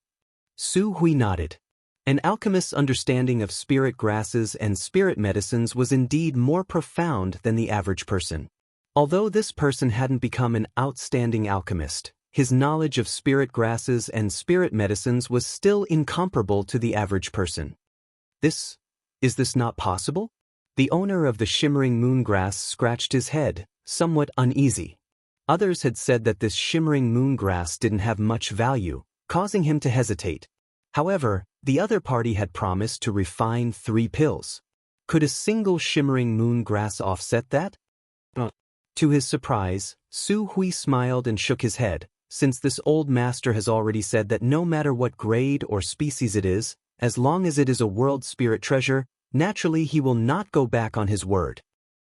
Su Hui nodded. An alchemist's understanding of spirit grasses and spirit medicines was indeed more profound than the average person. Although this person hadn't become an outstanding alchemist, his knowledge of spirit grasses and spirit medicines was still incomparable to the average person. Is this not possible?" The owner of the shimmering moon grass scratched his head, somewhat uneasy. Others had said that this shimmering moon grass didn't have much value, causing him to hesitate. However, the other party had promised to refine 3 pills. Could a single shimmering moon grass offset that? To his surprise, Su Hui smiled and shook his head, since this old master has already said that no matter what grade or species it is, as long as it is a world spirit treasure, naturally he will not go back on his word.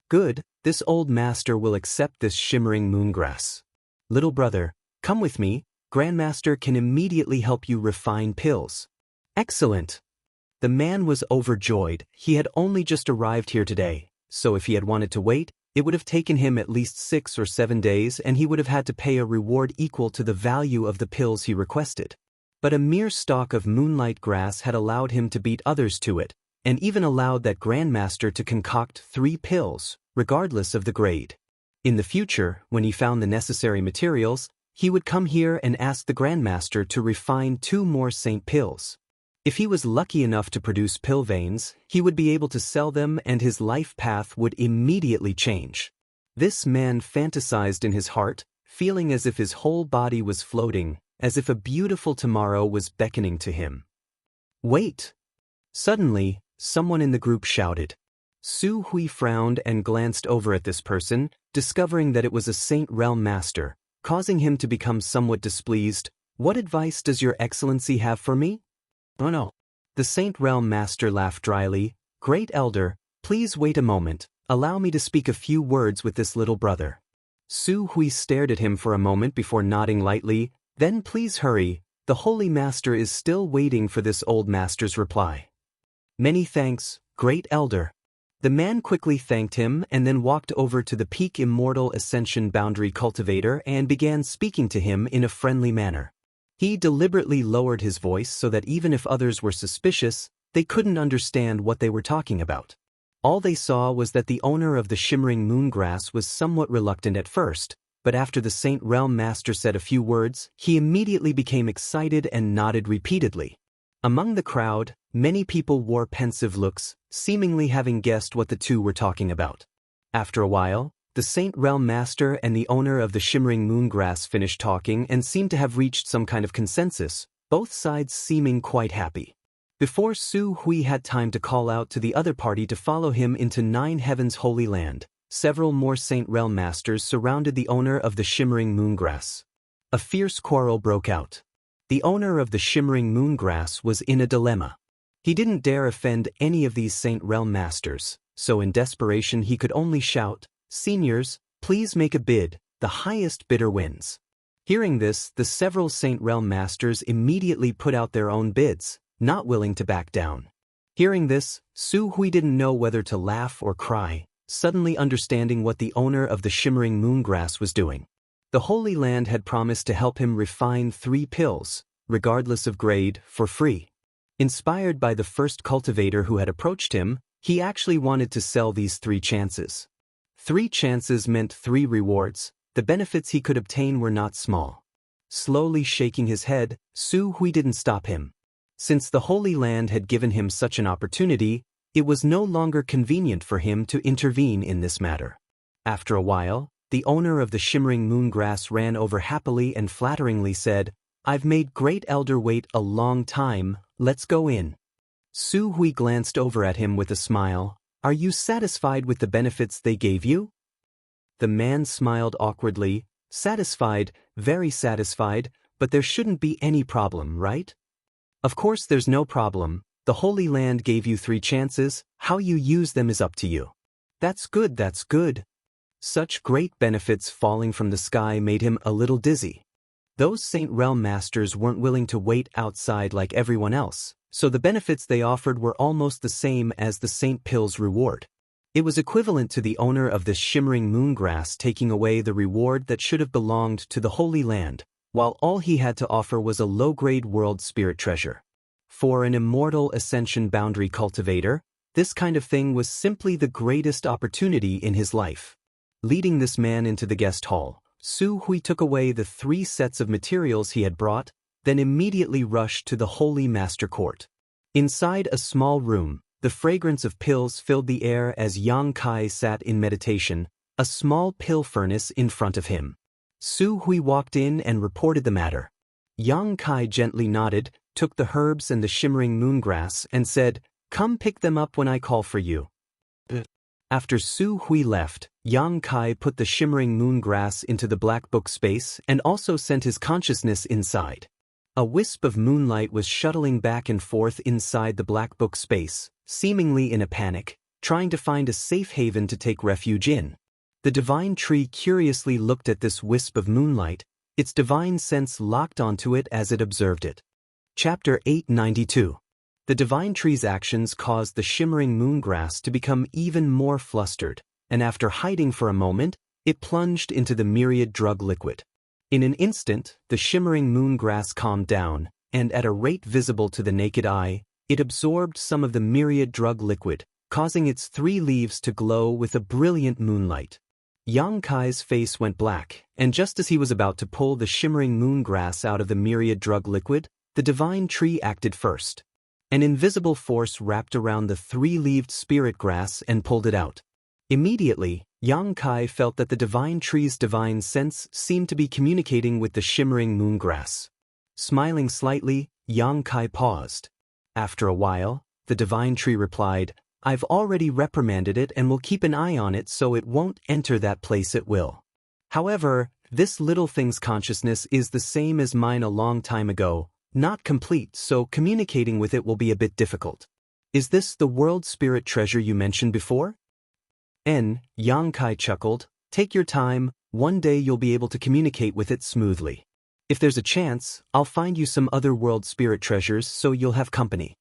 Good, this old master will accept this shimmering moon grass. Little brother, come with me. Grandmaster can immediately help you refine pills. Excellent. The man was overjoyed. He had only just arrived here today, so if he had wanted to wait, it would have taken him at least 6 or 7 days and he would have had to pay a reward equal to the value of the pills he requested. But a mere stalk of moonlight grass had allowed him to beat others to it, and even allowed that grandmaster to concoct 3 pills, regardless of the grade. In the future, when he found the necessary materials, he would come here and ask the grandmaster to refine 2 more saint pills. If he was lucky enough to produce pill veins, he would be able to sell them and his life path would immediately change. This man fantasized in his heart, feeling as if his whole body was floating, as if a beautiful tomorrow was beckoning to him. "Wait!" Suddenly, someone in the group shouted. Su Hui frowned and glanced over at this person, discovering that it was a Saint Realm Master, causing him to become somewhat displeased. "What advice does your excellency have for me?" "Oh no." The Saint Realm Master laughed dryly. "Great Elder, please wait a moment, allow me to speak a few words with this little brother." Su Hui stared at him for a moment before nodding lightly. "Then please hurry, the Holy Master is still waiting for this old master's reply." "Many thanks, Great Elder." The man quickly thanked him and then walked over to the Peak Immortal Ascension Boundary Cultivator and began speaking to him in a friendly manner. He deliberately lowered his voice so that even if others were suspicious, they couldn't understand what they were talking about. All they saw was that the owner of the shimmering moongrass was somewhat reluctant at first, but after the Saint Realm Master said a few words, he immediately became excited and nodded repeatedly. Among the crowd, many people wore pensive looks, seemingly having guessed what the two were talking about. After a while, the Saint Realm Master and the owner of the shimmering moongrass finished talking and seemed to have reached some kind of consensus, both sides seeming quite happy. Before Su Hui had time to call out to the other party to follow him into Nine Heaven's Holy Land, several more Saint Realm Masters surrounded the owner of the shimmering moongrass. A fierce quarrel broke out. The owner of the shimmering moongrass was in a dilemma. He didn't dare offend any of these Saint Realm Masters, so in desperation he could only shout, "Seniors, please make a bid, the highest bidder wins." Hearing this, the several Saint Realm Masters immediately put out their own bids, not willing to back down. Hearing this, Su Hui didn't know whether to laugh or cry, suddenly understanding what the owner of the shimmering moongrass was doing. The Holy Land had promised to help him refine 3 pills, regardless of grade, for free. Inspired by the first cultivator who had approached him, he actually wanted to sell these 3 chances. 3 chances meant 3 rewards. The benefits he could obtain were not small. Slowly shaking his head, Su Hui didn't stop him. Since the Holy Land had given him such an opportunity, it was no longer convenient for him to intervene in this matter. After a while, the owner of the shimmering moongrass ran over happily and flatteringly said, "I've made Great Elder wait a long time, let's go in." Su Hui glanced over at him with a smile. "Are you satisfied with the benefits they gave you?" The man smiled awkwardly. "Satisfied, very satisfied, but there shouldn't be any problem, right?" "Of course there's no problem. The Holy Land gave you 3 chances, how you use them is up to you." That's good, that's good." Such great benefits falling from the sky made him a little dizzy. Those Saint Realm Masters weren't willing to wait outside like everyone else, so the benefits they offered were almost the same as the Saint Pill's reward. It was equivalent to the owner of this shimmering moongrass taking away the reward that should have belonged to the Holy Land, while all he had to offer was a low-grade world spirit treasure. For an immortal ascension boundary cultivator, this kind of thing was simply the greatest opportunity in his life. Leading this man into the guest hall, Su Hui took away the 3 sets of materials he had brought, then immediately rushed to the Holy Master Court. Inside a small room, the fragrance of pills filled the air as Yang Kai sat in meditation, a small pill furnace in front of him. Su Hui walked in and reported the matter. Yang Kai gently nodded, took the herbs and the shimmering moongrass and said, "Come pick them up when I call for you." After Su Hui left, Yang Kai put the shimmering moongrass into the black book space and also sent his consciousness inside. A wisp of moonlight was shuttling back and forth inside the black book space, seemingly in a panic, trying to find a safe haven to take refuge in. The divine tree curiously looked at this wisp of moonlight, its divine sense locked onto it as it observed it. Chapter 892. The divine tree's actions caused the shimmering moongrass to become even more flustered, and after hiding for a moment, it plunged into the myriad drug liquid. In an instant, the shimmering moongrass calmed down, and at a rate visible to the naked eye, it absorbed some of the myriad drug liquid, causing its 3 leaves to glow with a brilliant moonlight. Yang Kai's face went black, and just as he was about to pull the shimmering moongrass out of the myriad drug liquid, the divine tree acted first. An invisible force wrapped around the 3-leaved spirit grass and pulled it out. Immediately, Yang Kai felt that the divine tree's divine sense seemed to be communicating with the shimmering moongrass. Smiling slightly, Yang Kai paused. After a while, the divine tree replied, "I've already reprimanded it and will keep an eye on it so it won't enter that place at will. However, this little thing's consciousness is the same as mine a long time ago, not complete, so communicating with it will be a bit difficult. Is this the world spirit treasure you mentioned before?" Yang Kai chuckled, "Take your time, one day you'll be able to communicate with it smoothly. If there's a chance, I'll find you some other world spirit treasures so you'll have company."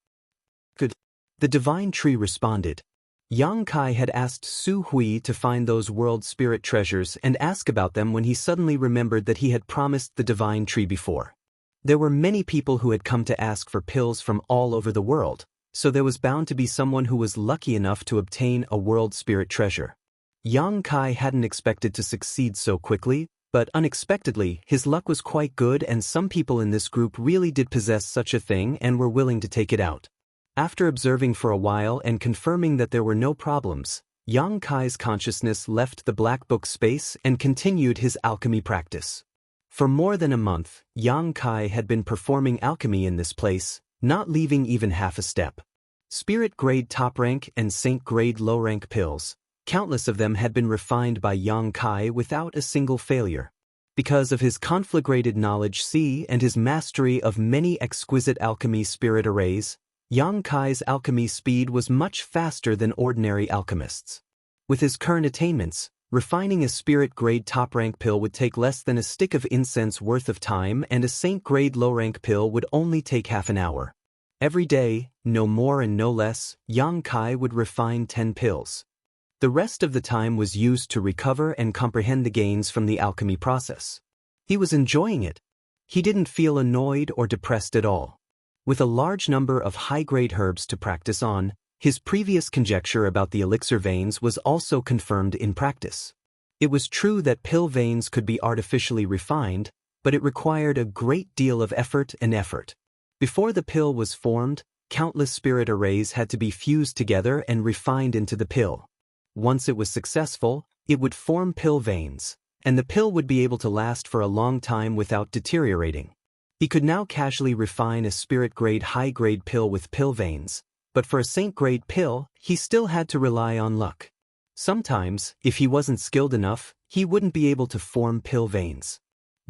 "Good." The divine tree responded. Yang Kai had asked Su Hui to find those world spirit treasures and ask about them when he suddenly remembered that he had promised the divine tree before. There were many people who had come to ask for pills from all over the world, so there was bound to be someone who was lucky enough to obtain a world spirit treasure. Yang Kai hadn't expected to succeed so quickly, but unexpectedly, his luck was quite good and some people in this group really did possess such a thing and were willing to take it out. After observing for a while and confirming that there were no problems, Yang Kai's consciousness left the black book space and continued his alchemy practice. For more than a month, Yang Kai had been performing alchemy in this place, not leaving even half a step. Spirit grade top rank and saint grade low rank pills, countless of them had been refined by Yang Kai without a single failure. Because of his conflagrated knowledge C and his mastery of many exquisite alchemy spirit arrays, Yang Kai's alchemy speed was much faster than ordinary alchemists. With his current attainments, refining a spirit-grade top-rank pill would take less than a stick of incense worth of time, and a saint-grade low-rank pill would only take half an hour. Every day, no more and no less, Yang Kai would refine 10 pills. The rest of the time was used to recover and comprehend the gains from the alchemy process. He was enjoying it. He didn't feel annoyed or depressed at all. With a large number of high-grade herbs to practice on, his previous conjecture about the elixir veins was also confirmed in practice. It was true that pill veins could be artificially refined, but it required a great deal of effort. Before the pill was formed, countless spirit arrays had to be fused together and refined into the pill. Once it was successful, it would form pill veins, and the pill would be able to last for a long time without deteriorating. He could now casually refine a spirit-grade high-grade pill with pill veins, but for a saint-grade pill, he still had to rely on luck. Sometimes, if he wasn't skilled enough, he wouldn't be able to form pill veins.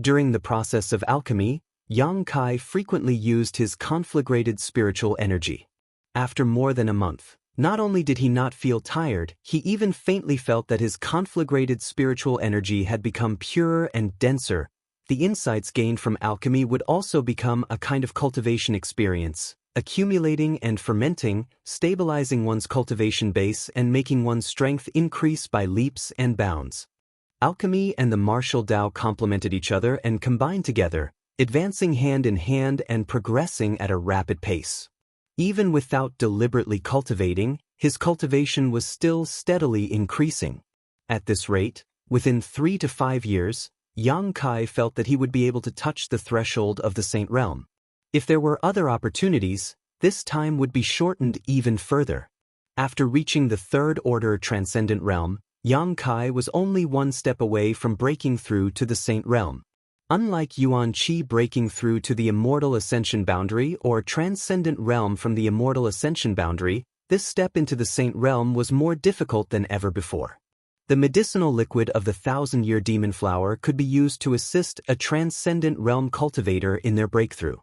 During the process of alchemy, Yang Kai frequently used his conflagrated spiritual energy. After more than a month, not only did he not feel tired, he even faintly felt that his conflagrated spiritual energy had become purer and denser. The insights gained from alchemy would also become a kind of cultivation experience, accumulating and fermenting, stabilizing one's cultivation base and making one's strength increase by leaps and bounds. Alchemy and the martial Tao complemented each other and combined together, advancing hand in hand and progressing at a rapid pace. Even without deliberately cultivating, his cultivation was still steadily increasing. At this rate, within 3 to 5 years, Yang Kai felt that he would be able to touch the threshold of the Saint Realm. If there were other opportunities, this time would be shortened even further. After reaching the third order transcendent realm, Yang Kai was only one step away from breaking through to the Saint Realm. Unlike Yuan Qi breaking through to the Immortal Ascension boundary or Transcendent Realm from the Immortal Ascension boundary, this step into the Saint Realm was more difficult than ever before. The medicinal liquid of the 1,000-year demon flower could be used to assist a Transcendent Realm cultivator in their breakthrough.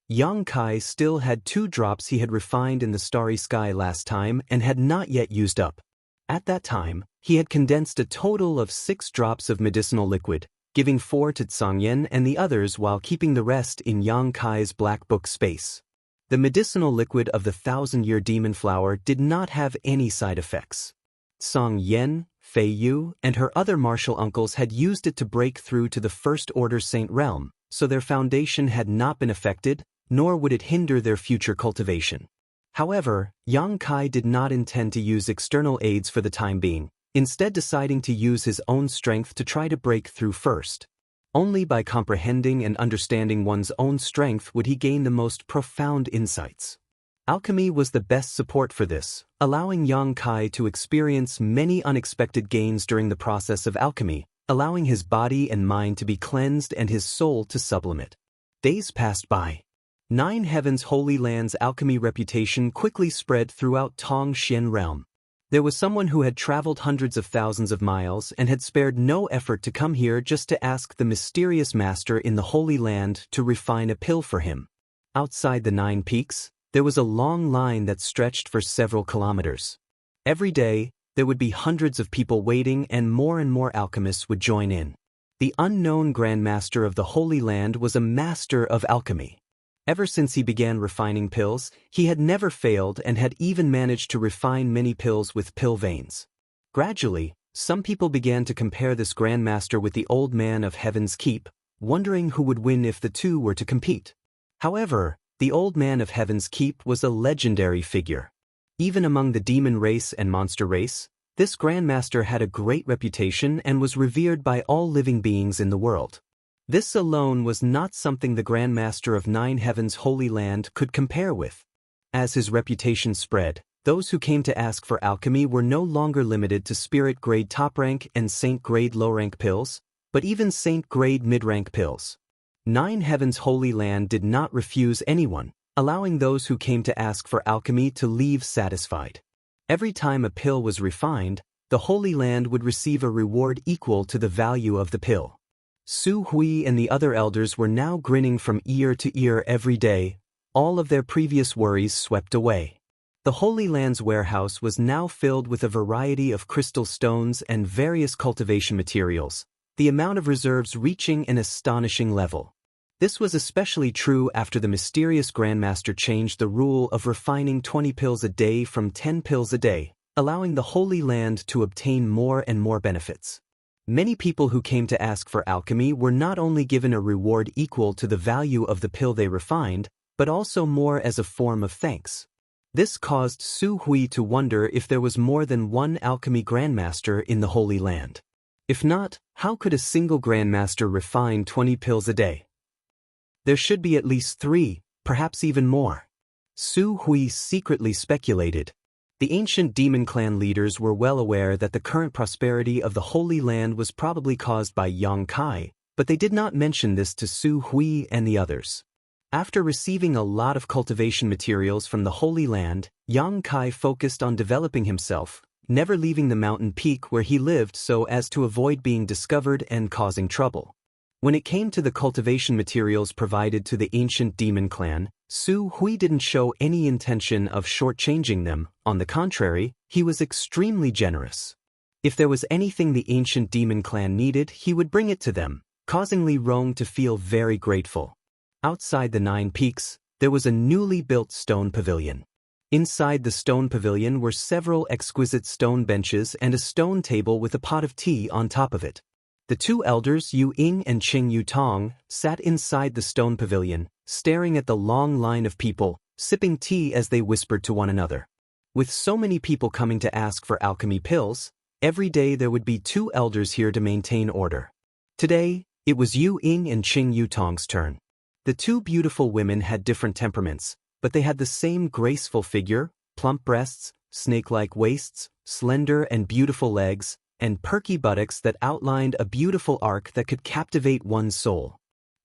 Yang Kai still had 2 drops he had refined in the starry sky last time and had not yet used up. At that time, he had condensed a total of 6 drops of medicinal liquid, giving 4 to Tsangyan and the others while keeping the rest in Yang Kai's black book space. The medicinal liquid of the 1,000-year demon flower did not have any side effects. Tsangyan, Fei Yu, and her other martial uncles had used it to break through to the First Order Saint Realm, so their foundation had not been affected, nor would it hinder their future cultivation. However, Yang Kai did not intend to use external aids for the time being, instead deciding to use his own strength to try to break through first. Only by comprehending and understanding one's own strength would he gain the most profound insights. Alchemy was the best support for this, allowing Yang Kai to experience many unexpected gains during the process of alchemy, allowing his body and mind to be cleansed and his soul to sublimate. Days passed by. Nine Heavens Holy Land's alchemy reputation quickly spread throughout Tong Xian realm. There was someone who had traveled hundreds of thousands of miles and had spared no effort to come here just to ask the mysterious master in the Holy Land to refine a pill for him. Outside the 9 peaks, there was a long line that stretched for several kilometers. Every day, there would be hundreds of people waiting and more alchemists would join in. The unknown Grand Master of the Holy Land was a master of alchemy. Ever since he began refining pills, he had never failed and had even managed to refine many pills with pill veins. Gradually, some people began to compare this Grand Master with the Old Man of Heaven's Keep, wondering who would win if the two were to compete. However, the Old Man of Heaven's Keep was a legendary figure. Even among the demon race and monster race, this Grand Master had a great reputation and was revered by all living beings in the world. This alone was not something the Grand Master of 9 Heavens Holy Land could compare with. As his reputation spread, those who came to ask for alchemy were no longer limited to Spirit Grade top rank and Saint Grade low rank pills, but even Saint Grade mid rank pills. 9 Heavens Holy Land did not refuse anyone, allowing those who came to ask for alchemy to leave satisfied. Every time a pill was refined, the Holy Land would receive a reward equal to the value of the pill. Su Hui and the other elders were now grinning from ear to ear every day, all of their previous worries swept away. The Holy Land's warehouse was now filled with a variety of crystal stones and various cultivation materials, the amount of reserves reaching an astonishing level. This was especially true after the mysterious Grandmaster changed the rule of refining 20 pills a day from 10 pills a day, allowing the Holy Land to obtain more and more benefits. Many people who came to ask for alchemy were not only given a reward equal to the value of the pill they refined, but also more as a form of thanks. This caused Su Hui to wonder if there was more than one alchemy Grandmaster in the Holy Land. If not, how could a single Grandmaster refine 20 pills a day? There should be at least 3, perhaps even more. Su Hui secretly speculated. The ancient demon clan leaders were well aware that the current prosperity of the Holy Land was probably caused by Yang Kai, but they did not mention this to Su Hui and the others. After receiving a lot of cultivation materials from the Holy Land, Yang Kai focused on developing himself, never leaving the mountain peak where he lived so as to avoid being discovered and causing trouble. When it came to the cultivation materials provided to the ancient demon clan, Su Hui didn't show any intention of shortchanging them. On the contrary, he was extremely generous. If there was anything the ancient demon clan needed, he would bring it to them, causing Li Rong to feel very grateful. Outside the 9 peaks, there was a newly built stone pavilion. Inside the stone pavilion were several exquisite stone benches and a stone table with a pot of tea on top of it. The 2 elders, Yu Ying and Qing Yu Tong, sat inside the stone pavilion, staring at the long line of people, sipping tea as they whispered to one another. With so many people coming to ask for alchemy pills, every day there would be 2 elders here to maintain order. Today, it was Yu Ying and Qing Yu Tong's turn. The 2 beautiful women had different temperaments, but they had the same graceful figure, plump breasts, snake-like waists, slender and beautiful legs, and perky buttocks that outlined a beautiful arc that could captivate one's soul.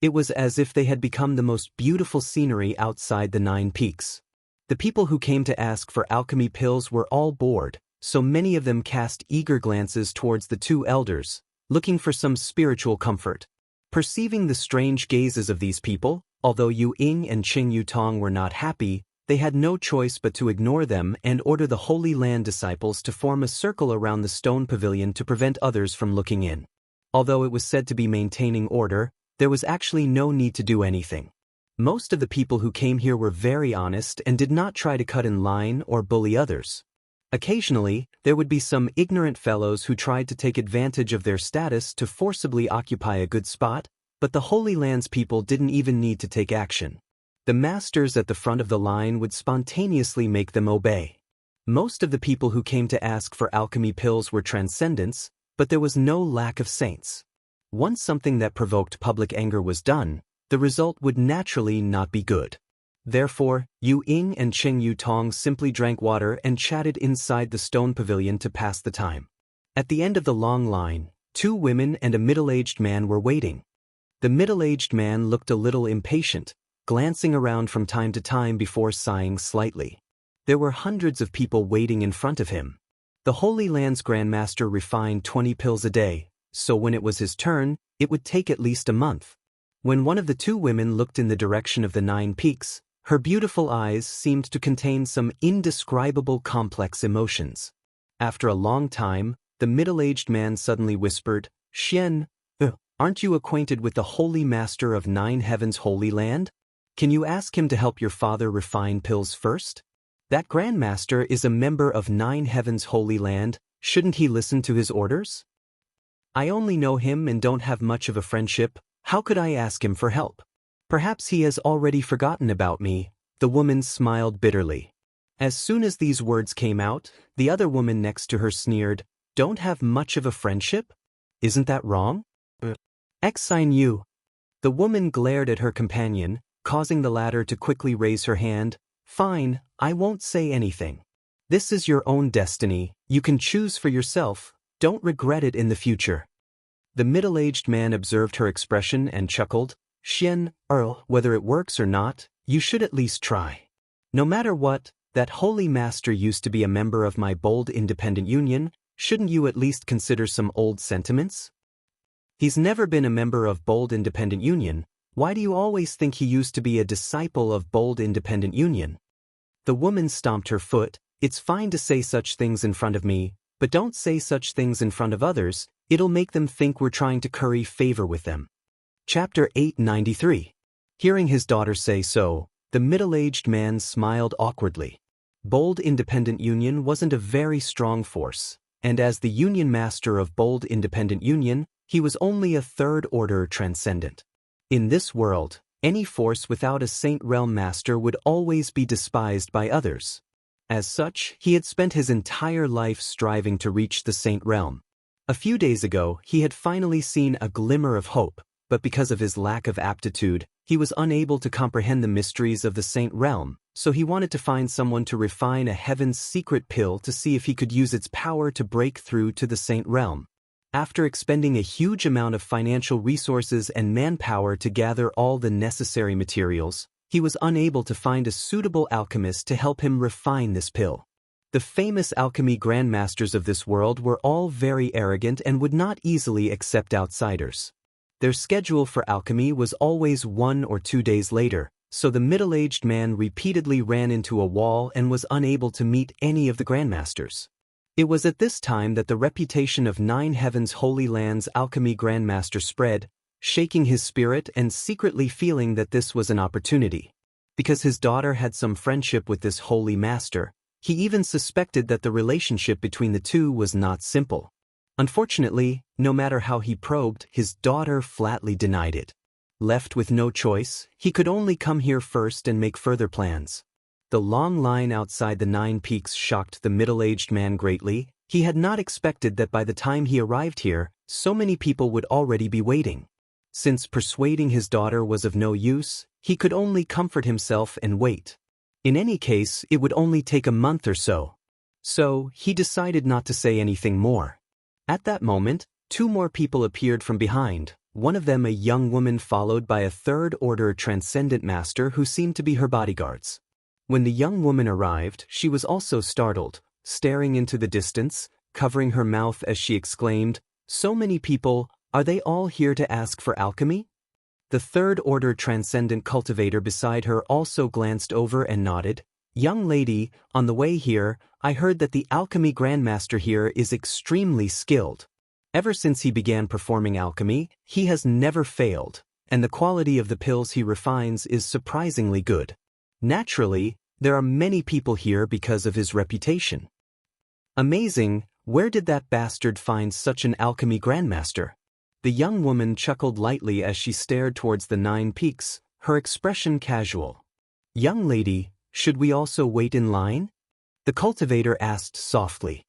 It was as if they had become the most beautiful scenery outside the 9 peaks. The people who came to ask for alchemy pills were all bored, so many of them cast eager glances towards the 2 elders, looking for some spiritual comfort. Perceiving the strange gazes of these people, although Yu Ying and Qing Yu Tong were not happy, they had no choice but to ignore them and order the Holy Land disciples to form a circle around the stone pavilion to prevent others from looking in. Although it was said to be maintaining order, there was actually no need to do anything. Most of the people who came here were very honest and did not try to cut in line or bully others. Occasionally, there would be some ignorant fellows who tried to take advantage of their status to forcibly occupy a good spot, but the Holy Land's people didn't even need to take action. The masters at the front of the line would spontaneously make them obey. Most of the people who came to ask for alchemy pills were transcendents, but there was no lack of saints. Once something that provoked public anger was done, the result would naturally not be good. Therefore, Yu Ying and Cheng Yu Tong simply drank water and chatted inside the stone pavilion to pass the time. At the end of the long line, 2 women and a middle-aged man were waiting. The middle-aged man looked a little impatient, glancing around from time to time before sighing slightly. There were hundreds of people waiting in front of him. The Holy Land's Grandmaster refined 20 pills a day, so when it was his turn, it would take at least a month. When one of the 2 women looked in the direction of the 9 peaks, her beautiful eyes seemed to contain some indescribable complex emotions. After a long time, the middle-aged man suddenly whispered, "Xian, aren't you acquainted with the Holy Master of 9 Heavens' Holy Land? Can you ask him to help your father refine pills first? That Grandmaster is a member of 9 Heavens' Holy Land, shouldn't he listen to his orders?" "I only know him and don't have much of a friendship, how could I ask him for help? Perhaps he has already forgotten about me," the woman smiled bitterly. As soon as these words came out, the other woman next to her sneered, "Don't have much of a friendship? Isn't that wrong? Xine you." The woman glared at her companion, causing the latter to quickly raise her hand. "Fine, I won't say anything. This is your own destiny, you can choose for yourself, don't regret it in the future." The middle-aged man observed her expression and chuckled, "Xian, whether it works or not, you should at least try. No matter what, that Holy Master used to be a member of my bold independent union, shouldn't you at least consider some old sentiments? He's never been a member of Bold Independent Union, why do you always think he used to be a disciple of Bold Independent Union?" The woman stomped her foot, "It's fine to say such things in front of me, but don't say such things in front of others, it'll make them think we're trying to curry favor with them." Chapter 893. Hearing his daughter say so, the middle-aged man smiled awkwardly. Bold Independent Union wasn't a very strong force, and as the Union Master of Bold Independent Union, he was only a third-order transcendent. In this world, any force without a Saint Realm Master would always be despised by others. As such, he had spent his entire life striving to reach the Saint Realm. A few days ago, he had finally seen a glimmer of hope, but because of his lack of aptitude, he was unable to comprehend the mysteries of the Saint Realm, so he wanted to find someone to refine a Heaven's Secret pill to see if he could use its power to break through to the Saint Realm. After expending a huge amount of financial resources and manpower to gather all the necessary materials, he was unable to find a suitable alchemist to help him refine this pill. The famous alchemy grandmasters of this world were all very arrogant and would not easily accept outsiders. Their schedule for alchemy was always 1 or 2 days later, so the middle-aged man repeatedly ran into a wall and was unable to meet any of the grandmasters. It was at this time that the reputation of 9 Heavens' Holy Land's alchemy grandmaster spread, shaking his spirit and secretly feeling that this was an opportunity. Because his daughter had some friendship with this holy master, he even suspected that the relationship between the two was not simple. Unfortunately, no matter how he probed, his daughter flatly denied it. Left with no choice, he could only come here first and make further plans. The long line outside the 9 peaks shocked the middle-aged man greatly. He had not expected that by the time he arrived here, so many people would already be waiting. Since persuading his daughter was of no use, he could only comfort himself and wait. In any case, it would only take a month or so. So, he decided not to say anything more. At that moment, 2 more people appeared from behind, one of them a young woman followed by a third-order transcendent master who seemed to be her bodyguards. When the young woman arrived, she was also startled, staring into the distance, covering her mouth as she exclaimed, "So many people, are they all here to ask for alchemy?" The third-order transcendent cultivator beside her also glanced over and nodded. "Young lady, on the way here, I heard that the alchemy grandmaster here is extremely skilled. Ever since he began performing alchemy, he has never failed, and the quality of the pills he refines is surprisingly good. Naturally, there are many people here because of his reputation." "Amazing, where did that bastard find such an alchemy grandmaster?" The young woman chuckled lightly as she stared towards the 9 peaks, her expression casual. "Young lady, should we also wait in line?" The cultivator asked softly.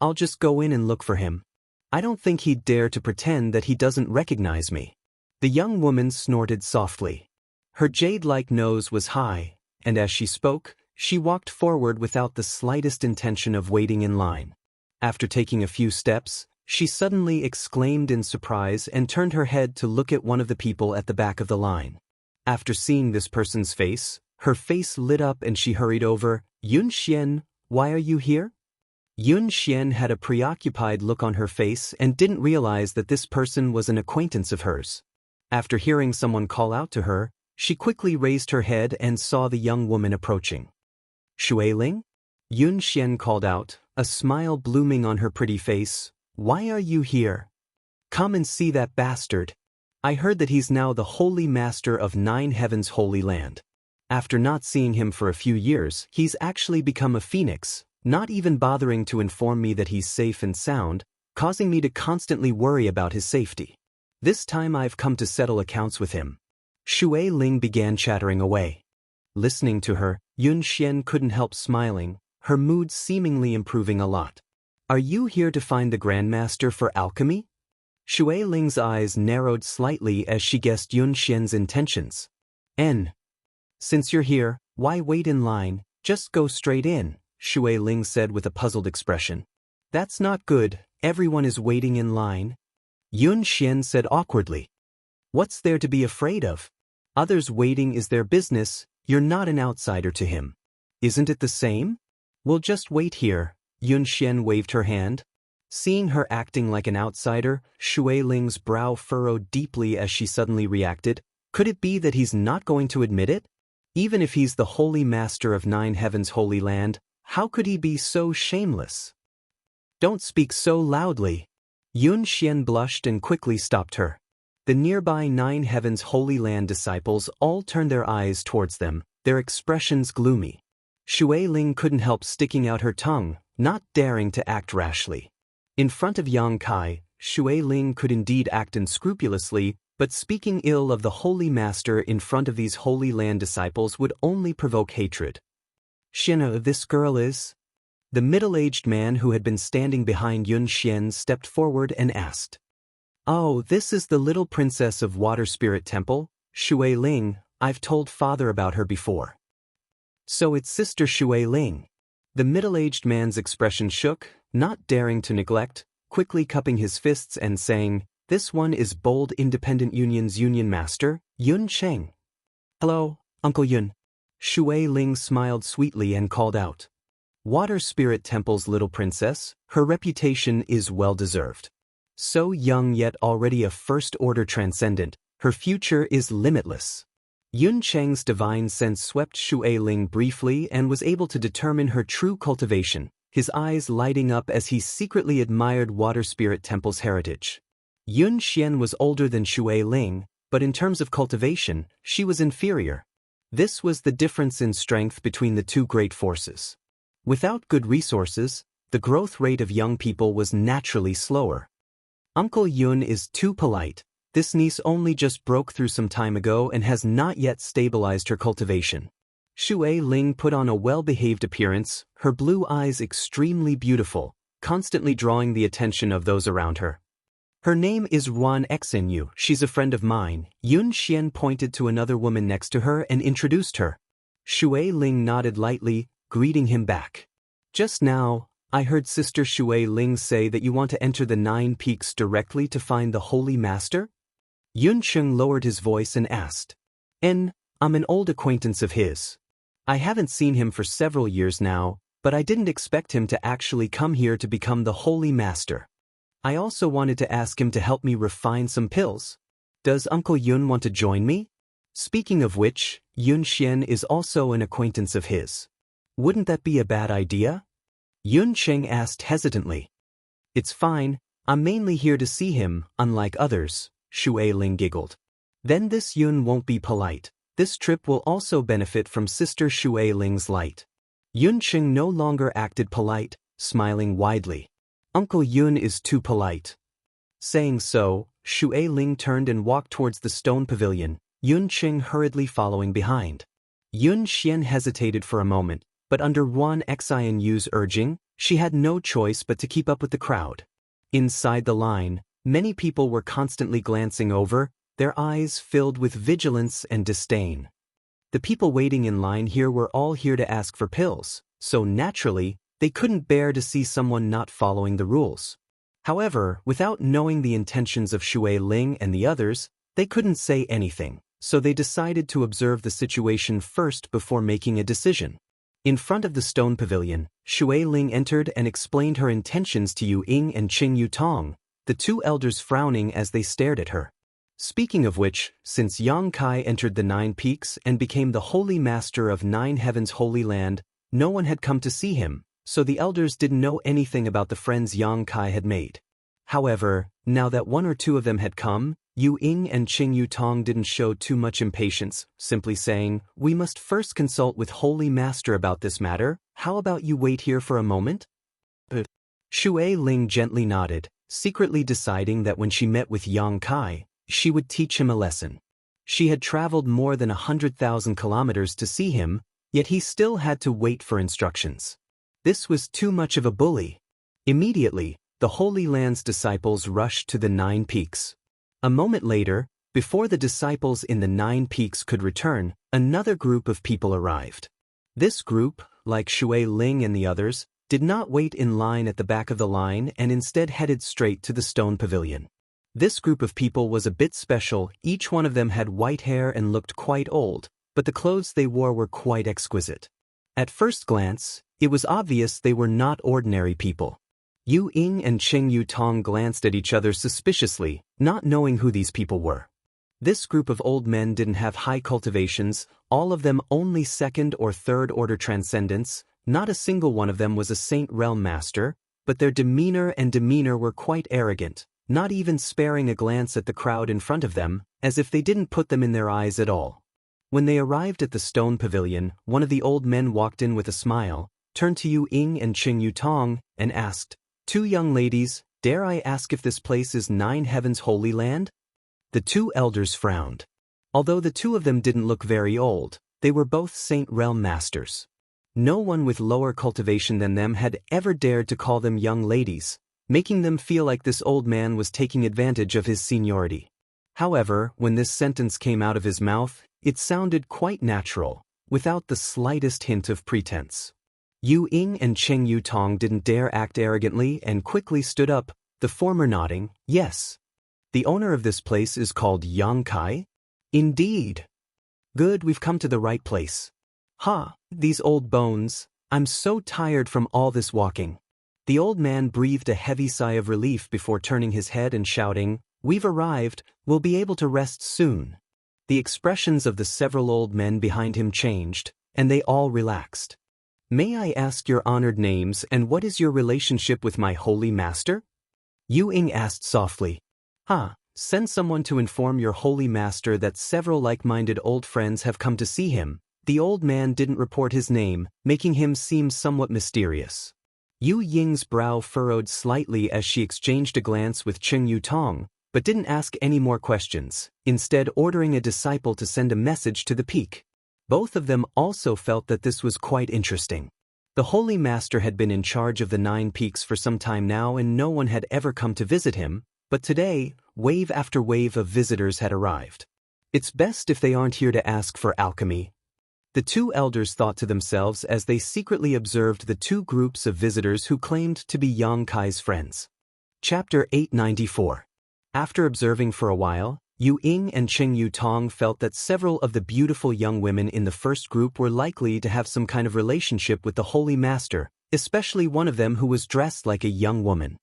I'll just go in and look for him. I don't think he'd dare to pretend that he doesn't recognize me." The young woman snorted softly. Her jade-like nose was high, and as she spoke, she walked forward without the slightest intention of waiting in line. After taking a few steps, she suddenly exclaimed in surprise and turned her head to look at one of the people at the back of the line. After seeing this person's face, her face lit up and she hurried over. "Yun Xian, why are you here?" Yun Xian had a preoccupied look on her face and didn't realize that this person was an acquaintance of hers. After hearing someone call out to her, she quickly raised her head and saw the young woman approaching. "Shuailing?" Yun Xian called out, a smile blooming on her pretty face. "Why are you here?" "Come and see that bastard. I heard that he's now the holy master of 9 Heavens' holy land. After not seeing him for a few years, he's actually become a phoenix, not even bothering to inform me that he's safe and sound, causing me to constantly worry about his safety. This time I've come to settle accounts with him." Shui Ling began chattering away. Listening to her, Yun Xian couldn't help smiling, her mood seemingly improving a lot. "Are you here to find the Grandmaster for alchemy?" Shui Ling's eyes narrowed slightly as she guessed Yun Xian's intentions. Since you're here, why wait in line, just go straight in," Shui Ling said with a puzzled expression. "That's not good, everyone is waiting in line." Yun Xian said awkwardly. "What's there to be afraid of? Others waiting is their business, you're not an outsider to him. Isn't it the same? We'll just wait here." Yun Xian waved her hand. Seeing her acting like an outsider, Shui Ling's brow furrowed deeply as she suddenly reacted. Could it be that he's not going to admit it? Even if he's the holy master of 9 Heavens' holy land, how could he be so shameless? "Don't speak so loudly." Yun Xian blushed and quickly stopped her. The nearby 9 Heavens' holy land disciples all turned their eyes towards them, their expressions gloomy. Shui Ling couldn't help sticking out her tongue, not daring to act rashly. In front of Yang Kai, Shui Ling could indeed act unscrupulously, but speaking ill of the Holy Master in front of these Holy Land disciples would only provoke hatred. "Xian, this girl is?" The middle-aged man who had been standing behind Yun Xian stepped forward and asked. "Oh, this is the little princess of Water Spirit Temple, Shui Ling. I've told father about her before." "So it's Sister Shui Ling." The middle-aged man's expression shook, not daring to neglect, quickly cupping his fists and saying, "This one is Bold Independent Union's Union Master, Yun Cheng." "Hello, Uncle Yun." Shui Ling smiled sweetly and called out. "Water Spirit Temple's little princess, her reputation is well-deserved. So young yet already a first-order transcendent, her future is limitless." Yun Cheng's divine sense swept Shui Ling briefly and was able to determine her true cultivation, his eyes lighting up as he secretly admired Water Spirit Temple's heritage. Yun Xian was older than Shui Ling, but in terms of cultivation, she was inferior. This was the difference in strength between the two great forces. Without good resources, the growth rate of young people was naturally slower. "Uncle Yun is too polite. This niece only just broke through some time ago and has not yet stabilized her cultivation." Shui Ling put on a well-behaved appearance, her blue eyes extremely beautiful, constantly drawing the attention of those around her. "Her name is Ruan Xinyu, she's a friend of mine." Yun Xian pointed to another woman next to her and introduced her. Shui Ling nodded lightly, greeting him back. "Just now, I heard Sister Shui Ling say that you want to enter the 9 Peaks directly to find the Holy Master?" Yun Cheng lowered his voice and asked. "I'm an old acquaintance of his. I haven't seen him for several years now, but I didn't expect him to actually come here to become the Holy Master. I also wanted to ask him to help me refine some pills. Does Uncle Yun want to join me?" Speaking of which, Yun Xian is also an acquaintance of his. "Wouldn't that be a bad idea?" Yun Cheng asked hesitantly. "It's fine, I'm mainly here to see him, unlike others," Shui Ling giggled. "Then this Yun won't be polite. This trip will also benefit from Sister Shui Ling's light." Yun Cheng no longer acted polite, smiling widely. "Uncle Yun is too polite." Saying so, Shui Ling turned and walked towards the stone pavilion, Yun Cheng hurriedly following behind. Yun Xian hesitated for a moment, but under Ruan Xinyu's urging, she had no choice but to keep up with the crowd. Inside the line, many people were constantly glancing over, their eyes filled with vigilance and disdain. The people waiting in line here were all here to ask for pills, so naturally, they couldn't bear to see someone not following the rules. However, without knowing the intentions of Shui Ling and the others, they couldn't say anything, so they decided to observe the situation first before making a decision. In front of the stone pavilion, Shui Ling entered and explained her intentions to Yu Ying and Qing Yutong, the two elders frowning as they stared at her. Speaking of which, since Yang Kai entered the 9 peaks and became the holy master of 9 heavens holy land, no one had come to see him, so the elders didn't know anything about the friends Yang Kai had made. However, now that one or two of them had come, Yu Ying and Qing Yutong didn't show too much impatience, simply saying, "We must first consult with Holy Master about this matter. How about you wait here for a moment?" Shui Ling gently nodded, secretly deciding that when she met with Yang Kai, she would teach him a lesson. She had traveled more than 100,000 kilometers to see him, yet he still had to wait for instructions. This was too much of a bully. Immediately, the Holy Land's disciples rushed to the 9 peaks. A moment later, before the disciples in the 9 peaks could return, another group of people arrived. This group, like Shui Ling and the others, did not wait in line at the back of the line and instead headed straight to the stone pavilion. This group of people was a bit special. Each one of them had white hair and looked quite old, but the clothes they wore were quite exquisite. At first glance, it was obvious they were not ordinary people. Yu Ying and Qing Yutong glanced at each other suspiciously, not knowing who these people were. This group of old men didn't have high cultivations, all of them only 2nd or 3rd order transcendents. Not a single one of them was a Saint Realm Master, but their demeanor were quite arrogant, not even sparing a glance at the crowd in front of them, as if they didn't put them in their eyes at all. When they arrived at the stone pavilion, one of the old men walked in with a smile, turned to Yu Ying and Qing Yutong, and asked, "Two young ladies, dare I ask if this place is 9 heavens holy land?" The two elders frowned. Although the two of them didn't look very old, they were both Saint Realm Masters. No one with lower cultivation than them had ever dared to call them young ladies, making them feel like this old man was taking advantage of his seniority. However, when this sentence came out of his mouth, it sounded quite natural, without the slightest hint of pretense. Yu Ying and Qing Yutong didn't dare act arrogantly and quickly stood up, the former nodding, "Yes. The owner of this place is called Yang Kai?" "Indeed." "Good, we've come to the right place." "Ha, these old bones, I'm so tired from all this walking." The old man breathed a heavy sigh of relief before turning his head and shouting, "We've arrived, we'll be able to rest soon." The expressions of the several old men behind him changed, and they all relaxed. "May I ask your honored names and what is your relationship with my holy master?" Yu Ying asked softly. Send someone to inform your holy master that several like-minded old friends have come to see him." The old man didn't report his name, making him seem somewhat mysterious. Yu Ying's brow furrowed slightly as she exchanged a glance with Qing Yutong, but didn't ask any more questions, instead ordering a disciple to send a message to the peak. Both of them also felt that this was quite interesting. The Holy Master had been in charge of the 9 peaks for some time now and no one had ever come to visit him, but today, wave after wave of visitors had arrived. It's best if they aren't here to ask for alchemy. The two elders thought to themselves as they secretly observed the two groups of visitors who claimed to be Yang Kai's friends. Chapter 894. After observing for a while, Yu Ying and Qing Yutong felt that several of the beautiful young women in the first group were likely to have some kind of relationship with the Holy Master, especially one of them who was dressed like a young woman.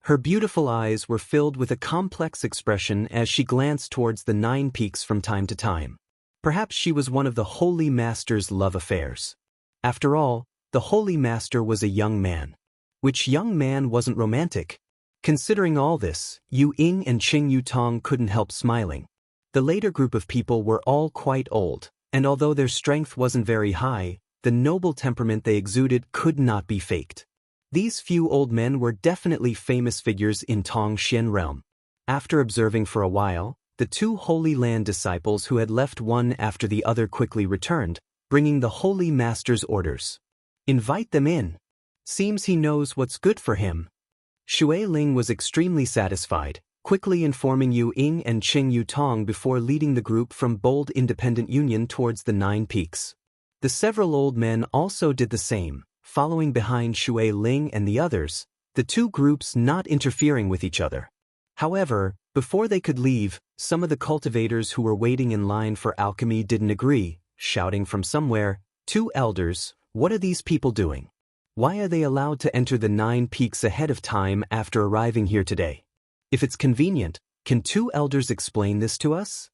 Her beautiful eyes were filled with a complex expression as she glanced towards the 9 peaks from time to time. Perhaps she was one of the Holy Master's love affairs. After all, the Holy Master was a young man. Which young man wasn't romantic? Considering all this, Yu Ying and Qing Yutong couldn't help smiling. The later group of people were all quite old, and although their strength wasn't very high, the noble temperament they exuded could not be faked. These few old men were definitely famous figures in Tongxian realm. After observing for a while, the two Holy Land disciples who had left one after the other quickly returned, bringing the Holy Master's orders. "Invite them in. Seems he knows what's good for him." Shui Ling was extremely satisfied, quickly informing Yu Ying and Qing Yu Tong before leading the group from Bold Independent Union towards the 9 Peaks. The several old men also did the same, following behind Shui Ling and the others, the two groups not interfering with each other. However, before they could leave, some of the cultivators who were waiting in line for alchemy didn't agree, shouting from somewhere, "Two elders, what are these people doing? Why are they allowed to enter the 9 Peaks ahead of time after arriving here today? If it's convenient, can 2 elders explain this to us?"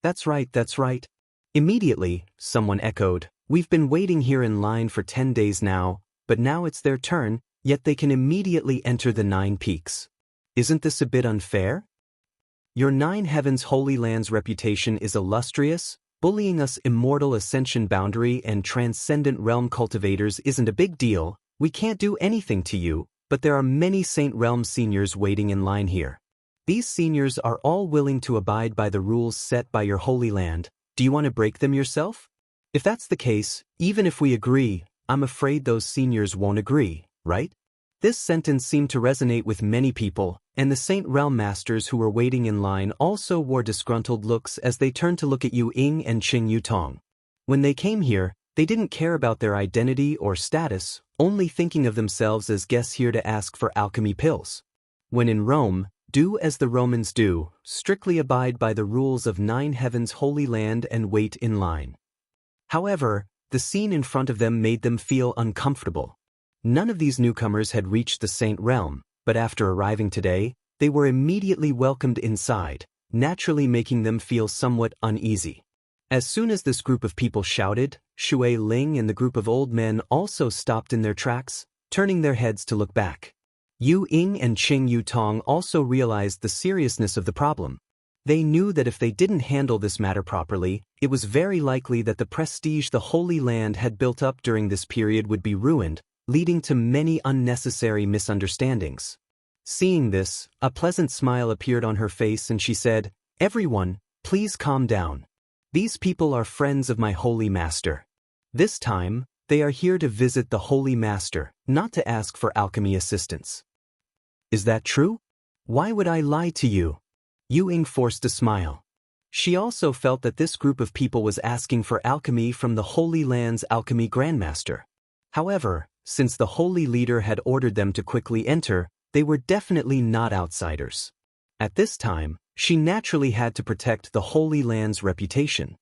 That's right, that's right. Immediately, someone echoed, "We've been waiting here in line for 10 days now, but now it's their turn, yet they can immediately enter the 9 Peaks. Isn't this a bit unfair? Your 9 Heavens Holy Land's reputation is illustrious. Bullying us immortal ascension boundary and transcendent realm cultivators isn't a big deal. We can't do anything to you, but there are many Saint Realm seniors waiting in line here. These seniors are all willing to abide by the rules set by your holy land. Do you want to break them yourself? If that's the case, even if we agree, I'm afraid those seniors won't agree, right?" This sentence seemed to resonate with many people, and the Saint Realm masters who were waiting in line also wore disgruntled looks as they turned to look at Yu Ying and Qing Yu Tong. When they came here, they didn't care about their identity or status, only thinking of themselves as guests here to ask for alchemy pills. When in Rome, do as the Romans do, strictly abide by the rules of 9 Heavens Holy Land and wait in line. However, the scene in front of them made them feel uncomfortable. None of these newcomers had reached the Saint Realm, but after arriving today, they were immediately welcomed inside, naturally making them feel somewhat uneasy. As soon as this group of people shouted, Shui Ling and the group of old men also stopped in their tracks, turning their heads to look back. Yu Ying and Qing Yu Tong also realized the seriousness of the problem. They knew that if they didn't handle this matter properly, it was very likely that the prestige the Holy Land had built up during this period would be ruined, leading to many unnecessary misunderstandings. Seeing this, a pleasant smile appeared on her face and she said, "Everyone, please calm down. These people are friends of my Holy Master. This time, they are here to visit the Holy Master, not to ask for alchemy assistance." "Is that true? Why would I lie to you?" Yu Ying forced a smile. She also felt that this group of people was asking for alchemy from the Holy Land's alchemy grandmaster. However, since the holy leader had ordered them to quickly enter, they were definitely not outsiders. At this time, she naturally had to protect the Holy Land's reputation.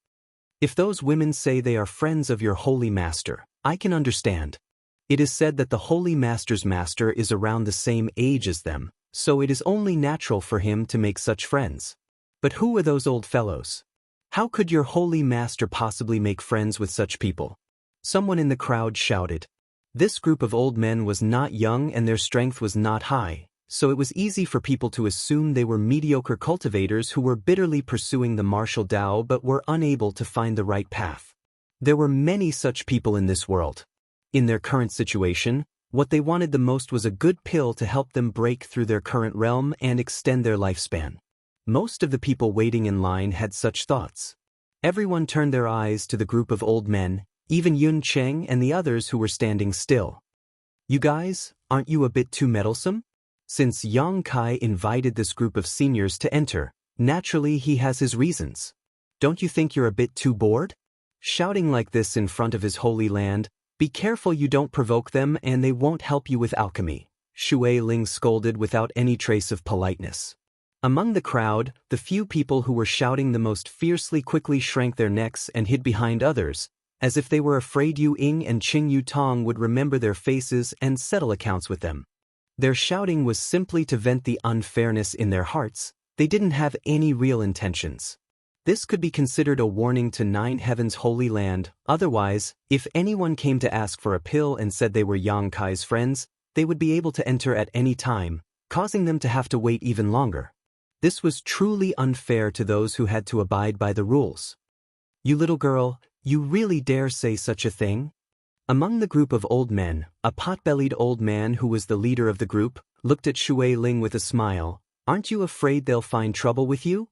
"If those women say they are friends of your Holy Master, I can understand. It is said that the Holy Master's master is around the same age as them, so it is only natural for him to make such friends. But who are those old fellows? How could your Holy Master possibly make friends with such people?" Someone in the crowd shouted. This group of old men was not young and their strength was not high, so it was easy for people to assume they were mediocre cultivators who were bitterly pursuing the martial Tao but were unable to find the right path. There were many such people in this world. In their current situation, what they wanted the most was a good pill to help them break through their current realm and extend their lifespan. Most of the people waiting in line had such thoughts. Everyone turned their eyes to the group of old men, even Yun Cheng and the others who were standing still. "You guys, aren't you a bit too meddlesome? Since Yang Kai invited this group of seniors to enter, naturally he has his reasons. Don't you think you're a bit too bored? Shouting like this in front of his holy land, be careful you don't provoke them and they won't help you with alchemy," Shui Ling scolded without any trace of politeness. Among the crowd, the few people who were shouting the most fiercely quickly shrank their necks and hid behind others, as if they were afraid Yu Ying and Qing Yu Tong would remember their faces and settle accounts with them. Their shouting was simply to vent the unfairness in their hearts. They didn't have any real intentions. This could be considered a warning to 9 Heavens Holy Land. Otherwise, if anyone came to ask for a pill and said they were Yang Kai's friends, they would be able to enter at any time, causing them to have to wait even longer. This was truly unfair to those who had to abide by the rules. "You little girl, you really dare say such a thing?" Among the group of old men, a pot-bellied old man who was the leader of the group, looked at Shui Ling with a smile. "Aren't you afraid they'll find trouble with you?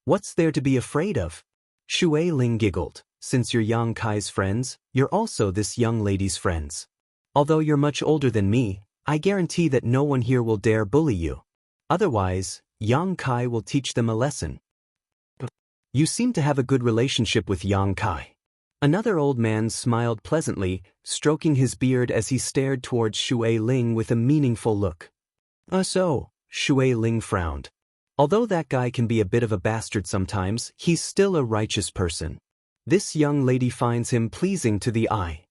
What's there to be afraid of?" Shui Ling giggled. "Since you're Yang Kai's friends, you're also this young lady's friends. Although you're much older than me, I guarantee that no one here will dare bully you. Otherwise, Yang Kai will teach them a lesson. You seem to have a good relationship with Yang Kai. Another old man smiled pleasantly, stroking his beard as he stared towards Shui Ling with a meaningful look. So, Shui Ling frowned. Although that guy can be a bit of a bastard sometimes, he's still a righteous person. This young lady finds him pleasing to the eye.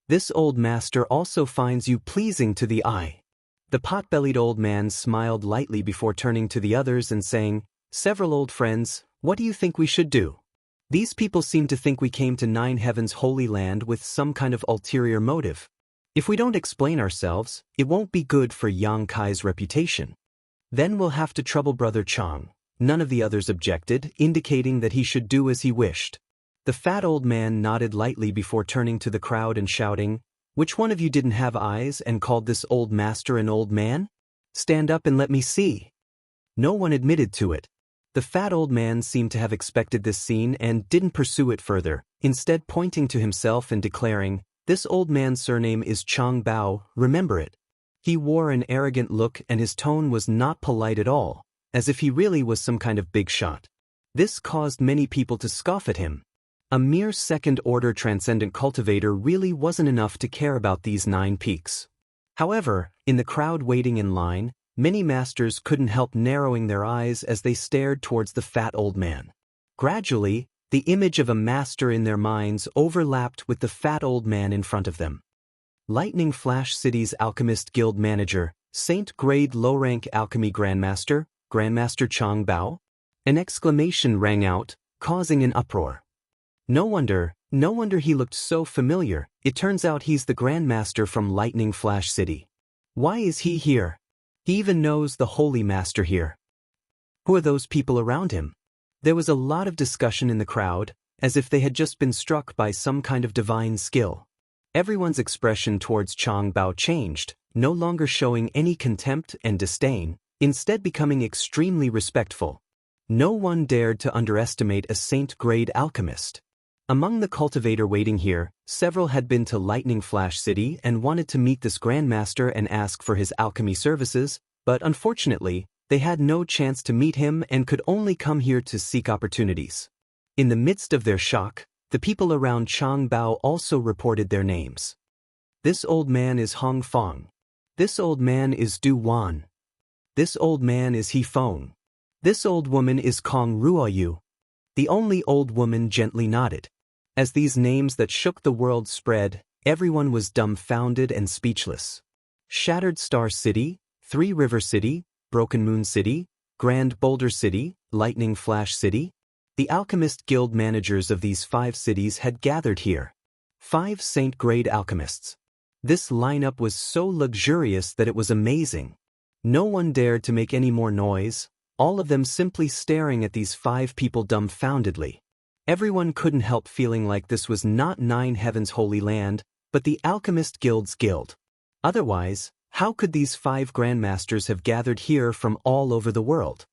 This old master also finds you pleasing to the eye. The pot-bellied old man smiled lightly before turning to the others and saying, "Several old friends, what do you think we should do? These people seem to think we came to Nine Heavens Holy Land with some kind of ulterior motive. If we don't explain ourselves, it won't be good for Yang Kai's reputation. Then we'll have to trouble Brother Chang." None of the others objected, indicating that he should do as he wished. The fat old man nodded lightly before turning to the crowd and shouting, "Which one of you didn't have eyes and called this old master an old man? Stand up and let me see." No one admitted to it. The fat old man seemed to have expected this scene and didn't pursue it further, instead pointing to himself and declaring, "This old man's surname is Chang Bao, remember it." He wore an arrogant look and his tone was not polite at all, as if he really was some kind of big shot. This caused many people to scoff at him. A mere second-order transcendent cultivator really wasn't enough to care about these 9 peaks. However, in the crowd waiting in line, many masters couldn't help narrowing their eyes as they stared towards the fat old man. Gradually, the image of a master in their minds overlapped with the fat old man in front of them. Lightning Flash City's Alchemist Guild Manager, Saint Grade Low-Rank Alchemy Grandmaster, Grandmaster Chang Bao? An exclamation rang out, causing an uproar. No wonder he looked so familiar. It turns out he's the Grandmaster from Lightning Flash City. Why is he here? He even knows the Holy Master here. Who are those people around him? There was a lot of discussion in the crowd, as if they had just been struck by some kind of divine skill. Everyone's expression towards Chang Bao changed, no longer showing any contempt and disdain, instead becoming extremely respectful. No one dared to underestimate a saint-grade alchemist. Among the cultivator waiting here, several had been to Lightning Flash City and wanted to meet this Grandmaster and ask for his alchemy services, but unfortunately, they had no chance to meet him and could only come here to seek opportunities. In the midst of their shock, the people around Chang Bao also reported their names. This old man is Hong Fong. This old man is Du Wan. This old man is He Feng. This old woman is Kong Ruoyu. The only old woman gently nodded. As these names that shook the world spread, everyone was dumbfounded and speechless. Shattered Star City, Three River City, Broken Moon City, Grand Boulder City, Lightning Flash City. The Alchemist Guild managers of these 5 cities had gathered here. 5 saint-grade alchemists. This lineup was so luxurious that it was amazing. No one dared to make any more noise, all of them simply staring at these 5 people dumbfoundedly. Everyone couldn't help feeling like this was not Nine Heavens Holy Land, but the Alchemist Guild's guild. Otherwise, how could these 5 grandmasters have gathered here from all over the world?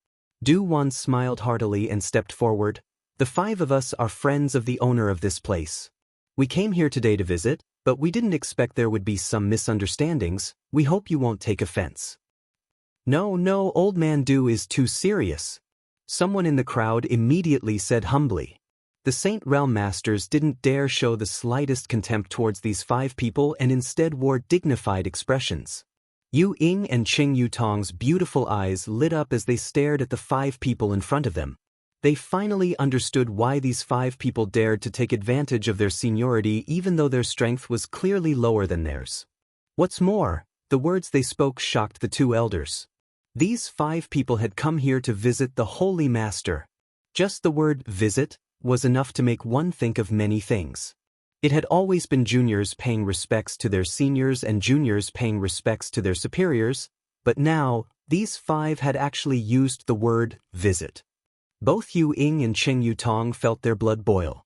Du Wan smiled heartily and stepped forward. "The 5 of us are friends of the owner of this place. We came here today to visit, but we didn't expect there would be some misunderstandings. We hope you won't take offense." No, old man Du is too serious. Someone in the crowd immediately said humbly. The Saint Realm Masters didn't dare show the slightest contempt towards these 5 people and instead wore dignified expressions. Yu Ying and Qing Yutong's beautiful eyes lit up as they stared at the 5 people in front of them. They finally understood why these 5 people dared to take advantage of their seniority even though their strength was clearly lower than theirs. What's more, the words they spoke shocked the 2 elders. These 5 people had come here to visit the Holy Master. Just the word visit was enough to make one think of many things. It had always been juniors paying respects to their seniors and juniors paying respects to their superiors, but now, these 5 had actually used the word visit. Both Yu Ying and Qing Yutong felt their blood boil.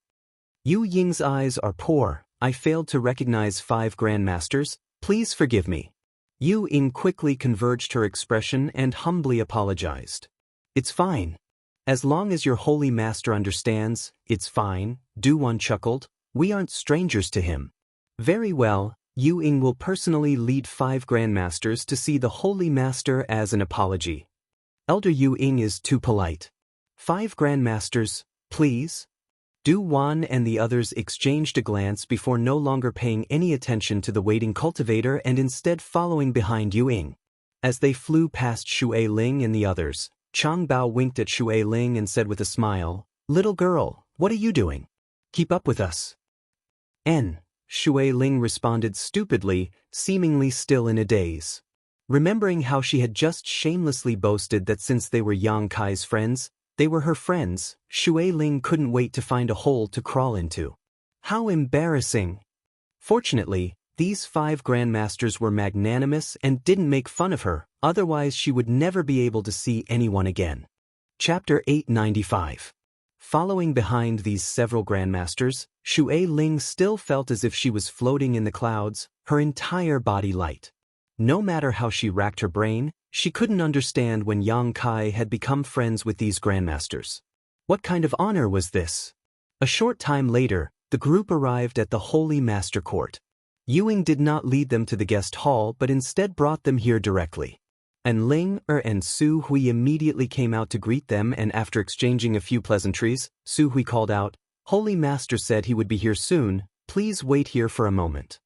Yu Ying's eyes are poor. "I failed to recognize 5 grandmasters, please forgive me." Yu Ying quickly converged her expression and humbly apologized. "It's fine. As long as your holy master understands, it's fine," Du Wan chuckled. "We aren't strangers to him." "Very well, Yu Ying will personally lead 5 grandmasters to see the holy master as an apology." Elder Yu Ying is too polite. 5 grandmasters, please. Du Wan and the others exchanged a glance before no longer paying any attention to the waiting cultivator and instead following behind Yu Ying. As they flew past Shui Ling and the others, Chang Bao winked at Shui Ling and said with a smile, "Little girl, what are you doing? Keep up with us." Shui Ling responded stupidly, seemingly still in a daze. Remembering how she had just shamelessly boasted that since they were Yang Kai's friends, they were her friends, Shui Ling couldn't wait to find a hole to crawl into. How embarrassing! Fortunately, these 5 grandmasters were magnanimous and didn't make fun of her, otherwise she would never be able to see anyone again. Chapter 895. Following behind these several grandmasters, Shui Ling still felt as if she was floating in the clouds, her entire body light. No matter how she racked her brain, she couldn't understand when Yang Kai had become friends with these grandmasters. What kind of honor was this? A short time later, the group arrived at the Holy Master Court. Yu Ying did not lead them to the guest hall but instead brought them here directly. And Ling and Su Hui immediately came out to greet them, and after exchanging a few pleasantries, Su Hui called out, "Holy Master said he would be here soon, please wait here for a moment."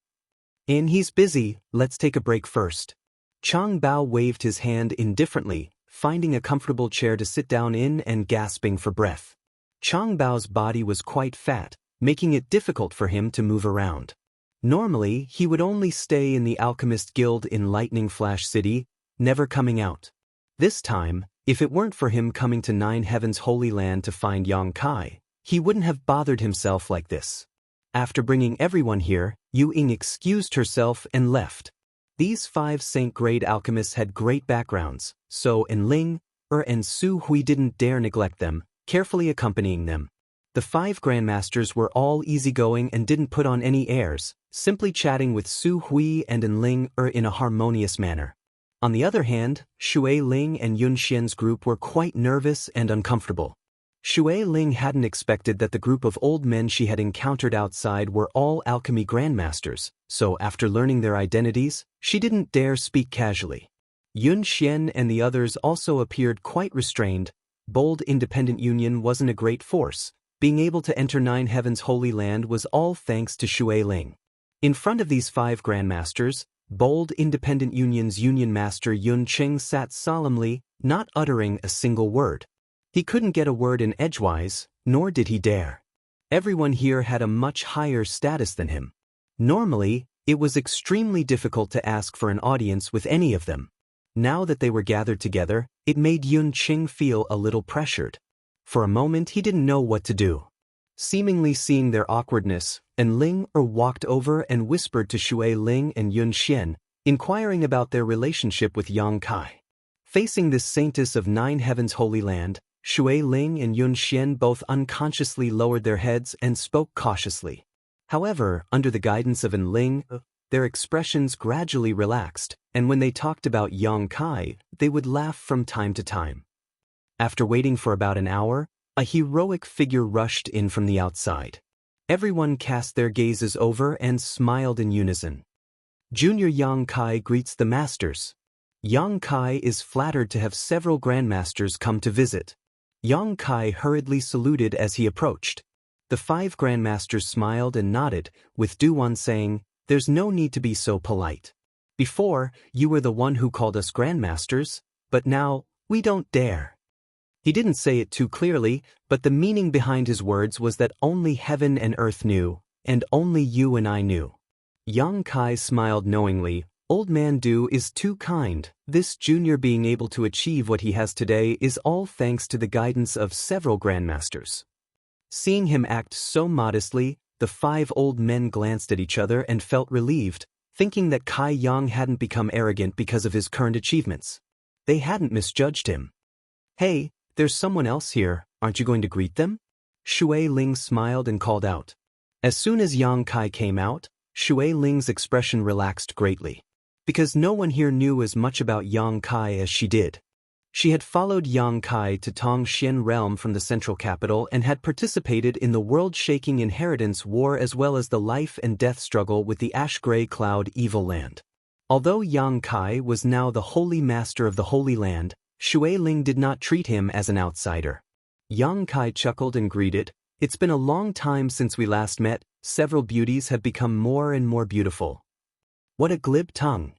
He's busy, let's take a break first." Chang Bao waved his hand indifferently, finding a comfortable chair to sit down in and gasping for breath. Chang Bao's body was quite fat, making it difficult for him to move around. Normally, he would only stay in the Alchemist Guild in Lightning Flash City, never coming out. This time, if it weren't for him coming to Nine Heaven's Holy Land to find Yang Kai, he wouldn't have bothered himself like this. After bringing everyone here, Yu Ying excused herself and left. These 5 Saint-grade alchemists had great backgrounds, so Ling and Su Hui didn't dare neglect them, carefully accompanying them. The 5 grandmasters were all easygoing and didn't put on any airs, simply chatting with Su Hui and Ling in a harmonious manner. On the other hand, Shui Ling and Yun Xian's group were quite nervous and uncomfortable. Shui Ling hadn't expected that the group of old men she had encountered outside were all alchemy grandmasters, so after learning their identities, she didn't dare speak casually. Yun Xian and the others also appeared quite restrained. Bold Independent Union wasn't a great force. Being able to enter Nine Heaven's Holy Land was all thanks to Shui Ling. In front of these 5 grandmasters, Bold Independent Union's Union Master Yun Cheng sat solemnly, not uttering a single word. He couldn't get a word in edgewise, nor did he dare. Everyone here had a much higher status than him. Normally, it was extremely difficult to ask for an audience with any of them. Now that they were gathered together, it made Yun Cheng feel a little pressured. For a moment he didn't know what to do. Seemingly seeing their awkwardness, Ling walked over and whispered to Shui Ling and Yun Xian, inquiring about their relationship with Yang Kai. Facing this saintess of Nine Heaven's Holy Land, Shui Ling and Yun Xian both unconsciously lowered their heads and spoke cautiously. However, under the guidance of Ling, their expressions gradually relaxed, and when they talked about Yang Kai, they would laugh from time to time. After waiting for about an hour, a heroic figure rushed in from the outside. Everyone cast their gazes over and smiled in unison. Junior Yang Kai greets the masters. Yang Kai is flattered to have several grandmasters come to visit. Yang Kai hurriedly saluted as he approached. The 5 grandmasters smiled and nodded, with Duwan saying, "There's no need to be so polite. Before, you were the one who called us grandmasters, but now, we don't dare." He didn't say it too clearly, but the meaning behind his words was that only heaven and earth knew, and only you and I knew. Yang Kai smiled knowingly. Old man Du is too kind. This junior being able to achieve what he has today is all thanks to the guidance of several grandmasters. Seeing him act so modestly, the 5 old men glanced at each other and felt relieved, thinking that Kai Yang hadn't become arrogant because of his current achievements. They hadn't misjudged him. "Hey, there's someone else here, aren't you going to greet them?" Shui Ling smiled and called out. As soon as Yang Kai came out, Shui Ling's expression relaxed greatly. Because no one here knew as much about Yang Kai as she did. She had followed Yang Kai to Tongxian realm from the central capital and had participated in the world-shaking inheritance war as well as the life and death struggle with the ash-gray cloud evil land. Although Yang Kai was now the holy master of the Holy Land, Shui Ling did not treat him as an outsider. Yang Kai chuckled and greeted, "It's been a long time since we last met. Several beauties have become more and more beautiful." "What a glib tongue."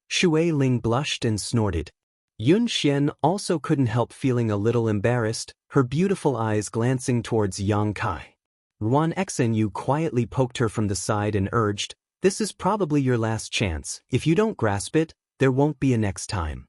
Shui Ling blushed and snorted. Yun Xian also couldn't help feeling a little embarrassed, her beautiful eyes glancing towards Yang Kai. Ruan Xenyu quietly poked her from the side and urged, "This is probably your last chance. If you don't grasp it, there won't be a next time."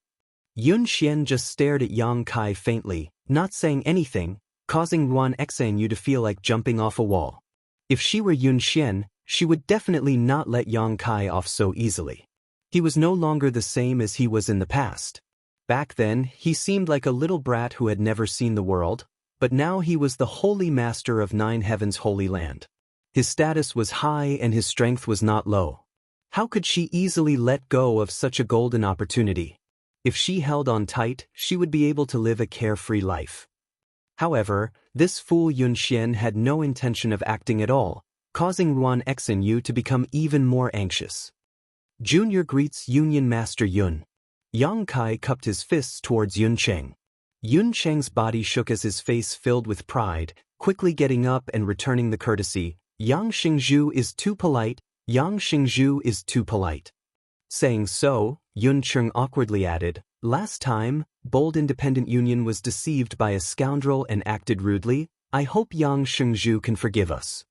Yun Xian just stared at Yang Kai faintly, not saying anything, causing Ruan Xenyu to feel like jumping off a wall. If she were Yun Xian, she would definitely not let Yang Kai off so easily. He was no longer the same as he was in the past. Back then, he seemed like a little brat who had never seen the world, but now he was the holy master of Nine Heavens' holy land. His status was high and his strength was not low. How could she easily let go of such a golden opportunity? If she held on tight, she would be able to live a carefree life. However, this fool Yun Xian had no intention of acting at all, causing Ruan Xenyu to become even more anxious. Junior greets Union Master Yun. Yang Kai cupped his fists towards Yun Cheng. Yun Cheng's body shook as his face filled with pride, quickly getting up and returning the courtesy. "Yang Xingzhu is too polite, Yang Xingzhu is too polite." Saying so, Yun Cheng awkwardly added, "Last time, bold independent Union was deceived by a scoundrel and acted rudely. I hope Yang Xingzhu can forgive us."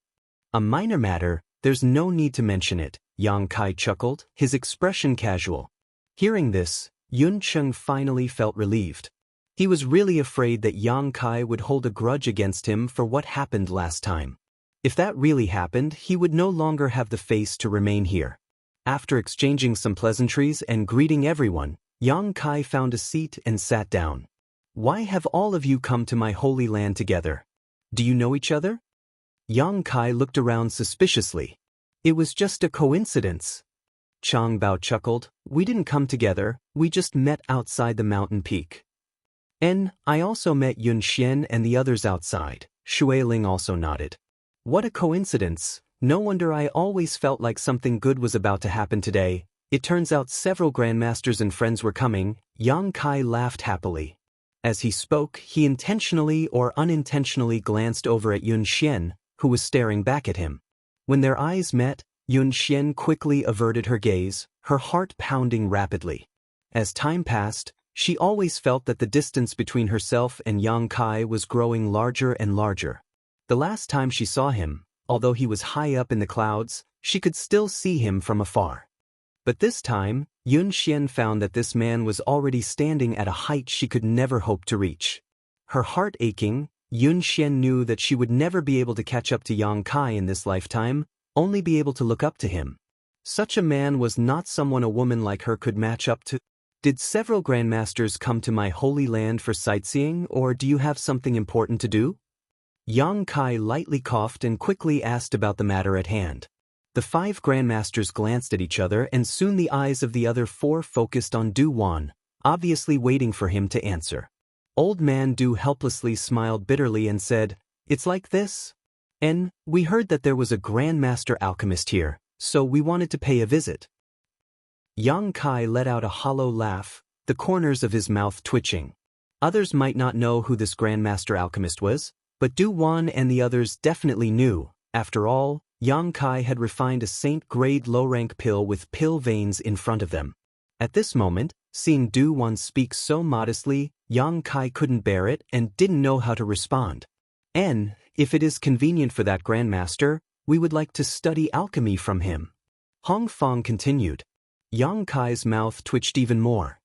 "A minor matter, there's no need to mention it," Yang Kai chuckled, his expression casual. Hearing this, Yun Cheng finally felt relieved. He was really afraid that Yang Kai would hold a grudge against him for what happened last time. If that really happened, he would no longer have the face to remain here. After exchanging some pleasantries and greeting everyone, Yang Kai found a seat and sat down. "Why have all of you come to my holy land together? Do you know each other?" Yang Kai looked around suspiciously. "It was just a coincidence." Chang Bao chuckled, "We didn't come together, we just met outside the mountain peak." "And I also met Yun Xian and the others outside," Shui Ling also nodded. "What a coincidence. No wonder I always felt like something good was about to happen today. It turns out several grandmasters and friends were coming." Yang Kai laughed happily. As he spoke, he intentionally or unintentionally glanced over at Yun Xian, who was staring back at him. When their eyes met, Yun Xian quickly averted her gaze, her heart pounding rapidly. As time passed, she always felt that the distance between herself and Yang Kai was growing larger and larger. The last time she saw him, although he was high up in the clouds, she could still see him from afar. But this time, Yun Xian found that this man was already standing at a height she could never hope to reach. Her heart aching, Yun Xian knew that she would never be able to catch up to Yang Kai in this lifetime, only be able to look up to him. Such a man was not someone a woman like her could match up to. "Did several grandmasters come to my holy land for sightseeing, or do you have something important to do?" Yang Kai lightly coughed and quickly asked about the matter at hand. The 5 grandmasters glanced at each other and soon the eyes of the other 4 focused on Du Wan, obviously waiting for him to answer. Old man Du helplessly smiled bitterly and said, "It's like this. And we heard that there was a grandmaster alchemist here, so we wanted to pay a visit." Yang Kai let out a hollow laugh, the corners of his mouth twitching. Others might not know who this grandmaster alchemist was, but Du Wan and the others definitely knew. After all, Yang Kai had refined a saint-grade low-rank pill with pill veins in front of them. At this moment, seeing Du Wan speak so modestly, Yang Kai couldn't bear it and didn't know how to respond. "And, if it is convenient for that grandmaster, we would like to study alchemy from him." Hong Fong continued. Yang Kai's mouth twitched even more.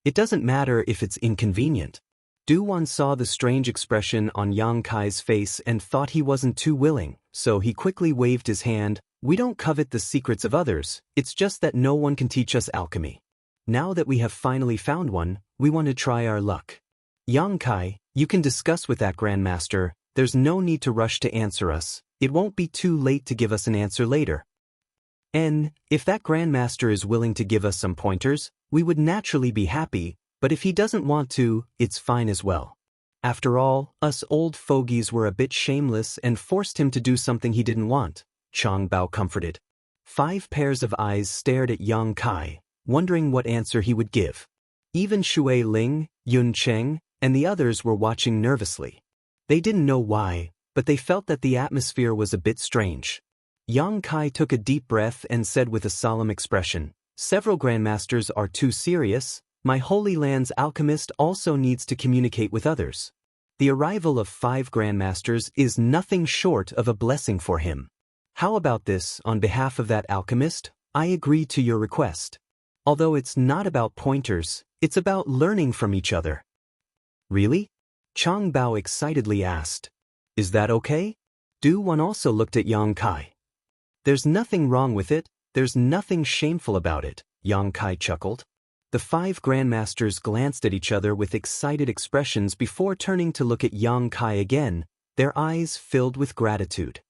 "It doesn't matter if it's inconvenient." Du Wan saw the strange expression on Yang Kai's face and thought he wasn't too willing, so he quickly waved his hand. "We don't covet the secrets of others, it's just that no one can teach us alchemy. Now that we have finally found one, we want to try our luck. Yang Kai, you can discuss with that grandmaster. There's no need to rush to answer us. It won't be too late to give us an answer later. And, if that grandmaster is willing to give us some pointers, we would naturally be happy, but if he doesn't want to, it's fine as well. After all, us old fogies were a bit shameless and forced him to do something he didn't want," Chang Bao comforted. 5 pairs of eyes stared at Yang Kai, wondering what answer he would give. Even Shui Ling, Yun Cheng, and the others were watching nervously. They didn't know why, but they felt that the atmosphere was a bit strange. Yang Kai took a deep breath and said with a solemn expression, "Several grandmasters are too serious. My Holy Land's alchemist also needs to communicate with others. The arrival of 5 grandmasters is nothing short of a blessing for him. How about this, on behalf of that alchemist? I agree to your request. Although it's not about pointers, it's about learning from each other." "Really?" Chang Bao excitedly asked. "Is that okay?" Du Wan also looked at Yang Kai. "There's nothing wrong with it, there's nothing shameful about it," Yang Kai chuckled. The 5 grandmasters glanced at each other with excited expressions before turning to look at Yang Kai again, their eyes filled with gratitude.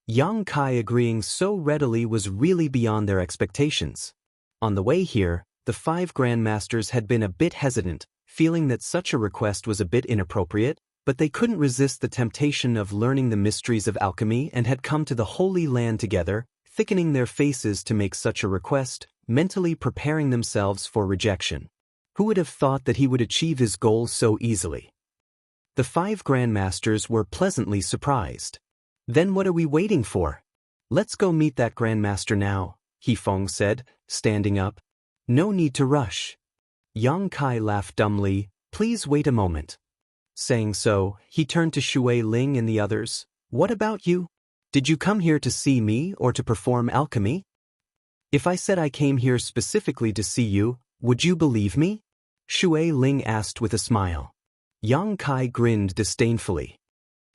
Yang Kai agreeing so readily was really beyond their expectations. On the way here, the 5 grandmasters had been a bit hesitant, feeling that such a request was a bit inappropriate, but they couldn't resist the temptation of learning the mysteries of alchemy and had come to the Holy Land together, thickening their faces to make such a request, mentally preparing themselves for rejection. Who would have thought that he would achieve his goal so easily? The 5 grandmasters were pleasantly surprised. "Then what are we waiting for? Let's go meet that grandmaster now," He Feng said, standing up. "No need to rush." Yang Kai laughed dumbly. "Please wait a moment." Saying so, he turned to Shui Ling and the others. "What about you? Did you come here to see me or to perform alchemy? If I said I came here specifically to see you, would you believe me?" Shui Ling asked with a smile. Yang Kai grinned disdainfully.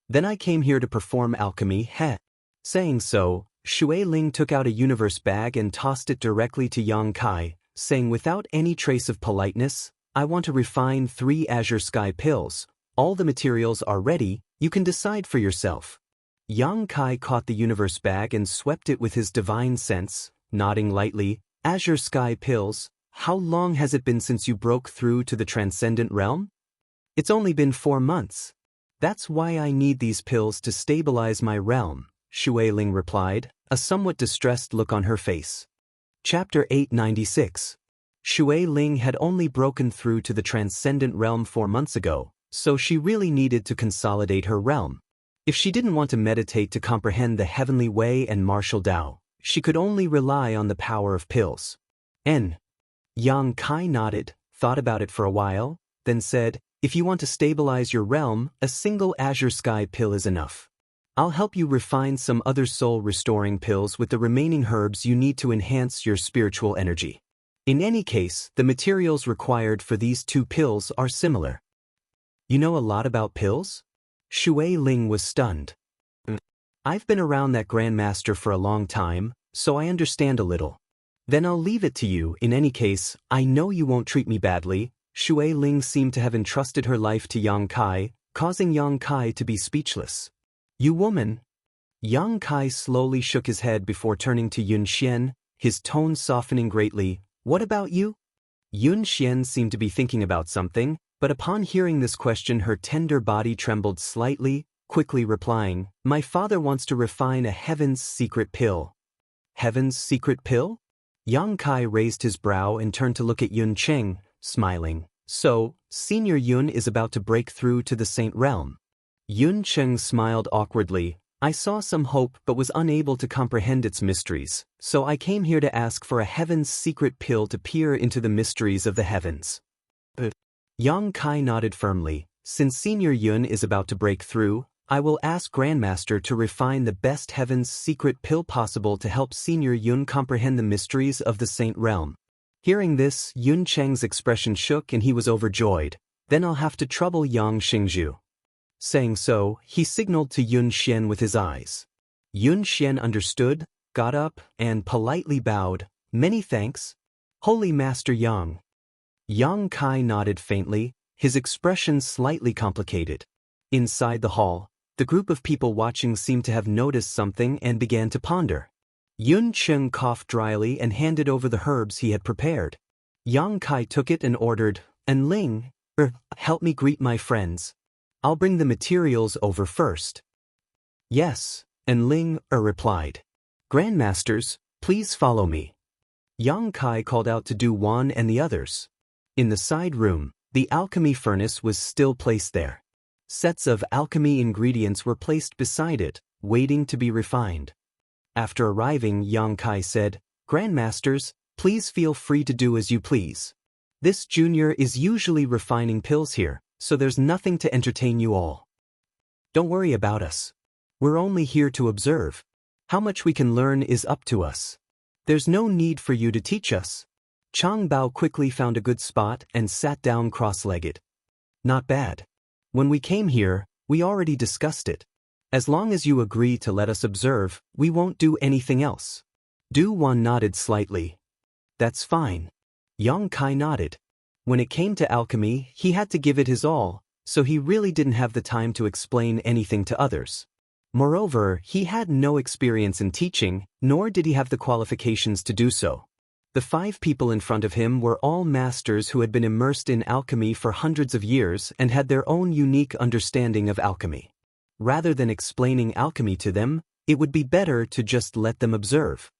"Then I came here to perform alchemy, heh." Saying so, Shui Ling took out a universe bag and tossed it directly to Yang Kai, saying without any trace of politeness, "I want to refine 3 azure sky pills. All the materials are ready, you can decide for yourself." Yang Kai caught the universe bag and swept it with his divine sense, nodding lightly. "Azure sky pills, how long has it been since you broke through to the transcendent realm?" "It's only been 4 months. That's why I need these pills to stabilize my realm," Shui Ling replied, a somewhat distressed look on her face. Chapter 896. Shui Ling had only broken through to the transcendent realm 4 months ago, so she really needed to consolidate her realm. If she didn't want to meditate to comprehend the heavenly way and martial Tao, she could only rely on the power of pills. Yang Kai nodded, thought about it for a while, then said, "If you want to stabilize your realm, a single azure sky pill is enough. I'll help you refine some other soul-restoring pills with the remaining herbs you need to enhance your spiritual energy. In any case, the materials required for these 2 pills are similar." "You know a lot about pills?" Shui Ling was stunned. "I've been around that grandmaster for a long time, so I understand a little." "Then I'll leave it to you. In any case, I know you won't treat me badly." Shui Ling seemed to have entrusted her life to Yang Kai, causing Yang Kai to be speechless. "You woman." Yang Kai slowly shook his head before turning to Yun Xian, his tone softening greatly. "What about you?" Yun Xian seemed to be thinking about something, but upon hearing this question her tender body trembled slightly, quickly replying, "My father wants to refine a heaven's secret pill." "Heaven's secret pill?" Yang Kai raised his brow and turned to look at Yun Cheng, smiling. "So, Senior Yun is about to break through to the Saint Realm." Yun Cheng smiled awkwardly. "I saw some hope but was unable to comprehend its mysteries, so I came here to ask for a heaven's secret pill to peer into the mysteries of the heavens." Yang Kai nodded firmly. "Since Senior Yun is about to break through, I will ask Grandmaster to refine the best heaven's secret pill possible to help Senior Yun comprehend the mysteries of the Saint Realm." Hearing this, Yun Cheng's expression shook and he was overjoyed. "Then I'll have to trouble Yang Xingzhu." Saying so, he signaled to Yun Xian with his eyes. Yun Xian understood, got up, and politely bowed. "Many thanks, Holy Master Yang." Yang Kai nodded faintly, his expression slightly complicated. Inside the hall, the group of people watching seemed to have noticed something and began to ponder. Yun Cheng coughed dryly and handed over the herbs he had prepared. Yang Kai took it and ordered, "And Ling, help me greet my friends. I'll bring the materials over first." "Yes," and Ling replied. "Grandmasters, please follow me." Yang Kai called out to Du Wan and the others. In the side room, the alchemy furnace was still placed there. Sets of alchemy ingredients were placed beside it, waiting to be refined. After arriving, Yang Kai said, "Grandmasters, please feel free to do as you please. This junior is usually refining pills here, so there's nothing to entertain you all. Don't worry about us. We're only here to observe. How much we can learn is up to us. There's no need for you to teach us." Chang Bao quickly found a good spot and sat down cross-legged. "Not bad. When we came here, we already discussed it. As long as you agree to let us observe, we won't do anything else." Du Wan nodded slightly. "That's fine." Yang Kai nodded. When it came to alchemy, he had to give it his all, so he really didn't have the time to explain anything to others. Moreover, he had no experience in teaching, nor did he have the qualifications to do so. The 5 people in front of him were all masters who had been immersed in alchemy for hundreds of years and had their own unique understanding of alchemy. Rather than explaining alchemy to them, it would be better to just let them observe.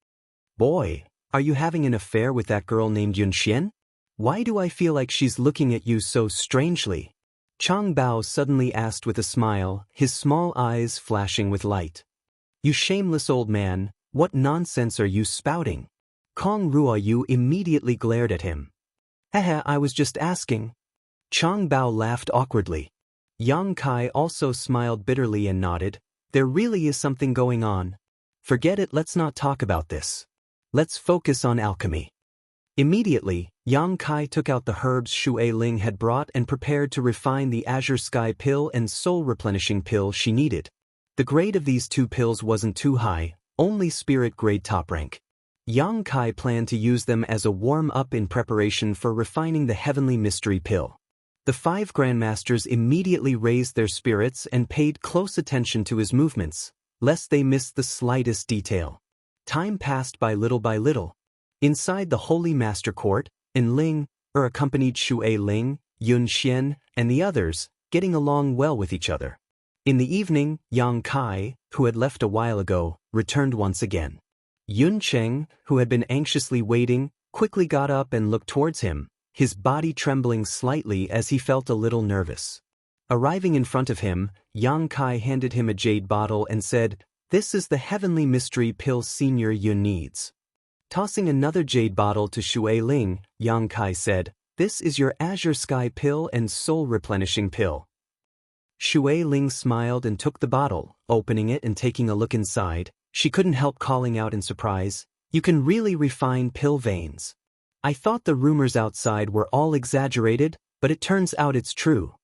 "Boy, are you having an affair with that girl named Yunxian? Why do I feel like she's looking at you so strangely?" Chang Bao suddenly asked with a smile, his small eyes flashing with light. "You shameless old man, what nonsense are you spouting?" Kong Ruoyu immediately glared at him. "Haha, I was just asking." Chang Bao laughed awkwardly. Yang Kai also smiled bitterly and nodded. "There really is something going on. Forget it, let's not talk about this. Let's focus on alchemy." Immediately, Yang Kai took out the herbs Shui Ling had brought and prepared to refine the Azure Sky pill and Soul Replenishing pill she needed. The grade of these 2 pills wasn't too high, only spirit grade top rank. Yang Kai planned to use them as a warm-up in preparation for refining the Heavenly Mystery Pill. The 5 grandmasters immediately raised their spirits and paid close attention to his movements, lest they missed the slightest detail. Time passed by little. Inside the Holy Master Court, Ling accompanied Shui Ling, Yun Xian, and the others, getting along well with each other. In the evening, Yang Kai, who had left a while ago, returned once again. Yun Cheng, who had been anxiously waiting, quickly got up and looked towards him, his body trembling slightly as he felt a little nervous. Arriving in front of him, Yang Kai handed him a jade bottle and said, "This is the Heavenly Mystery Pill Senior Yun needs." Tossing another jade bottle to Shui Ling, Yang Kai said, "This is your Azure Sky pill and Soul Replenishing pill." Shui Ling smiled and took the bottle, opening it and taking a look inside. She couldn't help calling out in surprise, "You can really refine pill veins. I thought the rumors outside were all exaggerated, but it turns out it's true."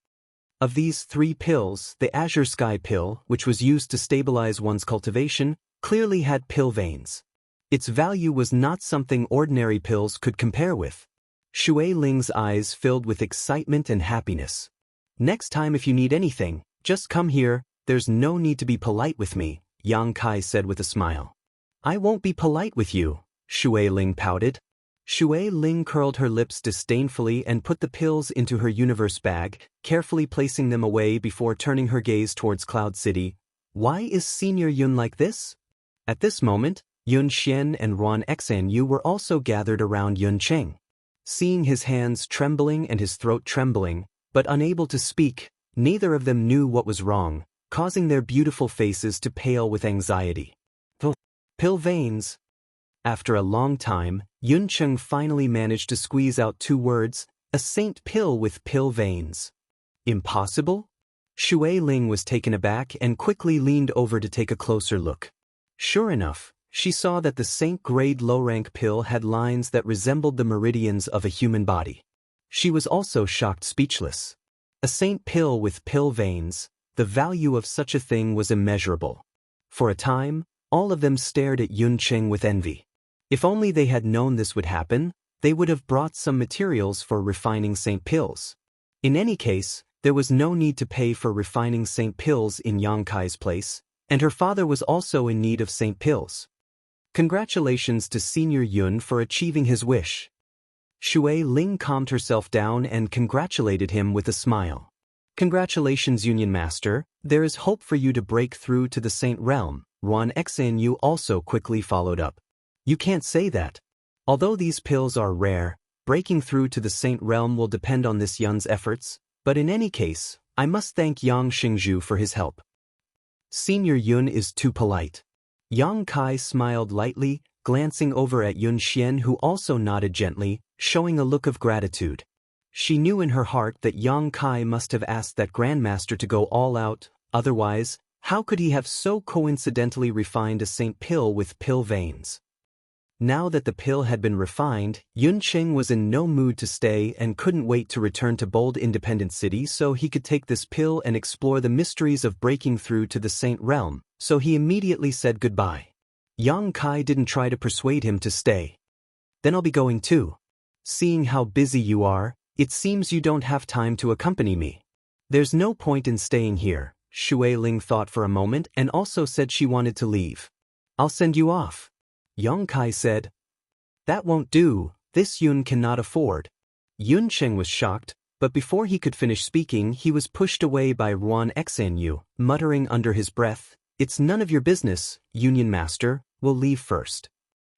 Of these 3 pills, the Azure Sky pill, which was used to stabilize one's cultivation, clearly had pill veins. Its value was not something ordinary pills could compare with. Shui Ling's eyes filled with excitement and happiness. "Next time if you need anything, just come here, there's no need to be polite with me," Yang Kai said with a smile. "I won't be polite with you," Shui Ling pouted. Shui Ling curled her lips disdainfully and put the pills into her universe bag, carefully placing them away before turning her gaze towards Cloud City. "Why is Senior Yun like this?" At this moment, Yun Xian and Ruan Xanyu were also gathered around Yun Cheng. Seeing his hands trembling and his throat trembling, but unable to speak, neither of them knew what was wrong, causing their beautiful faces to pale with anxiety. Pill veins. After a long time, Yun Cheng finally managed to squeeze out 2 words, "A saint pill with pill veins." "Impossible?" Shui Ling was taken aback and quickly leaned over to take a closer look. Sure enough, she saw that the saint-grade low-rank pill had lines that resembled the meridians of a human body. She was also shocked speechless. A saint pill with pill veins, the value of such a thing was immeasurable. For a time, all of them stared at Yun Cheng with envy. If only they had known this would happen, they would have brought some materials for refining saint pills. In any case, there was no need to pay for refining saint pills in Yang Kai's place, and her father was also in need of saint pills. Congratulations to Senior Yun for achieving his wish. Shui Ling calmed herself down and congratulated him with a smile. "Congratulations, Union Master, there is hope for you to break through to the Saint Realm," Ruan Xanyu also quickly followed up. "You can't say that. Although these pills are rare, breaking through to the Saint Realm will depend on this Yun's efforts, but in any case, I must thank Yang Xingzhu for his help. Senior Yun is too polite. Yang Kai smiled lightly, glancing over at Yun Xian, who also nodded gently, showing a look of gratitude. She knew in her heart that Yang Kai must have asked that Grandmaster to go all out, otherwise, how could he have so coincidentally refined a saint pill with pill veins? Now that the pill had been refined, Yun Qing was in no mood to stay and couldn't wait to return to bold independent city so he could take this pill and explore the mysteries of breaking through to the Saint Realm, so he immediately said goodbye. Yang Kai didn't try to persuade him to stay. Then I'll be going too. Seeing how busy you are, it seems you don't have time to accompany me. There's no point in staying here, Shui Ling thought for a moment and also said she wanted to leave. I'll send you off. Yang Kai said. That won't do, this Yun cannot afford. Yun Cheng was shocked, but before he could finish speaking he was pushed away by Ruan Xanyu, muttering under his breath, It's none of your business, Union Master, we'll leave first.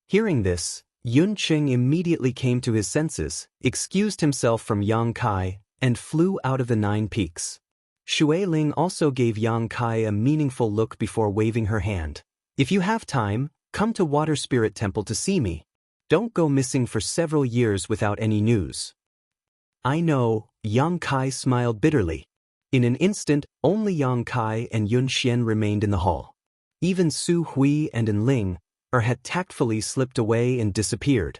Hearing this, Yun Cheng immediately came to his senses, excused himself from Yang Kai, and flew out of the 9 peaks. Shui Ling also gave Yang Kai a meaningful look before waving her hand. If you have time, come to Water Spirit Temple to see me. Don't go missing for several years without any news. I know, Yang Kai smiled bitterly. In an instant, only Yang Kai and Yun Xian remained in the hall. Even Su Hui and An Ling had tactfully slipped away and disappeared.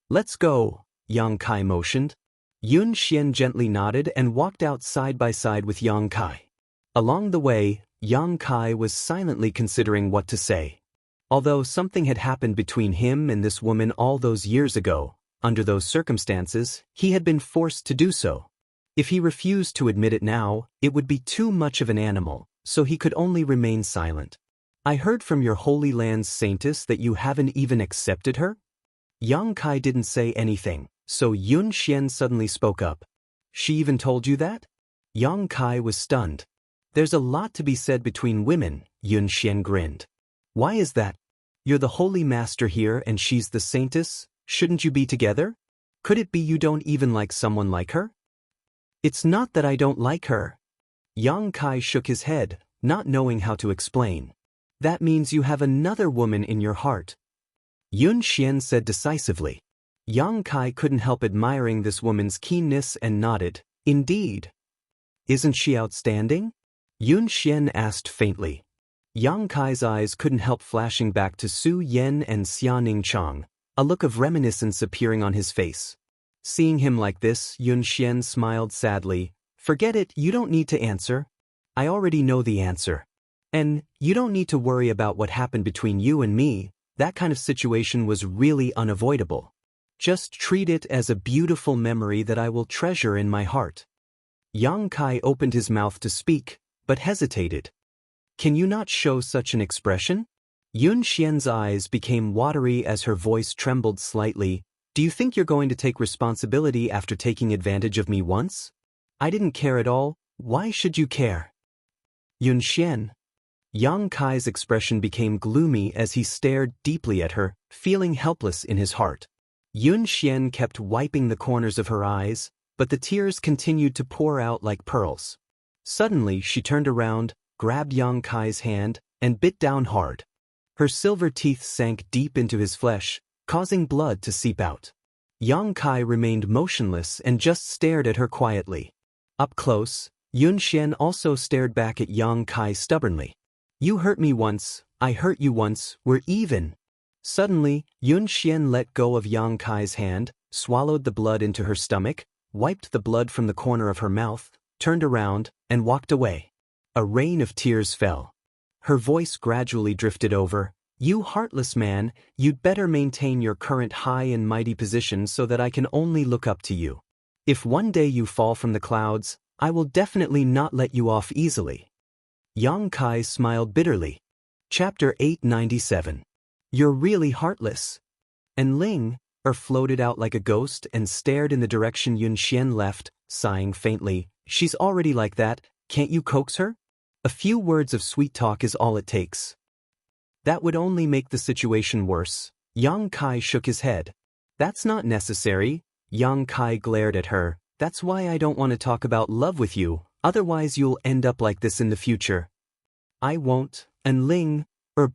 Let's go, Yang Kai motioned. Yun Xian gently nodded and walked out side by side with Yang Kai. Along the way, Yang Kai was silently considering what to say. Although something had happened between him and this woman all those years ago, under those circumstances, he had been forced to do so. If he refused to admit it now, it would be too much of an animal, so he could only remain silent. I heard from your Holy Land's saintess that you haven't even accepted her? Yang Kai didn't say anything, so Yun Xian suddenly spoke up. She even told you that? Yang Kai was stunned. There's a lot to be said between women, Yun Xian grinned. Why is that? You're the holy master here and she's the saintess, shouldn't you be together? Could it be you don't even like someone like her? It's not that I don't like her. Yang Kai shook his head, not knowing how to explain. That means you have another woman in your heart. Yun Xian said decisively. Yang Kai couldn't help admiring this woman's keenness and nodded. Indeed. Isn't she outstanding? Yun Xian asked faintly. Yang Kai's eyes couldn't help flashing back to Su Yen and Xianing Chang, a look of reminiscence appearing on his face. Seeing him like this, Yun Xian smiled sadly. Forget it, you don't need to answer. I already know the answer. And you don't need to worry about what happened between you and me, that kind of situation was really unavoidable. Just treat it as a beautiful memory that I will treasure in my heart. Yang Kai opened his mouth to speak, but hesitated. Can you not show such an expression? Yun Xian's eyes became watery as her voice trembled slightly. Do you think you're going to take responsibility after taking advantage of me once? I didn't care at all, why should you care? Yun Xian. Yang Kai's expression became gloomy as he stared deeply at her, feeling helpless in his heart. Yun Xian kept wiping the corners of her eyes, but the tears continued to pour out like pearls. Suddenly she turned around, grabbed Yang Kai's hand, and bit down hard. Her silver teeth sank deep into his flesh, causing blood to seep out. Yang Kai remained motionless and just stared at her quietly. Up close, Yun Xian also stared back at Yang Kai stubbornly. You hurt me once, I hurt you once, we're even. Suddenly, Yun Xian let go of Yang Kai's hand, swallowed the blood into her stomach, wiped the blood from the corner of her mouth, turned around, and walked away. A rain of tears fell. Her voice gradually drifted over. You heartless man, you'd better maintain your current high and mighty position so that I can only look up to you. If one day you fall from the clouds, I will definitely not let you off easily. Yang Kai smiled bitterly. Chapter 897. You're really heartless. And Ling floated out like a ghost and stared in the direction Yun Xian left, sighing faintly. She's already like that, can't you coax her? A few words of sweet talk is all it takes. That would only make the situation worse. Yang Kai shook his head. That's not necessary. Yang Kai glared at her. "That's why I don't want to talk about love with you, otherwise you'll end up like this in the future." "I won't," and Ling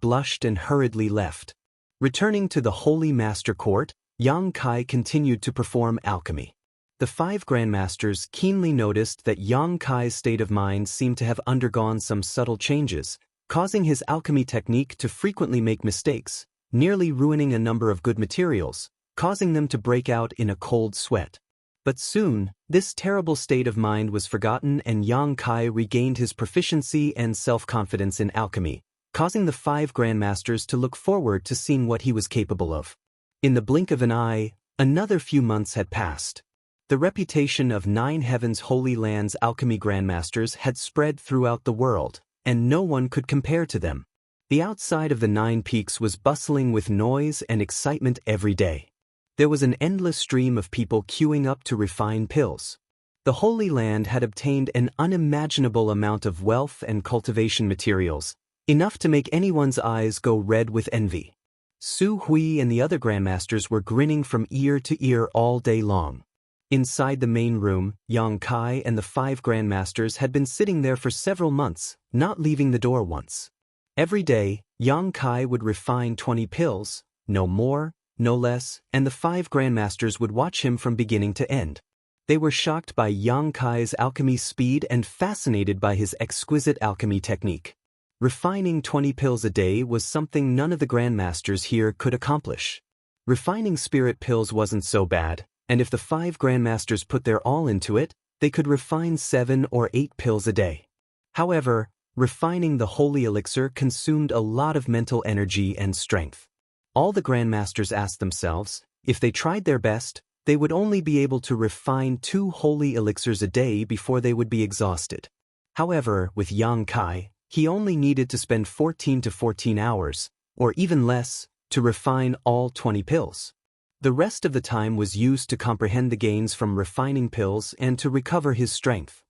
blushed and hurriedly left. Returning to the Holy Master Court, Yang Kai continued to perform alchemy. The 5 grandmasters keenly noticed that Yang Kai's state of mind seemed to have undergone some subtle changes, causing his alchemy technique to frequently make mistakes, nearly ruining a number of good materials, causing them to break out in a cold sweat. But soon, this terrible state of mind was forgotten and Yang Kai regained his proficiency and self-confidence in alchemy, causing the 5 grandmasters to look forward to seeing what he was capable of. In the blink of an eye, another few months had passed. The reputation of 9 Heavens Holy Land's alchemy grandmasters had spread throughout the world, and no one could compare to them. The outside of the 9 peaks was bustling with noise and excitement every day. There was an endless stream of people queuing up to refine pills. The Holy Land had obtained an unimaginable amount of wealth and cultivation materials, enough to make anyone's eyes go red with envy. Su Hui and the other grandmasters were grinning from ear to ear all day long. Inside the main room, Yang Kai and the 5 grandmasters had been sitting there for several months, not leaving the door once. Every day, Yang Kai would refine 20 pills, no more, no less, and the 5 grandmasters would watch him from beginning to end. They were shocked by Yang Kai's alchemy speed and fascinated by his exquisite alchemy technique. Refining 20 pills a day was something none of the grandmasters here could accomplish. Refining spirit pills wasn't so bad, and if the 5 grandmasters put their all into it, they could refine 7 or 8 pills a day. However, refining the holy elixir consumed a lot of mental energy and strength. All the grandmasters asked themselves, if they tried their best, they would only be able to refine 2 holy elixirs a day before they would be exhausted. However, with Yang Kai, he only needed to spend 14 to 14 hours, or even less, to refine all 20 pills. The rest of the time was used to comprehend the gains from refining pills and to recover his strength.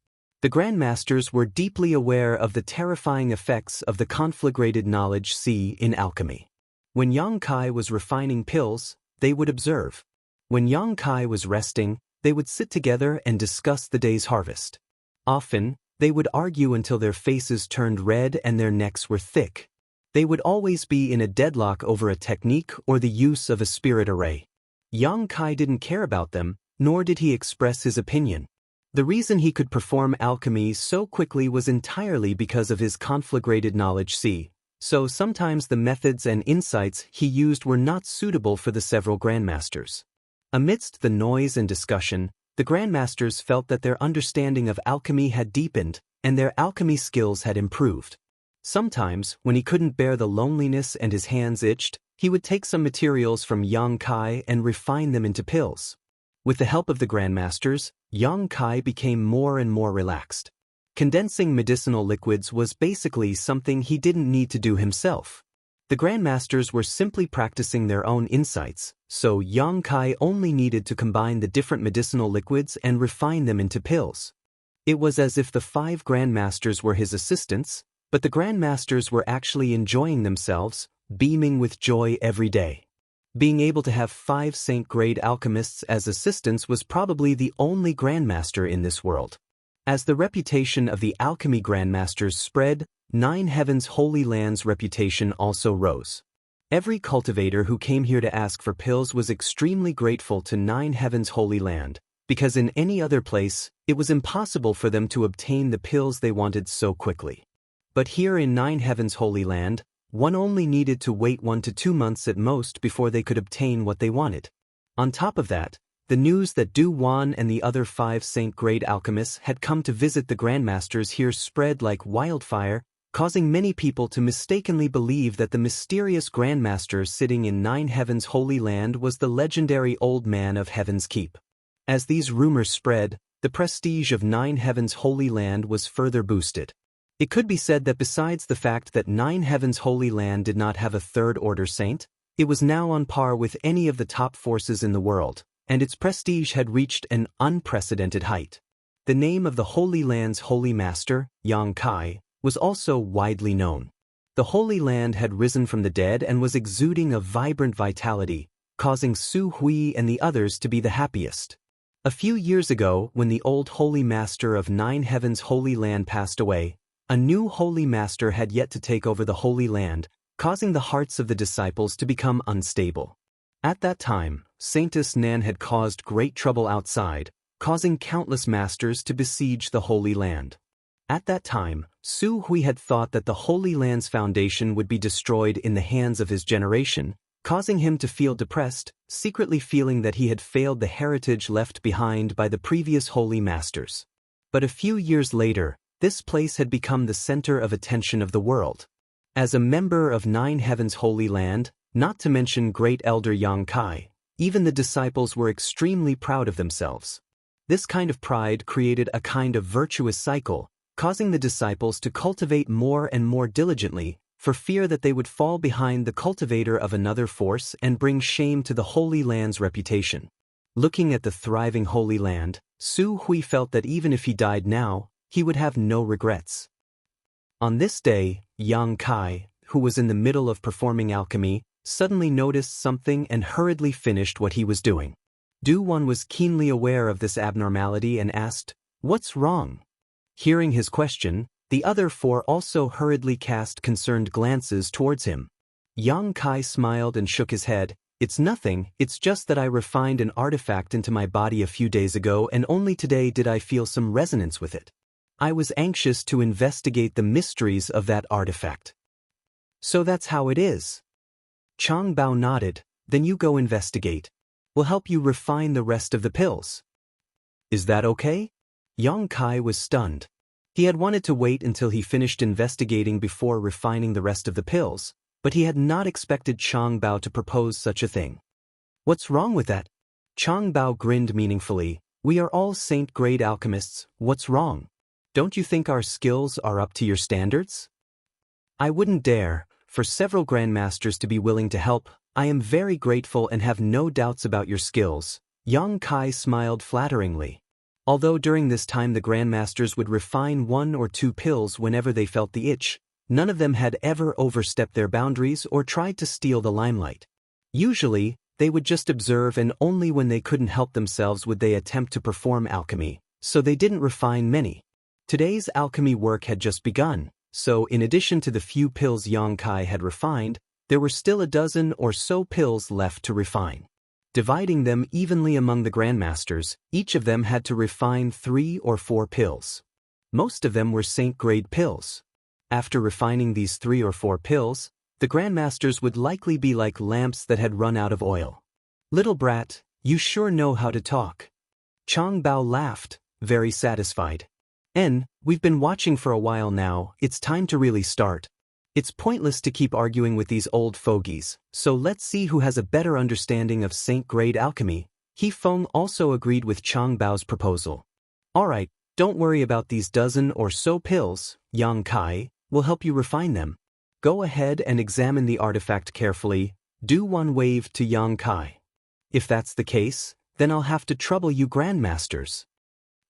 The grandmasters were deeply aware of the terrifying effects of the conflagrated knowledge C in alchemy. When Yang Kai was refining pills, they would observe. When Yang Kai was resting, they would sit together and discuss the day's harvest. Often, they would argue until their faces turned red and their necks were thick. They would always be in a deadlock over a technique or the use of a spirit array. Yang Kai didn't care about them, nor did he express his opinion. The reason he could perform alchemy so quickly was entirely because of his conflagrated knowledge C. So sometimes the methods and insights he used were not suitable for the several grandmasters. Amidst the noise and discussion, the grandmasters felt that their understanding of alchemy had deepened, and their alchemy skills had improved. Sometimes, when he couldn't bear the loneliness and his hands itched, he would take some materials from Yang Kai and refine them into pills. With the help of the grandmasters, Yang Kai became more and more relaxed. Condensing medicinal liquids was basically something he didn't need to do himself. The grandmasters were simply practicing their own insights, so Yang Kai only needed to combine the different medicinal liquids and refine them into pills. It was as if the 5 grandmasters were his assistants, but the grandmasters were actually enjoying themselves, beaming with joy every day. Being able to have 5 saint-grade alchemists as assistants was probably the only grandmaster in this world. As the reputation of the alchemy grandmasters spread, 9 Heavens Holy Land's reputation also rose. Every cultivator who came here to ask for pills was extremely grateful to 9 Heavens Holy Land, because in any other place, it was impossible for them to obtain the pills they wanted so quickly. But here in 9 Heavens Holy Land, one only needed to wait 1 to 2 months at most before they could obtain what they wanted. On top of that, the news that Du Wan and the other 5 saint-grade alchemists had come to visit the grandmasters here spread like wildfire, causing many people to mistakenly believe that the mysterious grandmaster sitting in 9 Heavens Holy Land was the legendary Old Man of Heaven's Keep. As these rumors spread, the prestige of 9 Heavens Holy Land was further boosted. It could be said that besides the fact that 9 Heavens Holy Land did not have a third-order saint, it was now on par with any of the top forces in the world, and its prestige had reached an unprecedented height. The name of the Holy Land's Holy Master, Yang Kai, was also widely known. The Holy Land had risen from the dead and was exuding a vibrant vitality, causing Su Hui and the others to be the happiest. A few years ago, when the old Holy Master of Nine Heavens Holy Land passed away, a new Holy Master had yet to take over the Holy Land, causing the hearts of the disciples to become unstable. At that time, Saintess Nan had caused great trouble outside, causing countless masters to besiege the Holy Land. At that time, Su Hui had thought that the Holy Land's foundation would be destroyed in the hands of his generation, causing him to feel depressed, secretly feeling that he had failed the heritage left behind by the previous Holy Masters. But a few years later, this place had become the center of attention of the world. As a member of Nine Heavens Holy Land, not to mention Great Elder Yang Kai, even the disciples were extremely proud of themselves. This kind of pride created a kind of virtuous cycle, causing the disciples to cultivate more and more diligently, for fear that they would fall behind the cultivator of another force and bring shame to the Holy Land's reputation. Looking at the thriving Holy Land, Su Hui felt that even if he died now, he would have no regrets. On this day, Yang Kai, who was in the middle of performing alchemy, suddenly noticed something and hurriedly finished what he was doing. Du Wan was keenly aware of this abnormality and asked, "What's wrong?" Hearing his question, the other four also hurriedly cast concerned glances towards him. Yang Kai smiled and shook his head. "It's nothing, it's just that I refined an artifact into my body a few days ago and only today did I feel some resonance with it. I was anxious to investigate the mysteries of that artifact." "So that's how it is." Chang Bao nodded. "Then you go investigate. We'll help you refine the rest of the pills." "Is that okay?" Yang Kai was stunned. He had wanted to wait until he finished investigating before refining the rest of the pills, but he had not expected Chang Bao to propose such a thing. "What's wrong with that?" Chang Bao grinned meaningfully. "We are all saint-grade alchemists, what's wrong? Don't you think our skills are up to your standards?" "I wouldn't dare, for several grandmasters to be willing to help. I am very grateful and have no doubts about your skills." Yang Kai smiled flatteringly. Although during this time the grandmasters would refine 1 or 2 pills whenever they felt the itch, none of them had ever overstepped their boundaries or tried to steal the limelight. Usually, they would just observe, and only when they couldn't help themselves would they attempt to perform alchemy, so they didn't refine many. Today's alchemy work had just begun, so in addition to the few pills Yang Kai had refined, there were still a dozen or so pills left to refine. Dividing them evenly among the grandmasters, each of them had to refine 3 or 4 pills. Most of them were saint-grade pills. After refining these 3 or 4 pills, the grandmasters would likely be like lamps that had run out of oil. "Little brat, you sure know how to talk." Chang Bao laughed, very satisfied. We've been watching for a while now, it's time to really start. It's pointless to keep arguing with these old fogies, so let's see who has a better understanding of saint-grade alchemy." He Feng also agreed with Chang Bao's proposal. "Alright, don't worry about these dozen or so pills, Yang Kai, we'll help you refine them. Go ahead and examine the artifact carefully." Du Wan waved to Yang Kai. "If that's the case, then I'll have to trouble you grandmasters."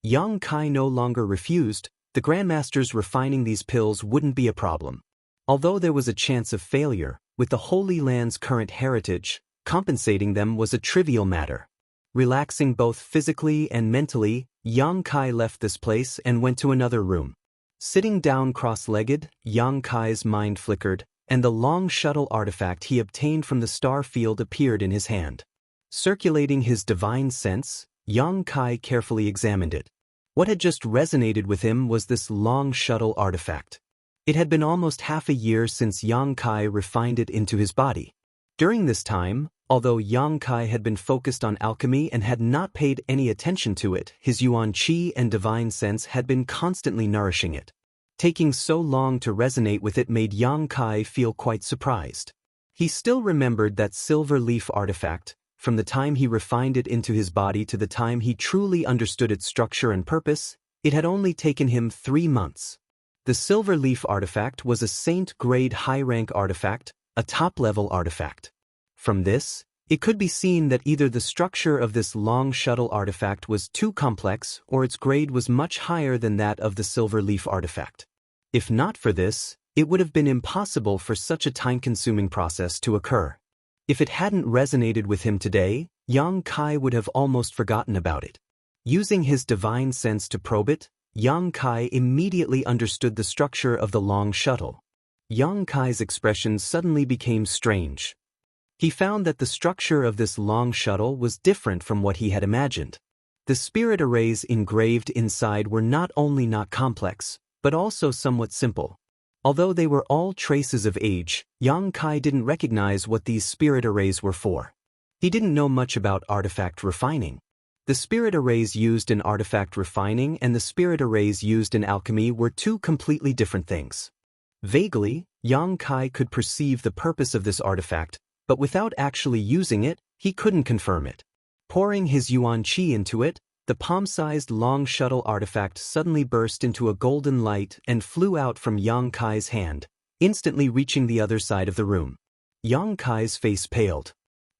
Yang Kai no longer refused. The grandmasters refining these pills wouldn't be a problem. Although there was a chance of failure, with the Holy Land's current heritage, compensating them was a trivial matter. Relaxing both physically and mentally, Yang Kai left this place and went to another room. Sitting down cross-legged, Yang Kai's mind flickered, and the long shuttle artifact he obtained from the star field appeared in his hand. Circulating his divine sense, Yang Kai carefully examined it. What had just resonated with him was this long shuttle artifact. It had been almost half a year since Yang Kai refined it into his body. During this time, although Yang Kai had been focused on alchemy and had not paid any attention to it, his Yuan Qi and divine sense had been constantly nourishing it. Taking so long to resonate with it made Yang Kai feel quite surprised. He still remembered that silver leaf artifact. From the time he refined it into his body to the time he truly understood its structure and purpose, it had only taken him 3 months. The silver leaf artifact was a saint-grade high-rank artifact, a top-level artifact. From this, it could be seen that either the structure of this long shuttle artifact was too complex or its grade was much higher than that of the silver leaf artifact. If not for this, it would have been impossible for such a time-consuming process to occur. If it hadn't resonated with him today, Yang Kai would have almost forgotten about it. Using his divine sense to probe it, Yang Kai immediately understood the structure of the long shuttle. Yang Kai's expression suddenly became strange. He found that the structure of this long shuttle was different from what he had imagined. The spirit arrays engraved inside were not only not complex, but also somewhat simple. Although they were all traces of age, Yang Kai didn't recognize what these spirit arrays were for. He didn't know much about artifact refining. The spirit arrays used in artifact refining and the spirit arrays used in alchemy were two completely different things. Vaguely, Yang Kai could perceive the purpose of this artifact, but without actually using it, he couldn't confirm it. Pouring his yuan qi into it, the palm-sized long shuttle artifact suddenly burst into a golden light and flew out from Yang Kai's hand, instantly reaching the other side of the room. Yang Kai's face paled.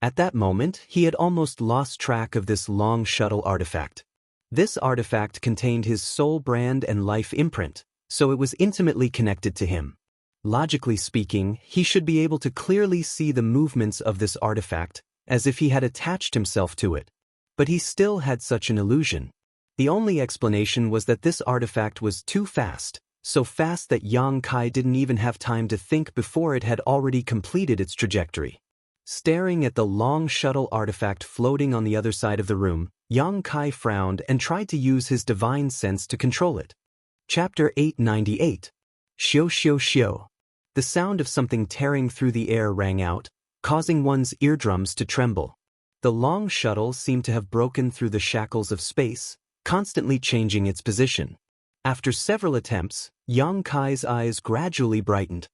At that moment, he had almost lost track of this long shuttle artifact. This artifact contained his soul brand and life imprint, so it was intimately connected to him. Logically speaking, he should be able to clearly see the movements of this artifact, as if he had attached himself to it. But he still had such an illusion. The only explanation was that this artifact was too fast, so fast that Yang Kai didn't even have time to think before it had already completed its trajectory. Staring at the long shuttle artifact floating on the other side of the room, Yang Kai frowned and tried to use his divine sense to control it. Chapter 898. Xiu xiu xiu. The sound of something tearing through the air rang out, causing one's eardrums to tremble. The long shuttle seemed to have broken through the shackles of space, constantly changing its position. After several attempts, Yang Kai's eyes gradually brightened.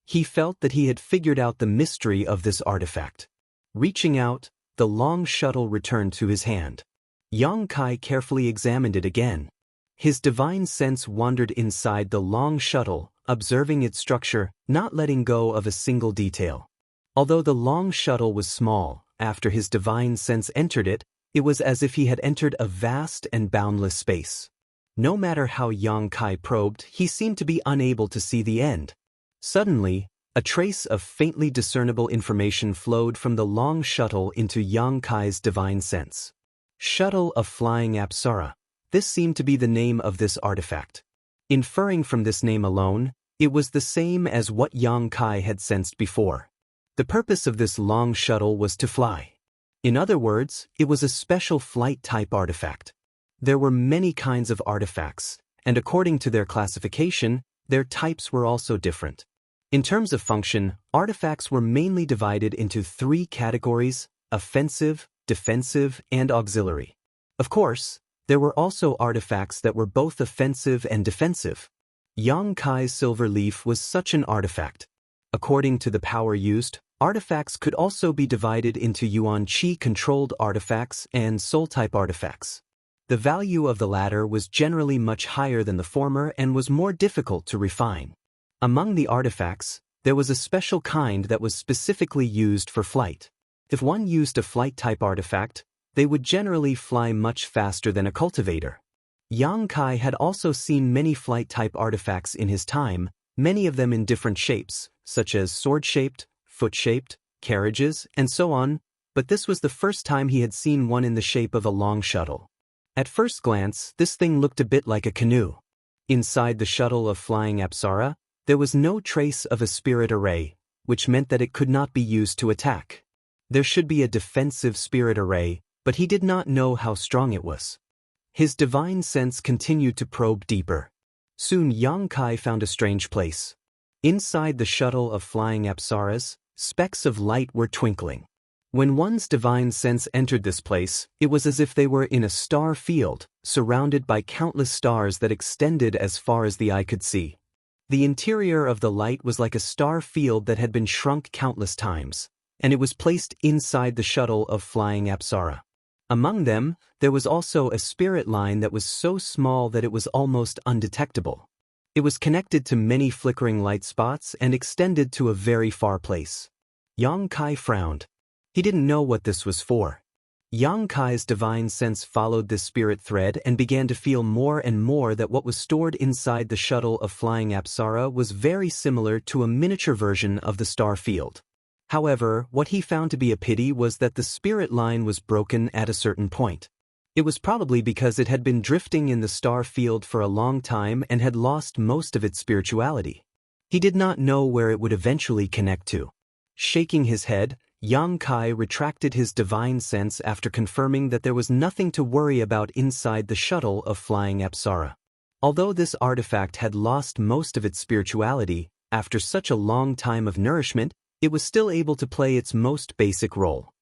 He felt that he had figured out the mystery of this artifact. Reaching out, the long shuttle returned to his hand. Yang Kai carefully examined it again. His divine sense wandered inside the long shuttle, observing its structure, not letting go of a single detail. Although the long shuttle was small, after his divine sense entered it, it was as if he had entered a vast and boundless space. No matter how Yang Kai probed, he seemed to be unable to see the end. Suddenly, a trace of faintly discernible information flowed from the long shuttle into Yang Kai's divine sense. Shuttle of Flying Apsara. This seemed to be the name of this artifact. Inferring from this name alone, it was the same as what Yang Kai had sensed before. The purpose of this long shuttle was to fly. In other words, it was a special flight-type artifact. There were many kinds of artifacts, and according to their classification, their types were also different. In terms of function, artifacts were mainly divided into three categories: offensive, defensive, and auxiliary. Of course, there were also artifacts that were both offensive and defensive. Yang Kai's silver leaf was such an artifact. According to the power used, artifacts could also be divided into yuan qi-controlled artifacts and soul-type artifacts. The value of the latter was generally much higher than the former and was more difficult to refine. Among the artifacts, there was a special kind that was specifically used for flight. If one used a flight-type artifact, they would generally fly much faster than a cultivator. Yang Kai had also seen many flight-type artifacts in his time, many of them in different shapes, such as sword-shaped, foot-shaped, carriages, and so on, but this was the first time he had seen one in the shape of a long shuttle. At first glance, this thing looked a bit like a canoe. Inside the shuttle of Flying Apsara, there was no trace of a spirit array, which meant that it could not be used to attack. There should be a defensive spirit array, but he did not know how strong it was. His divine sense continued to probe deeper. Soon Yang Kai found a strange place. Inside the shuttle of Flying Apsaras, specks of light were twinkling. When one's divine sense entered this place, it was as if they were in a star field, surrounded by countless stars that extended as far as the eye could see. The interior of the light was like a star field that had been shrunk countless times, and it was placed inside the shuttle of Flying Apsara. Among them, there was also a spirit line that was so small that it was almost undetectable. It was connected to many flickering light spots and extended to a very far place. Yang Kai frowned. He didn't know what this was for. Yang Kai's divine sense followed this spirit thread and began to feel more and more that what was stored inside the shuttle of Flying Apsara was very similar to a miniature version of the star field. However, what he found to be a pity was that the spirit line was broken at a certain point. It was probably because it had been drifting in the star field for a long time and had lost most of its spirituality. He did not know where it would eventually connect to. Shaking his head, Yang Kai retracted his divine sense after confirming that there was nothing to worry about inside the shuttle of flying Apsara. Although this artifact had lost most of its spirituality, after such a long time of nourishment, it was still able to play its most basic role.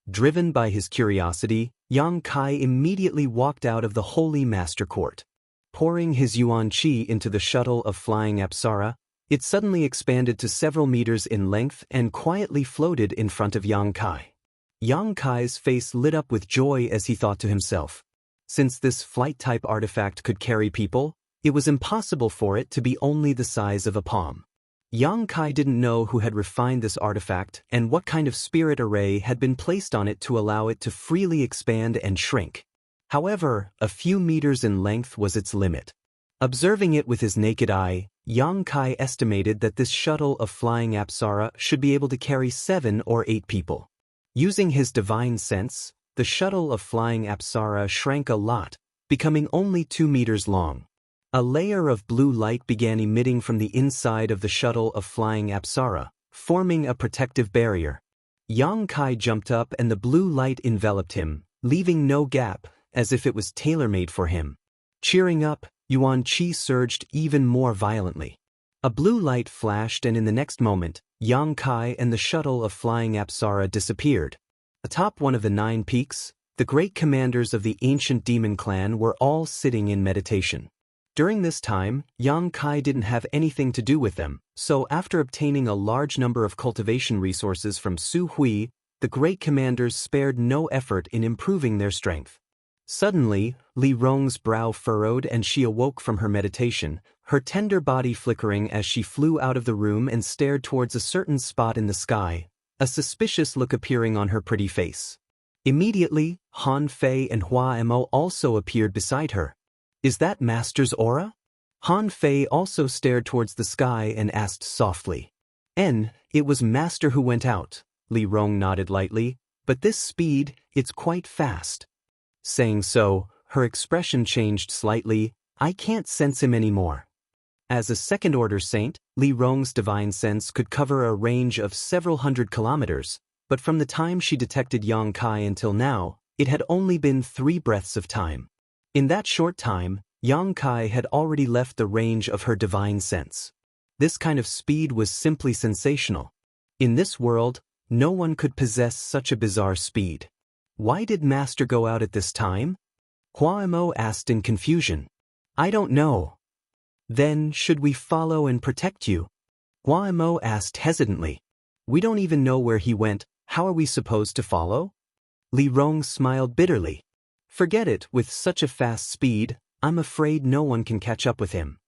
Driven by his curiosity, Yang Kai immediately walked out of the Holy Master Court. Pouring his Yuan Qi into the shuttle of flying Apsara, it suddenly expanded to several meters in length and quietly floated in front of Yang Kai. Yang Kai's face lit up with joy as he thought to himself. Since this flight-type artifact could carry people, it was impossible for it to be only the size of a palm. Yang Kai didn't know who had refined this artifact and what kind of spirit array had been placed on it to allow it to freely expand and shrink. However, a few meters in length was its limit. Observing it with his naked eye, Yang Kai estimated that this shuttle of flying Apsara should be able to carry 7 or 8 people. Using his divine sense, the shuttle of flying Apsara shrank a lot, becoming only 2 meters long. A layer of blue light began emitting from the inside of the shuttle of flying Apsara, forming a protective barrier. Yang Kai jumped up and the blue light enveloped him, leaving no gap, as if it was tailor-made for him. Cheering up, Yuan Qi surged even more violently. A blue light flashed and in the next moment, Yang Kai and the shuttle of flying Apsara disappeared. Atop one of the 9 peaks, the great commanders of the ancient demon clan were all sitting in meditation. During this time, Yang Kai didn't have anything to do with them, so after obtaining a large number of cultivation resources from Su Hui, the great commanders spared no effort in improving their strength. Suddenly, Li Rong's brow furrowed and she awoke from her meditation, her tender body flickering as she flew out of the room and stared towards a certain spot in the sky, a suspicious look appearing on her pretty face. Immediately, Han Fei and Hua Mo also appeared beside her. Is that Master's aura? Han Fei also stared towards the sky and asked softly. It was Master who went out, Li Rong nodded lightly, but this speed, it's quite fast. Saying so, her expression changed slightly. I can't sense him anymore. As a second-order saint, Li Rong's divine sense could cover a range of several hundred kilometers, but from the time she detected Yang Kai until now, it had only been 3 breaths of time. In that short time, Yang Kai had already left the range of her divine sense. This kind of speed was simply sensational. In this world, no one could possess such a bizarre speed. Why did Master go out at this time? Hua Mo asked in confusion. I don't know. Then, should we follow and protect you? Hua Mo asked hesitantly. We don't even know where he went, how are we supposed to follow? Li Rong smiled bitterly. Forget it, with such a fast speed, I'm afraid no one can catch up with him.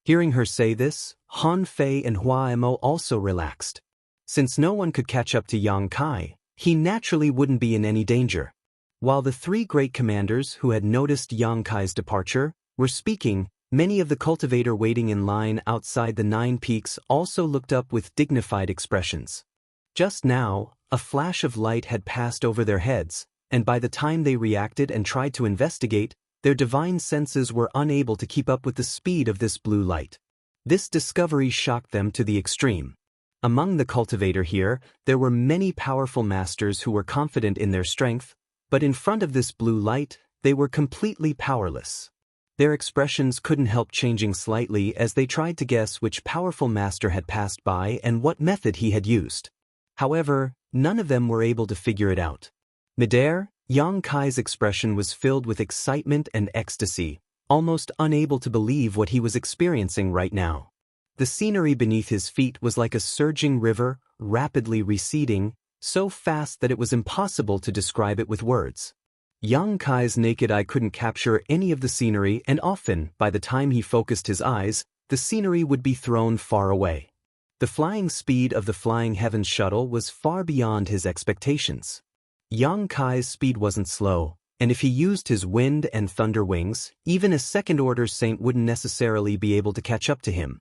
Hearing her say this, Han Fei and Hua Mo also relaxed. Since no one could catch up to Yang Kai, he naturally wouldn't be in any danger. While the 3 great commanders who had noticed Yang Kai's departure were speaking, many of the cultivator waiting in line outside the 9 peaks also looked up with dignified expressions. Just now, a flash of light had passed over their heads, and by the time they reacted and tried to investigate, their divine senses were unable to keep up with the speed of this blue light. This discovery shocked them to the extreme. Among the cultivator here, there were many powerful masters who were confident in their strength, but in front of this blue light, they were completely powerless. Their expressions couldn't help changing slightly as they tried to guess which powerful master had passed by and what method he had used. However, none of them were able to figure it out. Midair, Yang Kai's expression was filled with excitement and ecstasy, almost unable to believe what he was experiencing right now. The scenery beneath his feet was like a surging river, rapidly receding, so fast that it was impossible to describe it with words. Yang Kai's naked eye couldn't capture any of the scenery, and often, by the time he focused his eyes, the scenery would be thrown far away. The flying speed of the Flying Heavens shuttle was far beyond his expectations. Yang Kai's speed wasn't slow, and if he used his wind and thunder wings, even a second-order saint wouldn't necessarily be able to catch up to him.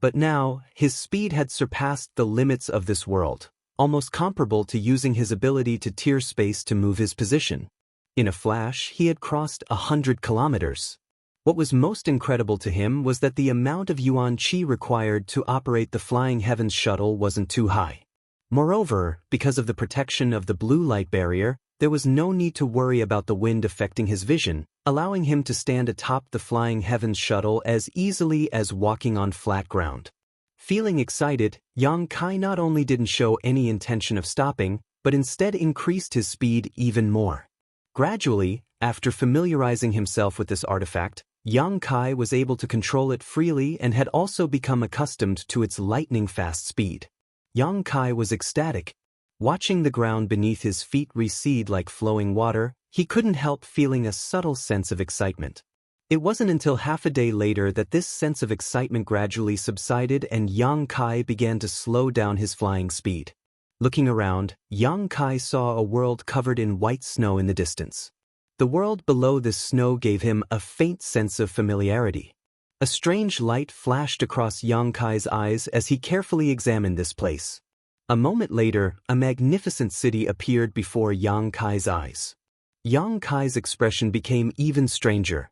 But now, his speed had surpassed the limits of this world, almost comparable to using his ability to tear space to move his position. In a flash, he had crossed 100 kilometers. What was most incredible to him was that the amount of yuan qi required to operate the Flying Heavens shuttle wasn't too high. Moreover, because of the protection of the blue light barrier, there was no need to worry about the wind affecting his vision, allowing him to stand atop the Flying Heavens shuttle as easily as walking on flat ground. Feeling excited, Yang Kai not only didn't show any intention of stopping, but instead increased his speed even more. Gradually, after familiarizing himself with this artifact, Yang Kai was able to control it freely and had also become accustomed to its lightning-fast speed. Yang Kai was ecstatic. Watching the ground beneath his feet recede like flowing water, he couldn't help feeling a subtle sense of excitement. It wasn't until half a day later that this sense of excitement gradually subsided and Yang Kai began to slow down his flying speed. Looking around, Yang Kai saw a world covered in white snow in the distance. The world below this snow gave him a faint sense of familiarity. A strange light flashed across Yang Kai's eyes as he carefully examined this place. A moment later, a magnificent city appeared before Yang Kai's eyes. Yang Kai's expression became even stranger.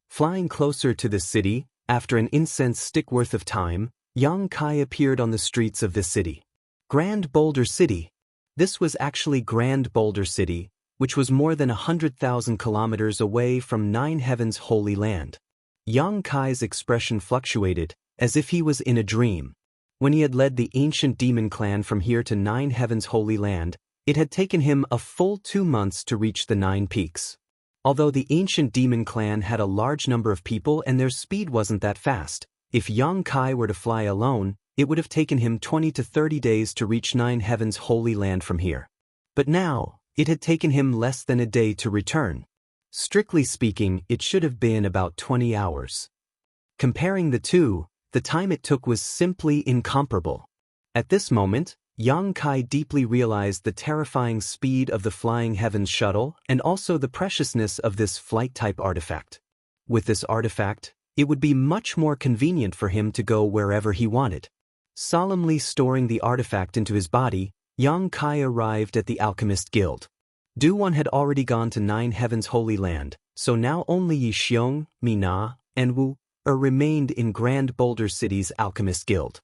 Flying closer to the city, after an incense stick worth of time, Yang Kai appeared on the streets of this city. Grand Boulder City. This was actually Grand Boulder City, which was more than 100,000 kilometers away from Nine Heavens' Holy Land. Yang Kai's expression fluctuated, as if he was in a dream. When he had led the ancient demon clan from here to Nine Heavens' Holy Land, it had taken him a full 2 months to reach the 9 peaks. Although the ancient demon clan had a large number of people and their speed wasn't that fast, if Yang Kai were to fly alone, it would have taken him 20 to 30 days to reach Nine Heavens' Holy Land from here. But now, it had taken him less than a day to return. Strictly speaking, it should have been about 20 hours. Comparing the two, the time it took was simply incomparable. At this moment, Yang Kai deeply realized the terrifying speed of the Flying Heavens shuttle and also the preciousness of this flight-type artifact. With this artifact, it would be much more convenient for him to go wherever he wanted. Solemnly storing the artifact into his body, Yang Kai arrived at the Alchemist Guild. Du-Wan had already gone to Nine Heavens' Holy Land, so now only Yixiong, Mina, and Wu-Er remained in Grand Boulder City's Alchemist Guild.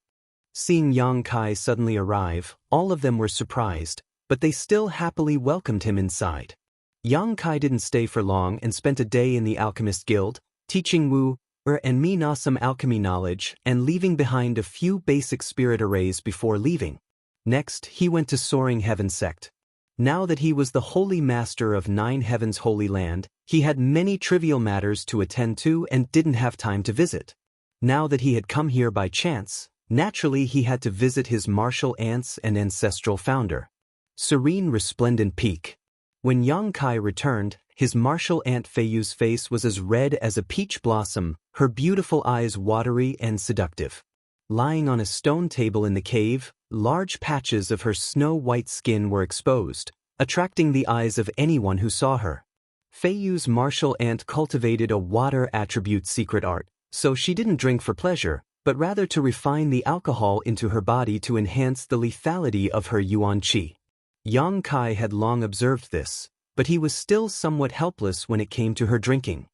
Seeing Yang Kai suddenly arrive, all of them were surprised, but they still happily welcomed him inside. Yang Kai didn't stay for long and spent a day in the Alchemist Guild, teaching Wu-Er and Mina some alchemy knowledge and leaving behind a few basic spirit arrays before leaving. Next, he went to Soaring Heaven Sect. Now that he was the Holy Master of Nine Heavens' Holy Land, he had many trivial matters to attend to and didn't have time to visit. Now that he had come here by chance, naturally he had to visit his martial aunts and ancestral founder. Serene Resplendent Peak. When Yang Kai returned, his martial aunt Feiyu's face was as red as a peach blossom, her beautiful eyes watery and seductive. Lying on a stone table in the cave, large patches of her snow-white skin were exposed, attracting the eyes of anyone who saw her. Feiyu's martial aunt cultivated a water attribute secret art, so she didn't drink for pleasure, but rather to refine the alcohol into her body to enhance the lethality of her yuan qi. Yang Kai had long observed this, but he was still somewhat helpless when it came to her drinking.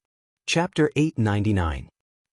Chapter 899.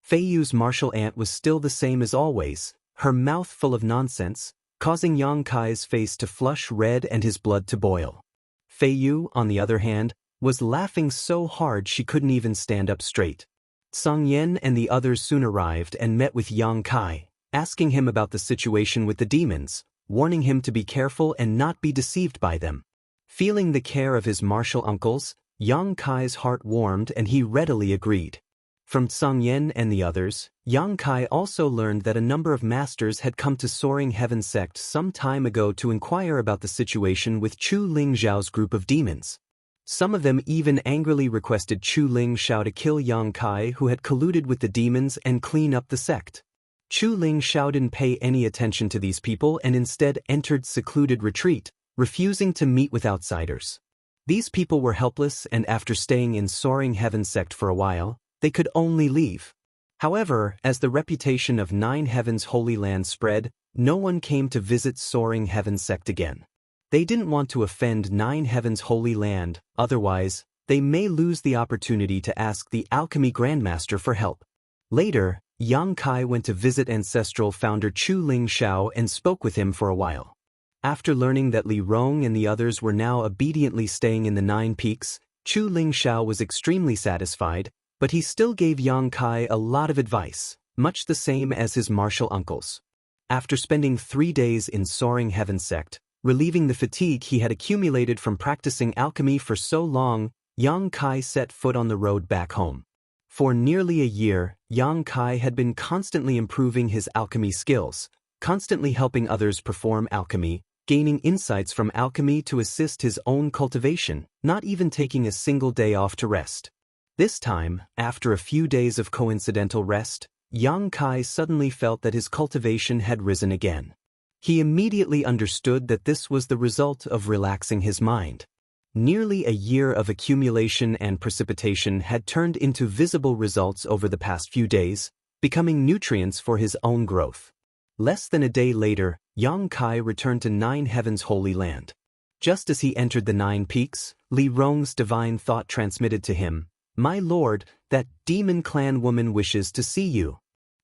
Feiyu's martial aunt was still the same as always, her mouth full of nonsense, causing Yang Kai's face to flush red and his blood to boil. Feiyu, on the other hand, was laughing so hard she couldn't even stand up straight. Song Yen and the others soon arrived and met with Yang Kai, asking him about the situation with the demons, warning him to be careful and not be deceived by them. Feeling the care of his martial uncles, Yang Kai's heart warmed and he readily agreed. From Song Yen and the others, Yang Kai also learned that a number of masters had come to Soaring Heaven Sect some time ago to inquire about the situation with Chu Ling Zhao's group of demons. Some of them even angrily requested Chu Ling Zhao to kill Yang Kai, who had colluded with the demons, and clean up the sect. Chu Ling Zhao didn't pay any attention to these people and instead entered secluded retreat, refusing to meet with outsiders. These people were helpless, and after staying in Soaring Heaven Sect for a while, they could only leave. However, as the reputation of Nine Heavens' Holy Land spread, no one came to visit Soaring Heaven Sect again. They didn't want to offend Nine Heavens' holy land, otherwise, they may lose the opportunity to ask the alchemy grandmaster for help. Later, Yang Kai went to visit ancestral founder Chu Ling Xiao and spoke with him for a while. After learning that Li Rong and the others were now obediently staying in the Nine Peaks, Chu Ling Xiao was extremely satisfied, but he still gave Yang Kai a lot of advice, much the same as his martial uncles. After spending 3 days in Soaring Heaven Sect, relieving the fatigue he had accumulated from practicing alchemy for so long, Yang Kai set foot on the road back home. For nearly a year, Yang Kai had been constantly improving his alchemy skills, constantly helping others perform alchemy, gaining insights from alchemy to assist his own cultivation, not even taking a single day off to rest. This time, after a few days of coincidental rest, Yang Kai suddenly felt that his cultivation had risen again. He immediately understood that this was the result of relaxing his mind. Nearly a year of accumulation and precipitation had turned into visible results over the past few days, becoming nutrients for his own growth. Less than a day later, Yang Kai returned to Nine Heavens' holy land. Just as he entered the Nine Peaks, Li Rong's divine thought transmitted to him, "My lord, that demon clan woman wishes to see you."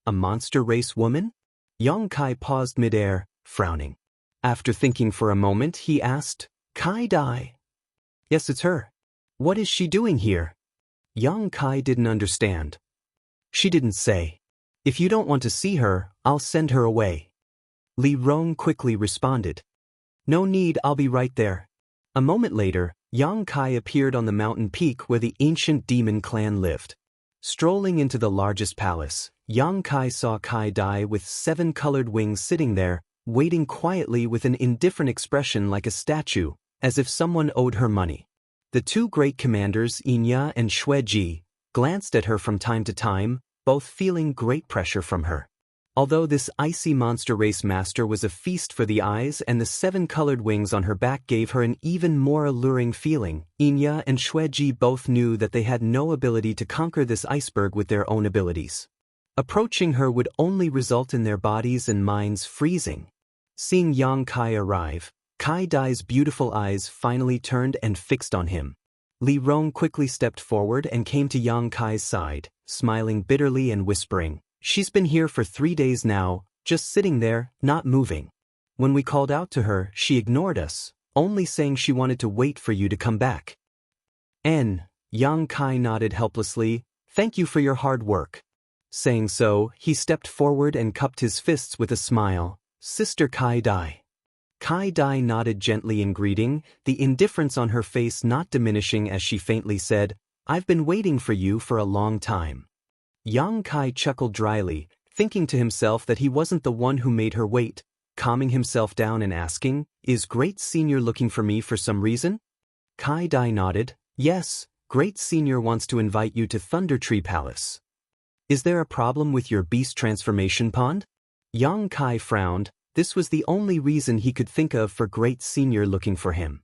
A monster race woman? Yang Kai paused midair, frowning. After thinking for a moment, he asked, "Kai Dai?" "Yes, it's her. What is she doing here?" Yang Kai didn't understand. "She didn't say. If you don't want to see her, I'll send her away." Li Rong quickly responded. "No need, I'll be right there." A moment later, Yang Kai appeared on the mountain peak where the ancient demon clan lived. Strolling into the largest palace, Yang Kai saw Kai Dai with 7 colored wings sitting there, waiting quietly with an indifferent expression like a statue, as if someone owed her money. The 2 great commanders, Inya and Xue Ji, glanced at her from time to time, both feeling great pressure from her. Although this icy monster race master was a feast for the eyes and the 7 colored wings on her back gave her an even more alluring feeling, Inya and Xue Ji both knew that they had no ability to conquer this iceberg with their own abilities. Approaching her would only result in their bodies and minds freezing. Seeing Yang Kai arrive, Kai Dai's beautiful eyes finally turned and fixed on him. Li Rong quickly stepped forward and came to Yang Kai's side, smiling bitterly and whispering, "She's been here for 3 days now, just sitting there, not moving. When we called out to her, she ignored us, only saying she wanted to wait for you to come back." Yang Kai nodded helplessly, "Thank you for your hard work." Saying so, he stepped forward and cupped his fists with a smile, "Sister Kai Dai." Kai Dai nodded gently in greeting, the indifference on her face not diminishing as she faintly said, "I've been waiting for you for a long time." Yang Kai chuckled dryly, thinking to himself that he wasn't the one who made her wait, calming himself down and asking, "Is Great Senior looking for me for some reason?" Kai Dai nodded, "Yes, Great Senior wants to invite you to Thunder Tree Palace." "Is there a problem with your beast transformation pond?" Yang Kai frowned. This was the only reason he could think of for Great Senior looking for him.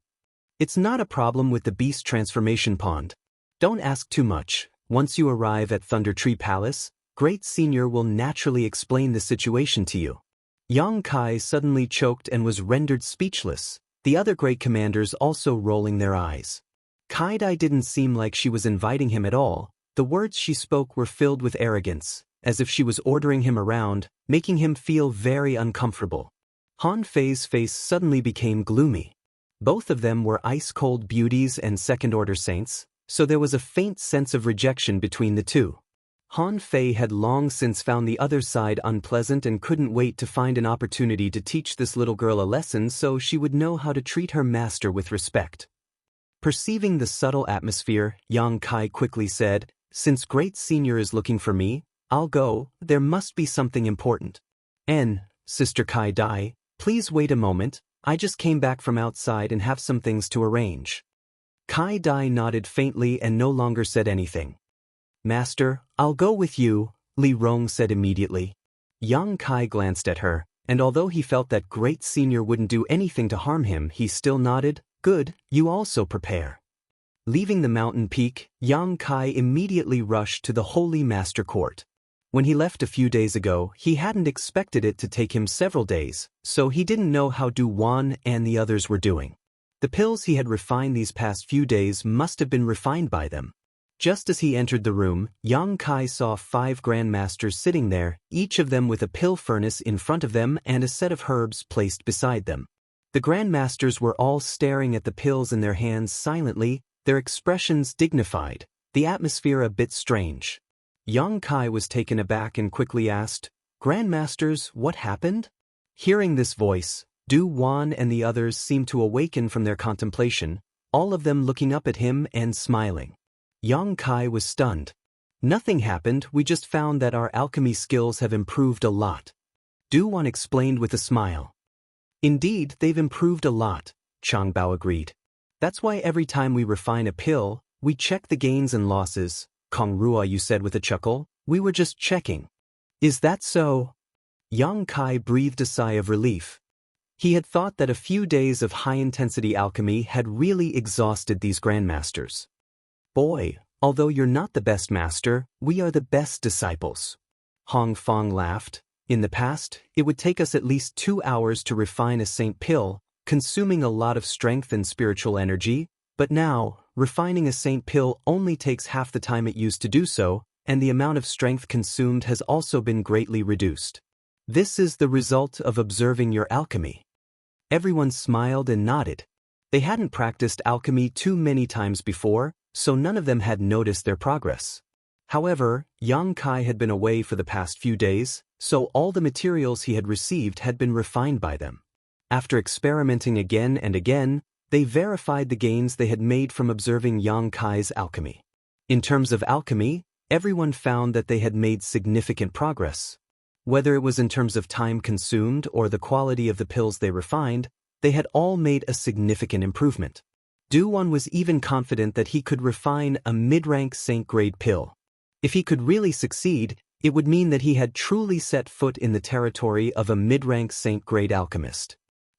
"It's not a problem with the beast transformation pond. Don't ask too much. Once you arrive at Thunder Tree Palace, Great Senior will naturally explain the situation to you." Yang Kai suddenly choked and was rendered speechless, the other great commanders also rolling their eyes. Kai Dai didn't seem like she was inviting him at all. The words she spoke were filled with arrogance, as if she was ordering him around, making him feel very uncomfortable. Han Fei's face suddenly became gloomy. Both of them were ice-cold beauties and second-order saints, so there was a faint sense of rejection between the two. Han Fei had long since found the other side unpleasant and couldn't wait to find an opportunity to teach this little girl a lesson so she would know how to treat her master with respect. Perceiving the subtle atmosphere, Yang Kai quickly said, "Since Great Senior is looking for me, I'll go. There must be something important." Sister Kai Dai, please wait a moment, I just came back from outside and have some things to arrange." Kai Dai nodded faintly and no longer said anything. "Master, I'll go with you," Li Rong said immediately. Yang Kai glanced at her, and although he felt that Great Senior wouldn't do anything to harm him, he still nodded, "Good, you also prepare." Leaving the mountain peak, Yang Kai immediately rushed to the Holy Master Court. When he left a few days ago, he hadn't expected it to take him several days, so he didn't know how Du Wan and the others were doing. The pills he had refined these past few days must have been refined by them. Just as he entered the room, Yang Kai saw 5 grandmasters sitting there, each of them with a pill furnace in front of them and a set of herbs placed beside them. The grandmasters were all staring at the pills in their hands silently, their expressions dignified, the atmosphere a bit strange. Yang Kai was taken aback and quickly asked, "Grandmasters, what happened?" Hearing this voice, Du Wan and the others seemed to awaken from their contemplation, all of them looking up at him and smiling. Yang Kai was stunned. "Nothing happened, we just found that our alchemy skills have improved a lot." Du Wan explained with a smile. "Indeed, they've improved a lot," Chang Bao agreed. "That's why every time we refine a pill, we check the gains and losses." Kong Rua, you said with a chuckle, "We were just checking." "Is that so?" Yang Kai breathed a sigh of relief. He had thought that a few days of high-intensity alchemy had really exhausted these grandmasters. "Boy, although you're not the best master, we are the best disciples." Hong Fong laughed. "In the past, it would take us at least 2 hours to refine a saint pill, consuming a lot of strength and spiritual energy, but now, refining a saint pill only takes half the time it used to do so, and the amount of strength consumed has also been greatly reduced. This is the result of observing your alchemy." Everyone smiled and nodded. They hadn't practiced alchemy too many times before, so none of them had noticed their progress. However, Yang Kai had been away for the past few days, so all the materials he had received had been refined by them. After experimenting again and again, they verified the gains they had made from observing Yang Kai's alchemy. In terms of alchemy, everyone found that they had made significant progress. Whether it was in terms of time consumed or the quality of the pills they refined, they had all made a significant improvement. Du Wan was even confident that he could refine a mid-rank saint-grade pill. If he could really succeed, it would mean that he had truly set foot in the territory of a mid-rank saint-grade alchemist.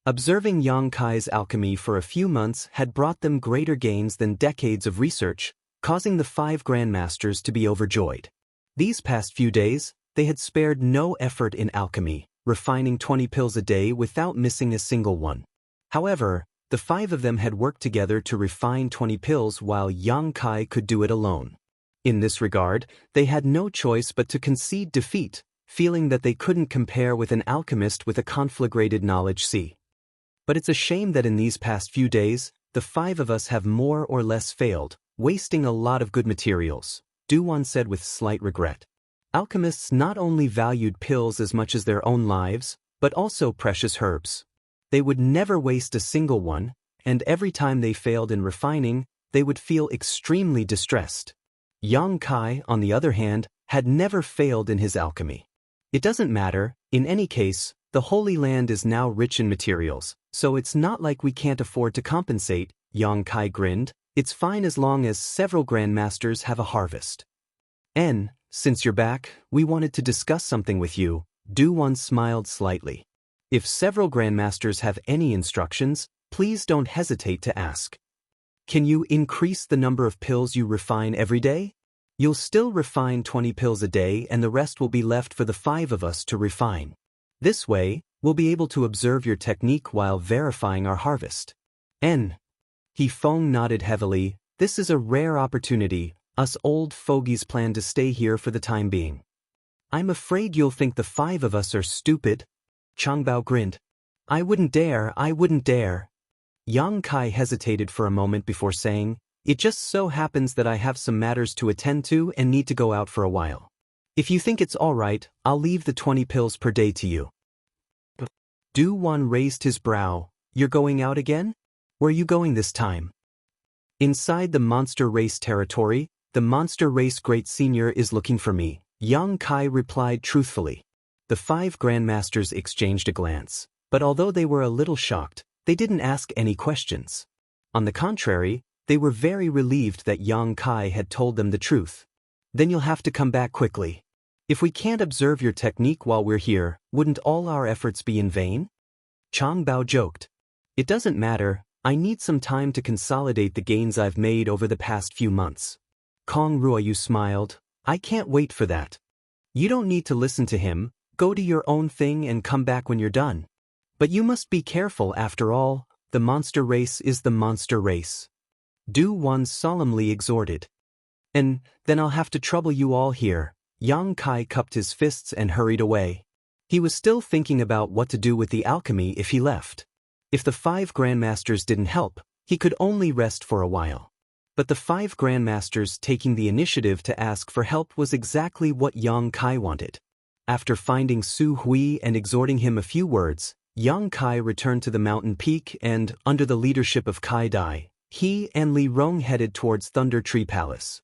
Observing Yang Kai's alchemy for a few months had brought them greater gains than decades of research, causing the 5 grandmasters to be overjoyed. These past few days, they had spared no effort in alchemy, refining 20 pills a day without missing a single one. However, the 5 of them had worked together to refine 20 pills while Yang Kai could do it alone. In this regard, they had no choice but to concede defeat, feeling that they couldn't compare with an alchemist with a conflagrated knowledge sea. "But it's a shame that in these past few days, the 5 of us have more or less failed, wasting a lot of good materials," Du Wan said with slight regret. Alchemists not only valued pills as much as their own lives, but also precious herbs. They would never waste a single one, and every time they failed in refining, they would feel extremely distressed. Yang Kai, on the other hand, had never failed in his alchemy. "It doesn't matter, in any case, the Holy Land is now rich in materials, so it's not like we can't afford to compensate," Yang Kai grinned. "It's fine as long as several grandmasters have a harvest." "Since you're back, we wanted to discuss something with you," Du Wan smiled slightly. "If several grandmasters have any instructions, please don't hesitate to ask. Can you increase the number of pills you refine every day? You'll still refine 20 pills a day and the rest will be left for the 5 of us to refine. This way, we'll be able to observe your technique while verifying our harvest." He Feng nodded heavily. "This is a rare opportunity. Us old fogies plan to stay here for the time being." "I'm afraid you'll think the 5 of us are stupid," Chang Bao grinned. I wouldn't dare." Yang Kai hesitated for a moment before saying, "It just so happens that I have some matters to attend to and need to go out for a while. If you think it's all right, I'll leave the 20 pills per day to you." Du Wan raised his brow. "You're going out again? Where are you going this time?" "Inside the monster race territory, the monster race great senior is looking for me," Yang Kai replied truthfully. The 5 grandmasters exchanged a glance, but although they were a little shocked, they didn't ask any questions. On the contrary, they were very relieved that Yang Kai had told them the truth. "Then you'll have to come back quickly. If we can't observe your technique while we're here, wouldn't all our efforts be in vain?" Chang Bao joked. "It doesn't matter, I need some time to consolidate the gains I've made over the past few months." Kong Ruoyu smiled. "I can't wait for that." You don't need to listen to him, go do your own thing and come back when you're done. But you must be careful after all, the monster race is the monster race. Du Wan solemnly exhorted. And then I'll have to trouble you all here. Yang Kai cupped his fists and hurried away. He was still thinking about what to do with the alchemy if he left. If the 5 grandmasters didn't help, he could only rest for a while. But the 5 grandmasters taking the initiative to ask for help was exactly what Yang Kai wanted. After finding Su Hui and exhorting him a few words, Yang Kai returned to the mountain peak and, under the leadership of Kai Dai, he and Li Rong headed towards Thunder Tree Palace.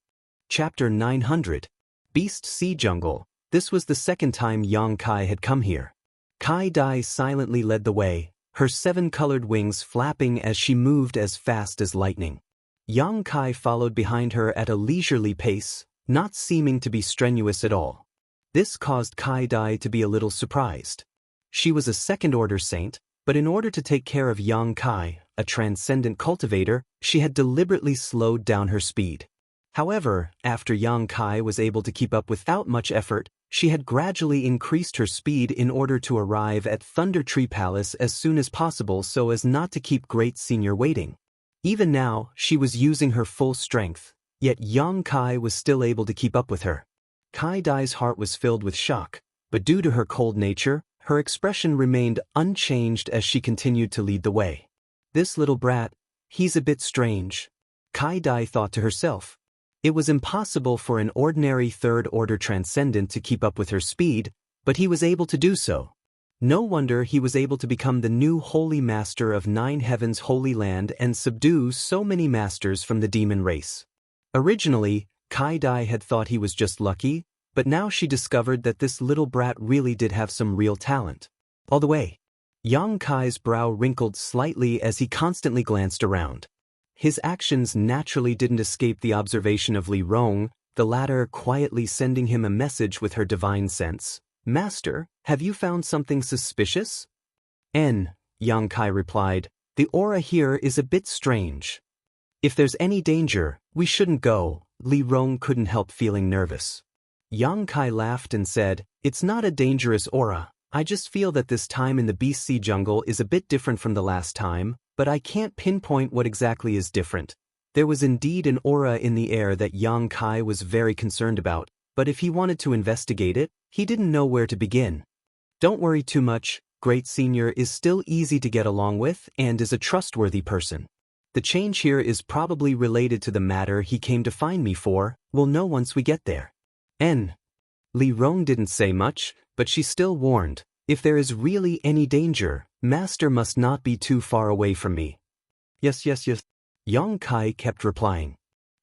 Chapter 900. Beast Sea Jungle. This was the second time Yang Kai had come here. Kai Dai silently led the way, her 7-colored wings flapping as she moved as fast as lightning. Yang Kai followed behind her at a leisurely pace, not seeming to be strenuous at all. This caused Kai Dai to be a little surprised. She was a second-order saint, but in order to take care of Yang Kai, a transcendent cultivator, she had deliberately slowed down her speed. However, after Yang Kai was able to keep up without much effort, she had gradually increased her speed in order to arrive at Thunder Tree Palace as soon as possible so as not to keep Great Senior waiting. Even now, she was using her full strength, yet Yang Kai was still able to keep up with her. Kai Dai's heart was filled with shock, but due to her cold nature, her expression remained unchanged as she continued to lead the way. This little brat, he's a bit strange, Kai Dai thought to herself. It was impossible for an ordinary third-order transcendent to keep up with her speed, but he was able to do so. No wonder he was able to become the new Holy Master of 9 Heavens Holy Land and subdue so many masters from the demon race. Originally, Kai Dai had thought he was just lucky, but now she discovered that this little brat really did have some real talent. All the way. Yang Kai's brow wrinkled slightly as he constantly glanced around. His actions naturally didn't escape the observation of Li Rong, the latter quietly sending him a message with her divine sense. Master, have you found something suspicious? Yang Kai replied, the aura here is a bit strange. If there's any danger, we shouldn't go. Li Rong couldn't help feeling nervous. Yang Kai laughed and said, it's not a dangerous aura, I just feel that this time in the Beast Sea Jungle is a bit different from the last time, but I can't pinpoint what exactly is different. There was indeed an aura in the air that Yang Kai was very concerned about, but if he wanted to investigate it, he didn't know where to begin. Don't worry too much, Great Senior is still easy to get along with and is a trustworthy person. The change here is probably related to the matter he came to find me for, we'll know once we get there. Li Rong didn't say much, but she still warned, if there is really any danger, Master must not be too far away from me. Yes. Yang Kai kept replying.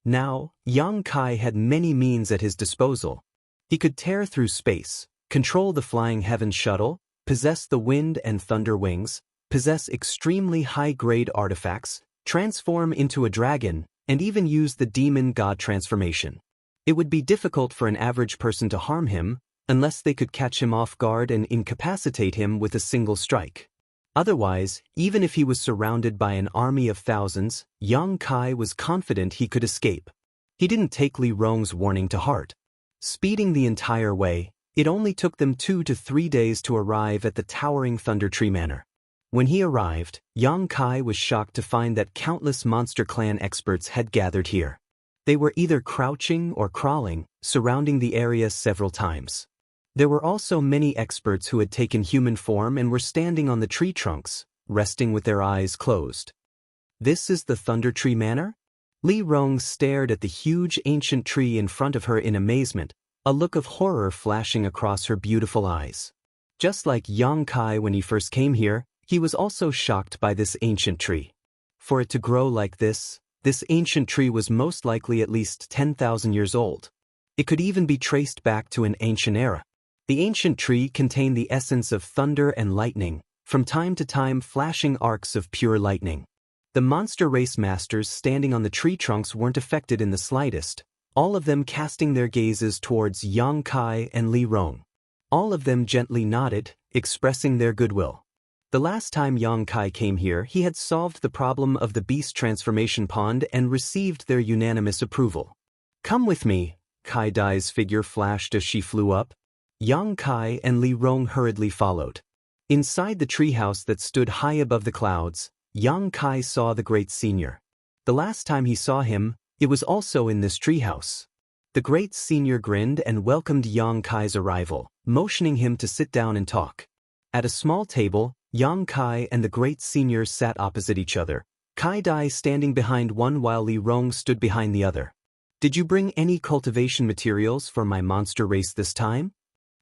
Now, Yang Kai had many means at his disposal. He could tear through space, control the flying heaven shuttle, possess the wind and thunder wings, possess extremely high-grade artifacts, transform into a dragon, and even use the demon god transformation. It would be difficult for an average person to harm him, unless they could catch him off guard and incapacitate him with a single strike. Otherwise, even if he was surrounded by an army of thousands, Yang Kai was confident he could escape. He didn't take Li Rong's warning to heart. Speeding the entire way, it only took them 2 to 3 days to arrive at the towering Thunder Tree Manor. When he arrived, Yang Kai was shocked to find that countless Monster Clan experts had gathered here. They were either crouching or crawling, surrounding the area several times. There were also many experts who had taken human form and were standing on the tree trunks, resting with their eyes closed. This is the Thunder Tree Manor? Li Rong stared at the huge ancient tree in front of her in amazement, a look of horror flashing across her beautiful eyes. Just like Yang Kai when he first came here, he was also shocked by this ancient tree. For it to grow like this ancient tree was most likely at least 10,000 years old. It could even be traced back to an ancient era. The ancient tree contained the essence of thunder and lightning, from time to time flashing arcs of pure lightning. The monster race masters standing on the tree trunks weren't affected in the slightest, all of them casting their gazes towards Yang Kai and Li Rong. All of them gently nodded, expressing their goodwill. The last time Yang Kai came here, he had solved the problem of the beast transformation pond and received their unanimous approval. Come with me, Kai Dai's figure flashed as she flew up. Yang Kai and Li Rong hurriedly followed. Inside the treehouse that stood high above the clouds, Yang Kai saw the great senior. The last time he saw him, it was also in this treehouse. The great senior grinned and welcomed Yang Kai's arrival, motioning him to sit down and talk. At a small table, Yang Kai and the great senior sat opposite each other, Kai Dai standing behind one while Li Rong stood behind the other. "Did you bring any cultivation materials for my monster race this time?"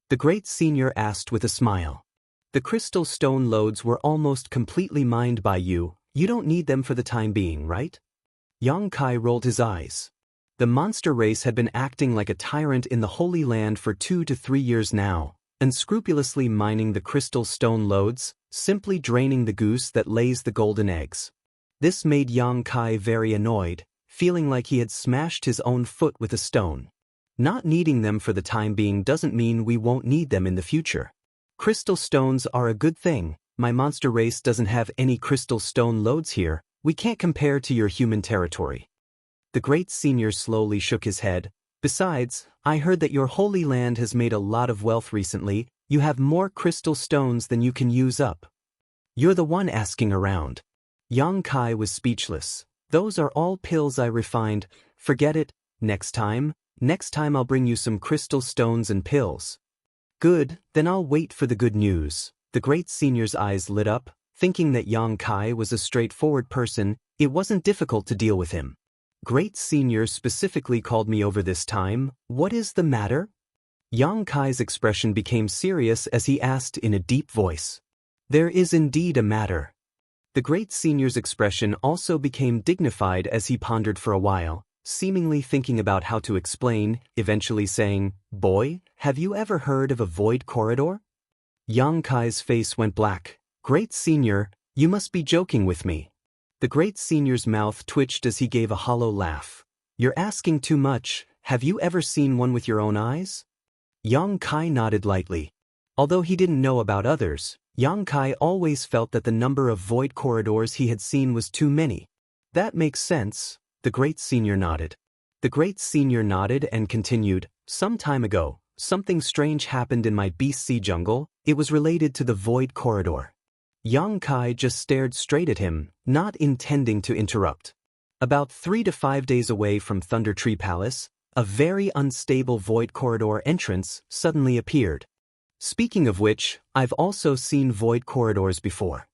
the great senior asked with a smile. "The crystal stone loads were almost completely mined by you. You don't need them for the time being, right?" Yang Kai rolled his eyes. The monster race had been acting like a tyrant in the Holy Land for 2 to 3 years now, unscrupulously mining the crystal stone loads, simply draining the goose that lays the golden eggs. This made Yang Kai very annoyed, feeling like he had smashed his own foot with a stone. Not needing them for the time being doesn't mean we won't need them in the future. Crystal stones are a good thing. My monster race doesn't have any crystal stone loads here. We can't compare to your human territory. The great senior slowly shook his head. "Besides, I heard that your holy land has made a lot of wealth recently. You have more crystal stones than you can use up. You're the one asking around." Yang Kai was speechless. "Those are all pills I refined. Forget it. Next time I'll bring you some crystal stones and pills." "Good, then I'll wait for the good news." The great senior's eyes lit up. Thinking that Yang Kai was a straightforward person, it wasn't difficult to deal with him. "Great senior specifically called me over this time. What is the matter?" Yang Kai's expression became serious as he asked in a deep voice. "There is indeed a matter." The great senior's expression also became dignified as he pondered for a while, seemingly thinking about how to explain, eventually saying, "Boy, have you ever heard of a void corridor?" Yang Kai's face went black. "Great senior, you must be joking with me." The great senior's mouth twitched as he gave a hollow laugh. "You're asking too much. Have you ever seen one with your own eyes?" Yang Kai nodded lightly. Although he didn't know about others, Yang Kai always felt that the number of void corridors he had seen was too many. "That makes sense." The great senior nodded. The great senior nodded and continued, "Some time ago, something strange happened in my Beast Sea jungle. It was related to the void corridor." Yang Kai just stared straight at him, not intending to interrupt. About 3 to 5 days away from Thunder Tree Palace, a very unstable void corridor entrance suddenly appeared. Speaking of which, I've also seen void corridors before.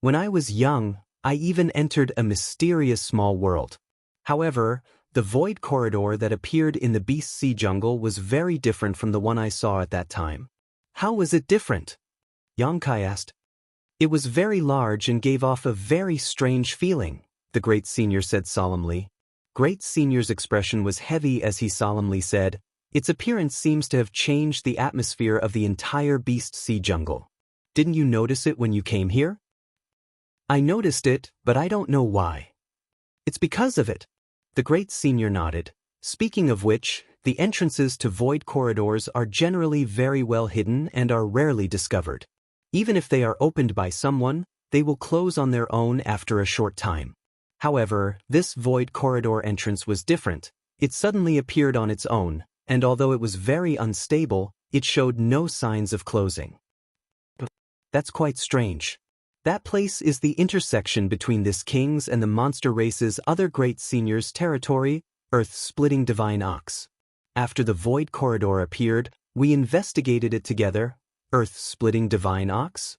When I was young, I even entered a mysterious small world. However, the void corridor that appeared in the Beast Sea jungle was very different from the one I saw at that time. "How was it different?" Yang Kai asked. "It was very large and gave off a very strange feeling," the great senior said solemnly. Great senior's expression was heavy as he solemnly said, "Its appearance seems to have changed the atmosphere of the entire Beast Sea jungle. Didn't you notice it when you came here?" "I noticed it, but I don't know why." "It's because of it." The great senior nodded. "Speaking of which, the entrances to void corridors are generally very well hidden and are rarely discovered. Even if they are opened by someone, they will close on their own after a short time. However, this void corridor entrance was different. It suddenly appeared on its own, and although it was very unstable, it showed no signs of closing." "That's quite strange. That place is the intersection between this king's and the monster race's other great senior's territory, Earth-splitting Divine Ox. After the void corridor appeared, we investigated it together." "Earth-splitting Divine Ox?"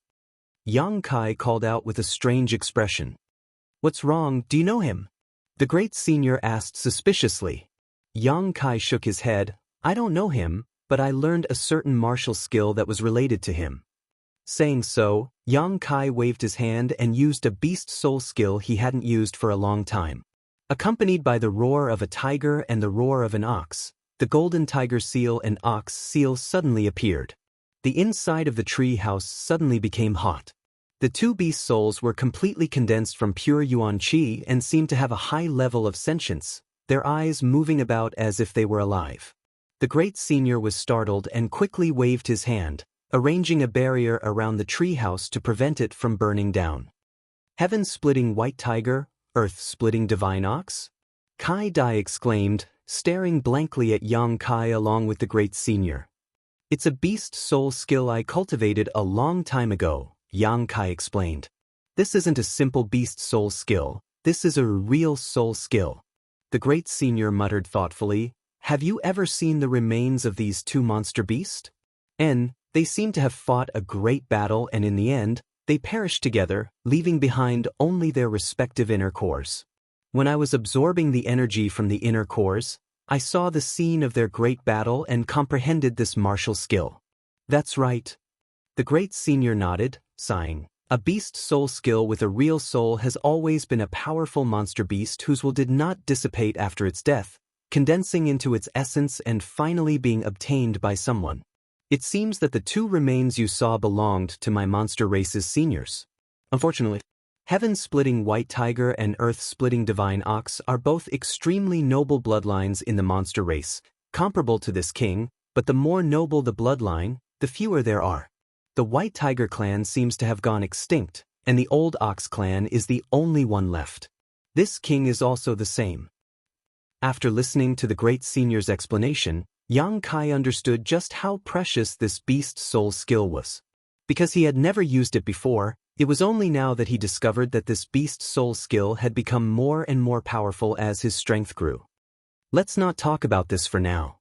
Yang Kai called out with a strange expression. "What's wrong, do you know him?" the great senior asked suspiciously. Yang Kai shook his head. "I don't know him, but I learned a certain martial skill that was related to him." Saying so, Yang Kai waved his hand and used a beast soul skill he hadn't used for a long time. Accompanied by the roar of a tiger and the roar of an ox, the golden tiger seal and ox seal suddenly appeared. The inside of the tree house suddenly became hot. The two beast souls were completely condensed from pure yuan qi and seemed to have a high level of sentience, their eyes moving about as if they were alive. The great senior was startled and quickly waved his hand, arranging a barrier around the tree house to prevent it from burning down. "Heaven-splitting white tiger, earth-splitting divine ox?" Kai Dai exclaimed, staring blankly at Yang Kai along with the great senior. It's a beast soul skill I cultivated a long time ago, Yang Kai explained. This isn't a simple beast soul skill, this is a real soul skill. The great senior muttered thoughtfully, have you ever seen the remains of these two monster beasts? They seem to have fought a great battle and in the end, they perished together, leaving behind only their respective inner cores. When I was absorbing the energy from the inner cores, I saw the scene of their great battle and comprehended this martial skill. That's right. The great senior nodded, sighing. A beast soul skill with a real soul has always been a powerful monster beast whose will did not dissipate after its death, condensing into its essence and finally being obtained by someone. It seems that the two remains you saw belonged to my monster race's seniors. Unfortunately, Heaven-splitting white tiger and earth-splitting divine ox are both extremely noble bloodlines in the monster race, comparable to this king, but the more noble the bloodline, the fewer there are. The white tiger clan seems to have gone extinct, and the old ox clan is the only one left. This king is also the same. After listening to the great senior's explanation, Yang Kai understood just how precious this beast soul skill was. Because he had never used it before, it was only now that he discovered that this beast soul skill had become more and more powerful as his strength grew. Let's not talk about this for now.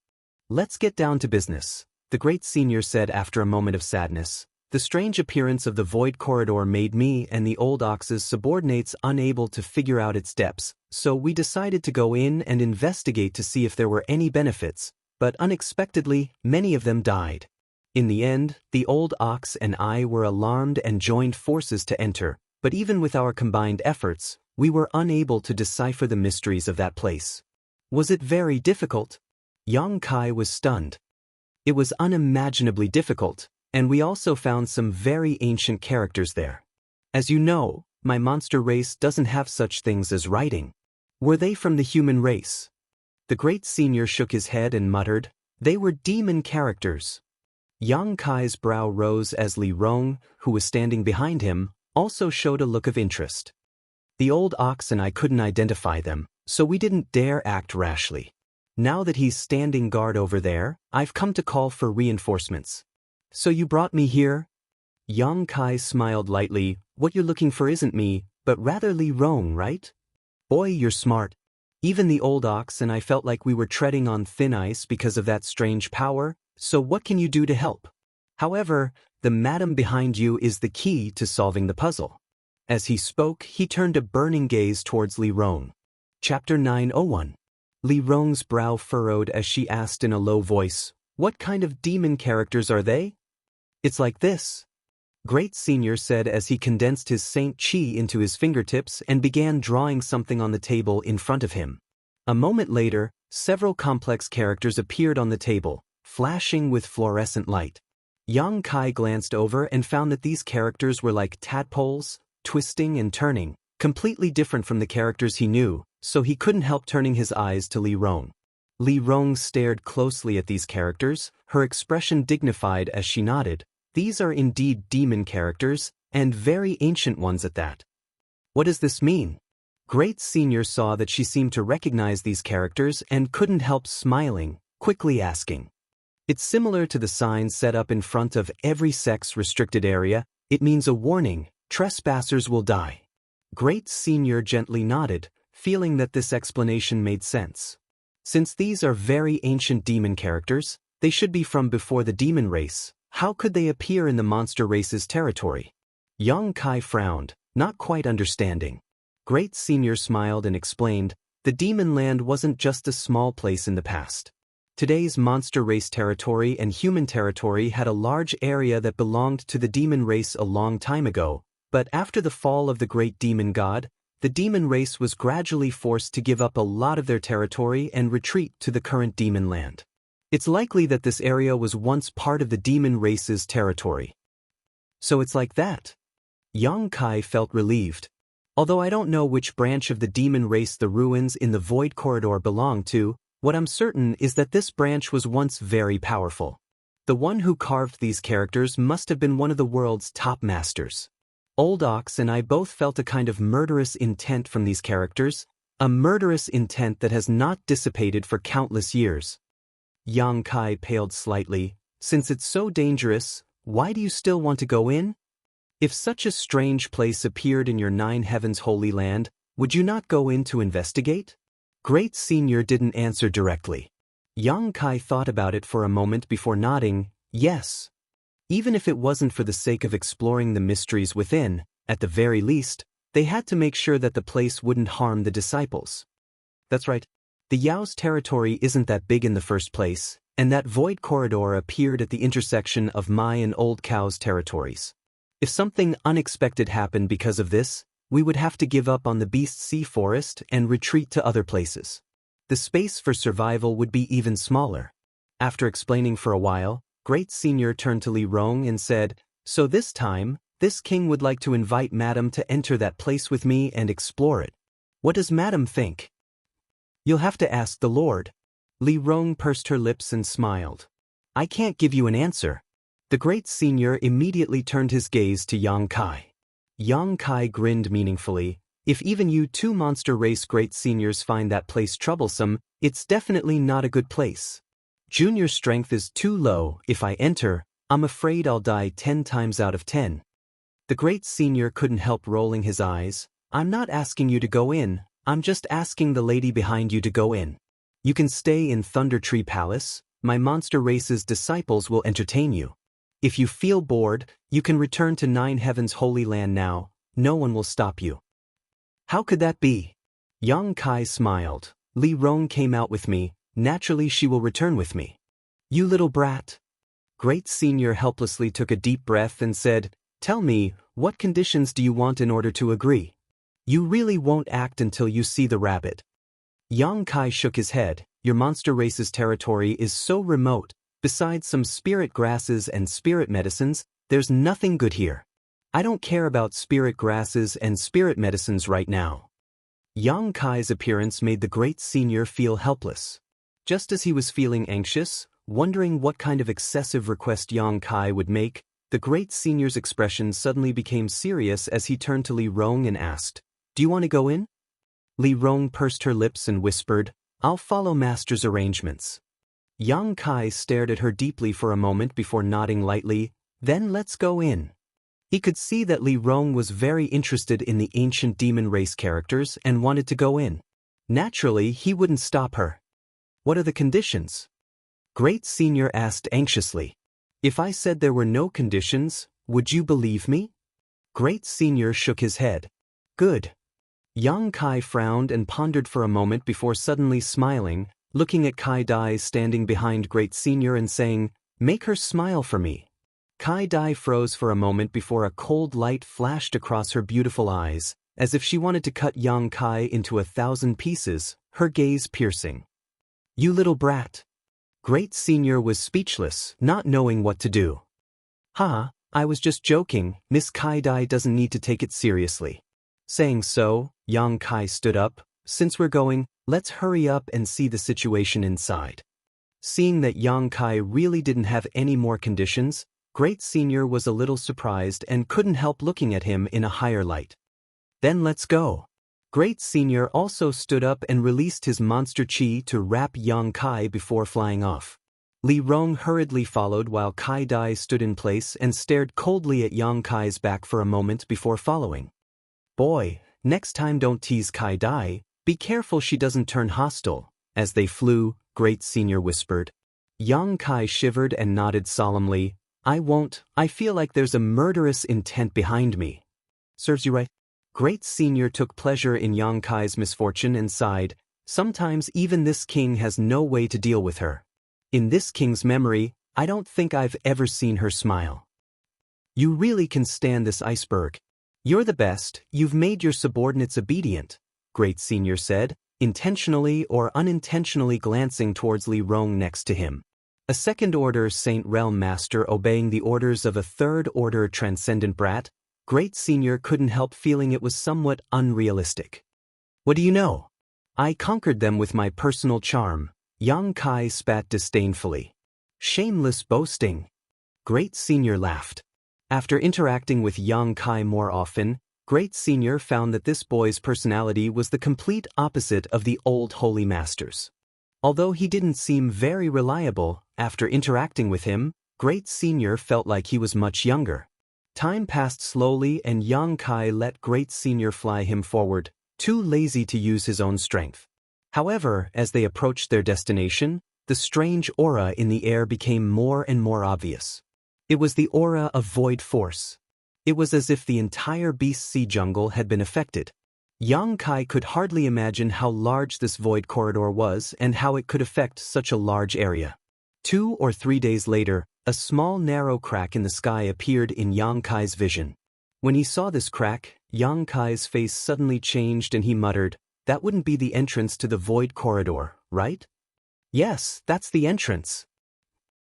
Let's get down to business, the great senior said after a moment of sadness. The strange appearance of the void corridor made me and the old ox's subordinates unable to figure out its depths, so we decided to go in and investigate to see if there were any benefits, but unexpectedly, many of them died. In the end, the old ox and I were alarmed and joined forces to enter, but even with our combined efforts, we were unable to decipher the mysteries of that place. Was it very difficult? Yang Kai was stunned. It was unimaginably difficult, and we also found some very ancient characters there. As you know, my monster race doesn't have such things as writing. Were they from the human race? The great senior shook his head and muttered, they were demon characters. Yang Kai's brow rose as Li Rong, who was standing behind him, also showed a look of interest. The old ox and I couldn't identify them, so we didn't dare act rashly. Now that he's standing guard over there, I've come to call for reinforcements. So you brought me here? Yang Kai smiled lightly. What you're looking for isn't me, but rather Li Rong, right? Boy, you're smart. Even the old ox and I felt like we were treading on thin ice because of that strange power. So what can you do to help? However, the madam behind you is the key to solving the puzzle. As he spoke, he turned a burning gaze towards Li Rong. Chapter 901. Li Rong's brow furrowed as she asked in a low voice, what kind of demon characters are they? It's like this. Great Senior said as he condensed his Saint Chi into his fingertips and began drawing something on the table in front of him. A moment later, several complex characters appeared on the table, flashing with fluorescent light. Yang Kai glanced over and found that these characters were like tadpoles, twisting and turning, completely different from the characters he knew, so he couldn't help turning his eyes to Li Rong. Li Rong stared closely at these characters, her expression dignified as she nodded. These are indeed demon characters, and very ancient ones at that. What does this mean? Great Senior saw that she seemed to recognize these characters and couldn't help smiling, quickly asking. It's similar to the sign set up in front of every sex-restricted area. It means a warning, trespassers will die. Great Senior gently nodded, feeling that this explanation made sense. Since these are very ancient demon characters, they should be from before the demon race. How could they appear in the monster race's territory? Yang Kai frowned, not quite understanding. Great Senior smiled and explained, the demon land wasn't just a small place in the past. Today's monster race territory and human territory had a large area that belonged to the demon race a long time ago, but after the fall of the great demon god, the demon race was gradually forced to give up a lot of their territory and retreat to the current demon land. It's likely that this area was once part of the demon race's territory. So it's like that. Yang Kai felt relieved. Although I don't know which branch of the demon race the ruins in the Void Corridor belong to, what I'm certain is that this branch was once very powerful. The one who carved these characters must have been one of the world's top masters. Old Ox and I both felt a kind of murderous intent from these characters, a murderous intent that has not dissipated for countless years. Yang Kai paled slightly. Since it's so dangerous, why do you still want to go in? If such a strange place appeared in your 9 heavens holy land, would you not go in to investigate? Great Senior didn't answer directly. Yang Kai thought about it for a moment before nodding, yes. Even if it wasn't for the sake of exploring the mysteries within, at the very least, they had to make sure that the place wouldn't harm the disciples. That's right. The Yao's territory isn't that big in the first place, and that void corridor appeared at the intersection of my and Old Cow's territories. If something unexpected happened because of this, we would have to give up on the Beast Sea Forest and retreat to other places. The space for survival would be even smaller. After explaining for a while, Great Senior turned to Li Rong and said, "So this time, this king would like to invite Madam to enter that place with me and explore it. What does Madam think?" "You'll have to ask the Lord." Li Rong pursed her lips and smiled. "I can't give you an answer." The Great Senior immediately turned his gaze to Yang Kai. Yang Kai grinned meaningfully. "If even you two monster race Great Seniors find that place troublesome, it's definitely not a good place. Junior strength is too low. If I enter, I'm afraid I'll die 10 times out of 10. The Great Senior couldn't help rolling his eyes. "I'm not asking you to go in, I'm just asking the lady behind you to go in. You can stay in Thunder Tree Palace, my monster race's disciples will entertain you. If you feel bored, you can return to 9 heavens holy land now, no one will stop you." "How could that be?" Yang Kai smiled. "Li Rong came out with me, naturally she will return with me." "You little brat." Great Senior helplessly took a deep breath and said, "Tell me, what conditions do you want in order to agree? You really won't act until you see the rabbit." Yang Kai shook his head. "Your monster race's territory is so remote, besides some spirit grasses and spirit medicines, there's nothing good here. I don't care about spirit grasses and spirit medicines right now." Yang Kai's appearance made the Great Senior feel helpless. Just as he was feeling anxious, wondering what kind of excessive request Yang Kai would make, the Great Senior's expression suddenly became serious as he turned to Li Rong and asked, "Do you want to go in?" Li Rong pursed her lips and whispered, "I'll follow Master's arrangements." Yang Kai stared at her deeply for a moment before nodding lightly, "Then let's go in." He could see that Li Rong was very interested in the ancient demon race characters and wanted to go in. Naturally, he wouldn't stop her. "What are the conditions?" Great Senior asked anxiously. "If I said there were no conditions, would you believe me?" Great Senior shook his head. "Good." Yang Kai frowned and pondered for a moment before suddenly smiling, looking at Kai Dai standing behind Great Senior and saying, "Make her smile for me." Kai Dai froze for a moment before a cold light flashed across her beautiful eyes, as if she wanted to cut Yang Kai into 1,000 pieces, her gaze piercing. "You little brat." Great Senior was speechless, not knowing what to do. "Ha, I was just joking, Miss Kai Dai doesn't need to take it seriously." Saying so, Yang Kai stood up. "Since we're going, let's hurry up and see the situation inside." Seeing that Yang Kai really didn't have any more conditions, Great Senior was a little surprised and couldn't help looking at him in a higher light. "Then let's go." Great Senior also stood up and released his monster chi to wrap Yang Kai before flying off. Li Rong hurriedly followed while Kai Dai stood in place and stared coldly at Yang Kai's back for a moment before following. "Boy, next time don't tease Kai Dai, be careful she doesn't turn hostile." As they flew, Great Senior whispered. Yang Kai shivered and nodded solemnly. "I won't, I feel like there's a murderous intent behind me." "Serves you right." Great Senior took pleasure in Yang Kai's misfortune and sighed. "Sometimes even this king has no way to deal with her. In this king's memory, I don't think I've ever seen her smile." "You really can stand this iceberg. You're the best, you've made your subordinates obedient," Great Senior said, intentionally or unintentionally glancing towards Li Rong next to him. A second-order Saint Realm Master obeying the orders of a third-order Transcendent Brat, Great Senior couldn't help feeling it was somewhat unrealistic. "What do you know? I conquered them with my personal charm," Yang Kai spat disdainfully. "Shameless boasting." Great Senior laughed. After interacting with Yang Kai more often, Great Senior found that this boy's personality was the complete opposite of the old Holy Masters. Although he didn't seem very reliable, after interacting with him, Great Senior felt like he was much younger. Time passed slowly and Yang Kai let Great Senior fly him forward, too lazy to use his own strength. However, as they approached their destination, the strange aura in the air became more and more obvious. It was the aura of void force. It was as if the entire Beast Sea jungle had been affected. Yang Kai could hardly imagine how large this void corridor was and how it could affect such a large area. 2 or 3 days later, a small narrow crack in the sky appeared in Yang Kai's vision. When he saw this crack, Yang Kai's face suddenly changed and he muttered, "That wouldn't be the entrance to the void corridor, right?" "Yes, that's the entrance."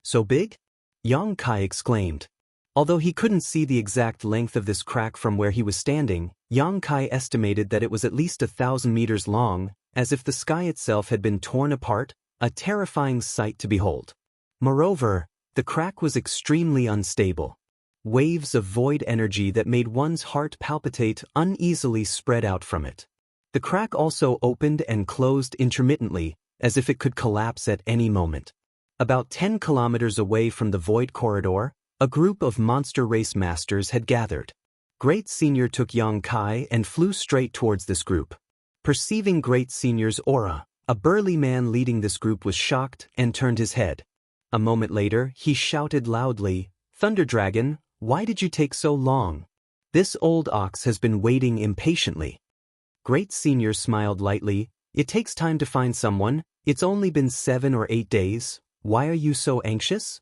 "So big?" Yang Kai exclaimed. Although he couldn't see the exact length of this crack from where he was standing, Yang Kai estimated that it was at least 1,000 meters long, as if the sky itself had been torn apart, a terrifying sight to behold. Moreover, the crack was extremely unstable. Waves of void energy that made one's heart palpitate uneasily spread out from it. The crack also opened and closed intermittently, as if it could collapse at any moment. About 10 kilometers away from the void corridor, a group of monster race masters had gathered. Great Senior took Yang Kai and flew straight towards this group. Perceiving Great Senior's aura, a burly man leading this group was shocked and turned his head. A moment later, he shouted loudly, "Thunder Dragon, why did you take so long? This old ox has been waiting impatiently." Great Senior smiled lightly, "It takes time to find someone, it's only been 7 or 8 days, why are you so anxious?"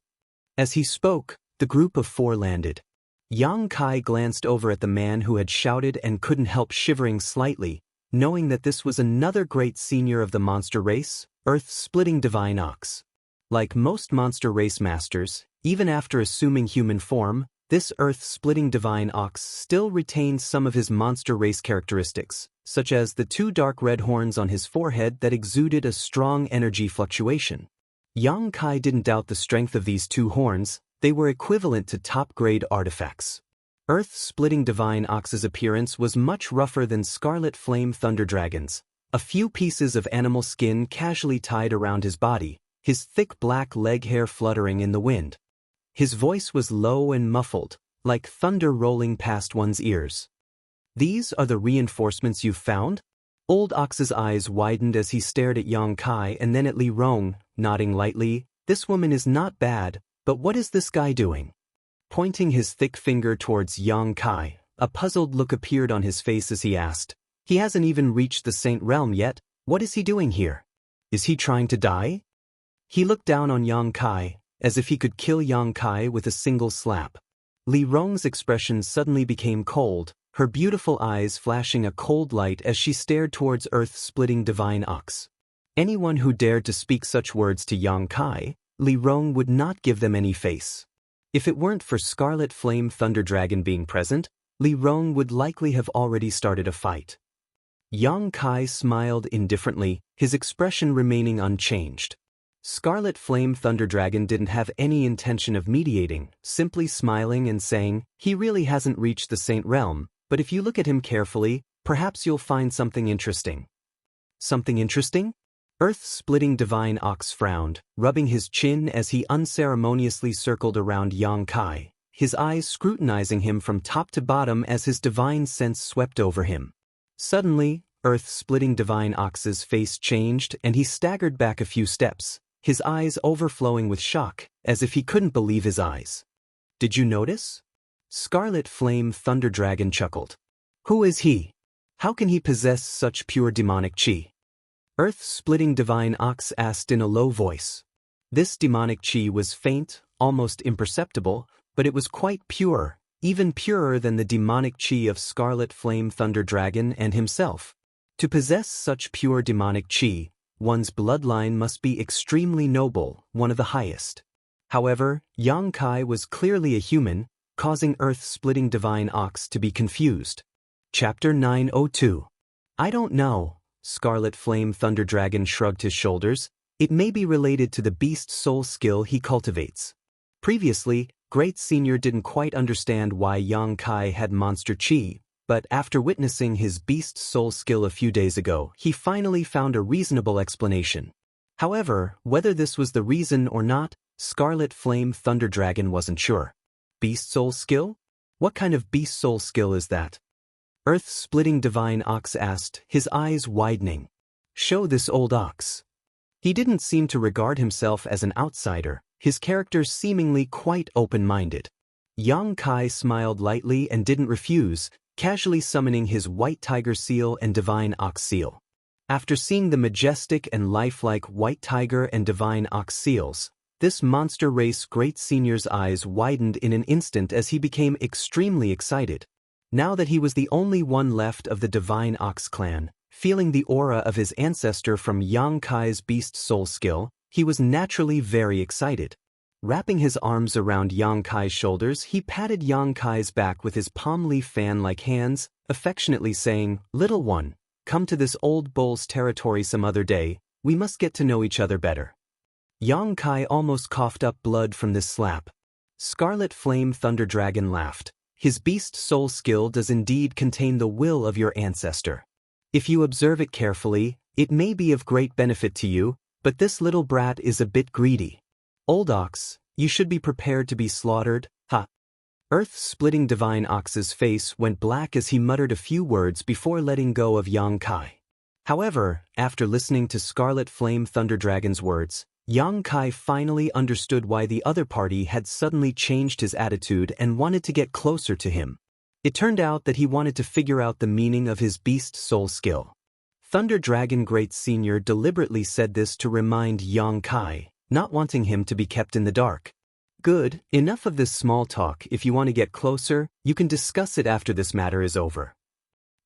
As he spoke, the group of 4 landed. Yang Kai glanced over at the man who had shouted and couldn't help shivering slightly, knowing that this was another Great Senior of the monster race, Earth-splitting Divine Ox. Like most monster race masters, even after assuming human form, this Earth-splitting Divine Ox still retained some of his monster race characteristics, such as the 2 dark red horns on his forehead that exuded a strong energy fluctuation. Yang Kai didn't doubt the strength of these 2 horns. They were equivalent to top-grade artifacts. Earth-splitting Divine Ox's appearance was much rougher than Scarlet Flame Thunder Dragon's. A few pieces of animal skin casually tied around his body, his thick black leg hair fluttering in the wind. His voice was low and muffled, like thunder rolling past one's ears. "These are the reinforcements you've found?" Old Ox's eyes widened as he stared at Yang Kai and then at Li Rong, nodding lightly. "This woman is not bad, but what is this guy doing?" Pointing his thick finger towards Yang Kai, a puzzled look appeared on his face as he asked, "He hasn't even reached the Saint Realm yet, what is he doing here? Is he trying to die?" He looked down on Yang Kai, as if he could kill Yang Kai with a single slap. Li Rong's expression suddenly became cold, her beautiful eyes flashing a cold light as she stared towards Earth-splitting Divine Ox. Anyone who dared to speak such words to Yang Kai, Li Rong would not give them any face. If it weren't for Scarlet Flame Thunder Dragon being present, Li Rong would likely have already started a fight. Yang Kai smiled indifferently, his expression remaining unchanged. Scarlet Flame Thunder Dragon didn't have any intention of mediating, simply smiling and saying, "He really hasn't reached the Saint Realm, but if you look at him carefully, perhaps you'll find something interesting." "Something interesting?" Earth-splitting Divine Ox frowned, rubbing his chin as he unceremoniously circled around Yang Kai, his eyes scrutinizing him from top to bottom as his divine sense swept over him. Suddenly, Earth-splitting Divine Ox's face changed and he staggered back a few steps, his eyes overflowing with shock, as if he couldn't believe his eyes. "Did you notice?" Scarlet Flame Thunder Dragon chuckled. "Who is he? How can he possess such pure demonic chi?" Earth-splitting Divine Ox asked in a low voice. This demonic chi was faint, almost imperceptible, but it was quite pure, even purer than the demonic chi of Scarlet Flame Thunder Dragon and himself. To possess such pure demonic chi, one's bloodline must be extremely noble, one of the highest. However, Yang Kai was clearly a human, causing Earth-splitting Divine Ox to be confused. Chapter 902. "I don't know." Scarlet Flame Thunder Dragon shrugged his shoulders. "It may be related to the beast soul skill he cultivates." Previously, Great Senior didn't quite understand why Yang Kai had monster chi, but after witnessing his beast soul skill a few days ago, he finally found a reasonable explanation. However, whether this was the reason or not, Scarlet Flame Thunder Dragon wasn't sure. Beast Soul Skill? What kind of Beast Soul Skill is that? Earth-splitting Divine Ox asked, his eyes widening. Show this old ox. He didn't seem to regard himself as an outsider, his character seemingly quite open-minded. Yang Kai smiled lightly and didn't refuse, casually summoning his White Tiger Seal and Divine Ox Seal. After seeing the majestic and lifelike White Tiger and Divine Ox Seals, this monster race great senior's eyes widened in an instant as he became extremely excited. Now that he was the only one left of the Divine Ox clan, feeling the aura of his ancestor from Yang Kai's Beast Soul skill, he was naturally very excited. Wrapping his arms around Yang Kai's shoulders, he patted Yang Kai's back with his palm leaf fan-like hands, affectionately saying, "Little one, come to this old bull's territory some other day, we must get to know each other better." Yang Kai almost coughed up blood from this slap. Scarlet Flame Thunder Dragon laughed. His Beast Soul skill does indeed contain the will of your ancestor. If you observe it carefully, it may be of great benefit to you, but this little brat is a bit greedy. Old ox, you should be prepared to be slaughtered, ha. Earth-splitting Divine Ox's face went black as he muttered a few words before letting go of Yang Kai. However, after listening to Scarlet Flame Thunder Dragon's words, Yang Kai finally understood why the other party had suddenly changed his attitude and wanted to get closer to him. It turned out that he wanted to figure out the meaning of his Beast Soul skill. Thunder Dragon Great Senior deliberately said this to remind Yang Kai, not wanting him to be kept in the dark. Good, enough of this small talk. If you want to get closer, you can discuss it after this matter is over.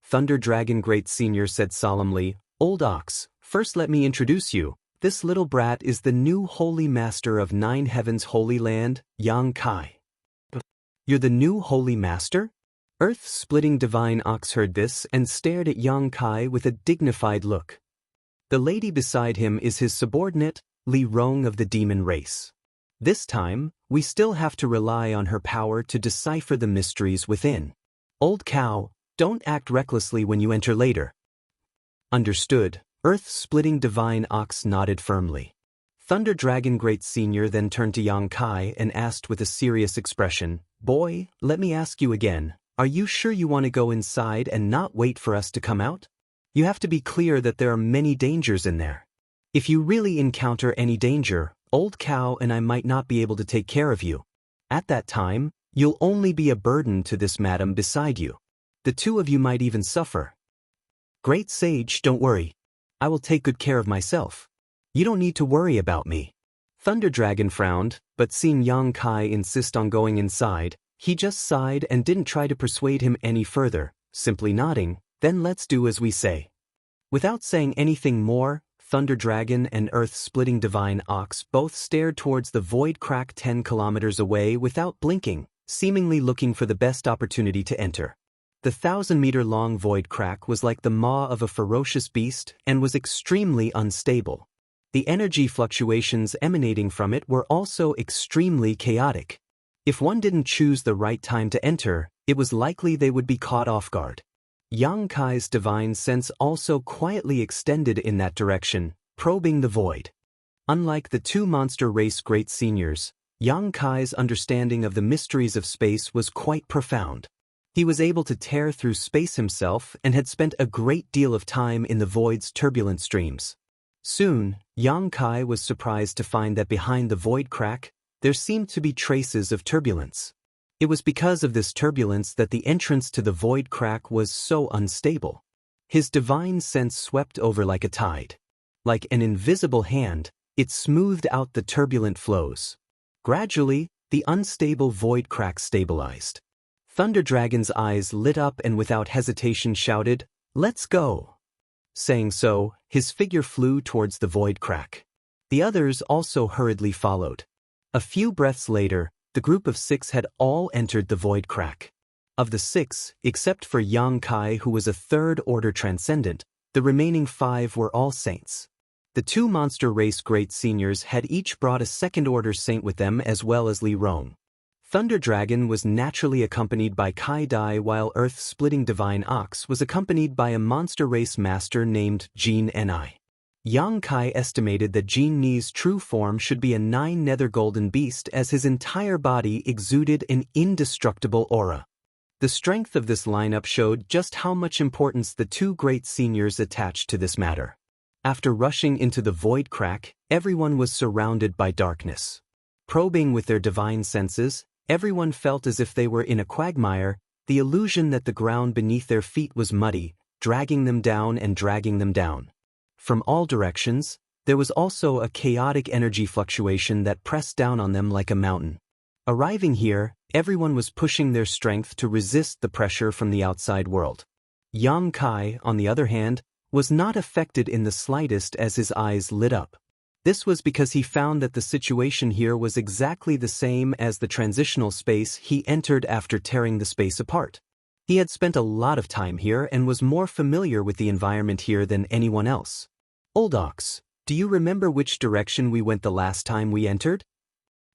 Thunder Dragon Great Senior said solemnly, "Old ox, first let me introduce you. This little brat is the new Holy Master of Nine Heavens Holy Land, Yang Kai." "You're the new Holy Master?" Earth-splitting Divine Ox heard this and stared at Yang Kai with a dignified look. The lady beside him is his subordinate, Li Rong of the demon race. This time, we still have to rely on her power to decipher the mysteries within. Old cow, don't act recklessly when you enter later. Understood. Earth-splitting Divine Ox nodded firmly. Thunder Dragon Great Senior then turned to Yang Kai and asked with a serious expression, "Boy, let me ask you again, are you sure you want to go inside and not wait for us to come out? You have to be clear that there are many dangers in there. If you really encounter any danger, Old Cow and I might not be able to take care of you. At that time, you'll only be a burden to this madam beside you. The two of you might even suffer." "Great Sage, don't worry. I will take good care of myself. You don't need to worry about me." Thunder Dragon frowned, but seeing Yang Kai insist on going inside, he just sighed and didn't try to persuade him any further, simply nodding, "Then let's do as we say." Without saying anything more, Thunder Dragon and Earth-splitting Divine Ox both stared towards the void crack 10 kilometers away without blinking, seemingly looking for the best opportunity to enter. The 1,000-meter-long void crack was like the maw of a ferocious beast and was extremely unstable. The energy fluctuations emanating from it were also extremely chaotic. If one didn't choose the right time to enter, it was likely they would be caught off guard. Yang Kai's divine sense also quietly extended in that direction, probing the void. Unlike the two monster race great seniors, Yang Kai's understanding of the mysteries of space was quite profound. He was able to tear through space himself and had spent a great deal of time in the void's turbulent streams. Soon, Yang Kai was surprised to find that behind the void crack, there seemed to be traces of turbulence. It was because of this turbulence that the entrance to the void crack was so unstable. His divine sense swept over like a tide. Like an invisible hand, it smoothed out the turbulent flows. Gradually, the unstable void crack stabilized. Thunder Dragon's eyes lit up and without hesitation shouted, "Let's go!" Saying so, his figure flew towards the void crack. The others also hurriedly followed. A few breaths later, the group of 6 had all entered the void crack. Of the 6, except for Yang Kai who was a third-order transcendent, the remaining 5 were all saints. The two monster race great seniors had each brought a second-order saint with them as well as Li Rong. Thunder Dragon was naturally accompanied by Kai Dai while Earth-splitting Divine Ox was accompanied by a monster race master named Jean Ni. Yang Kai estimated that Jin Ni's true form should be a 9-nether golden beast as his entire body exuded an indestructible aura. The strength of this lineup showed just how much importance the two great seniors attached to this matter. After rushing into the void crack, everyone was surrounded by darkness. Probing with their divine senses, everyone felt as if they were in a quagmire, the illusion that the ground beneath their feet was muddy, dragging them down and dragging them down. From all directions, there was also a chaotic energy fluctuation that pressed down on them like a mountain. Arriving here, everyone was pushing their strength to resist the pressure from the outside world. Yang Kai, on the other hand, was not affected in the slightest as his eyes lit up. This was because he found that the situation here was exactly the same as the transitional space he entered after tearing the space apart. He had spent a lot of time here and was more familiar with the environment here than anyone else. Old Ox, do you remember which direction we went the last time we entered?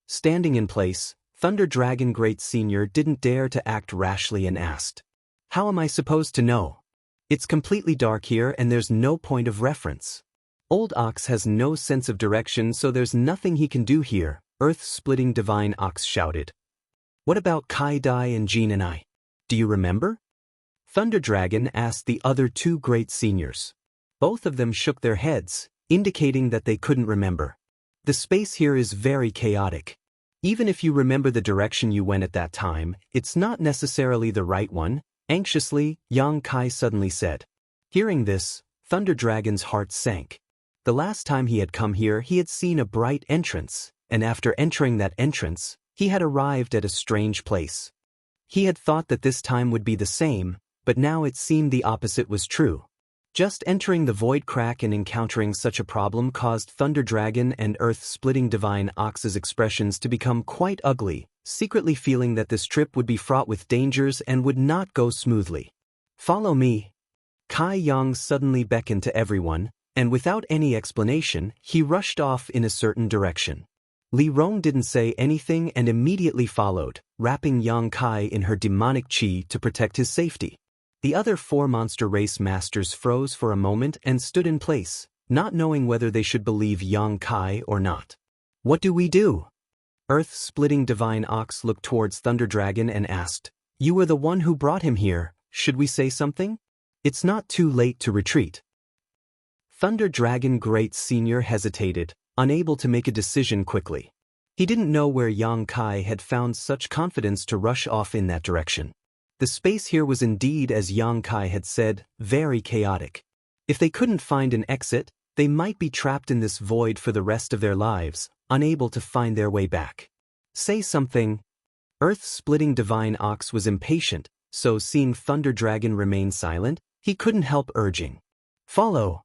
Standing in place, Thunder Dragon Great Senior didn't dare to act rashly and asked, "How am I supposed to know? It's completely dark here and there's no point of reference." Old Ox has no sense of direction, so there's nothing he can do here, Earth-splitting Divine Ox shouted. "What about Kai Dai and Jin and I? Do you remember?" Thunder Dragon asked the other two great seniors. Both of them shook their heads, indicating that they couldn't remember. The space here is very chaotic. Even if you remember the direction you went at that time, it's not necessarily the right one, anxiously, Yang Kai suddenly said. Hearing this, Thunder Dragon's heart sank. The last time he had come here, he had seen a bright entrance, and after entering that entrance, he had arrived at a strange place. He had thought that this time would be the same, but now it seemed the opposite was true. Just entering the void crack and encountering such a problem caused Thunder Dragon and Earth-splitting Divine Ox's expressions to become quite ugly, secretly feeling that this trip would be fraught with dangers and would not go smoothly. "Follow me." Kai Yang suddenly beckoned to everyone, and without any explanation, he rushed off in a certain direction. Li Rong didn't say anything and immediately followed, wrapping Yang Kai in her demonic chi to protect his safety. The other four monster race masters froze for a moment and stood in place, not knowing whether they should believe Yang Kai or not. "What do we do?" Earth-splitting Divine Ox looked towards Thunder Dragon and asked, "You were the one who brought him here, should we say something? It's not too late to retreat." Thunder Dragon Great Senior hesitated, unable to make a decision quickly. He didn't know where Yang Kai had found such confidence to rush off in that direction. The space here was indeed, as Yang Kai had said, very chaotic. If they couldn't find an exit, they might be trapped in this void for the rest of their lives, unable to find their way back. "Say something." Earth-splitting Divine Ox was impatient, so seeing Thunder Dragon remain silent, he couldn't help urging, "Follow."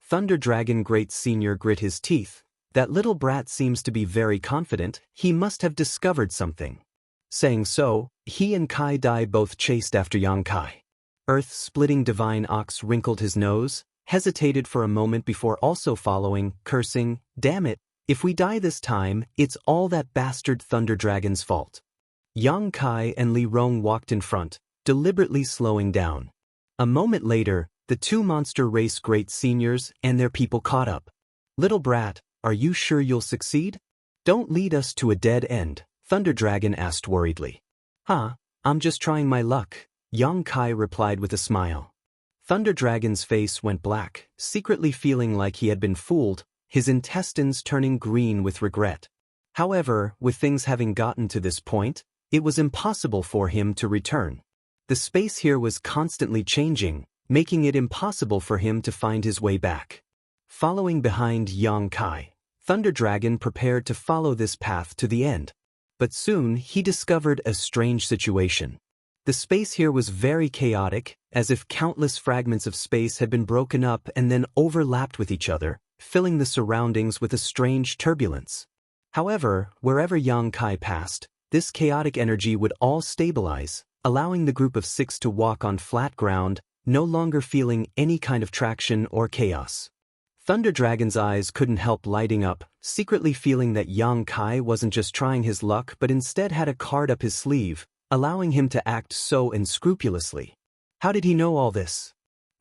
Thunder Dragon Great Senior grit his teeth. That little brat seems to be very confident, he must have discovered something. Saying so, he and Kai Dai both chased after Yang Kai. Earth-splitting Divine Ox wrinkled his nose, hesitated for a moment before also following, cursing, "Damn it, if we die this time, it's all that bastard Thunder Dragon's fault." Yang Kai and Li Rong walked in front, deliberately slowing down. A moment later, the two monster race great seniors and their people caught up. "Little brat, are you sure you'll succeed? Don't lead us to a dead end," Thunder Dragon asked worriedly. "Huh, I'm just trying my luck," Yang Kai replied with a smile. Thunder Dragon's face went black, secretly feeling like he had been fooled, his intestines turning green with regret. However, with things having gotten to this point, it was impossible for him to return. The space here was constantly changing, making it impossible for him to find his way back. Following behind Yang Kai, Thunder Dragon prepared to follow this path to the end. But soon he discovered a strange situation. The space here was very chaotic, as if countless fragments of space had been broken up and then overlapped with each other, filling the surroundings with a strange turbulence. However, wherever Yang Kai passed, this chaotic energy would all stabilize, allowing the group of 6 to walk on flat ground, no longer feeling any kind of traction or chaos. Thunder Dragon's eyes couldn't help lighting up, secretly feeling that Yang Kai wasn't just trying his luck but instead had a card up his sleeve, allowing him to act so unscrupulously. How did he know all this?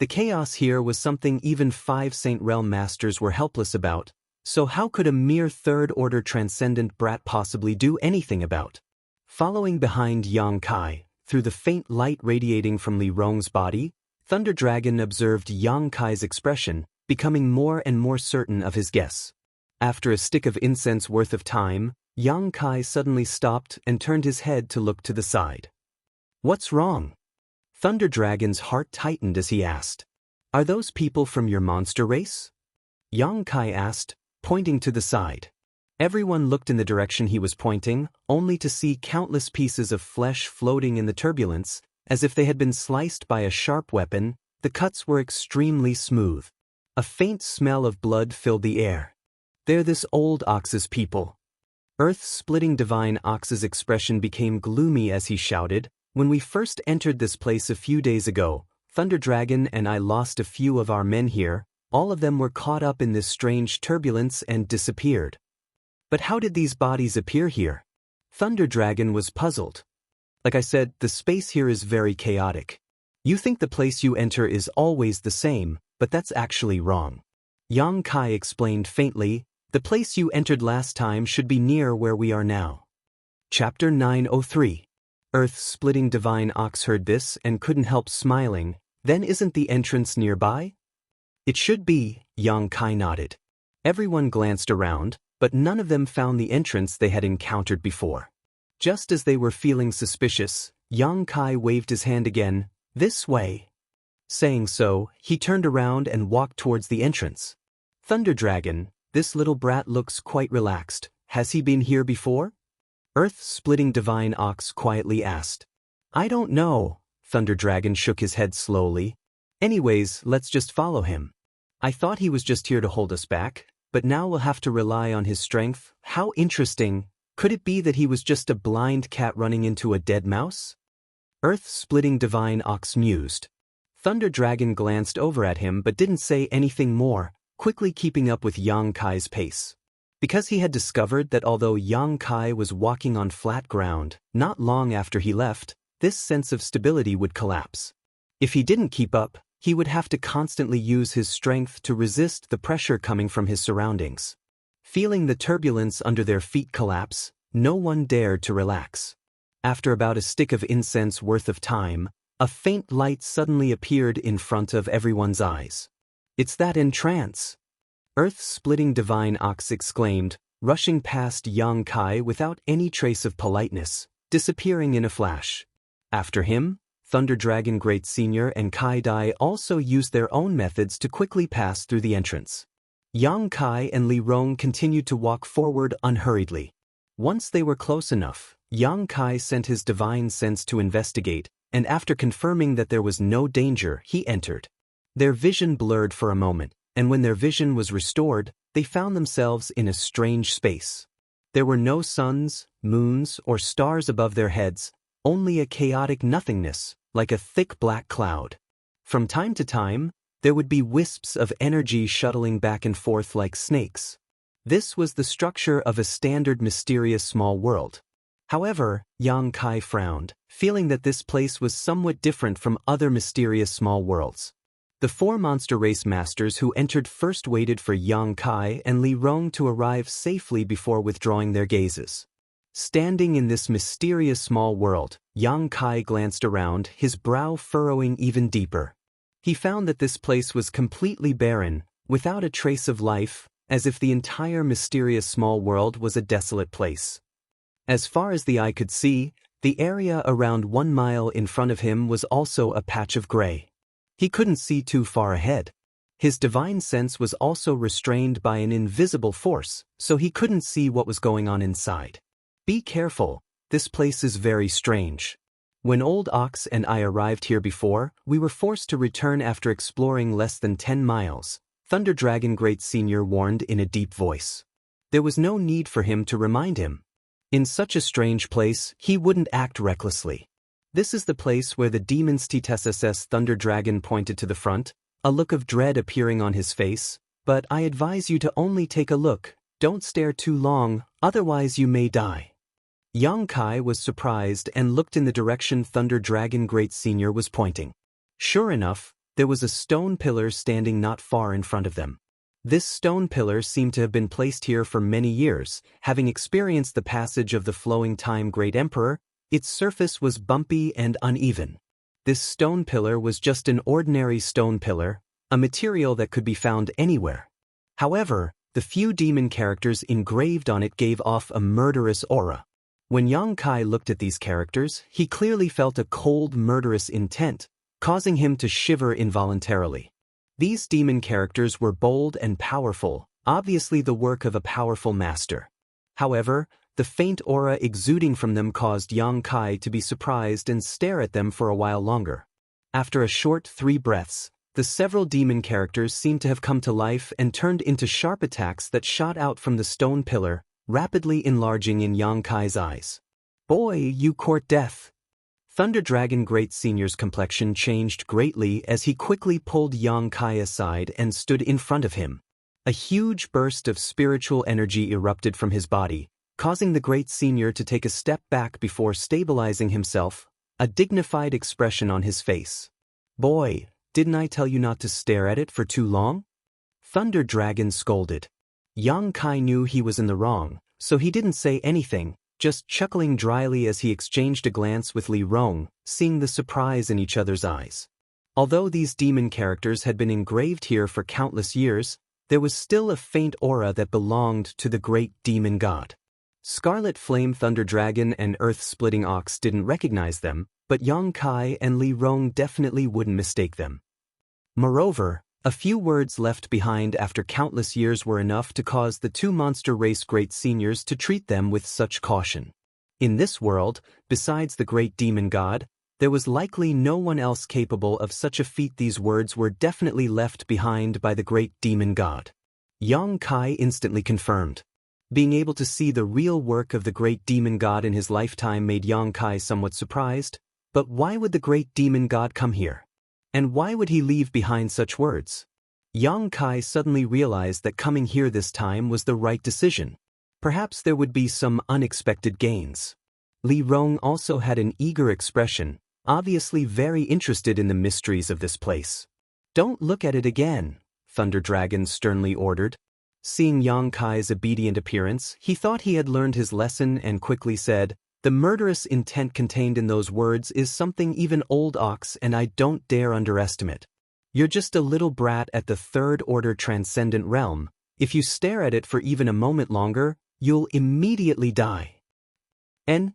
The chaos here was something even 5 Saint Realm Masters were helpless about, so how could a mere third-order transcendent brat possibly do anything about? Following behind Yang Kai, through the faint light radiating from Li Rong's body, Thunder Dragon observed Yang Kai's expression, becoming more and more certain of his guess. After a stick of incense worth of time, Yang Kai suddenly stopped and turned his head to look to the side. "What's wrong?" Thunder Dragon's heart tightened as he asked. "Are those people from your monster race?" Yang Kai asked, pointing to the side. Everyone looked in the direction he was pointing, only to see countless pieces of flesh floating in the turbulence, as if they had been sliced by a sharp weapon. The cuts were extremely smooth. A faint smell of blood filled the air. "They're this old Ox's people." Earth-splitting Divine Ox's expression became gloomy as he shouted, "When we first entered this place a few days ago, Thunder Dragon and I lost a few of our men here. All of them were caught up in this strange turbulence and disappeared." "But how did these bodies appear here?" Thunder Dragon was puzzled. "Like I said, the space here is very chaotic. You think the place you enter is always the same, but that's actually wrong." Yang Kai explained faintly, "The place you entered last time should be near where we are now." Chapter 903. Earth-splitting Divine Ox heard this and couldn't help smiling. "Then isn't the entrance nearby?" "It should be," Yang Kai nodded. Everyone glanced around, but none of them found the entrance they had encountered before. Just as they were feeling suspicious, Yang Kai waved his hand again. "This way." Saying so, he turned around and walked towards the entrance. "Thunder Dragon, this little brat looks quite relaxed. Has he been here before?" Earth-splitting Divine Ox quietly asked. "I don't know." Thunder Dragon shook his head slowly. "Anyways, let's just follow him. I thought he was just here to hold us back, but now we'll have to rely on his strength. How interesting. Could it be that he was just a blind cat running into a dead mouse?" Earth-splitting Divine Ox mused. Thunder Dragon glanced over at him but didn't say anything more, quickly keeping up with Yang Kai's pace. Because he had discovered that although Yang Kai was walking on flat ground, not long after he left, this sense of stability would collapse. If he didn't keep up, he would have to constantly use his strength to resist the pressure coming from his surroundings. Feeling the turbulence under their feet collapse, no one dared to relax. After about a stick of incense worth of time, a faint light suddenly appeared in front of everyone's eyes. "It's that entrance!" Earth-splitting Divine Ox exclaimed, rushing past Yang Kai without any trace of politeness, disappearing in a flash. After him, Thunder Dragon Great Senior and Kai Dai also used their own methods to quickly pass through the entrance. Yang Kai and Li Rong continued to walk forward unhurriedly. Once they were close enough, Yang Kai sent his divine sense to investigate, and after confirming that there was no danger, he entered. Their vision blurred for a moment, and when their vision was restored, they found themselves in a strange space. There were no suns, moons, or stars above their heads, only a chaotic nothingness, like a thick black cloud. From time to time, there would be wisps of energy shuttling back and forth like snakes. This was the structure of a standard mysterious small world. However, Yang Kai frowned, feeling that this place was somewhat different from other mysterious small worlds. The 4 monster race masters who entered first waited for Yang Kai and Li Rong to arrive safely before withdrawing their gazes. Standing in this mysterious small world, Yang Kai glanced around, his brow furrowing even deeper. He found that this place was completely barren, without a trace of life, as if the entire mysterious small world was a desolate place. As far as the eye could see, the area around 1 mile in front of him was also a patch of gray. He couldn't see too far ahead. His divine sense was also restrained by an invisible force, so he couldn't see what was going on inside. "Be careful, this place is very strange. When Old Ox and I arrived here before, we were forced to return after exploring less than 10 miles, Thunder Dragon Great Senior warned in a deep voice. There was no need for him to remind him. In such a strange place, he wouldn't act recklessly. "This is the place where the demons TSSS Thunder Dragon pointed to the front, a look of dread appearing on his face, but I advise you to only take a look, don't stare too long, otherwise you may die." Yang Kai was surprised and looked in the direction Thunder Dragon Great Senior was pointing. Sure enough, There was a stone pillar standing not far in front of them. This stone pillar seemed to have been placed here for many years, having experienced the passage of the flowing time Great Emperor. Its surface was bumpy and uneven. This stone pillar was just an ordinary stone pillar, a material that could be found anywhere. However, the few demon characters engraved on it gave off a murderous aura. When Yang Kai looked at these characters, he clearly felt a cold, murderous intent, causing him to shiver involuntarily. These demon characters were bold and powerful, obviously the work of a powerful master. However, the faint aura exuding from them caused Yang Kai to be surprised and stare at them for a while longer. After a short 3 breaths, the several demon characters seemed to have come to life and turned into sharp attacks that shot out from the stone pillar, rapidly enlarging in Yang Kai's eyes. "Boy, you court death." Thunder Dragon Great Senior's complexion changed greatly as he quickly pulled Yang Kai aside and stood in front of him. A huge burst of spiritual energy erupted from his body, causing the Great Senior to take a step back before stabilizing himself, a dignified expression on his face. "Boy, didn't I tell you not to stare at it for too long?" Thunder Dragon scolded. Yang Kai knew he was in the wrong, so he didn't say anything, just chuckling dryly as he exchanged a glance with Li Rong, seeing the surprise in each other's eyes. Although these demon characters had been engraved here for countless years, there was still a faint aura that belonged to the great demon god. Scarlet Flame Thunder Dragon and Earth-Splitting Ox didn't recognize them, but Yang Kai and Li Rong definitely wouldn't mistake them. Moreover, a few words left behind after countless years were enough to cause the 2 monster race Great Seniors to treat them with such caution. In this world, besides the great demon god, there was likely no one else capable of such a feat. These words were definitely left behind by the great demon god. Yang Kai instantly confirmed. Being able to see the real work of the great demon god in his lifetime made Yang Kai somewhat surprised, but why would the great demon god come here? And why would he leave behind such words? Yang Kai suddenly realized that coming here this time was the right decision. Perhaps there would be some unexpected gains. Li Rong also had an eager expression, obviously very interested in the mysteries of this place. "Don't look at it again," Thunder Dragon sternly ordered. Seeing Yang Kai's obedient appearance, he thought he had learned his lesson and quickly said, "The murderous intent contained in those words is something even Old Ox and I don't dare underestimate. You're just a little brat at the third-order transcendent realm. If you stare at it for even a moment longer, you'll immediately die." And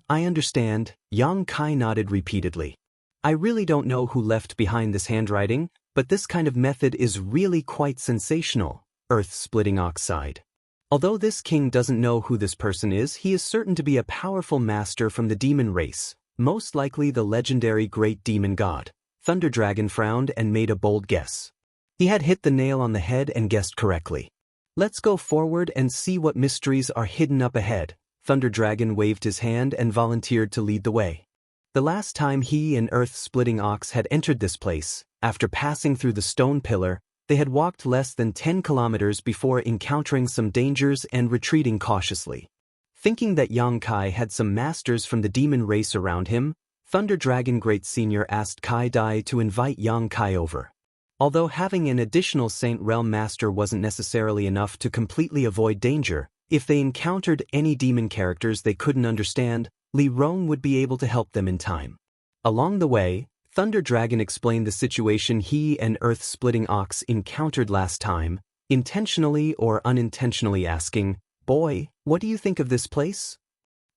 I understand," Yang Kai nodded repeatedly. "I really don't know who left behind this handwriting, but this kind of method is really quite sensational," Earth-Splitting Ox sighed. "Although this king doesn't know who this person is, he is certain to be a powerful master from the demon race, most likely the legendary great demon god." Thunder Dragon frowned and made a bold guess. He had hit the nail on the head and guessed correctly. "Let's go forward and see what mysteries are hidden up ahead." Thunder Dragon waved his hand and volunteered to lead the way. The last time he and Earth-Splitting Ox had entered this place, after passing through the stone pillar, they had walked less than 10 kilometers before encountering some dangers and retreating cautiously. Thinking that Yang Kai had some masters from the demon race around him, Thunder Dragon Great Senior asked Kai Dai to invite Yang Kai over. Although having an additional Saint Realm master wasn't necessarily enough to completely avoid danger, if they encountered any demon characters they couldn't understand, Li Rong would be able to help them in time. Along the way, Thunder Dragon explained the situation he and Earth-Splitting Ox encountered last time, intentionally or unintentionally asking, "Boy, what do you think of this place?"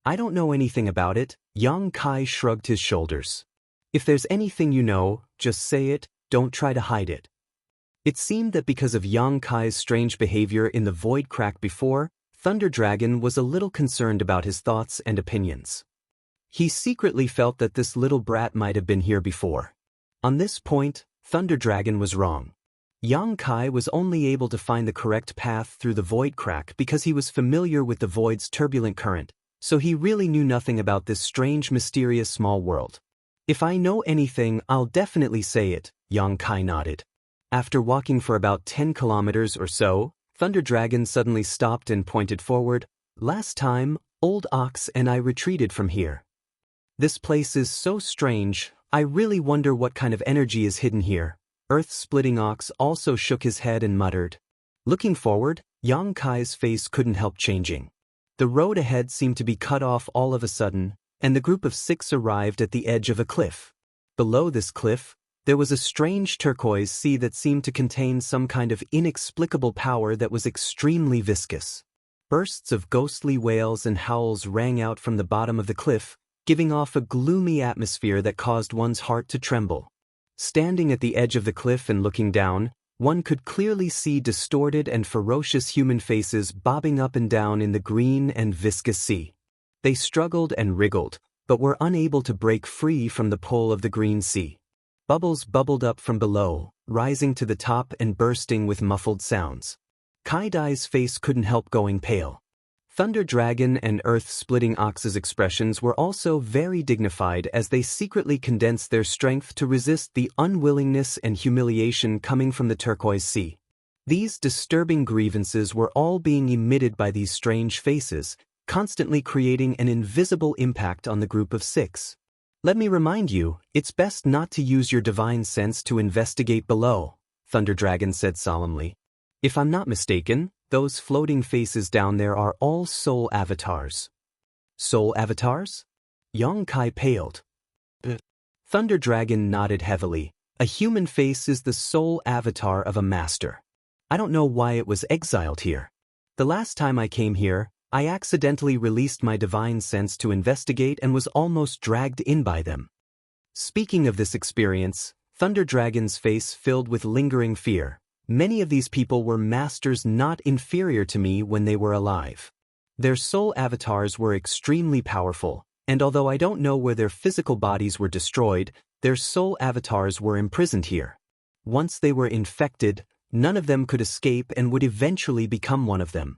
"I don't know anything about it," Yang Kai shrugged his shoulders. "If there's anything you know, just say it, don't try to hide it." It seemed that because of Yang Kai's strange behavior in the void crack before, Thunder Dragon was a little concerned about his thoughts and opinions. He secretly felt that this little brat might have been here before. On this point, Thunder Dragon was wrong. Yang Kai was only able to find the correct path through the void crack because he was familiar with the void's turbulent current, so he really knew nothing about this strange, mysterious small world. "If I know anything, I'll definitely say it," Yang Kai nodded. After walking for about 10 kilometers or so, Thunder Dragon suddenly stopped and pointed forward. "Last time, Old Ox and I retreated from here. This place is so strange, I really wonder what kind of energy is hidden here," Earth-splitting ox also shook his head and muttered. Looking forward, Yang Kai's face couldn't help changing. The road ahead seemed to be cut off all of a sudden, and the group of 6 arrived at the edge of a cliff. Below this cliff, there was a strange turquoise sea that seemed to contain some kind of inexplicable power that was extremely viscous. Bursts of ghostly wails and howls rang out from the bottom of the cliff, giving off a gloomy atmosphere that caused one's heart to tremble. Standing at the edge of the cliff and looking down, one could clearly see distorted and ferocious human faces bobbing up and down in the green and viscous sea. They struggled and wriggled, but were unable to break free from the pull of the green sea. Bubbles bubbled up from below, rising to the top and bursting with muffled sounds. Kai-Dai's face couldn't help going pale. Thunder Dragon and Earth-splitting Ox's expressions were also very dignified as they secretly condensed their strength to resist the unwillingness and humiliation coming from the turquoise sea. These disturbing grievances were all being emitted by these strange faces, constantly creating an invisible impact on the group of 6. Let me remind you, it's best not to use your divine sense to investigate below, Thunder Dragon said solemnly. If I'm not mistaken, those floating faces down there are all soul avatars. Soul avatars? Yang Kai paled. Thunder Dragon nodded heavily. A human face is the soul avatar of a master. I don't know why it was exiled here. The last time I came here, I accidentally released my divine sense to investigate and was almost dragged in by them. Speaking of this experience, Thunder Dragon's face filled with lingering fear. Many of these people were masters not inferior to me when they were alive. Their soul avatars were extremely powerful, and although I don't know where their physical bodies were destroyed, their soul avatars were imprisoned here. Once they were infected, none of them could escape and would eventually become one of them.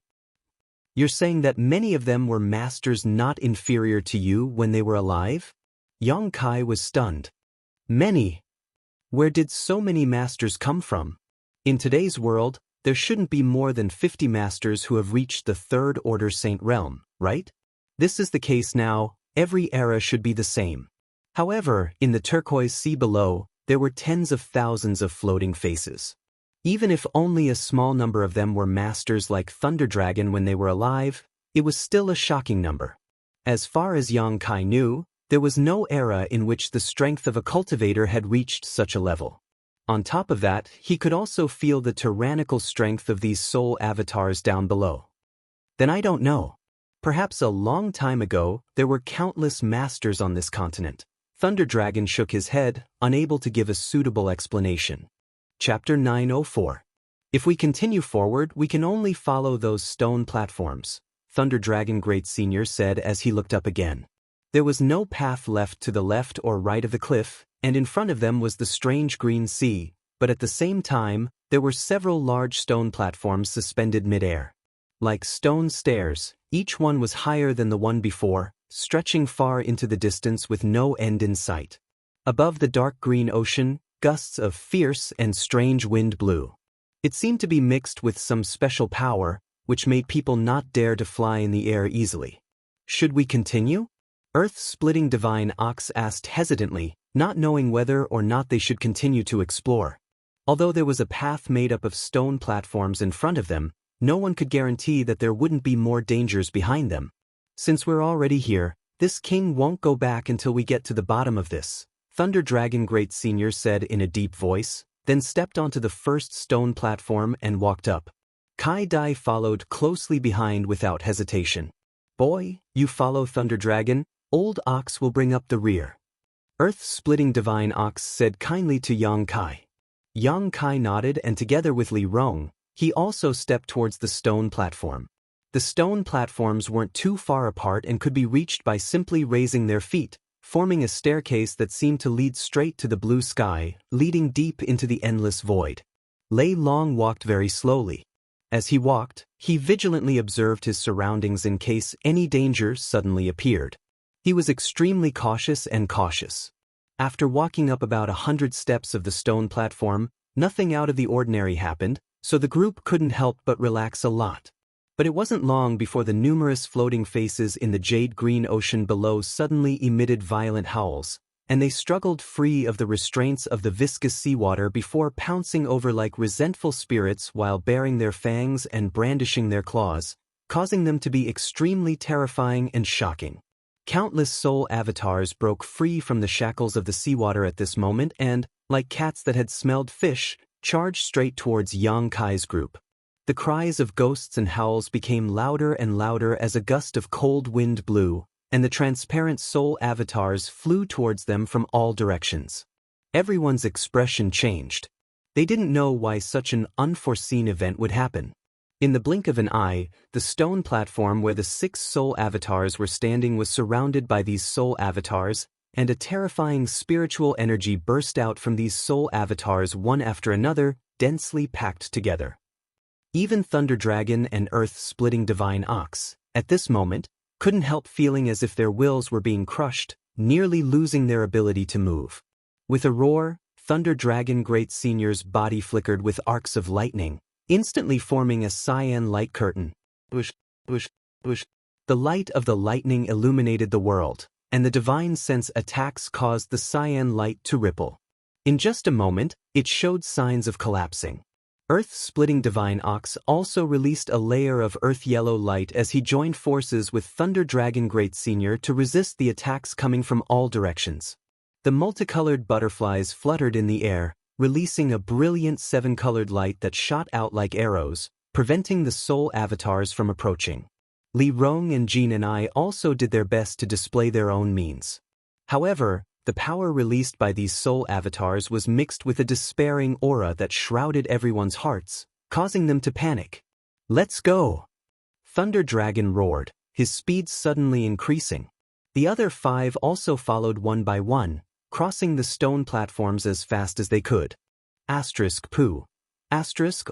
You're saying that many of them were masters not inferior to you when they were alive? Yang Kai was stunned. Many? Where did so many masters come from? In today's world, there shouldn't be more than 50 masters who have reached the Third Order Saint Realm, right? This is the case now. Every era should be the same. However, in the turquoise sea below, there were tens of thousands of floating faces. Even if only a small number of them were masters like Thunder Dragon when they were alive, it was still a shocking number. As far as Yang Kai knew, there was no era in which the strength of a cultivator had reached such a level. On top of that, he could also feel the tyrannical strength of these soul avatars down below. Then I don't know. Perhaps a long time ago, there were countless masters on this continent. Thunder Dragon shook his head, unable to give a suitable explanation. Chapter 904. If we continue forward, we can only follow those stone platforms, Thunder Dragon Great Senior said as he looked up again. There was no path left to the left or right of the cliff, and in front of them was the strange green sea, but at the same time, there were several large stone platforms suspended mid-air. Like stone stairs, each one was higher than the one before, stretching far into the distance with no end in sight. Above the dark green ocean, gusts of fierce and strange wind blew. It seemed to be mixed with some special power, which made people not dare to fly in the air easily. Should we continue? Earth-splitting Divine Ox asked hesitantly, not knowing whether or not they should continue to explore. Although there was a path made up of stone platforms in front of them, no one could guarantee that there wouldn't be more dangers behind them. Since we're already here, this king won't go back until we get to the bottom of this, Thunder Dragon Great Senior said in a deep voice, then stepped onto the first stone platform and walked up. Kai-Dai followed closely behind without hesitation. Boy, you follow Thunder Dragon, Old Ox will bring up the rear. Earth-splitting Divine Ox said kindly to Yang Kai. Yang Kai nodded and together with Li Rong, he also stepped towards the stone platform. The stone platforms weren't too far apart and could be reached by simply raising their feet, forming a staircase that seemed to lead straight to the blue sky, leading deep into the endless void. Lei Long walked very slowly. As he walked, he vigilantly observed his surroundings in case any danger suddenly appeared. He was extremely cautious. After walking up about 100 steps of the stone platform, nothing out of the ordinary happened, so the group couldn't help but relax a lot. But it wasn't long before the numerous floating faces in the jade-green ocean below suddenly emitted violent howls, and they struggled free of the restraints of the viscous seawater before pouncing over like resentful spirits while baring their fangs and brandishing their claws, causing them to be extremely terrifying and shocking. Countless soul avatars broke free from the shackles of the seawater at this moment and, like cats that had smelled fish, charged straight towards Yang Kai's group. The cries of ghosts and howls became louder and louder as a gust of cold wind blew, and the transparent soul avatars flew towards them from all directions. Everyone's expression changed. They didn't know why such an unforeseen event would happen. In the blink of an eye, the stone platform where the 6 soul avatars were standing was surrounded by these soul avatars, and a terrifying spiritual energy burst out from these soul avatars one after another, densely packed together. Even Thunder Dragon and Earth-splitting Divine Ox, at this moment, couldn't help feeling as if their wills were being crushed, nearly losing their ability to move. With a roar, Thunder Dragon Great Senior's body flickered with arcs of lightning, instantly forming a cyan light curtain. Bush, bush, bush. The light of the lightning illuminated the world, and the divine sense attacks caused the cyan light to ripple. In just a moment, it showed signs of collapsing. Earth-splitting Divine Ox also released a layer of earth-yellow light as he joined forces with Thunder Dragon Great Senior to resist the attacks coming from all directions. The multicolored butterflies fluttered in the air, releasing a brilliant 7-colored light that shot out like arrows, preventing the soul avatars from approaching. Li Rong and Jin and I also did their best to display their own means. However, the power released by these soul avatars was mixed with a despairing aura that shrouded everyone's hearts, causing them to panic. "Let's go!" Thunder Dragon roared, his speed suddenly increasing. The other 5 also followed one by one, crossing the stone platforms as fast as they could. Poo.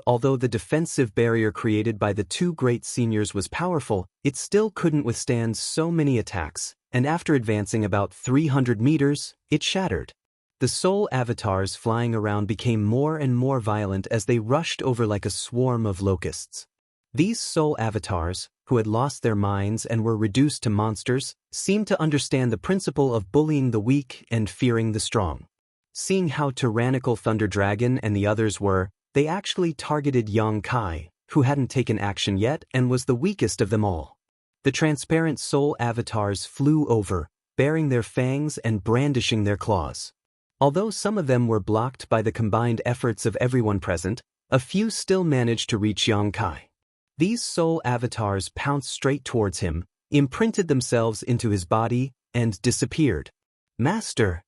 Although the defensive barrier created by the 2 great seniors was powerful, it still couldn't withstand so many attacks, and after advancing about 300 meters, it shattered. The soul avatars flying around became more and more violent as they rushed over like a swarm of locusts. These soul avatars, who had lost their minds and were reduced to monsters, seemed to understand the principle of bullying the weak and fearing the strong. Seeing how tyrannical Thunder Dragon and the others were, they actually targeted Yang Kai, who hadn't taken action yet and was the weakest of them all. The transparent soul avatars flew over, baring their fangs and brandishing their claws. Although some of them were blocked by the combined efforts of everyone present, a few still managed to reach Yang Kai. These soul avatars pounced straight towards him, imprinted themselves into his body, and disappeared. "Master!"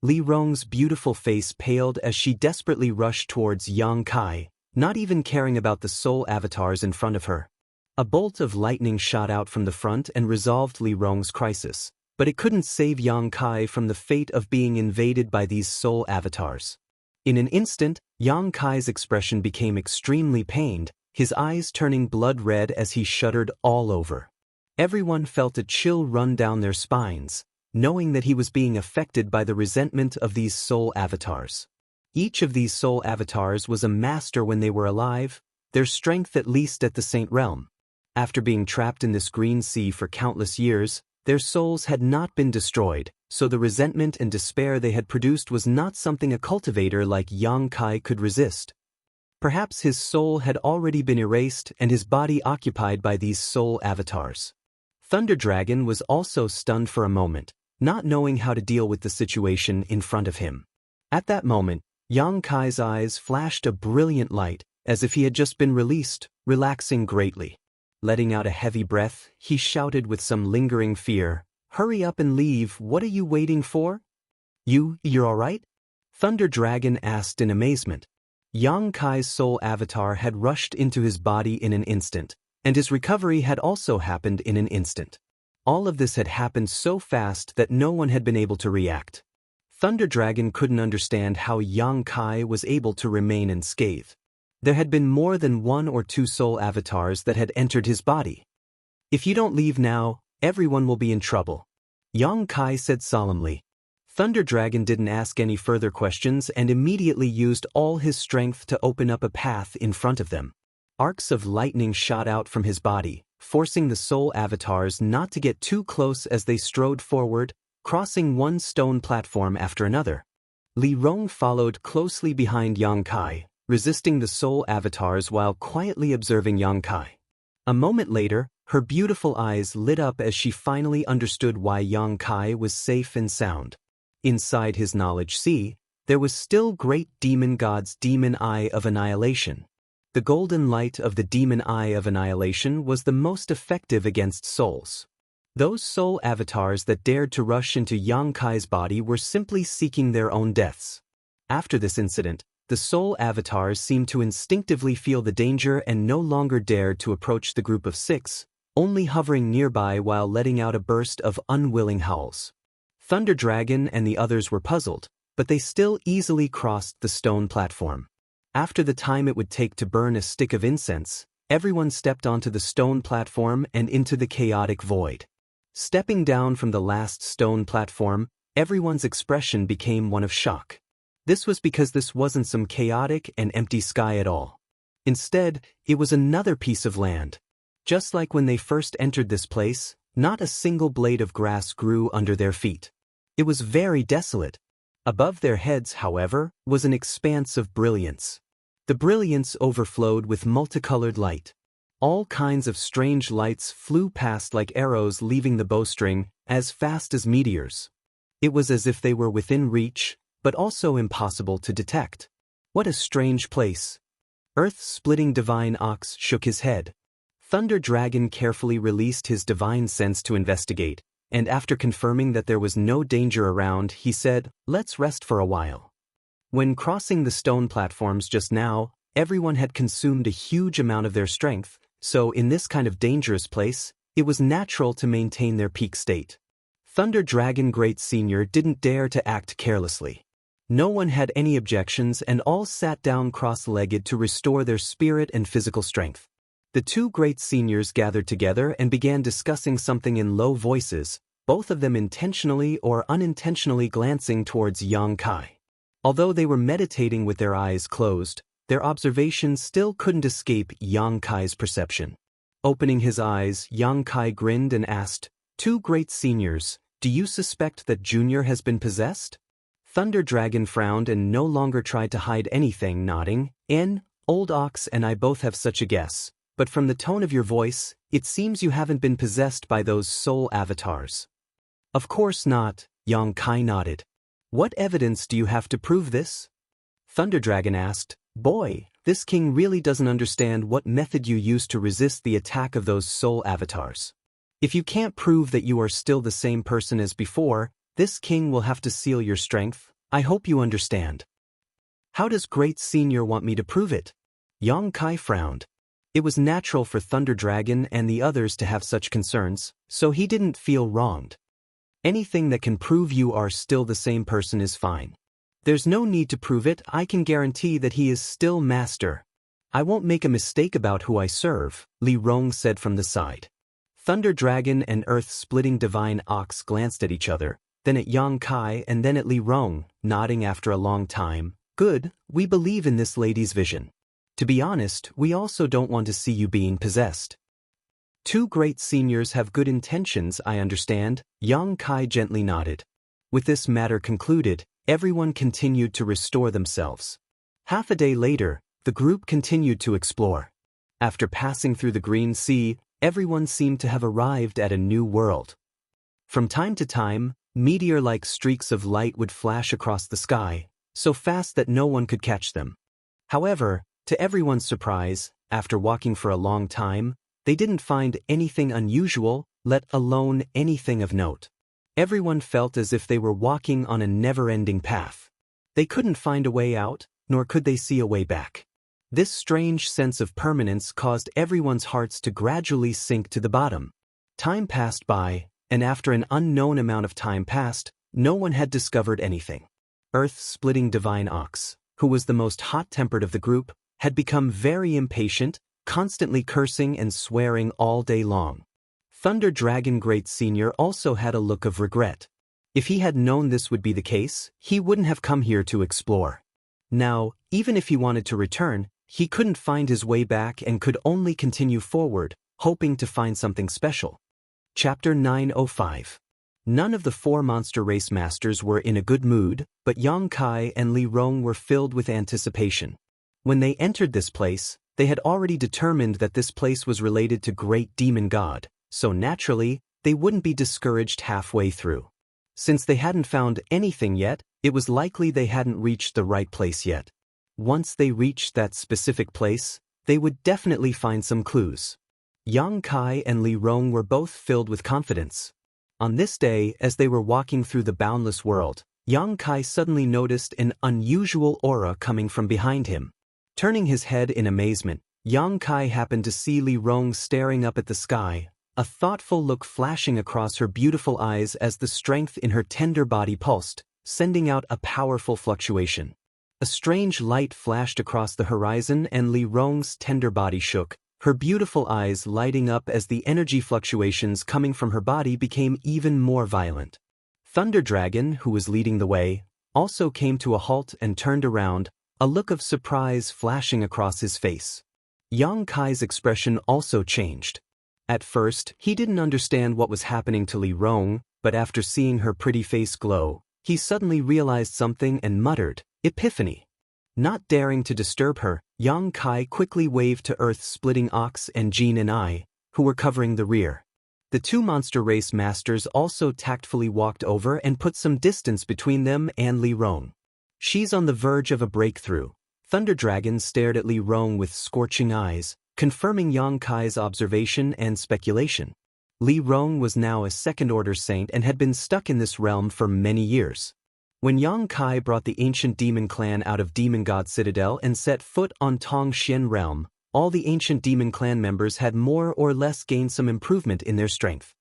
Li Rong's beautiful face paled as she desperately rushed towards Yang Kai, not even caring about the soul avatars in front of her. A bolt of lightning shot out from the front and resolved Li Rong's crisis, but it couldn't save Yang Kai from the fate of being invaded by these soul avatars. In an instant, Yang Kai's expression became extremely pained, his eyes turning blood red as he shuddered all over. Everyone felt a chill run down their spines, knowing that he was being affected by the resentment of these soul avatars. Each of these soul avatars was a master when they were alive, their strength at least at the Saint Realm. After being trapped in this green sea for countless years, their souls had not been destroyed, so the resentment and despair they had produced was not something a cultivator like Yang Kai could resist. Perhaps his soul had already been erased and his body occupied by these soul avatars. Thunder Dragon was also stunned for a moment, not knowing how to deal with the situation in front of him. At that moment, Yang Kai's eyes flashed a brilliant light, as if he had just been released, relaxing greatly. Letting out a heavy breath, he shouted with some lingering fear, "Hurry up and leave, what are you waiting for?" You're alright?" Thunder Dragon asked in amazement. Yang Kai's soul avatar had rushed into his body in an instant, and his recovery had also happened in an instant. All of this had happened so fast that no one had been able to react. Thunder Dragon couldn't understand how Yang Kai was able to remain unscathed. There had been more than 1 or 2 soul avatars that had entered his body. "If you don't leave now, everyone will be in trouble," Yang Kai said solemnly. Thunder Dragon didn't ask any further questions and immediately used all his strength to open up a path in front of them. Arcs of lightning shot out from his body, forcing the soul avatars not to get too close as they strode forward, crossing one stone platform after another. Li Rong followed closely behind Yang Kai, resisting the soul avatars while quietly observing Yang Kai. A moment later, her beautiful eyes lit up as she finally understood why Yang Kai was safe and sound. Inside his knowledge sea, there was still great demon god's demon eye of annihilation. The golden light of the demon eye of annihilation was the most effective against souls. Those soul avatars that dared to rush into Yang Kai's body were simply seeking their own deaths. After this incident, the soul avatars seemed to instinctively feel the danger and no longer dared to approach the group of 6, only hovering nearby while letting out a burst of unwilling howls. Thunder Dragon and the others were puzzled, but they still easily crossed the stone platform. After the time it would take to burn a stick of incense, everyone stepped onto the stone platform and into the chaotic void. Stepping down from the last stone platform, everyone's expression became one of shock. This was because this wasn't some chaotic and empty sky at all. Instead, it was another piece of land. Just like when they first entered this place, not a single blade of grass grew under their feet. It was very desolate. Above their heads, however, was an expanse of brilliance. The brilliance overflowed with multicolored light. All kinds of strange lights flew past like arrows leaving the bowstring, as fast as meteors. It was as if they were within reach, but also impossible to detect. What a strange place. Earth-splitting divine ox shook his head. Thunder Dragon carefully released his divine sense to investigate, and after confirming that there was no danger around, he said, "Let's rest for a while." When crossing the stone platforms just now, everyone had consumed a huge amount of their strength, so in this kind of dangerous place, it was natural to maintain their peak state. Thunder Dragon Great Senior didn't dare to act carelessly. No one had any objections and all sat down cross-legged to restore their spirit and physical strength. The two great seniors gathered together and began discussing something in low voices, both of them intentionally or unintentionally glancing towards Yang Kai. Although they were meditating with their eyes closed, their observations still couldn't escape Yang Kai's perception. Opening his eyes, Yang Kai grinned and asked, "Two great seniors, do you suspect that Junior has been possessed?" Thunder Dragon frowned and no longer tried to hide anything, nodding, "Old Ox and I both have such a guess, but from the tone of your voice, it seems you haven't been possessed by those soul avatars." "Of course not," Yang Kai nodded. "What evidence do you have to prove this?" Thunder Dragon asked. "Boy, this king really doesn't understand what method you used to resist the attack of those soul avatars. If you can't prove that you are still the same person as before, this king will have to seal your strength. I hope you understand." "How does Great Senior want me to prove it?" Yang Kai frowned. It was natural for Thunder Dragon and the others to have such concerns, so he didn't feel wronged. "Anything that can prove you are still the same person is fine. There's no need to prove it. I can guarantee that he is still master. I won't make a mistake about who I serve," Li Rong said from the side. Thunder Dragon and Earth-splitting divine ox glanced at each other, then at Yang Kai and then at Li Rong, nodding after a long time. "Good, we believe in this lady's vision. To be honest, we also don't want to see you being possessed." "Two great seniors have good intentions, I understand," Yang Kai gently nodded. With this matter concluded, everyone continued to restore themselves. Half a day later, the group continued to explore. After passing through the Green Sea, everyone seemed to have arrived at a new world. From time to time, meteor-like streaks of light would flash across the sky, so fast that no one could catch them. However, to everyone's surprise, after walking for a long time, they didn't find anything unusual, let alone anything of note. Everyone felt as if they were walking on a never-ending path. They couldn't find a way out, nor could they see a way back. This strange sense of permanence caused everyone's hearts to gradually sink to the bottom. Time passed by, and after an unknown amount of time passed, no one had discovered anything. Earth-splitting divine ox, who was the most hot-tempered of the group, had become very impatient, constantly cursing and swearing all day long. Thunder Dragon Great Senior also had a look of regret. If he had known this would be the case, he wouldn't have come here to explore. Now, even if he wanted to return, he couldn't find his way back and could only continue forward, hoping to find something special. Chapter 905. None of the four monster race masters were in a good mood, but Yang Kai and Li Rong were filled with anticipation. When they entered this place, they had already determined that this place was related to Great Demon God, so naturally, they wouldn't be discouraged halfway through. Since they hadn't found anything yet, it was likely they hadn't reached the right place yet. Once they reached that specific place, they would definitely find some clues. Yang Kai and Li Rong were both filled with confidence. On this day, as they were walking through the boundless world, Yang Kai suddenly noticed an unusual aura coming from behind him. Turning his head in amazement, Yang Kai happened to see Li Rong staring up at the sky, a thoughtful look flashing across her beautiful eyes as the strength in her tender body pulsed, sending out a powerful fluctuation. A strange light flashed across the horizon and Li Rong's tender body shook, her beautiful eyes lighting up as the energy fluctuations coming from her body became even more violent. Thunder Dragon, who was leading the way, also came to a halt and turned around, a look of surprise flashing across his face. Yang Kai's expression also changed. At first, he didn't understand what was happening to Li Rong, but after seeing her pretty face glow, he suddenly realized something and muttered, "Epiphany." Not daring to disturb her, Yang Kai quickly waved to Earth-splitting Ox and Jean and I, who were covering the rear. The two monster race masters also tactfully walked over and put some distance between them and Li Rong. "She's on the verge of a breakthrough." Thunder Dragon stared at Li Rong with scorching eyes, confirming Yang Kai's observation and speculation. Li Rong was now a second-order saint and had been stuck in this realm for many years. When Yang Kai brought the ancient demon clan out of Demon God Citadel and set foot on Tong Xian realm, all the ancient demon clan members had more or less gained some improvement in their strength.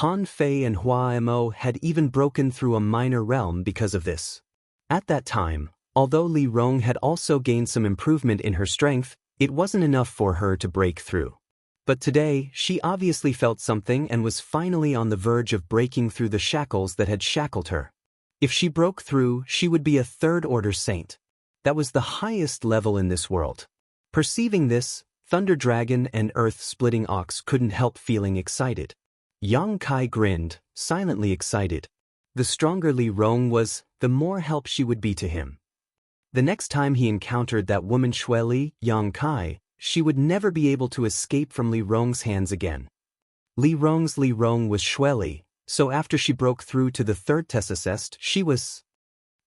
Han Fei and Hua Mo had even broken through a minor realm because of this. At that time, although Li Rong had also gained some improvement in her strength, it wasn't enough for her to break through. But today, she obviously felt something and was finally on the verge of breaking through the shackles that had shackled her. If she broke through, she would be a third-order saint. That was the highest level in this world. Perceiving this, Thunder Dragon and Earth-splitting Ox couldn't help feeling excited. Yang Kai grinned, silently excited. The stronger Li Rong was, the more help she would be to him. The next time he encountered that woman Xueli, Yang Kai, she would never be able to escape from Li Rong's hands again. Li Rong was Xueli, so after she broke through to the third Tessacest, she was...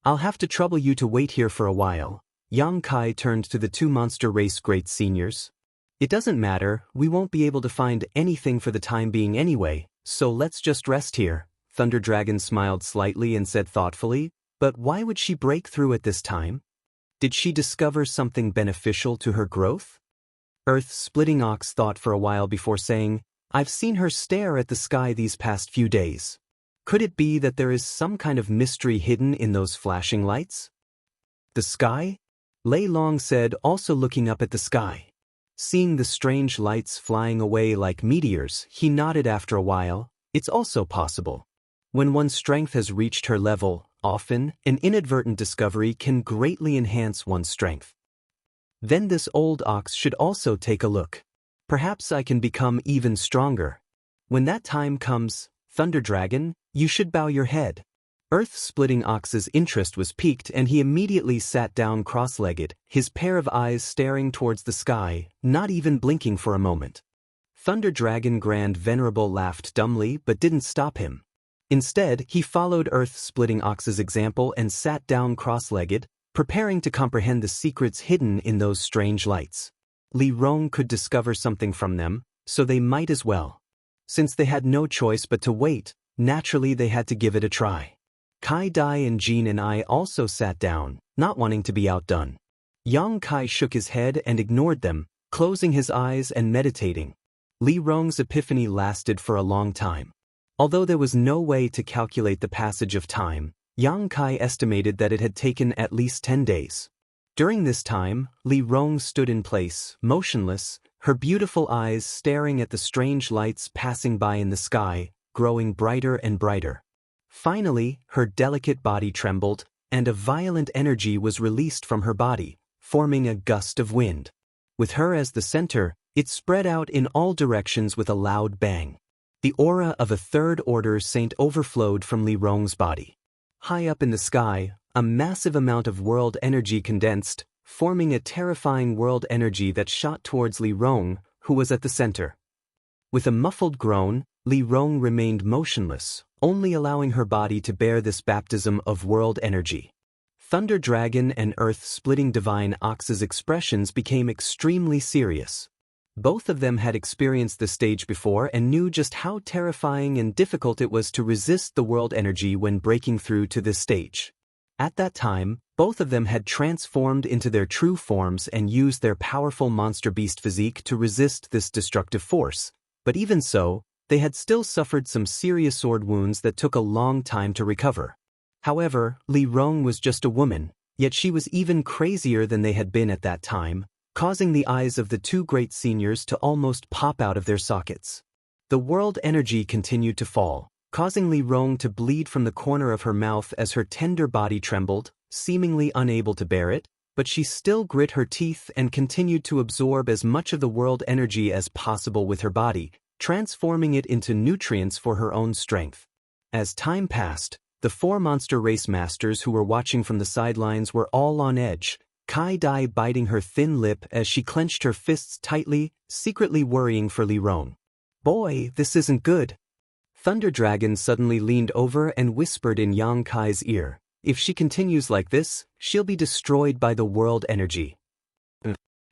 "I'll have to trouble you to wait here for a while." Yang Kai turned to the two monster race great seniors. "It doesn't matter, we won't be able to find anything for the time being anyway, so let's just rest here." Thunder Dragon smiled slightly and said thoughtfully, "But why would she break through at this time? Did she discover something beneficial to her growth?" Earth-splitting Ox thought for a while before saying, "I've seen her stare at the sky these past few days. Could it be that there is some kind of mystery hidden in those flashing lights?" "The sky?" Lei Long said, also looking up at the sky. Seeing the strange lights flying away like meteors, he nodded after a while. "It's also possible. When one's strength has reached her level, often, an inadvertent discovery can greatly enhance one's strength. Then this old ox should also take a look. Perhaps I can become even stronger. When that time comes, Thunder Dragon, you should bow your head." Earth-splitting Ox's interest was piqued and he immediately sat down cross-legged, his pair of eyes staring towards the sky, not even blinking for a moment. Thunder Dragon Grand Venerable laughed dumbly but didn't stop him. Instead, he followed Earth-splitting Ox's example and sat down cross-legged, preparing to comprehend the secrets hidden in those strange lights. Li Rong could discover something from them, so they might as well. Since they had no choice but to wait, naturally they had to give it a try. Kai Dai and Jean and I also sat down, not wanting to be outdone. Yang Kai shook his head and ignored them, closing his eyes and meditating. Li Rong's epiphany lasted for a long time. Although there was no way to calculate the passage of time, Yang Kai estimated that it had taken at least 10 days. During this time, Li Rong stood in place, motionless, her beautiful eyes staring at the strange lights passing by in the sky, growing brighter and brighter. Finally, her delicate body trembled, and a violent energy was released from her body, forming a gust of wind. With her as the center, it spread out in all directions with a loud bang. The aura of a third-order saint overflowed from Li Rong's body. High up in the sky, a massive amount of world energy condensed, forming a terrifying world energy that shot towards Li Rong, who was at the center. With a muffled groan, Li Rong remained motionless, only allowing her body to bear this baptism of world energy. Thunder Dragon and Earth-splitting Divine Ox's expressions became extremely serious. Both of them had experienced the stage before and knew just how terrifying and difficult it was to resist the world energy when breaking through to this stage. At that time, both of them had transformed into their true forms and used their powerful monster beast physique to resist this destructive force, but even so, they had still suffered some serious sword wounds that took a long time to recover. However, Li Rong was just a woman, yet she was even crazier than they had been at that time, causing the eyes of the two great seniors to almost pop out of their sockets. The world energy continued to fall, causing Li Rong to bleed from the corner of her mouth as her tender body trembled, seemingly unable to bear it, but she still grit her teeth and continued to absorb as much of the world energy as possible with her body, transforming it into nutrients for her own strength. As time passed, the four monster race masters who were watching from the sidelines were all on edge, Kai Dai biting her thin lip as she clenched her fists tightly, secretly worrying for Li Rong. "Boy, this isn't good." Thunder Dragon suddenly leaned over and whispered in Yang Kai's ear, "If she continues like this, she'll be destroyed by the world energy."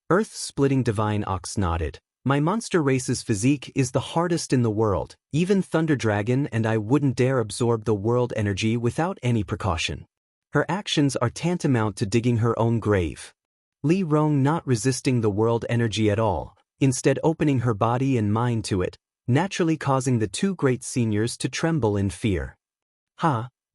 Earth-splitting Divine Ox nodded. "My monster race's physique is the hardest in the world. Even Thunder Dragon and I wouldn't dare absorb the world energy without any precaution. Her actions are tantamount to digging her own grave." Li Rong not resisting the world energy at all, instead opening her body and mind to it, naturally causing the two great seniors to tremble in fear.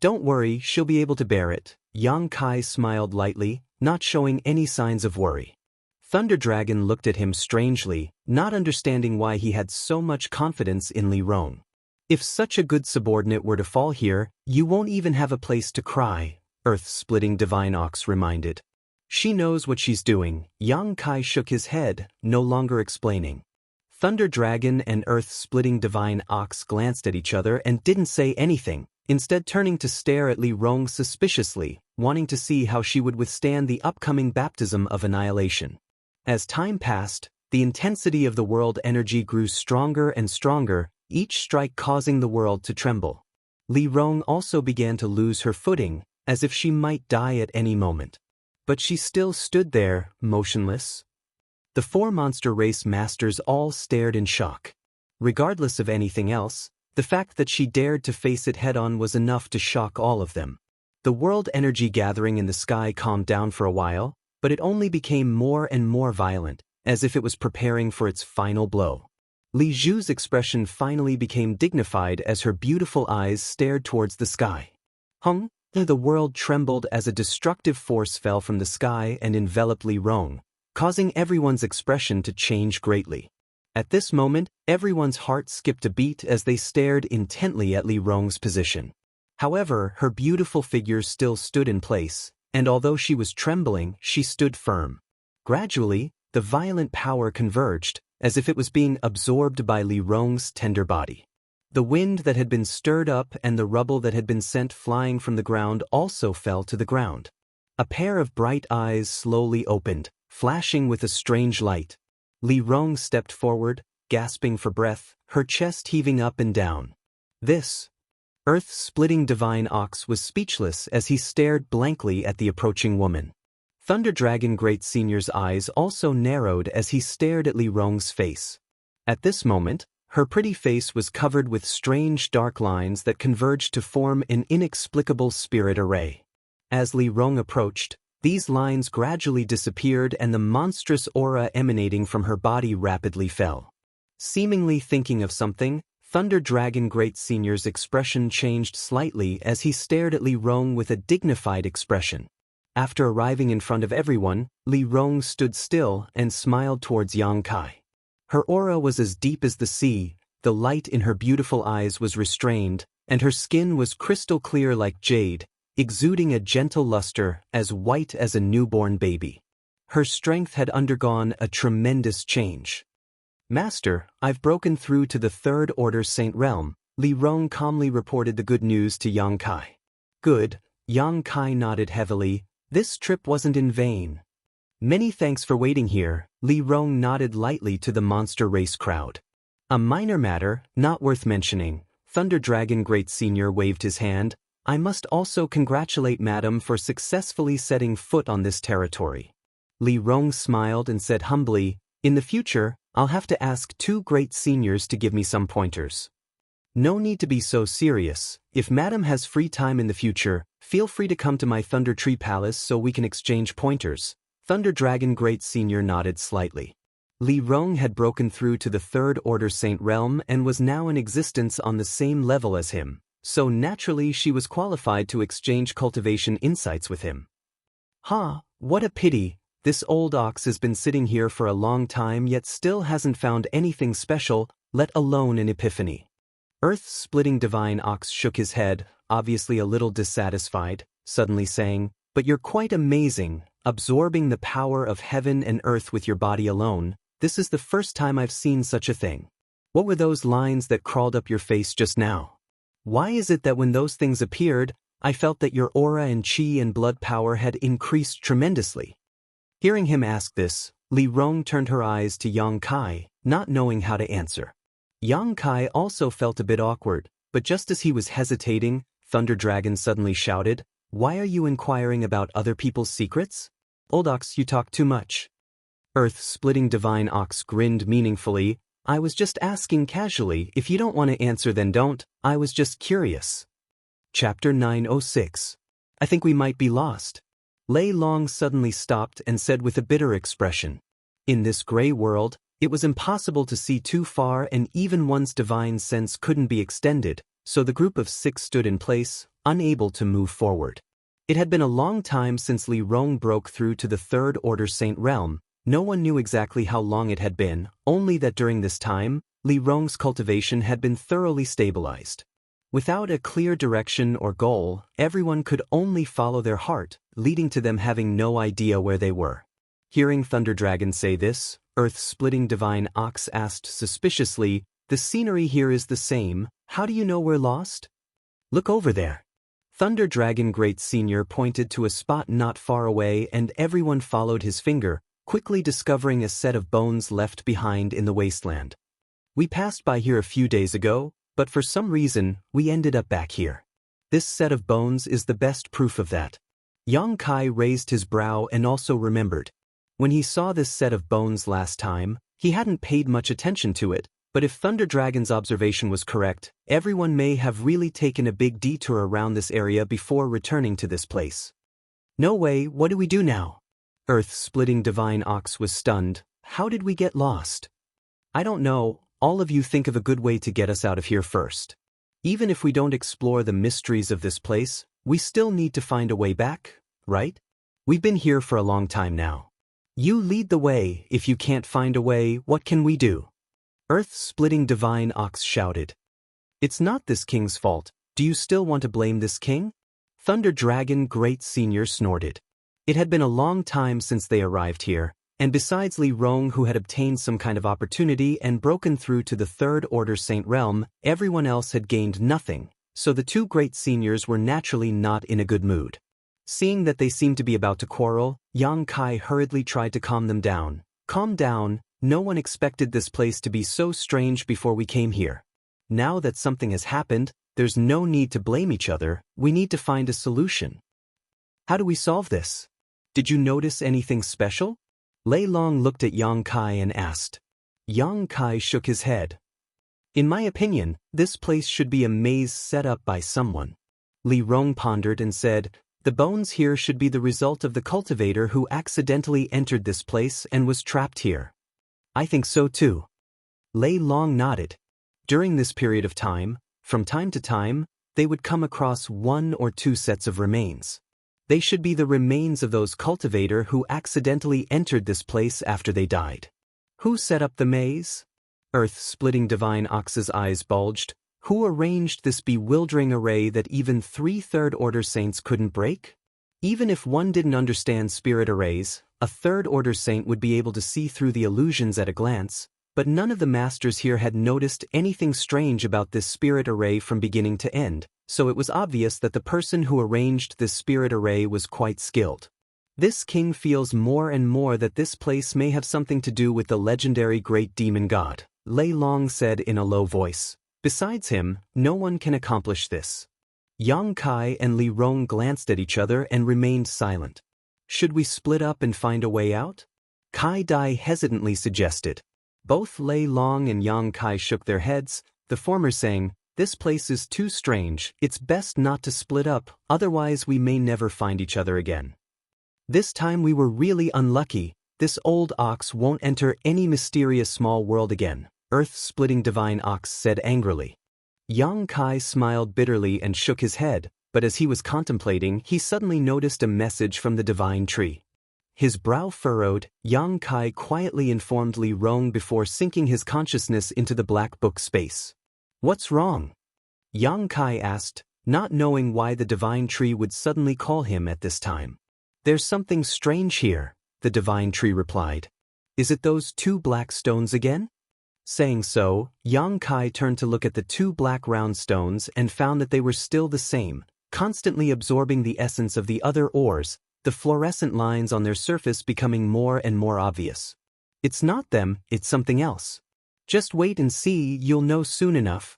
Don't worry, she'll be able to bear it." Yang Kai smiled lightly, not showing any signs of worry. Thunder Dragon looked at him strangely, not understanding why he had so much confidence in Li Rong. "If such a good subordinate were to fall here, you won't even have a place to cry," Earth-splitting Divine Ox reminded. "She knows what she's doing." Yang Kai shook his head, no longer explaining. Thunder Dragon and Earth-splitting Divine Ox glanced at each other and didn't say anything, instead turning to stare at Li Rong suspiciously, wanting to see how she would withstand the upcoming baptism of annihilation. As time passed, the intensity of the world energy grew stronger and stronger, each strike causing the world to tremble. Li Rong also began to lose her footing, as if she might die at any moment. But she still stood there, motionless. The four monster race masters all stared in shock. Regardless of anything else, the fact that she dared to face it head-on was enough to shock all of them. The world energy gathering in the sky calmed down for a while, but it only became more and more violent, as if it was preparing for its final blow. Li Zhu's expression finally became dignified as her beautiful eyes stared towards the sky. The world trembled as a destructive force fell from the sky and enveloped Li Rong, causing everyone's expression to change greatly. At this moment, everyone's heart skipped a beat as they stared intently at Li Rong's position. However, her beautiful figure still stood in place, and although she was trembling, she stood firm. Gradually, the violent power converged, as if it was being absorbed by Li Rong's tender body. The wind that had been stirred up and the rubble that had been sent flying from the ground also fell to the ground. A pair of bright eyes slowly opened, flashing with a strange light. Li Rong stepped forward, gasping for breath, her chest heaving up and down. This Earth-splitting Divine Ox was speechless as he stared blankly at the approaching woman. Thunder Dragon Great Senior's eyes also narrowed as he stared at Li Rong's face. At this moment, her pretty face was covered with strange dark lines that converged to form an inexplicable spirit array. As Li Rong approached, these lines gradually disappeared and the monstrous aura emanating from her body rapidly fell. Seemingly thinking of something, Thunder Dragon Great Senior's expression changed slightly as he stared at Li Rong with a dignified expression. After arriving in front of everyone, Li Rong stood still and smiled towards Yang Kai. Her aura was as deep as the sea, the light in her beautiful eyes was restrained, and her skin was crystal clear like jade, exuding a gentle luster as white as a newborn baby. Her strength had undergone a tremendous change. Master, I've broken through to the Third Order Saint Realm. Li Rong calmly reported the good news to Yang Kai. Good, Yang Kai nodded heavily. This trip wasn't in vain. Many thanks for waiting here. Li Rong nodded lightly to the monster race crowd. A minor matter, not worth mentioning. Thunder Dragon Great Senior waved his hand. I must also congratulate Madam for successfully setting foot on this territory. Li Rong smiled and said humbly, in the future, I'll have to ask 2 great seniors to give me some pointers. No need to be so serious. If Madam has free time in the future, feel free to come to my Thunder Tree Palace so we can exchange pointers. Thunder Dragon Great Senior nodded slightly. Li Rong had broken through to the Third Order Saint Realm and was now in existence on the same level as him, so naturally she was qualified to exchange cultivation insights with him. What a pity. This old ox has been sitting here for a long time yet still hasn't found anything special, let alone an epiphany. Earth-splitting divine ox shook his head, obviously a little dissatisfied, suddenly saying, but you're quite amazing, absorbing the power of heaven and earth with your body alone. This is the first time I've seen such a thing. What were those lines that crawled up your face just now? Why is it that when those things appeared, I felt that your aura and chi and blood power had increased tremendously? Hearing him ask this, Li Rong turned her eyes to Yang Kai, not knowing how to answer. Yang Kai also felt a bit awkward, but just as he was hesitating, Thunder Dragon suddenly shouted, why are you inquiring about other people's secrets? Old ox, you talk too much. Earth-splitting divine ox grinned meaningfully. I was just asking casually. If you don't want to answer then don't. I was just curious. Chapter 906. I think we might be lost. Lei Long suddenly stopped and said with a bitter expression. In this gray world, it was impossible to see too far and even one's divine sense couldn't be extended, so the group of 6 stood in place, unable to move forward. It had been a long time since Li Rong broke through to the Third Order Saint Realm. No one knew exactly how long it had been, only that during this time, Li Rong's cultivation had been thoroughly stabilized. Without a clear direction or goal, everyone could only follow their heart, leading to them having no idea where they were. Hearing Thunder Dragon say this, Earth-splitting divine ox asked suspiciously, the scenery here is the same, how do you know we're lost? Look over there. Thunder Dragon Great Senior pointed to a spot not far away and everyone followed his finger, quickly discovering a set of bones left behind in the wasteland. We passed by here a few days ago, but for some reason, we ended up back here. This set of bones is the best proof of that. Yang Kai raised his brow and also remembered. When he saw this set of bones last time, he hadn't paid much attention to it, but if Thunder Dragon's observation was correct, everyone may have really taken a big detour around this area before returning to this place. No way, what do we do now? Earth-splitting divine ox was stunned. How did we get lost? I don't know. All of you think of a good way to get us out of here first. Even if we don't explore the mysteries of this place, we still need to find a way back, right? We've been here for a long time now. You lead the way. If you can't find a way, what can we do? Earth-splitting divine ox shouted. It's not this king's fault. Do you still want to blame this king? Thunder Dragon Great Senior snorted. It had been a long time since they arrived here, and besides Li Rong who had obtained some kind of opportunity and broken through to the Third Order Saint Realm, everyone else had gained nothing, so the 2 great seniors were naturally not in a good mood. Seeing that they seemed to be about to quarrel, Yang Kai hurriedly tried to calm them down. Calm down, no one expected this place to be so strange before we came here. Now that something has happened, there's no need to blame each other, we need to find a solution. How do we solve this? Did you notice anything special? Lei Long looked at Yang Kai and asked. Yang Kai shook his head. In my opinion, this place should be a maze set up by someone. Li Rong pondered and said, the bones here should be the result of the cultivator who accidentally entered this place and was trapped here. I think so too. Lei Long nodded. During this period of time, from time to time, they would come across 1 or 2 sets of remains. They should be the remains of those cultivator who accidentally entered this place after they died. Who set up the maze? Earth-splitting divine ox's eyes bulged. Who arranged this bewildering array that even 3 Third Order saints couldn't break? Even if one didn't understand spirit arrays, a Third Order saint would be able to see through the illusions at a glance, but none of the masters here had noticed anything strange about this spirit array from beginning to end, so it was obvious that the person who arranged this spirit array was quite skilled. This king feels more and more that this place may have something to do with the legendary great demon god, Lei Long said in a low voice. Besides him, no one can accomplish this. Yang Kai and Li Rong glanced at each other and remained silent. Should we split up and find a way out? Kai Dai hesitantly suggested. Both Lei Long and Yang Kai shook their heads, the former saying, "This place is too strange, it's best not to split up, otherwise we may never find each other again. This time we were really unlucky, this old ox won't enter any mysterious small world again," earth-splitting divine ox said angrily. Yang Kai smiled bitterly and shook his head, but as he was contemplating, he suddenly noticed a message from the divine tree. His brow furrowed, Yang Kai quietly informed Li Rong before sinking his consciousness into the black book space. "What's wrong?" Yang Kai asked, not knowing why the divine tree would suddenly call him at this time. "There's something strange here," the divine tree replied. "Is it those two black stones again?" Saying so, Yang Kai turned to look at the two black round stones and found that they were still the same, constantly absorbing the essence of the other ores, the fluorescent lines on their surface becoming more and more obvious. "It's not them, it's something else. Just wait and see, you'll know soon enough,"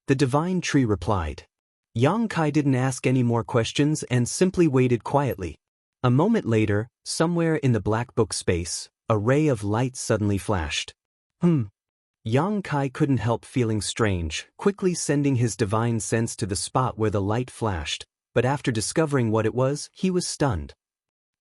the divine tree replied. Yang Kai didn't ask any more questions and simply waited quietly. A moment later, somewhere in the black book space, a ray of light suddenly flashed. Yang Kai couldn't help feeling strange, quickly sending his divine sense to the spot where the light flashed, but after discovering what it was, he was stunned.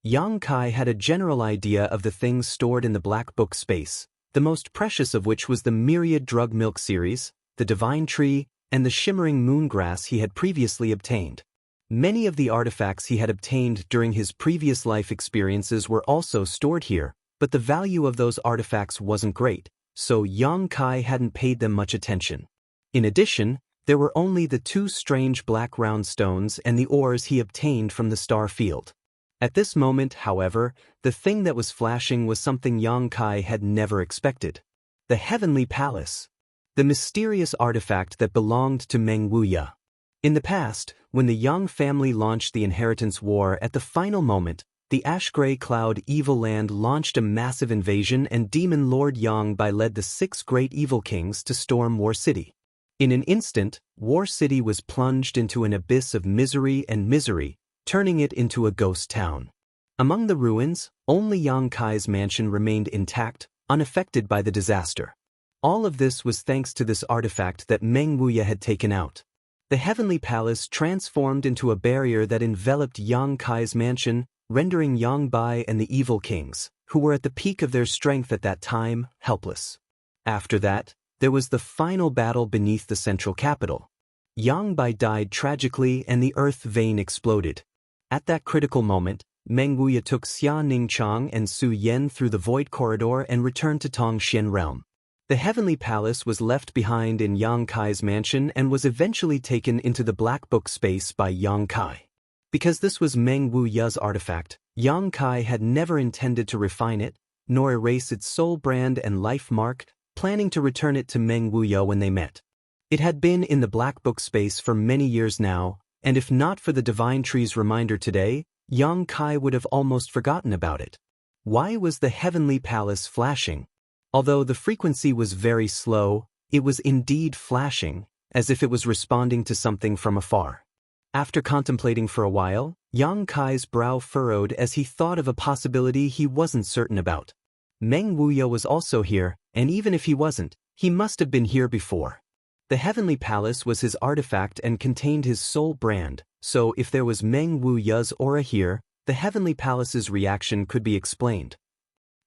Yang Kai had a general idea of the things stored in the black book space, the most precious of which was the myriad drug milk series, the divine tree, and the shimmering moon grass he had previously obtained. Many of the artifacts he had obtained during his previous life experiences were also stored here, but the value of those artifacts wasn't great, so Yang Kai hadn't paid them much attention. In addition, there were only the two strange black round stones and the ores he obtained from the star field. At this moment, however, the thing that was flashing was something Yang Kai had never expected. The Heavenly Palace. The mysterious artifact that belonged to Meng Wuya. In the past, when the Yang family launched the Inheritance War at the final moment, the Ash-Gray Cloud Evil Land launched a massive invasion and Demon Lord Yang Bai led the 6 great evil kings to storm War City. In an instant, War City was plunged into an abyss of misery and misery, turning it into a ghost town. Among the ruins, only Yang Kai's mansion remained intact, unaffected by the disaster. All of this was thanks to this artifact that Meng Wuya had taken out. The Heavenly Palace transformed into a barrier that enveloped Yang Kai's mansion, rendering Yang Bai and the evil kings, who were at the peak of their strength at that time, helpless. After that, there was the final battle beneath the central capital. Yang Bai died tragically and the earth vein exploded. At that critical moment, Meng Wuya took Xia Ningchang and Su Yan through the Void Corridor and returned to Tongxian Realm. The Heavenly Palace was left behind in Yang Kai's mansion and was eventually taken into the Black Book space by Yang Kai. Because this was Meng Wuya's artifact, Yang Kai had never intended to refine it, nor erase its soul brand and life mark, planning to return it to Meng Wuya when they met. It had been in the Black Book space for many years now, and if not for the Divine Tree's reminder today, Yang Kai would have almost forgotten about it. Why was the Heavenly Palace flashing? Although the frequency was very slow, it was indeed flashing, as if it was responding to something from afar. After contemplating for a while, Yang Kai's brow furrowed as he thought of a possibility he wasn't certain about. Meng Wuya was also here, and even if he wasn't, he must have been here before. The Heavenly Palace was his artifact and contained his soul brand, so if there was Meng Wuya's aura here, the Heavenly Palace's reaction could be explained.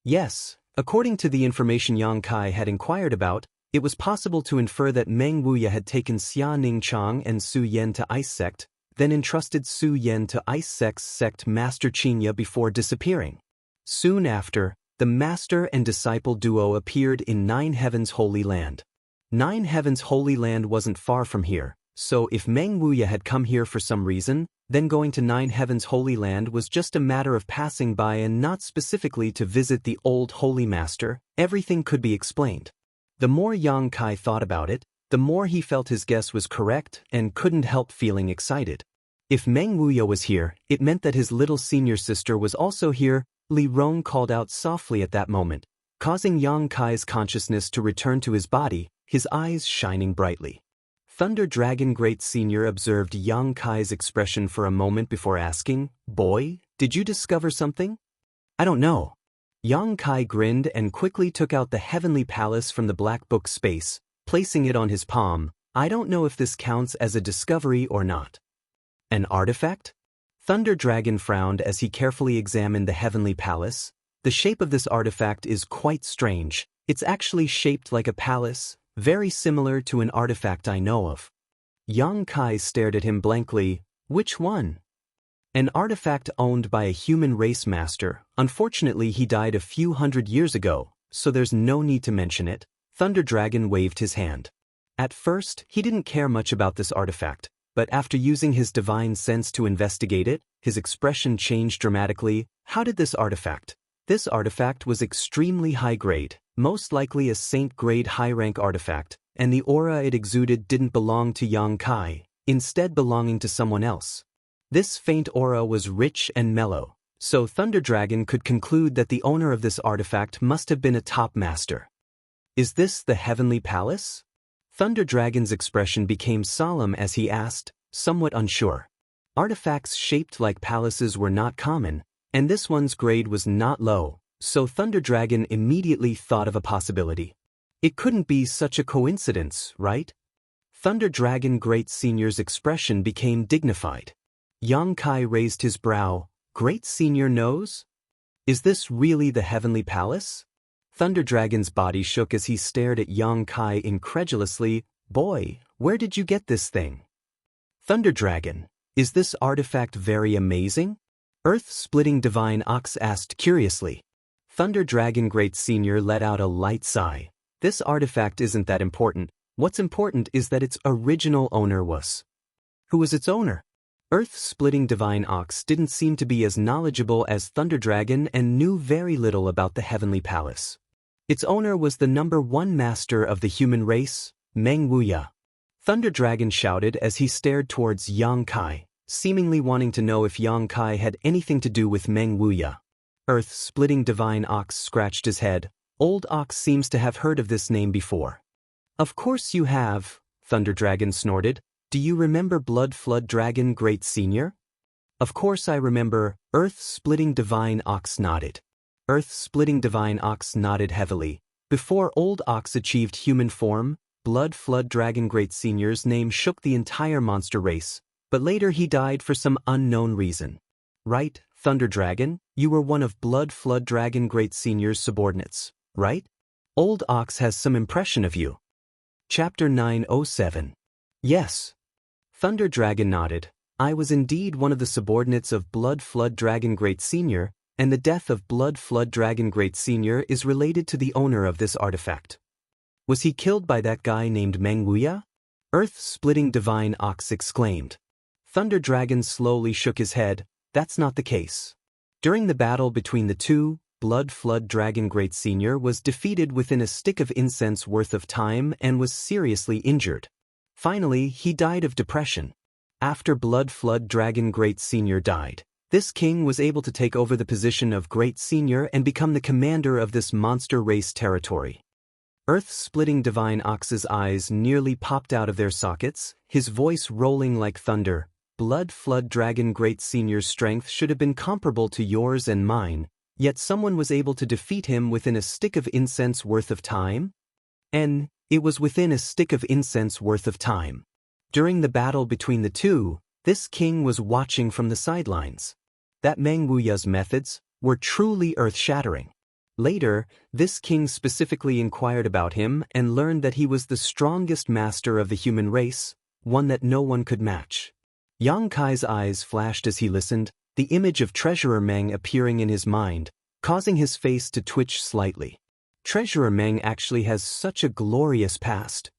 Yes, according to the information Yang Kai had inquired about, it was possible to infer that Meng Wuya had taken Xia Ningchang and Su Yan to Ice Sect, then entrusted Su Yan to Ice Sect's sect Master Qinya before disappearing. Soon after, the Master and Disciple duo appeared in Nine Heavens Holy Land. Nine Heavens Holy Land wasn't far from here, so if Meng Wuya had come here for some reason, then going to Nine Heavens Holy Land was just a matter of passing by and not specifically to visit the old Holy Master, everything could be explained. The more Yang Kai thought about it, the more he felt his guess was correct and couldn't help feeling excited. If Meng Wuya was here, it meant that his little senior sister was also here. Li Rong called out softly at that moment, causing Yang Kai's consciousness to return to his body, his eyes shining brightly. Thunder Dragon Great Senior observed Yang Kai's expression for a moment before asking, "Boy, did you discover something?" "I don't know." Yang Kai grinned and quickly took out the Heavenly Palace from the Black Book space, placing it on his palm. "I don't know if this counts as a discovery or not." "An artifact?" Thunder Dragon frowned as he carefully examined the Heavenly Palace. "The shape of this artifact is quite strange. It's actually shaped like a palace, very similar to an artifact I know of." Yang Kai stared at him blankly. "Which one?" "An artifact owned by a human race master. Unfortunately, he died a few hundred years ago, so there's no need to mention it." Thunder Dragon waved his hand. At first, he didn't care much about this artifact, but after using his divine sense to investigate it, his expression changed dramatically. "How did this artifact?" "This artifact was extremely high-grade, most likely a saint-grade high-rank artifact, and the aura it exuded didn't belong to Yang Kai, instead belonging to someone else. This faint aura was rich and mellow, so Thunder Dragon could conclude that the owner of this artifact must have been a top master." "Is this the Heavenly Palace?" Thunder Dragon's expression became solemn as he asked, somewhat unsure. Artifacts shaped like palaces were not common, and this one's grade was not low, so Thunder Dragon immediately thought of a possibility. "It couldn't be such a coincidence, right?" Thunder Dragon Great Senior's expression became dignified. Yang Kai raised his brow. "Great Senior knows? Is this really the Heavenly Palace?" Thunder Dragon's body shook as he stared at Yang Kai incredulously. "Boy, where did you get this thing?" "Thunder Dragon, is this artifact very amazing?" Earth-splitting Divine Ox asked curiously. Thunder Dragon Great Senior let out a light sigh. "This artifact isn't that important. What's important is that its original owner was." "Who was its owner?" Earth-splitting Divine Ox didn't seem to be as knowledgeable as Thunder Dragon and knew very little about the Heavenly Palace. "Its owner was the #1 master of the human race, Meng Wuya." Thunder Dragon shouted as he stared towards Yang Kai, seemingly wanting to know if Yang Kai had anything to do with Meng Wuya. Earth-splitting Divine Ox scratched his head. "Old Ox seems to have heard of this name before." "Of course you have," Thunder Dragon snorted. "Do you remember Blood Flood Dragon Great Senior?" "Of course I remember." Earth-splitting Divine Ox nodded. Earth-splitting Divine Ox nodded heavily. Before Old Ox achieved human form, Blood Flood Dragon Great Senior's name shook the entire monster race, but later he died for some unknown reason. "Right, Thunder Dragon, you were one of Blood Flood Dragon Great Senior's subordinates, right? Old Ox has some impression of you." Chapter 907. "Yes." Thunder Dragon nodded. "I was indeed one of the subordinates of Blood Flood Dragon Great Senior, and the death of Blood Flood Dragon Great Senior is related to the owner of this artifact." "Was he killed by that guy named Meng Wuya?" Earth-splitting Divine Ox exclaimed. Thunder Dragon slowly shook his head. "That's not the case. During the battle between the two, Blood Flood Dragon Great Senior was defeated within a stick of incense worth of time and was seriously injured. Finally, he died of depression. After Blood Flood Dragon Great Senior died, this king was able to take over the position of Great Senior and become the commander of this monster race territory." Earth-splitting Divine Ox's eyes nearly popped out of their sockets, his voice rolling like thunder. "Blood Flood Dragon Great Senior's strength should have been comparable to yours and mine, yet someone was able to defeat him within a stick of incense worth of time?" "And it was within a stick of incense worth of time. During the battle between the two, this king was watching from the sidelines. That Meng Wuya's methods were truly earth-shattering. Later, this king specifically inquired about him and learned that he was the strongest master of the human race, one that no one could match." Yang Kai's eyes flashed as he listened, the image of Treasurer Meng appearing in his mind, causing his face to twitch slightly. Treasurer Meng actually has such a glorious past.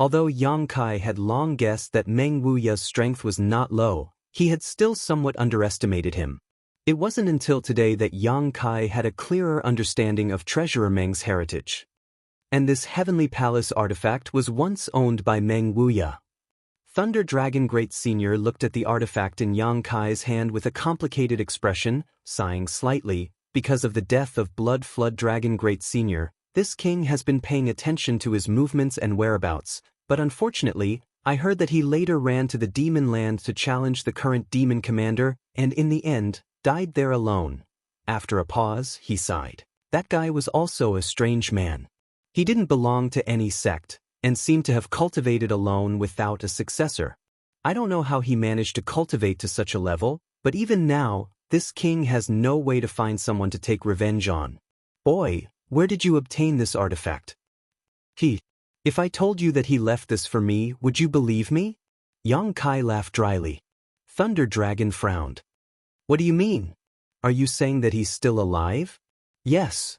Although Yang Kai had long guessed that Meng Wuya's strength was not low, he had still somewhat underestimated him. It wasn't until today that Yang Kai had a clearer understanding of Treasurer Meng's heritage. and this Heavenly Palace artifact was once owned by Meng Wuya. Thunder Dragon Great Senior looked at the artifact in Yang Kai's hand with a complicated expression, sighing slightly. Because of the death of Blood Flood Dragon Great Senior, this king has been paying attention to his movements and whereabouts, but unfortunately, I heard that he later ran to the demon land to challenge the current demon commander, and in the end, died there alone. After a pause, he sighed. That guy was also a strange man. He didn't belong to any sect, and seemed to have cultivated alone without a successor. I don't know how he managed to cultivate to such a level, but even now, this king has no way to find someone to take revenge on. Boy, where did you obtain this artifact? If I told you that he left this for me, would you believe me? Yang Kai laughed dryly. Thunder Dragon frowned. What do you mean? Are you saying that he's still alive? Yes.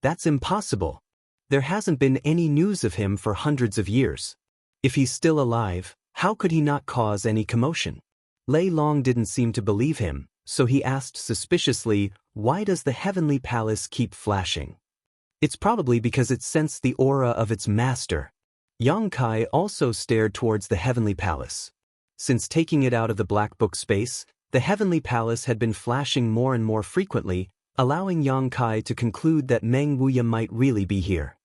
That's impossible. There hasn't been any news of him for hundreds of years. If he's still alive, how could he not cause any commotion? Lei Long didn't seem to believe him, so he asked suspiciously, why does the Heavenly Palace keep flashing? It's probably because it sensed the aura of its master. Yang Kai also stared towards the Heavenly Palace. Since taking it out of the Black Book space, the Heavenly Palace had been flashing more and more frequently, allowing Yang Kai to conclude that Meng Wuya might really be here.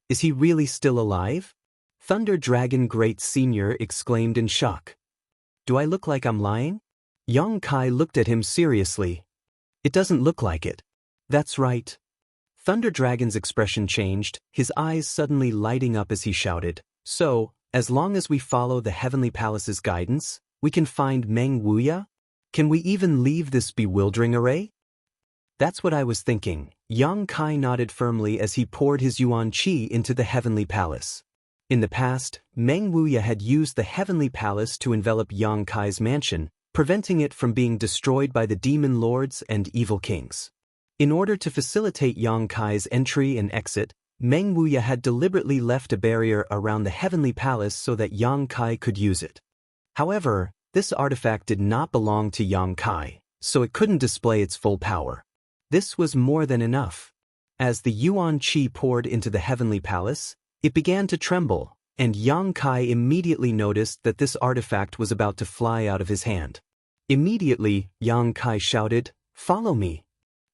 Is he really still alive? Thunder Dragon Great Senior exclaimed in shock. Do I look like I'm lying? Yang Kai looked at him seriously. It doesn't look like it. That's right. Thunder Dragon's expression changed, his eyes suddenly lighting up as he shouted, so, as long as we follow the Heavenly Palace's guidance, we can find Meng Wuya? Can we even leave this bewildering array? That's what I was thinking. Yang Kai nodded firmly as he poured his Yuan Qi into the Heavenly Palace. In the past, Meng Wuya had used the Heavenly Palace to envelop Yang Kai's mansion, preventing it from being destroyed by the demon lords and evil kings. In order to facilitate Yang Kai's entry and exit, Meng Wuya had deliberately left a barrier around the Heavenly Palace so that Yang Kai could use it. However, this artifact did not belong to Yang Kai, so it couldn't display its full power. This was more than enough. As the Yuan Qi poured into the Heavenly Palace, it began to tremble, and Yang Kai immediately noticed that this artifact was about to fly out of his hand. Immediately, Yang Kai shouted, "Follow me."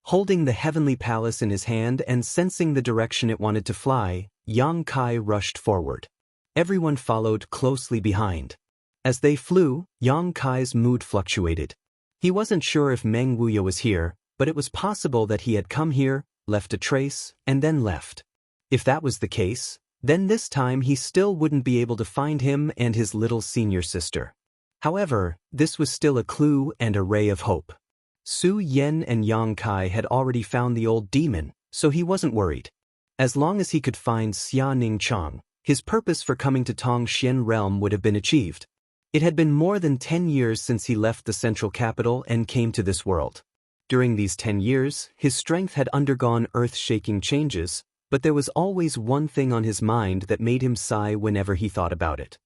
Holding the Heavenly Palace in his hand and sensing the direction it wanted to fly, Yang Kai rushed forward. Everyone followed closely behind. As they flew, Yang Kai's mood fluctuated. He wasn't sure if Meng Wuya was here, but it was possible that he had come here, left a trace, and then left. If that was the case, then this time he still wouldn't be able to find him and his little senior sister. However, this was still a clue and a ray of hope. Su Yen and Yang Kai had already found the old demon, so he wasn't worried. As long as he could find Xia Ning Chang, his purpose for coming to Tongxian Realm would have been achieved. It had been more than 10 years since he left the central capital and came to this world. During these 10 years, his strength had undergone earth-shaking changes, but there was always one thing on his mind that made him sigh whenever he thought about it.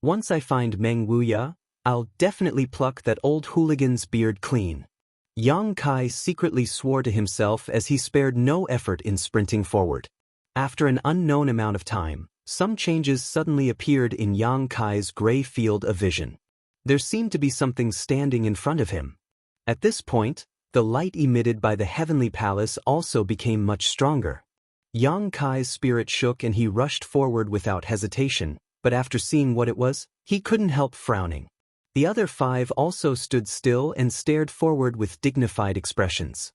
Once I find Meng Wuya, I'll definitely pluck that old hooligan's beard clean. Yang Kai secretly swore to himself as he spared no effort in sprinting forward. After an unknown amount of time, some changes suddenly appeared in Yang Kai's gray field of vision. There seemed to be something standing in front of him. At this point, the light emitted by the Heavenly Palace also became much stronger. Yang Kai's spirit shook and he rushed forward without hesitation, but after seeing what it was, he couldn't help frowning. The other 5 also stood still and stared forward with dignified expressions.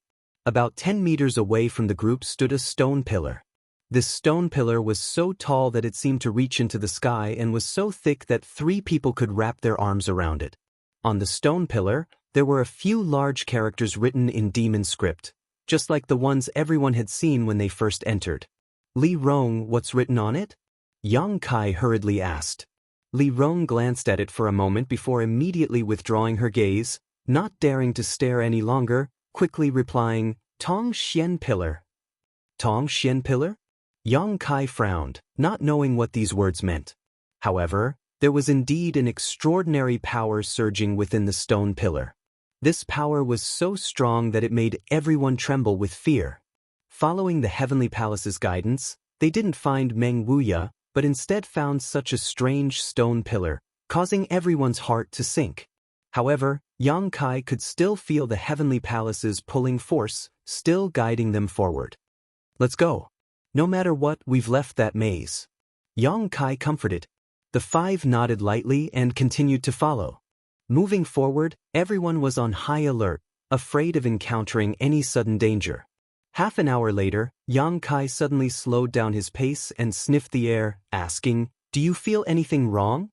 About 10 meters away from the group stood a stone pillar. This stone pillar was so tall that it seemed to reach into the sky and was so thick that 3 people could wrap their arms around it. On the stone pillar, there were a few large characters written in demon script, just like the ones everyone had seen when they first entered. Li Rong, what's written on it? Yang Kai hurriedly asked. Li Rong glanced at it for a moment before immediately withdrawing her gaze, not daring to stare any longer, quickly replying, Tong Xian Pillar. Tong Xian Pillar? Yang Kai frowned, not knowing what these words meant. However, there was indeed an extraordinary power surging within the stone pillar. This power was so strong that it made everyone tremble with fear. Following the Heavenly Palace's guidance, They didn't find Meng Wuya, but instead found such a strange stone pillar, causing everyone's heart to sink. However, Yang Kai could still feel the heavenly palace's pulling force, still guiding them forward. "Let's go. No matter what, we've left that maze." Yang Kai comforted. The five nodded lightly and continued to follow. Moving forward, everyone was on high alert, afraid of encountering any sudden danger. Half an hour later, Yang Kai suddenly slowed down his pace and sniffed the air, asking, "Do you feel anything wrong?"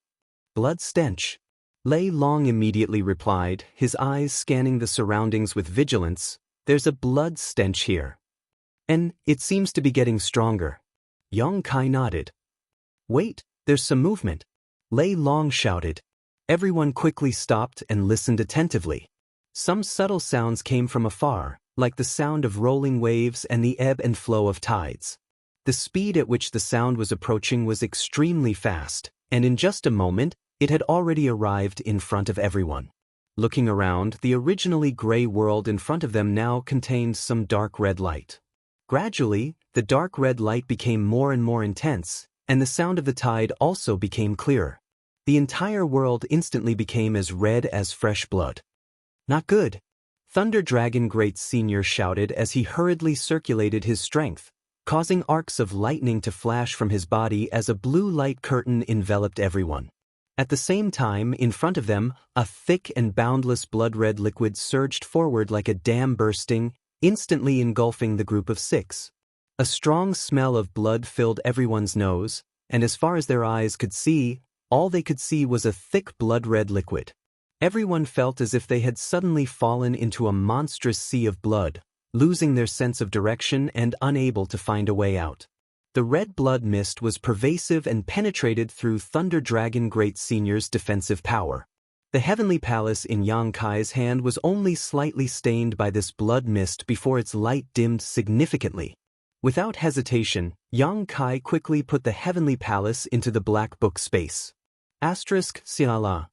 "Blood stench." Lei Long immediately replied, his eyes scanning the surroundings with vigilance. "There's a blood stench here. And it seems to be getting stronger." Yang Kai nodded. "Wait, there's some movement," Lei Long shouted. Everyone quickly stopped and listened attentively. Some subtle sounds came from afar, like the sound of rolling waves and the ebb and flow of tides. The speed at which the sound was approaching was extremely fast, and in just a moment, it had already arrived in front of everyone. Looking around, the originally gray world in front of them now contained some dark red light. Gradually, the dark red light became more and more intense, and the sound of the tide also became clearer. The entire world instantly became as red as fresh blood. "Not good," Thunder Dragon Great Senior shouted as he hurriedly circulated his strength, causing arcs of lightning to flash from his body as a blue light curtain enveloped everyone. At the same time, in front of them, a thick and boundless blood-red liquid surged forward like a dam bursting, instantly engulfing the group of six. A strong smell of blood filled everyone's nose, and as far as their eyes could see, all they could see was a thick blood-red liquid. Everyone felt as if they had suddenly fallen into a monstrous sea of blood, losing their sense of direction and unable to find a way out. The red blood mist was pervasive and penetrated through Thunder Dragon Great Senior's defensive power. The heavenly palace in Yang Kai's hand was only slightly stained by this blood mist before its light dimmed significantly. Without hesitation, Yang Kai quickly put the heavenly palace into the black book space. Siala.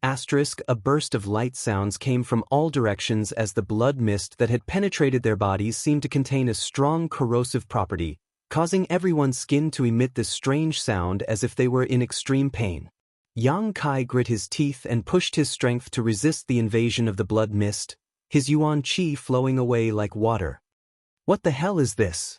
A burst of light sounds came from all directions as the blood mist that had penetrated their bodies seemed to contain a strong corrosive property, causing everyone's skin to emit this strange sound as if they were in extreme pain. Yang Kai grit his teeth and pushed his strength to resist the invasion of the blood mist, his yuan qi flowing away like water. "What the hell is this?"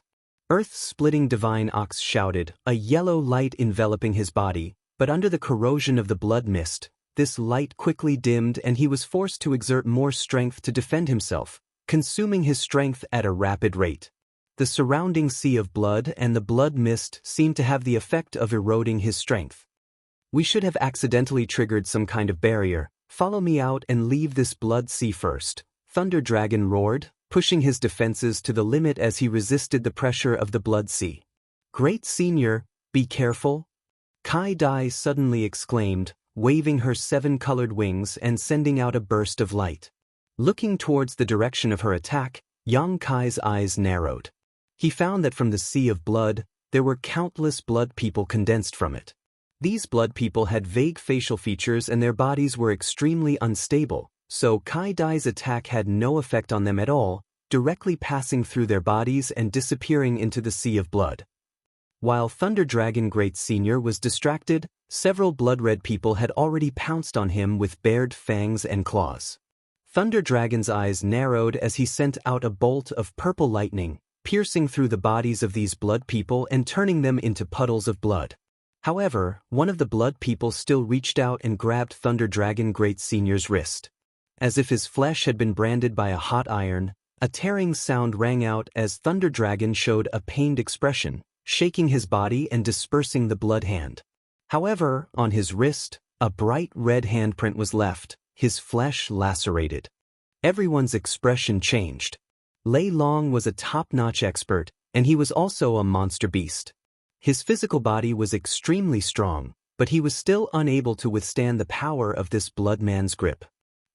Earth-splitting Divine Ox shouted, a yellow light enveloping his body, but under the corrosion of the blood mist, this light quickly dimmed and he was forced to exert more strength to defend himself, consuming his strength at a rapid rate. The surrounding sea of blood and the blood mist seemed to have the effect of eroding his strength. "We should have accidentally triggered some kind of barrier. Follow me out and leave this blood sea first," Thunder Dragon roared, pushing his defenses to the limit as he resisted the pressure of the blood sea. "Great Senior, be careful," Kai Dai suddenly exclaimed, waving her seven-colored wings and sending out a burst of light. Looking towards the direction of her attack, Yang Kai's eyes narrowed. He found that from the sea of blood, there were countless blood people condensed from it. These blood people had vague facial features and their bodies were extremely unstable, so Kai Dai's attack had no effect on them at all, directly passing through their bodies and disappearing into the sea of blood. While Thunder Dragon Great Senior was distracted, several blood-red people had already pounced on him with bared fangs and claws. Thunder Dragon's eyes narrowed as he sent out a bolt of purple lightning, piercing through the bodies of these blood people and turning them into puddles of blood. However, one of the blood people still reached out and grabbed Thunder Dragon Great Senior's wrist. As if his flesh had been branded by a hot iron, a tearing sound rang out as Thunder Dragon showed a pained expression, shaking his body and dispersing the blood hand. However, on his wrist, a bright red handprint was left, his flesh lacerated. Everyone's expression changed. Lei Long was a top-notch expert, and he was also a monster beast. His physical body was extremely strong, but he was still unable to withstand the power of this blood man's grip.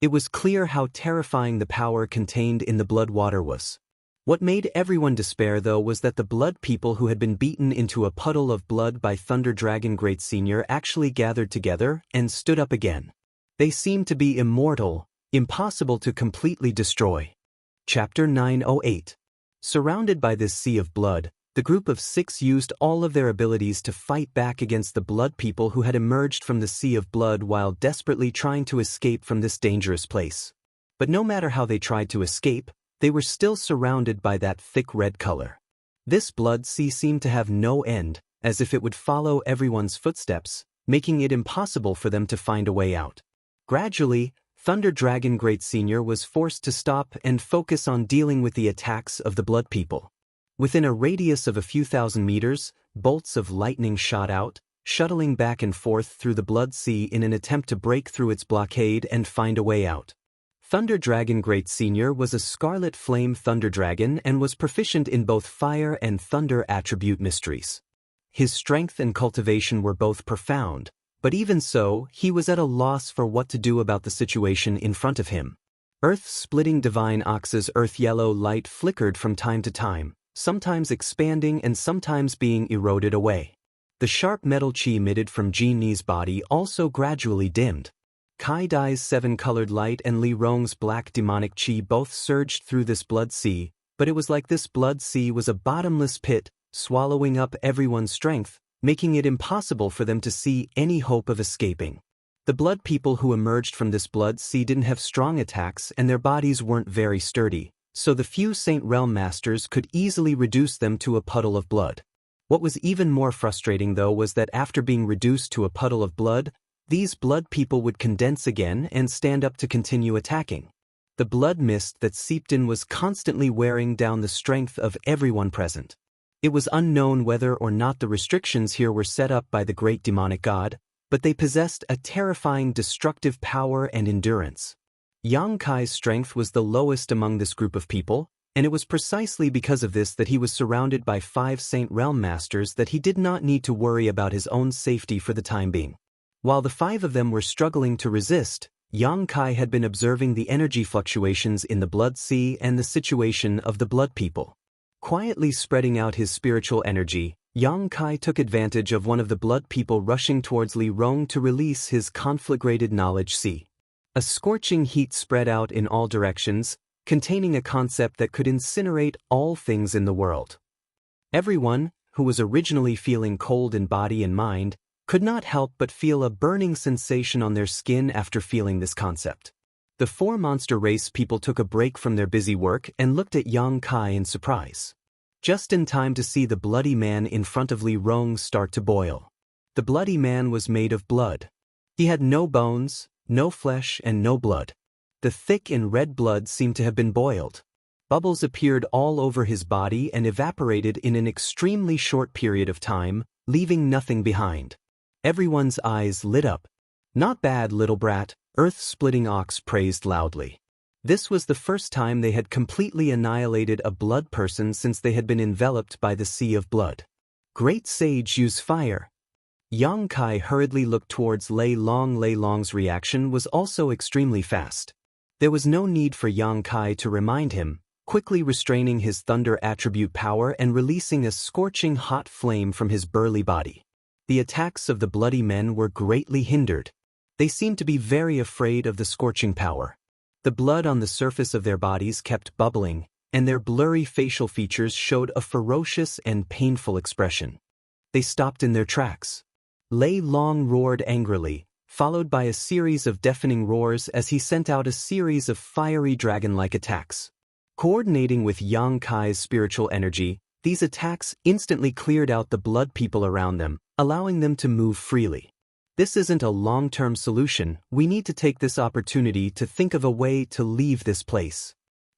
It was clear how terrifying the power contained in the blood water was. What made everyone despair though was that the blood people who had been beaten into a puddle of blood by Thunder Dragon Great Senior actually gathered together and stood up again. They seemed to be immortal, impossible to completely destroy. Chapter 908. Surrounded by this sea of blood, The group of 6 used all of their abilities to fight back against the blood people who had emerged from the sea of blood while desperately trying to escape from this dangerous place. But no matter how they tried to escape, they were still surrounded by that thick red color. This blood sea seemed to have no end, as if it would follow everyone's footsteps, making it impossible for them to find a way out. Gradually, Thunder Dragon Great Senior was forced to stop and focus on dealing with the attacks of the blood people. Within a radius of a few thousand meters, bolts of lightning shot out, shuttling back and forth through the blood sea in an attempt to break through its blockade and find a way out. Thunder Dragon Great Senior was a Scarlet Flame Thunder Dragon and was proficient in both fire and thunder attribute mysteries. His strength and cultivation were both profound, but even so, he was at a loss for what to do about the situation in front of him. Earth-splitting Divine Ox's earth-yellow light flickered from time to time, sometimes expanding and sometimes being eroded away. The sharp metal chi emitted from Jinni's body also gradually dimmed. Kai Dai's 7-colored light and Li Rong's black demonic chi both surged through this blood sea, but it was like this blood sea was a bottomless pit, swallowing up everyone's strength, making it impossible for them to see any hope of escaping. The blood people who emerged from this blood sea didn't have strong attacks and their bodies weren't very sturdy, so the few Saint Realm Masters could easily reduce them to a puddle of blood. What was even more frustrating though was that after being reduced to a puddle of blood, these blood people would condense again and stand up to continue attacking. The blood mist that seeped in was constantly wearing down the strength of everyone present. It was unknown whether or not the restrictions here were set up by the great demonic god, but they possessed a terrifying destructive power and endurance. Yang Kai's strength was the lowest among this group of people, and it was precisely because of this that he was surrounded by 5 Saint Realm Masters that he did not need to worry about his own safety for the time being. While the 5 of them were struggling to resist, Yang Kai had been observing the energy fluctuations in the blood sea and the situation of the blood people. Quietly spreading out his spiritual energy, Yang Kai took advantage of one of the blood people rushing towards Li Rong to release his conflagrated knowledge sea. A scorching heat spread out in all directions, containing a concept that could incinerate all things in the world. Everyone, who was originally feeling cold in body and mind, could not help but feel a burning sensation on their skin after feeling this concept. The 4 monster race people took a break from their busy work and looked at Yang Kai in surprise. Just in time to see the bloody man in front of Li Rong start to boil. The bloody man was made of blood. He had no bones, no flesh and no blood. The thick and red blood seemed to have been boiled. Bubbles appeared all over his body and evaporated in an extremely short period of time, leaving nothing behind. Everyone's eyes lit up. "Not bad, little brat," Earth-splitting Ox praised loudly. This was the first time they had completely annihilated a blood person since they had been enveloped by the sea of blood. "Great sage, use fire." Yang Kai hurriedly looked towards Lei Long. Lei Long's reaction was also extremely fast. There was no need for Yang Kai to remind him, quickly restraining his thunder attribute power and releasing a scorching hot flame from his burly body. The attacks of the bloody men were greatly hindered. They seemed to be very afraid of the scorching power. The blood on the surface of their bodies kept bubbling, and their blurry facial features showed a ferocious and painful expression. They stopped in their tracks. Lei Long roared angrily, followed by a series of deafening roars as he sent out a series of fiery dragon-like attacks. Coordinating with Yang Kai's spiritual energy, these attacks instantly cleared out the blood people around them, allowing them to move freely. "This isn't a long-term solution, we need to take this opportunity to think of a way to leave this place,"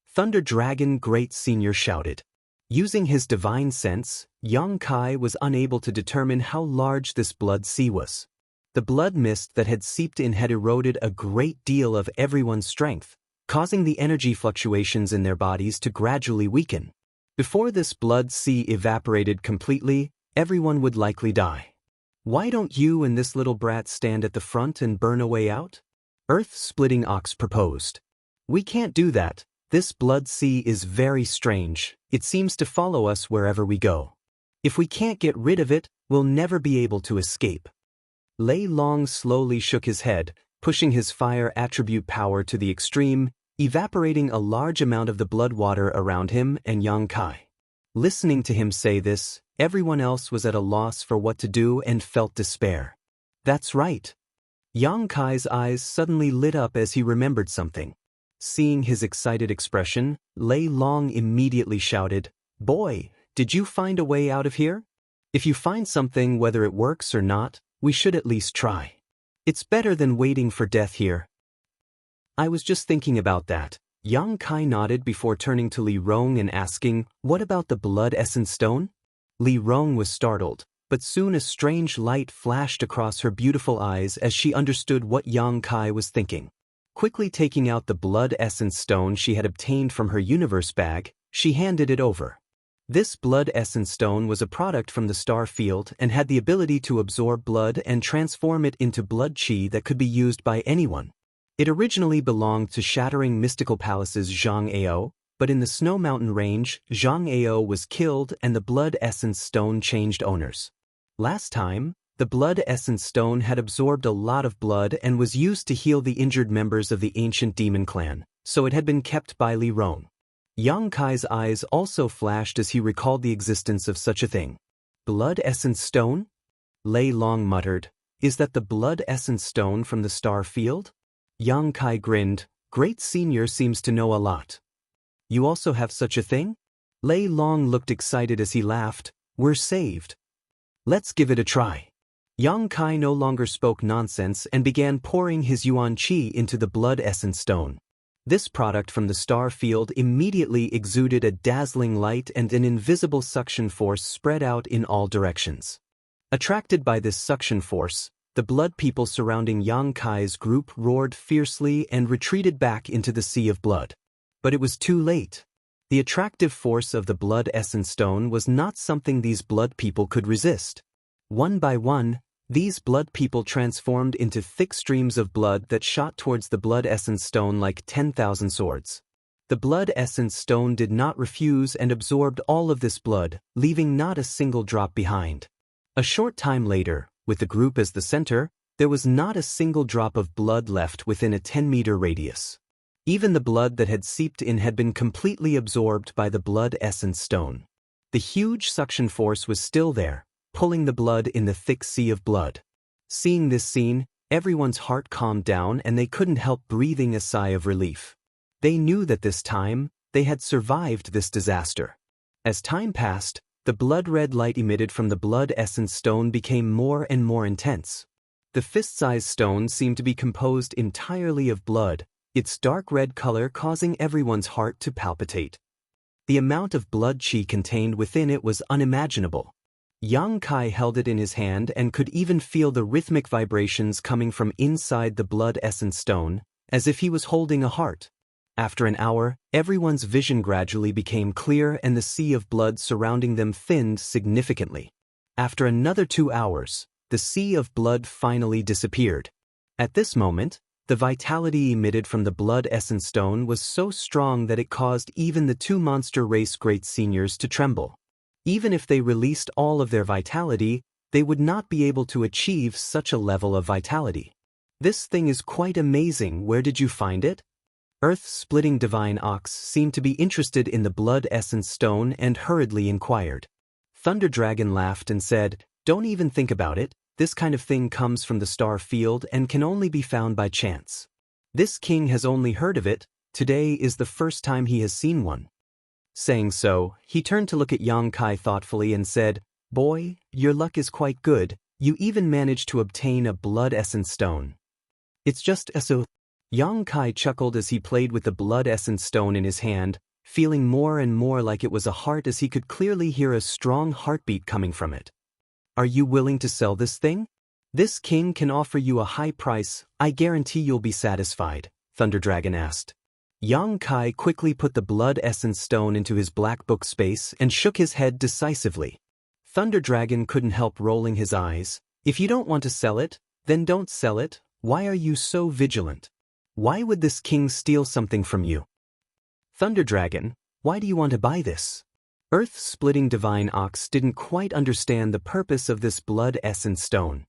Thunder Dragon Great Senior shouted. Using his divine sense, Yang Kai was unable to determine how large this blood sea was. The blood mist that had seeped in had eroded a great deal of everyone's strength, causing the energy fluctuations in their bodies to gradually weaken. Before this blood sea evaporated completely, everyone would likely die. "Why don't you and this little brat stand at the front and burn a way out?" Earth-splitting Ox proposed. "We can't do that. This blood sea is very strange. It seems to follow us wherever we go. If we can't get rid of it, we'll never be able to escape." Lei Long slowly shook his head, pushing his fire attribute power to the extreme, evaporating a large amount of the blood water around him and Yang Kai. Listening to him say this, everyone else was at a loss for what to do and felt despair. That's right. Yang Kai's eyes suddenly lit up as he remembered something. Seeing his excited expression, Lei Long immediately shouted, "Boy, did you find a way out of here? If you find something, whether it works or not, we should at least try. It's better than waiting for death here." "I was just thinking about that." Yang Kai nodded before turning to Li Rong and asking, "What about the blood essence stone?" Li Rong was startled, but soon a strange light flashed across her beautiful eyes as she understood what Yang Kai was thinking. Quickly taking out the blood essence stone she had obtained from her universe bag, she handed it over. This blood essence stone was a product from the star field and had the ability to absorb blood and transform it into blood chi that could be used by anyone. It originally belonged to Shattering Mystical Palace's Zhang Ao, but in the Snow Mountain Range, Zhang Ao was killed and the blood essence stone changed owners. Last time, the blood essence stone had absorbed a lot of blood and was used to heal the injured members of the ancient demon clan, so it had been kept by Li Rong. Yang Kai's eyes also flashed as he recalled the existence of such a thing. "Blood essence stone?" Lei Long muttered, "Is that the blood essence stone from the star field?" Yang Kai grinned, "Great Senior seems to know a lot." "You also have such a thing?" Lei Long looked excited as he laughed, "We're saved. Let's give it a try." Yang Kai no longer spoke nonsense and began pouring his yuan qi into the blood essence stone. This product from the star field immediately exuded a dazzling light and an invisible suction force spread out in all directions. Attracted by this suction force, the blood people surrounding Yang Kai's group roared fiercely and retreated back into the sea of blood. But it was too late. The attractive force of the blood essence stone was not something these blood people could resist. One by one, these blood people transformed into thick streams of blood that shot towards the blood essence stone like 10,000 swords. The blood essence stone did not refuse and absorbed all of this blood, leaving not a single drop behind. A short time later, with the group as the center, there was not a single drop of blood left within a 10-meter radius. Even the blood that had seeped in had been completely absorbed by the blood essence stone. The huge suction force was still there, pulling the blood in the thick sea of blood. Seeing this scene, everyone's heart calmed down and they couldn't help breathing a sigh of relief. They knew that this time, they had survived this disaster. As time passed, the blood-red light emitted from the blood essence stone became more and more intense. The fist-sized stone seemed to be composed entirely of blood, its dark red color causing everyone's heart to palpitate. The amount of blood chi contained within it was unimaginable. Yang Kai held it in his hand and could even feel the rhythmic vibrations coming from inside the blood essence stone, as if he was holding a heart. After an hour, everyone's vision gradually became clear and the sea of blood surrounding them thinned significantly. After another 2 hours, the sea of blood finally disappeared. At this moment, the vitality emitted from the blood essence stone was so strong that it caused even the two monster race great seniors to tremble. Even if they released all of their vitality, they would not be able to achieve such a level of vitality. "This thing is quite amazing. Where did you find it?" Earth-splitting divine ox seemed to be interested in the blood essence stone and hurriedly inquired. Thunder Dragon laughed and said, "Don't even think about it. This kind of thing comes from the star field and can only be found by chance. This king has only heard of it. Today is the first time he has seen one." Saying so, he turned to look at Yang Kai thoughtfully and said, "Boy, your luck is quite good. You even managed to obtain a blood essence stone. It's just so." Yang Kai chuckled as he played with the blood essence stone in his hand, feeling more and more like it was a heart as he could clearly hear a strong heartbeat coming from it. "Are you willing to sell this thing? This king can offer you a high price. I guarantee you'll be satisfied," Thunder Dragon asked. Yang Kai quickly put the blood essence stone into his black book space and shook his head decisively. Thunder Dragon couldn't help rolling his eyes. "If you don't want to sell it, then don't sell it. Why are you so vigilant? Why would this king steal something from you?" "Thunder Dragon, why do you want to buy this?" Earth-splitting divine ox didn't quite understand the purpose of this blood essence stone.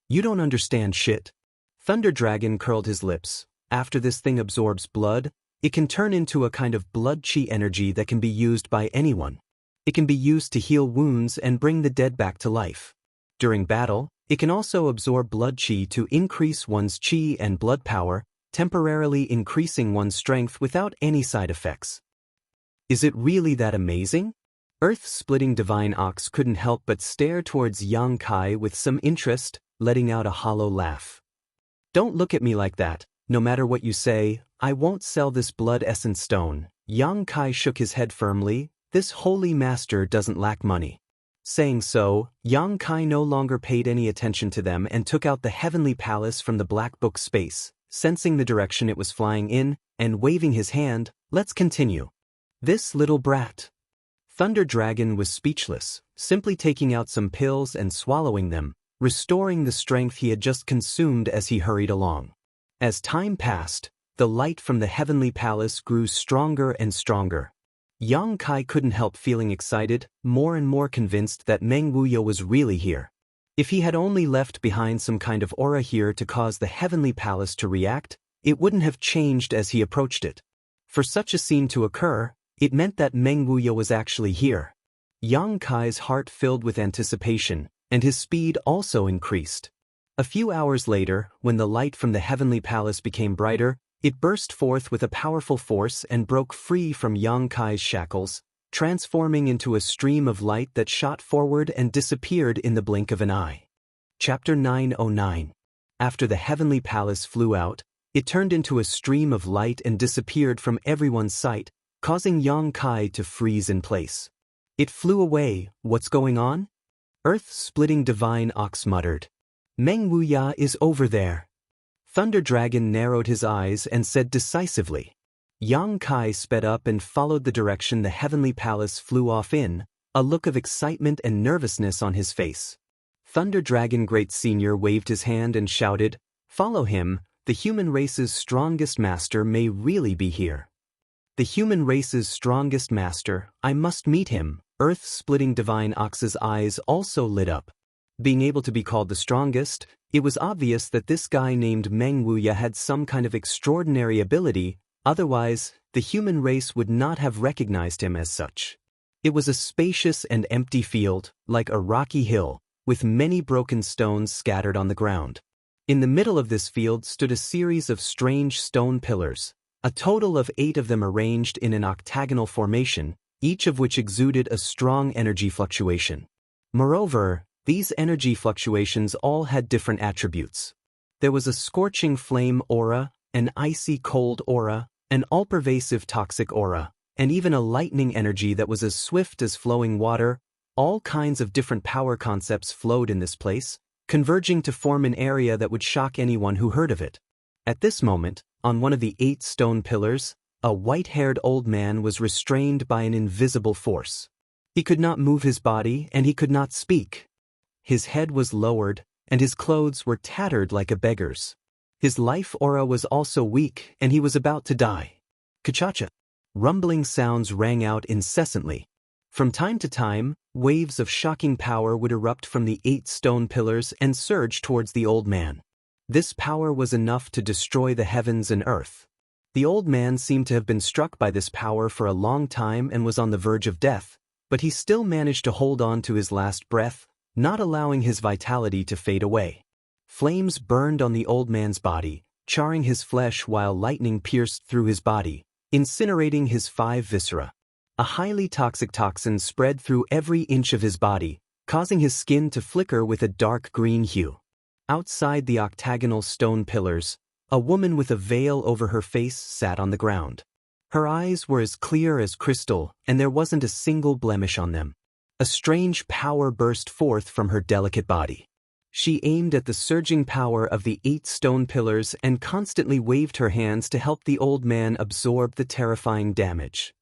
"You don't understand shit." Thunder Dragon curled his lips. "After this thing absorbs blood, it can turn into a kind of blood chi energy that can be used by anyone. It can be used to heal wounds and bring the dead back to life. During battle, it can also absorb blood chi to increase one's chi and blood power, temporarily increasing one's strength without any side effects. Is it really that amazing? Earth-splitting divine ox couldn't help but stare towards Yang Kai with some interest, letting out a hollow laugh. Don't look at me like that, no matter what you say, I won't sell this blood essence stone. Yang Kai shook his head firmly, this holy master doesn't lack money. Saying so, Yang Kai no longer paid any attention to them and took out the heavenly palace from the black book space, sensing the direction it was flying in, and waving his hand, let's continue. This little brat. Thunder Dragon was speechless, simply taking out some pills and swallowing them, restoring the strength he had just consumed as he hurried along. As time passed, the light from the heavenly palace grew stronger and stronger. Yang Kai couldn't help feeling excited, more and more convinced that Meng Wuya was really here. If he had only left behind some kind of aura here to cause the heavenly palace to react, it wouldn't have changed as he approached it. For such a scene to occur, it meant that Meng Wuya was actually here. Yang Kai's heart filled with anticipation, and his speed also increased. A few hours later, when the light from the heavenly palace became brighter, it burst forth with a powerful force and broke free from Yang Kai's shackles, transforming into a stream of light that shot forward and disappeared in the blink of an eye. Chapter 909. After the heavenly palace flew out, it turned into a stream of light and disappeared from everyone's sight, causing Yang Kai to freeze in place. It flew away, what's going on? Earth-splitting divine ox muttered. Meng Wuya is over there. Thunder Dragon narrowed his eyes and said decisively. Yang Kai sped up and followed the direction the heavenly palace flew off in, a look of excitement and nervousness on his face. Thunder Dragon Great Senior waved his hand and shouted, follow him, the human race's strongest master may really be here. The human race's strongest master, I must meet him. Earth-splitting divine ox's eyes also lit up. Being able to be called the strongest, it was obvious that this guy named Meng Wuya had some kind of extraordinary ability, otherwise, the human race would not have recognized him as such. It was a spacious and empty field, like a rocky hill, with many broken stones scattered on the ground. In the middle of this field stood a series of strange stone pillars, a total of 8 of them arranged in an octagonal formation, each of which exuded a strong energy fluctuation. Moreover, these energy fluctuations all had different attributes. There was a scorching flame aura, an icy cold aura, an all-pervasive toxic aura, and even a lightning energy that was as swift as flowing water. All kinds of different power concepts flowed in this place, converging to form an area that would shock anyone who heard of it. At this moment, on one of the 8 stone pillars, a white-haired old man was restrained by an invisible force. He could not move his body and he could not speak. His head was lowered, and his clothes were tattered like a beggar's. His life aura was also weak, and he was about to die. Kachacha! Rumbling sounds rang out incessantly. From time to time, waves of shocking power would erupt from the 8 stone pillars and surge towards the old man. This power was enough to destroy the heavens and earth. The old man seemed to have been struck by this power for a long time and was on the verge of death, but he still managed to hold on to his last breath, not allowing his vitality to fade away. Flames burned on the old man's body, charring his flesh while lightning pierced through his body, incinerating his 5 viscera. A highly toxic toxin spread through every inch of his body, causing his skin to flicker with a dark green hue. Outside the octagonal stone pillars, a woman with a veil over her face sat on the ground. Her eyes were as clear as crystal, and there wasn't a single blemish on them. A strange power burst forth from her delicate body. She aimed at the surging power of the 8 stone pillars and constantly waved her hands to help the old man absorb the terrifying damage.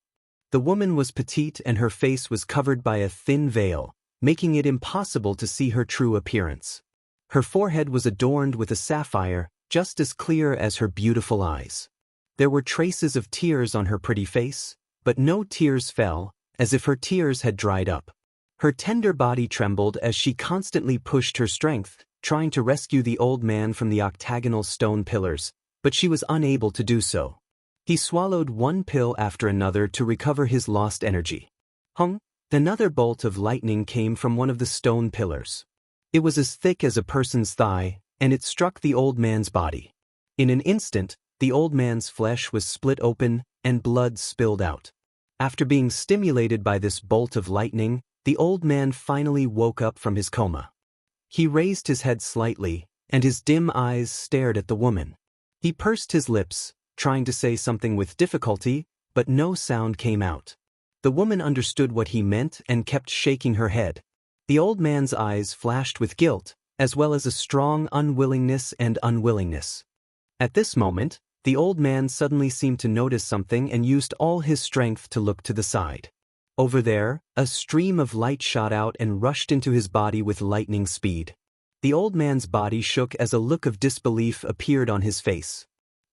The woman was petite and her face was covered by a thin veil, making it impossible to see her true appearance. Her forehead was adorned with a sapphire, just as clear as her beautiful eyes. There were traces of tears on her pretty face, but no tears fell, as if her tears had dried up. Her tender body trembled as she constantly pushed her strength, trying to rescue the old man from the octagonal stone pillars, but she was unable to do so. He swallowed one pill after another to recover his lost energy. Another bolt of lightning came from one of the stone pillars. It was as thick as a person's thigh, and it struck the old man's body. In an instant, the old man's flesh was split open, and blood spilled out. After being stimulated by this bolt of lightning, the old man finally woke up from his coma. He raised his head slightly, and his dim eyes stared at the woman. He pursed his lips, trying to say something with difficulty, but no sound came out. The woman understood what he meant and kept shaking her head. The old man's eyes flashed with guilt, as well as a strong unwillingness. At this moment, the old man suddenly seemed to notice something and used all his strength to look to the side. Over there, a stream of light shot out and rushed into his body with lightning speed. The old man's body shook as a look of disbelief appeared on his face.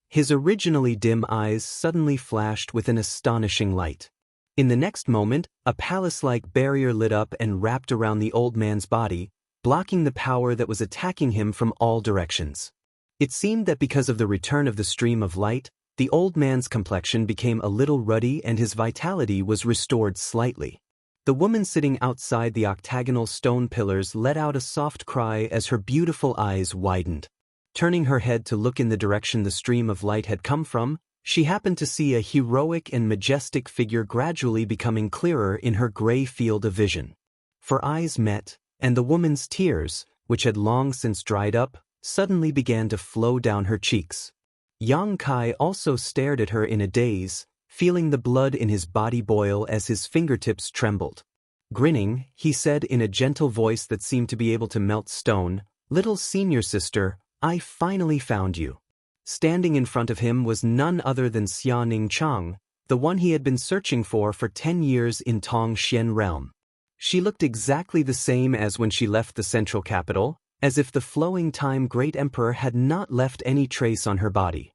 His originally dim eyes suddenly flashed with an astonishing light. In the next moment, a palace-like barrier lit up and wrapped around the old man's body, blocking the power that was attacking him from all directions. It seemed that because of the return of the stream of light, the old man's complexion became a little ruddy and his vitality was restored slightly. The woman sitting outside the octagonal stone pillars let out a soft cry as her beautiful eyes widened. Turning her head to look in the direction the stream of light had come from, she happened to see a heroic and majestic figure gradually becoming clearer in her gray field of vision. For eyes met, and the woman's tears, which had long since dried up, suddenly began to flow down her cheeks. Yang Kai also stared at her in a daze, feeling the blood in his body boil as his fingertips trembled. Grinning, he said in a gentle voice that seemed to be able to melt stone, "Little senior sister, I finally found you." Standing in front of him was none other than Xia Ning Chang, the one he had been searching for 10 years in Tong Xian realm. She looked exactly the same as when she left the central capital, as if the flowing time great emperor had not left any trace on her body.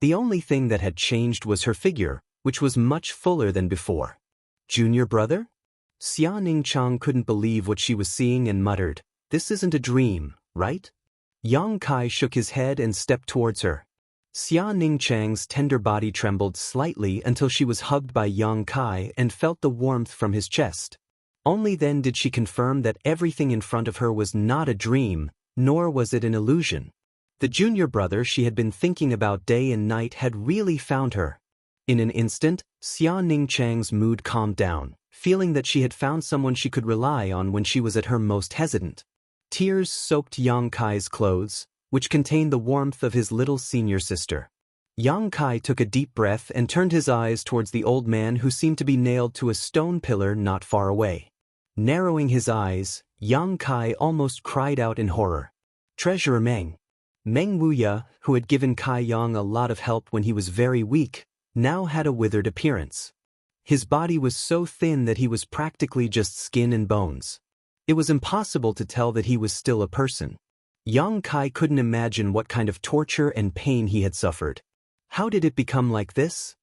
The only thing that had changed was her figure, which was much fuller than before. "Junior brother?" Xia Ning Chang couldn't believe what she was seeing and muttered, "This isn't a dream, right?" Yang Kai shook his head and stepped towards her. Xia Ning Chang's tender body trembled slightly until she was hugged by Yang Kai and felt the warmth from his chest. Only then did she confirm that everything in front of her was not a dream, nor was it an illusion. The junior brother she had been thinking about day and night had really found her. In an instant, Xia Ning Chang's mood calmed down, feeling that she had found someone she could rely on when she was at her most hesitant. Tears soaked Yang Kai's clothes, which contained the warmth of his little senior sister. Yang Kai took a deep breath and turned his eyes towards the old man who seemed to be nailed to a stone pillar not far away. Narrowing his eyes, Yang Kai almost cried out in horror. Treasurer Meng. Meng Wuya, who had given Kai Yang a lot of help when he was very weak, now had a withered appearance. His body was so thin that he was practically just skin and bones. It was impossible to tell that he was still a person. Yang Kai couldn't imagine what kind of torture and pain he had suffered. How did it become like this?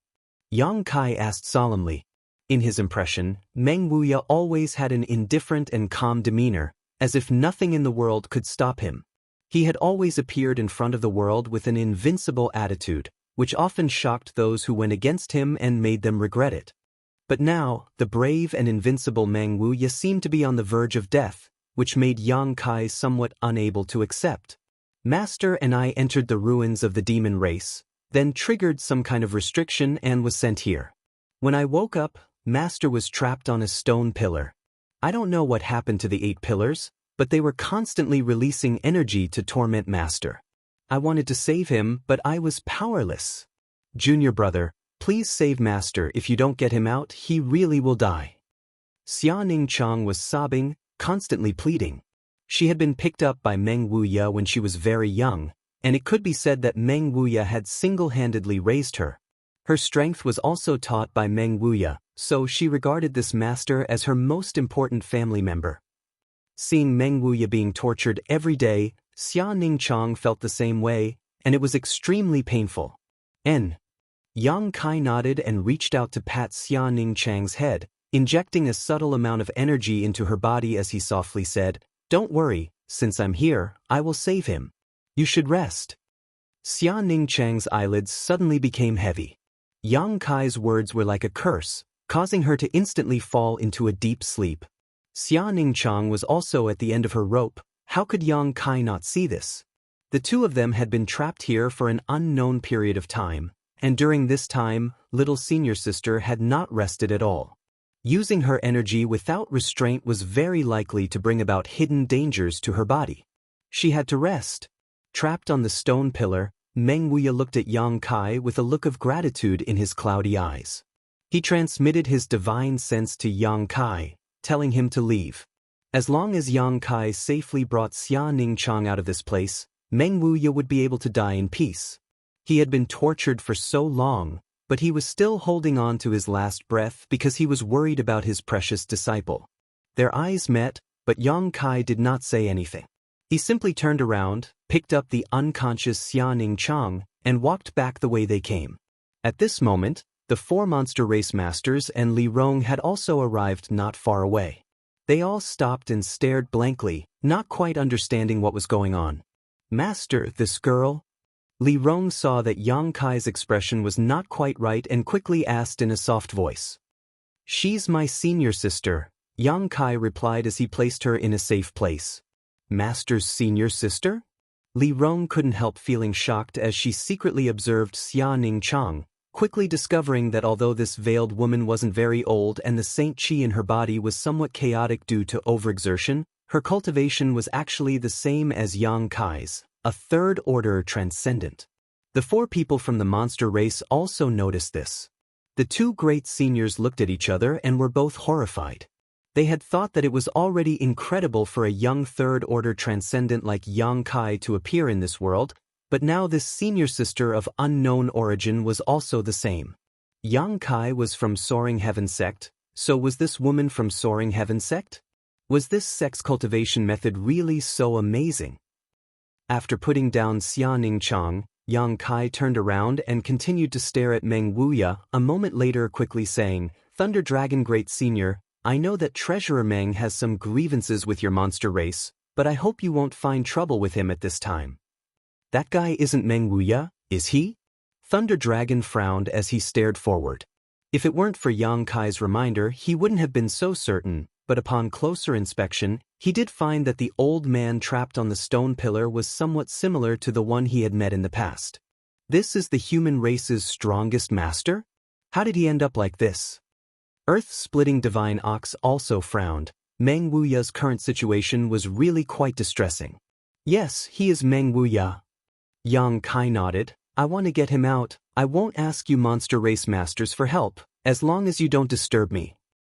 Yang Kai asked solemnly. In his impression, Meng Wuya always had an indifferent and calm demeanor, as if nothing in the world could stop him. He had always appeared in front of the world with an invincible attitude, which often shocked those who went against him and made them regret it. But now, the brave and invincible Meng Wuya seemed to be on the verge of death, which made Yang Kai somewhat unable to accept. Master and I entered the ruins of the demon race, then triggered some kind of restriction and was sent here. When I woke up, Master was trapped on a stone pillar. I don't know what happened to the 8 pillars, but they were constantly releasing energy to torment Master. I wanted to save him, but I was powerless. Junior brother, please save Master. If you don't get him out, he really will die. Xia Ning Chang was sobbing, constantly pleading. She had been picked up by Meng Wuya when she was very young, and it could be said that Meng Wuya had single-handedly raised her. Her strength was also taught by Meng Wuya, so she regarded this master as her most important family member. Seeing Meng Wuya being tortured every day, Xia Ning Chang felt the same way, and it was extremely painful. Yang Kai nodded and reached out to pat Xia Ning Chang's head, injecting a subtle amount of energy into her body as he softly said, "Don't worry, since I'm here, I will save him. You should rest." Xia Ning Chang's eyelids suddenly became heavy. Yang Kai's words were like a curse, causing her to instantly fall into a deep sleep. Xia Ningchang was also at the end of her rope. How could Yang Kai not see this? The two of them had been trapped here for an unknown period of time, and during this time, little senior sister had not rested at all. Using her energy without restraint was very likely to bring about hidden dangers to her body. She had to rest. Trapped on the stone pillar, Meng Wuya looked at Yang Kai with a look of gratitude in his cloudy eyes. He transmitted his divine sense to Yang Kai, telling him to leave. As long as Yang Kai safely brought Xia Ningchang out of this place, Meng Wuya would be able to die in peace. He had been tortured for so long, but he was still holding on to his last breath because he was worried about his precious disciple. Their eyes met, but Yang Kai did not say anything. He simply turned around, picked up the unconscious Xia Ningchang, and walked back the way they came. At this moment, the four monster race masters and Li Rong had also arrived not far away. They all stopped and stared blankly, not quite understanding what was going on. "Master, this girl?" Li Rong saw that Yang Kai's expression was not quite right and quickly asked in a soft voice. "She's my senior sister," Yang Kai replied as he placed her in a safe place. "Master's senior sister?" Li Rong couldn't help feeling shocked as she secretly observed Xia Ningchang, quickly discovering that although this veiled woman wasn't very old and the Saint Qi in her body was somewhat chaotic due to overexertion, her cultivation was actually the same as Yang Kai's, a third-order transcendent. The four people from the monster race also noticed this. The two great seniors looked at each other and were both horrified. They had thought that it was already incredible for a young third-order transcendent like Yang Kai to appear in this world, but now this senior sister of unknown origin was also the same. Yang Kai was from Soaring Heaven sect, so was this woman from Soaring Heaven sect? Was this sex cultivation method really so amazing? After putting down Xia Ningchang, Yang Kai turned around and continued to stare at Meng Wuya, a moment later quickly saying, "Thunder Dragon Great Senior, I know that Treasurer Meng has some grievances with your monster race, but I hope you won't find trouble with him at this time." "That guy isn't Meng Wuya, is he?" Thunder Dragon frowned as he stared forward. If it weren't for Yang Kai's reminder, he wouldn't have been so certain, but upon closer inspection, he did find that the old man trapped on the stone pillar was somewhat similar to the one he had met in the past. This is the human race's strongest master? How did he end up like this? Earth-splitting Divine Ox also frowned. Meng Wuya's current situation was really quite distressing. "Yes, he is Meng Wuya." Yang Kai nodded. "I want to get him out. I won't ask you monster race masters for help, as long as you don't disturb me."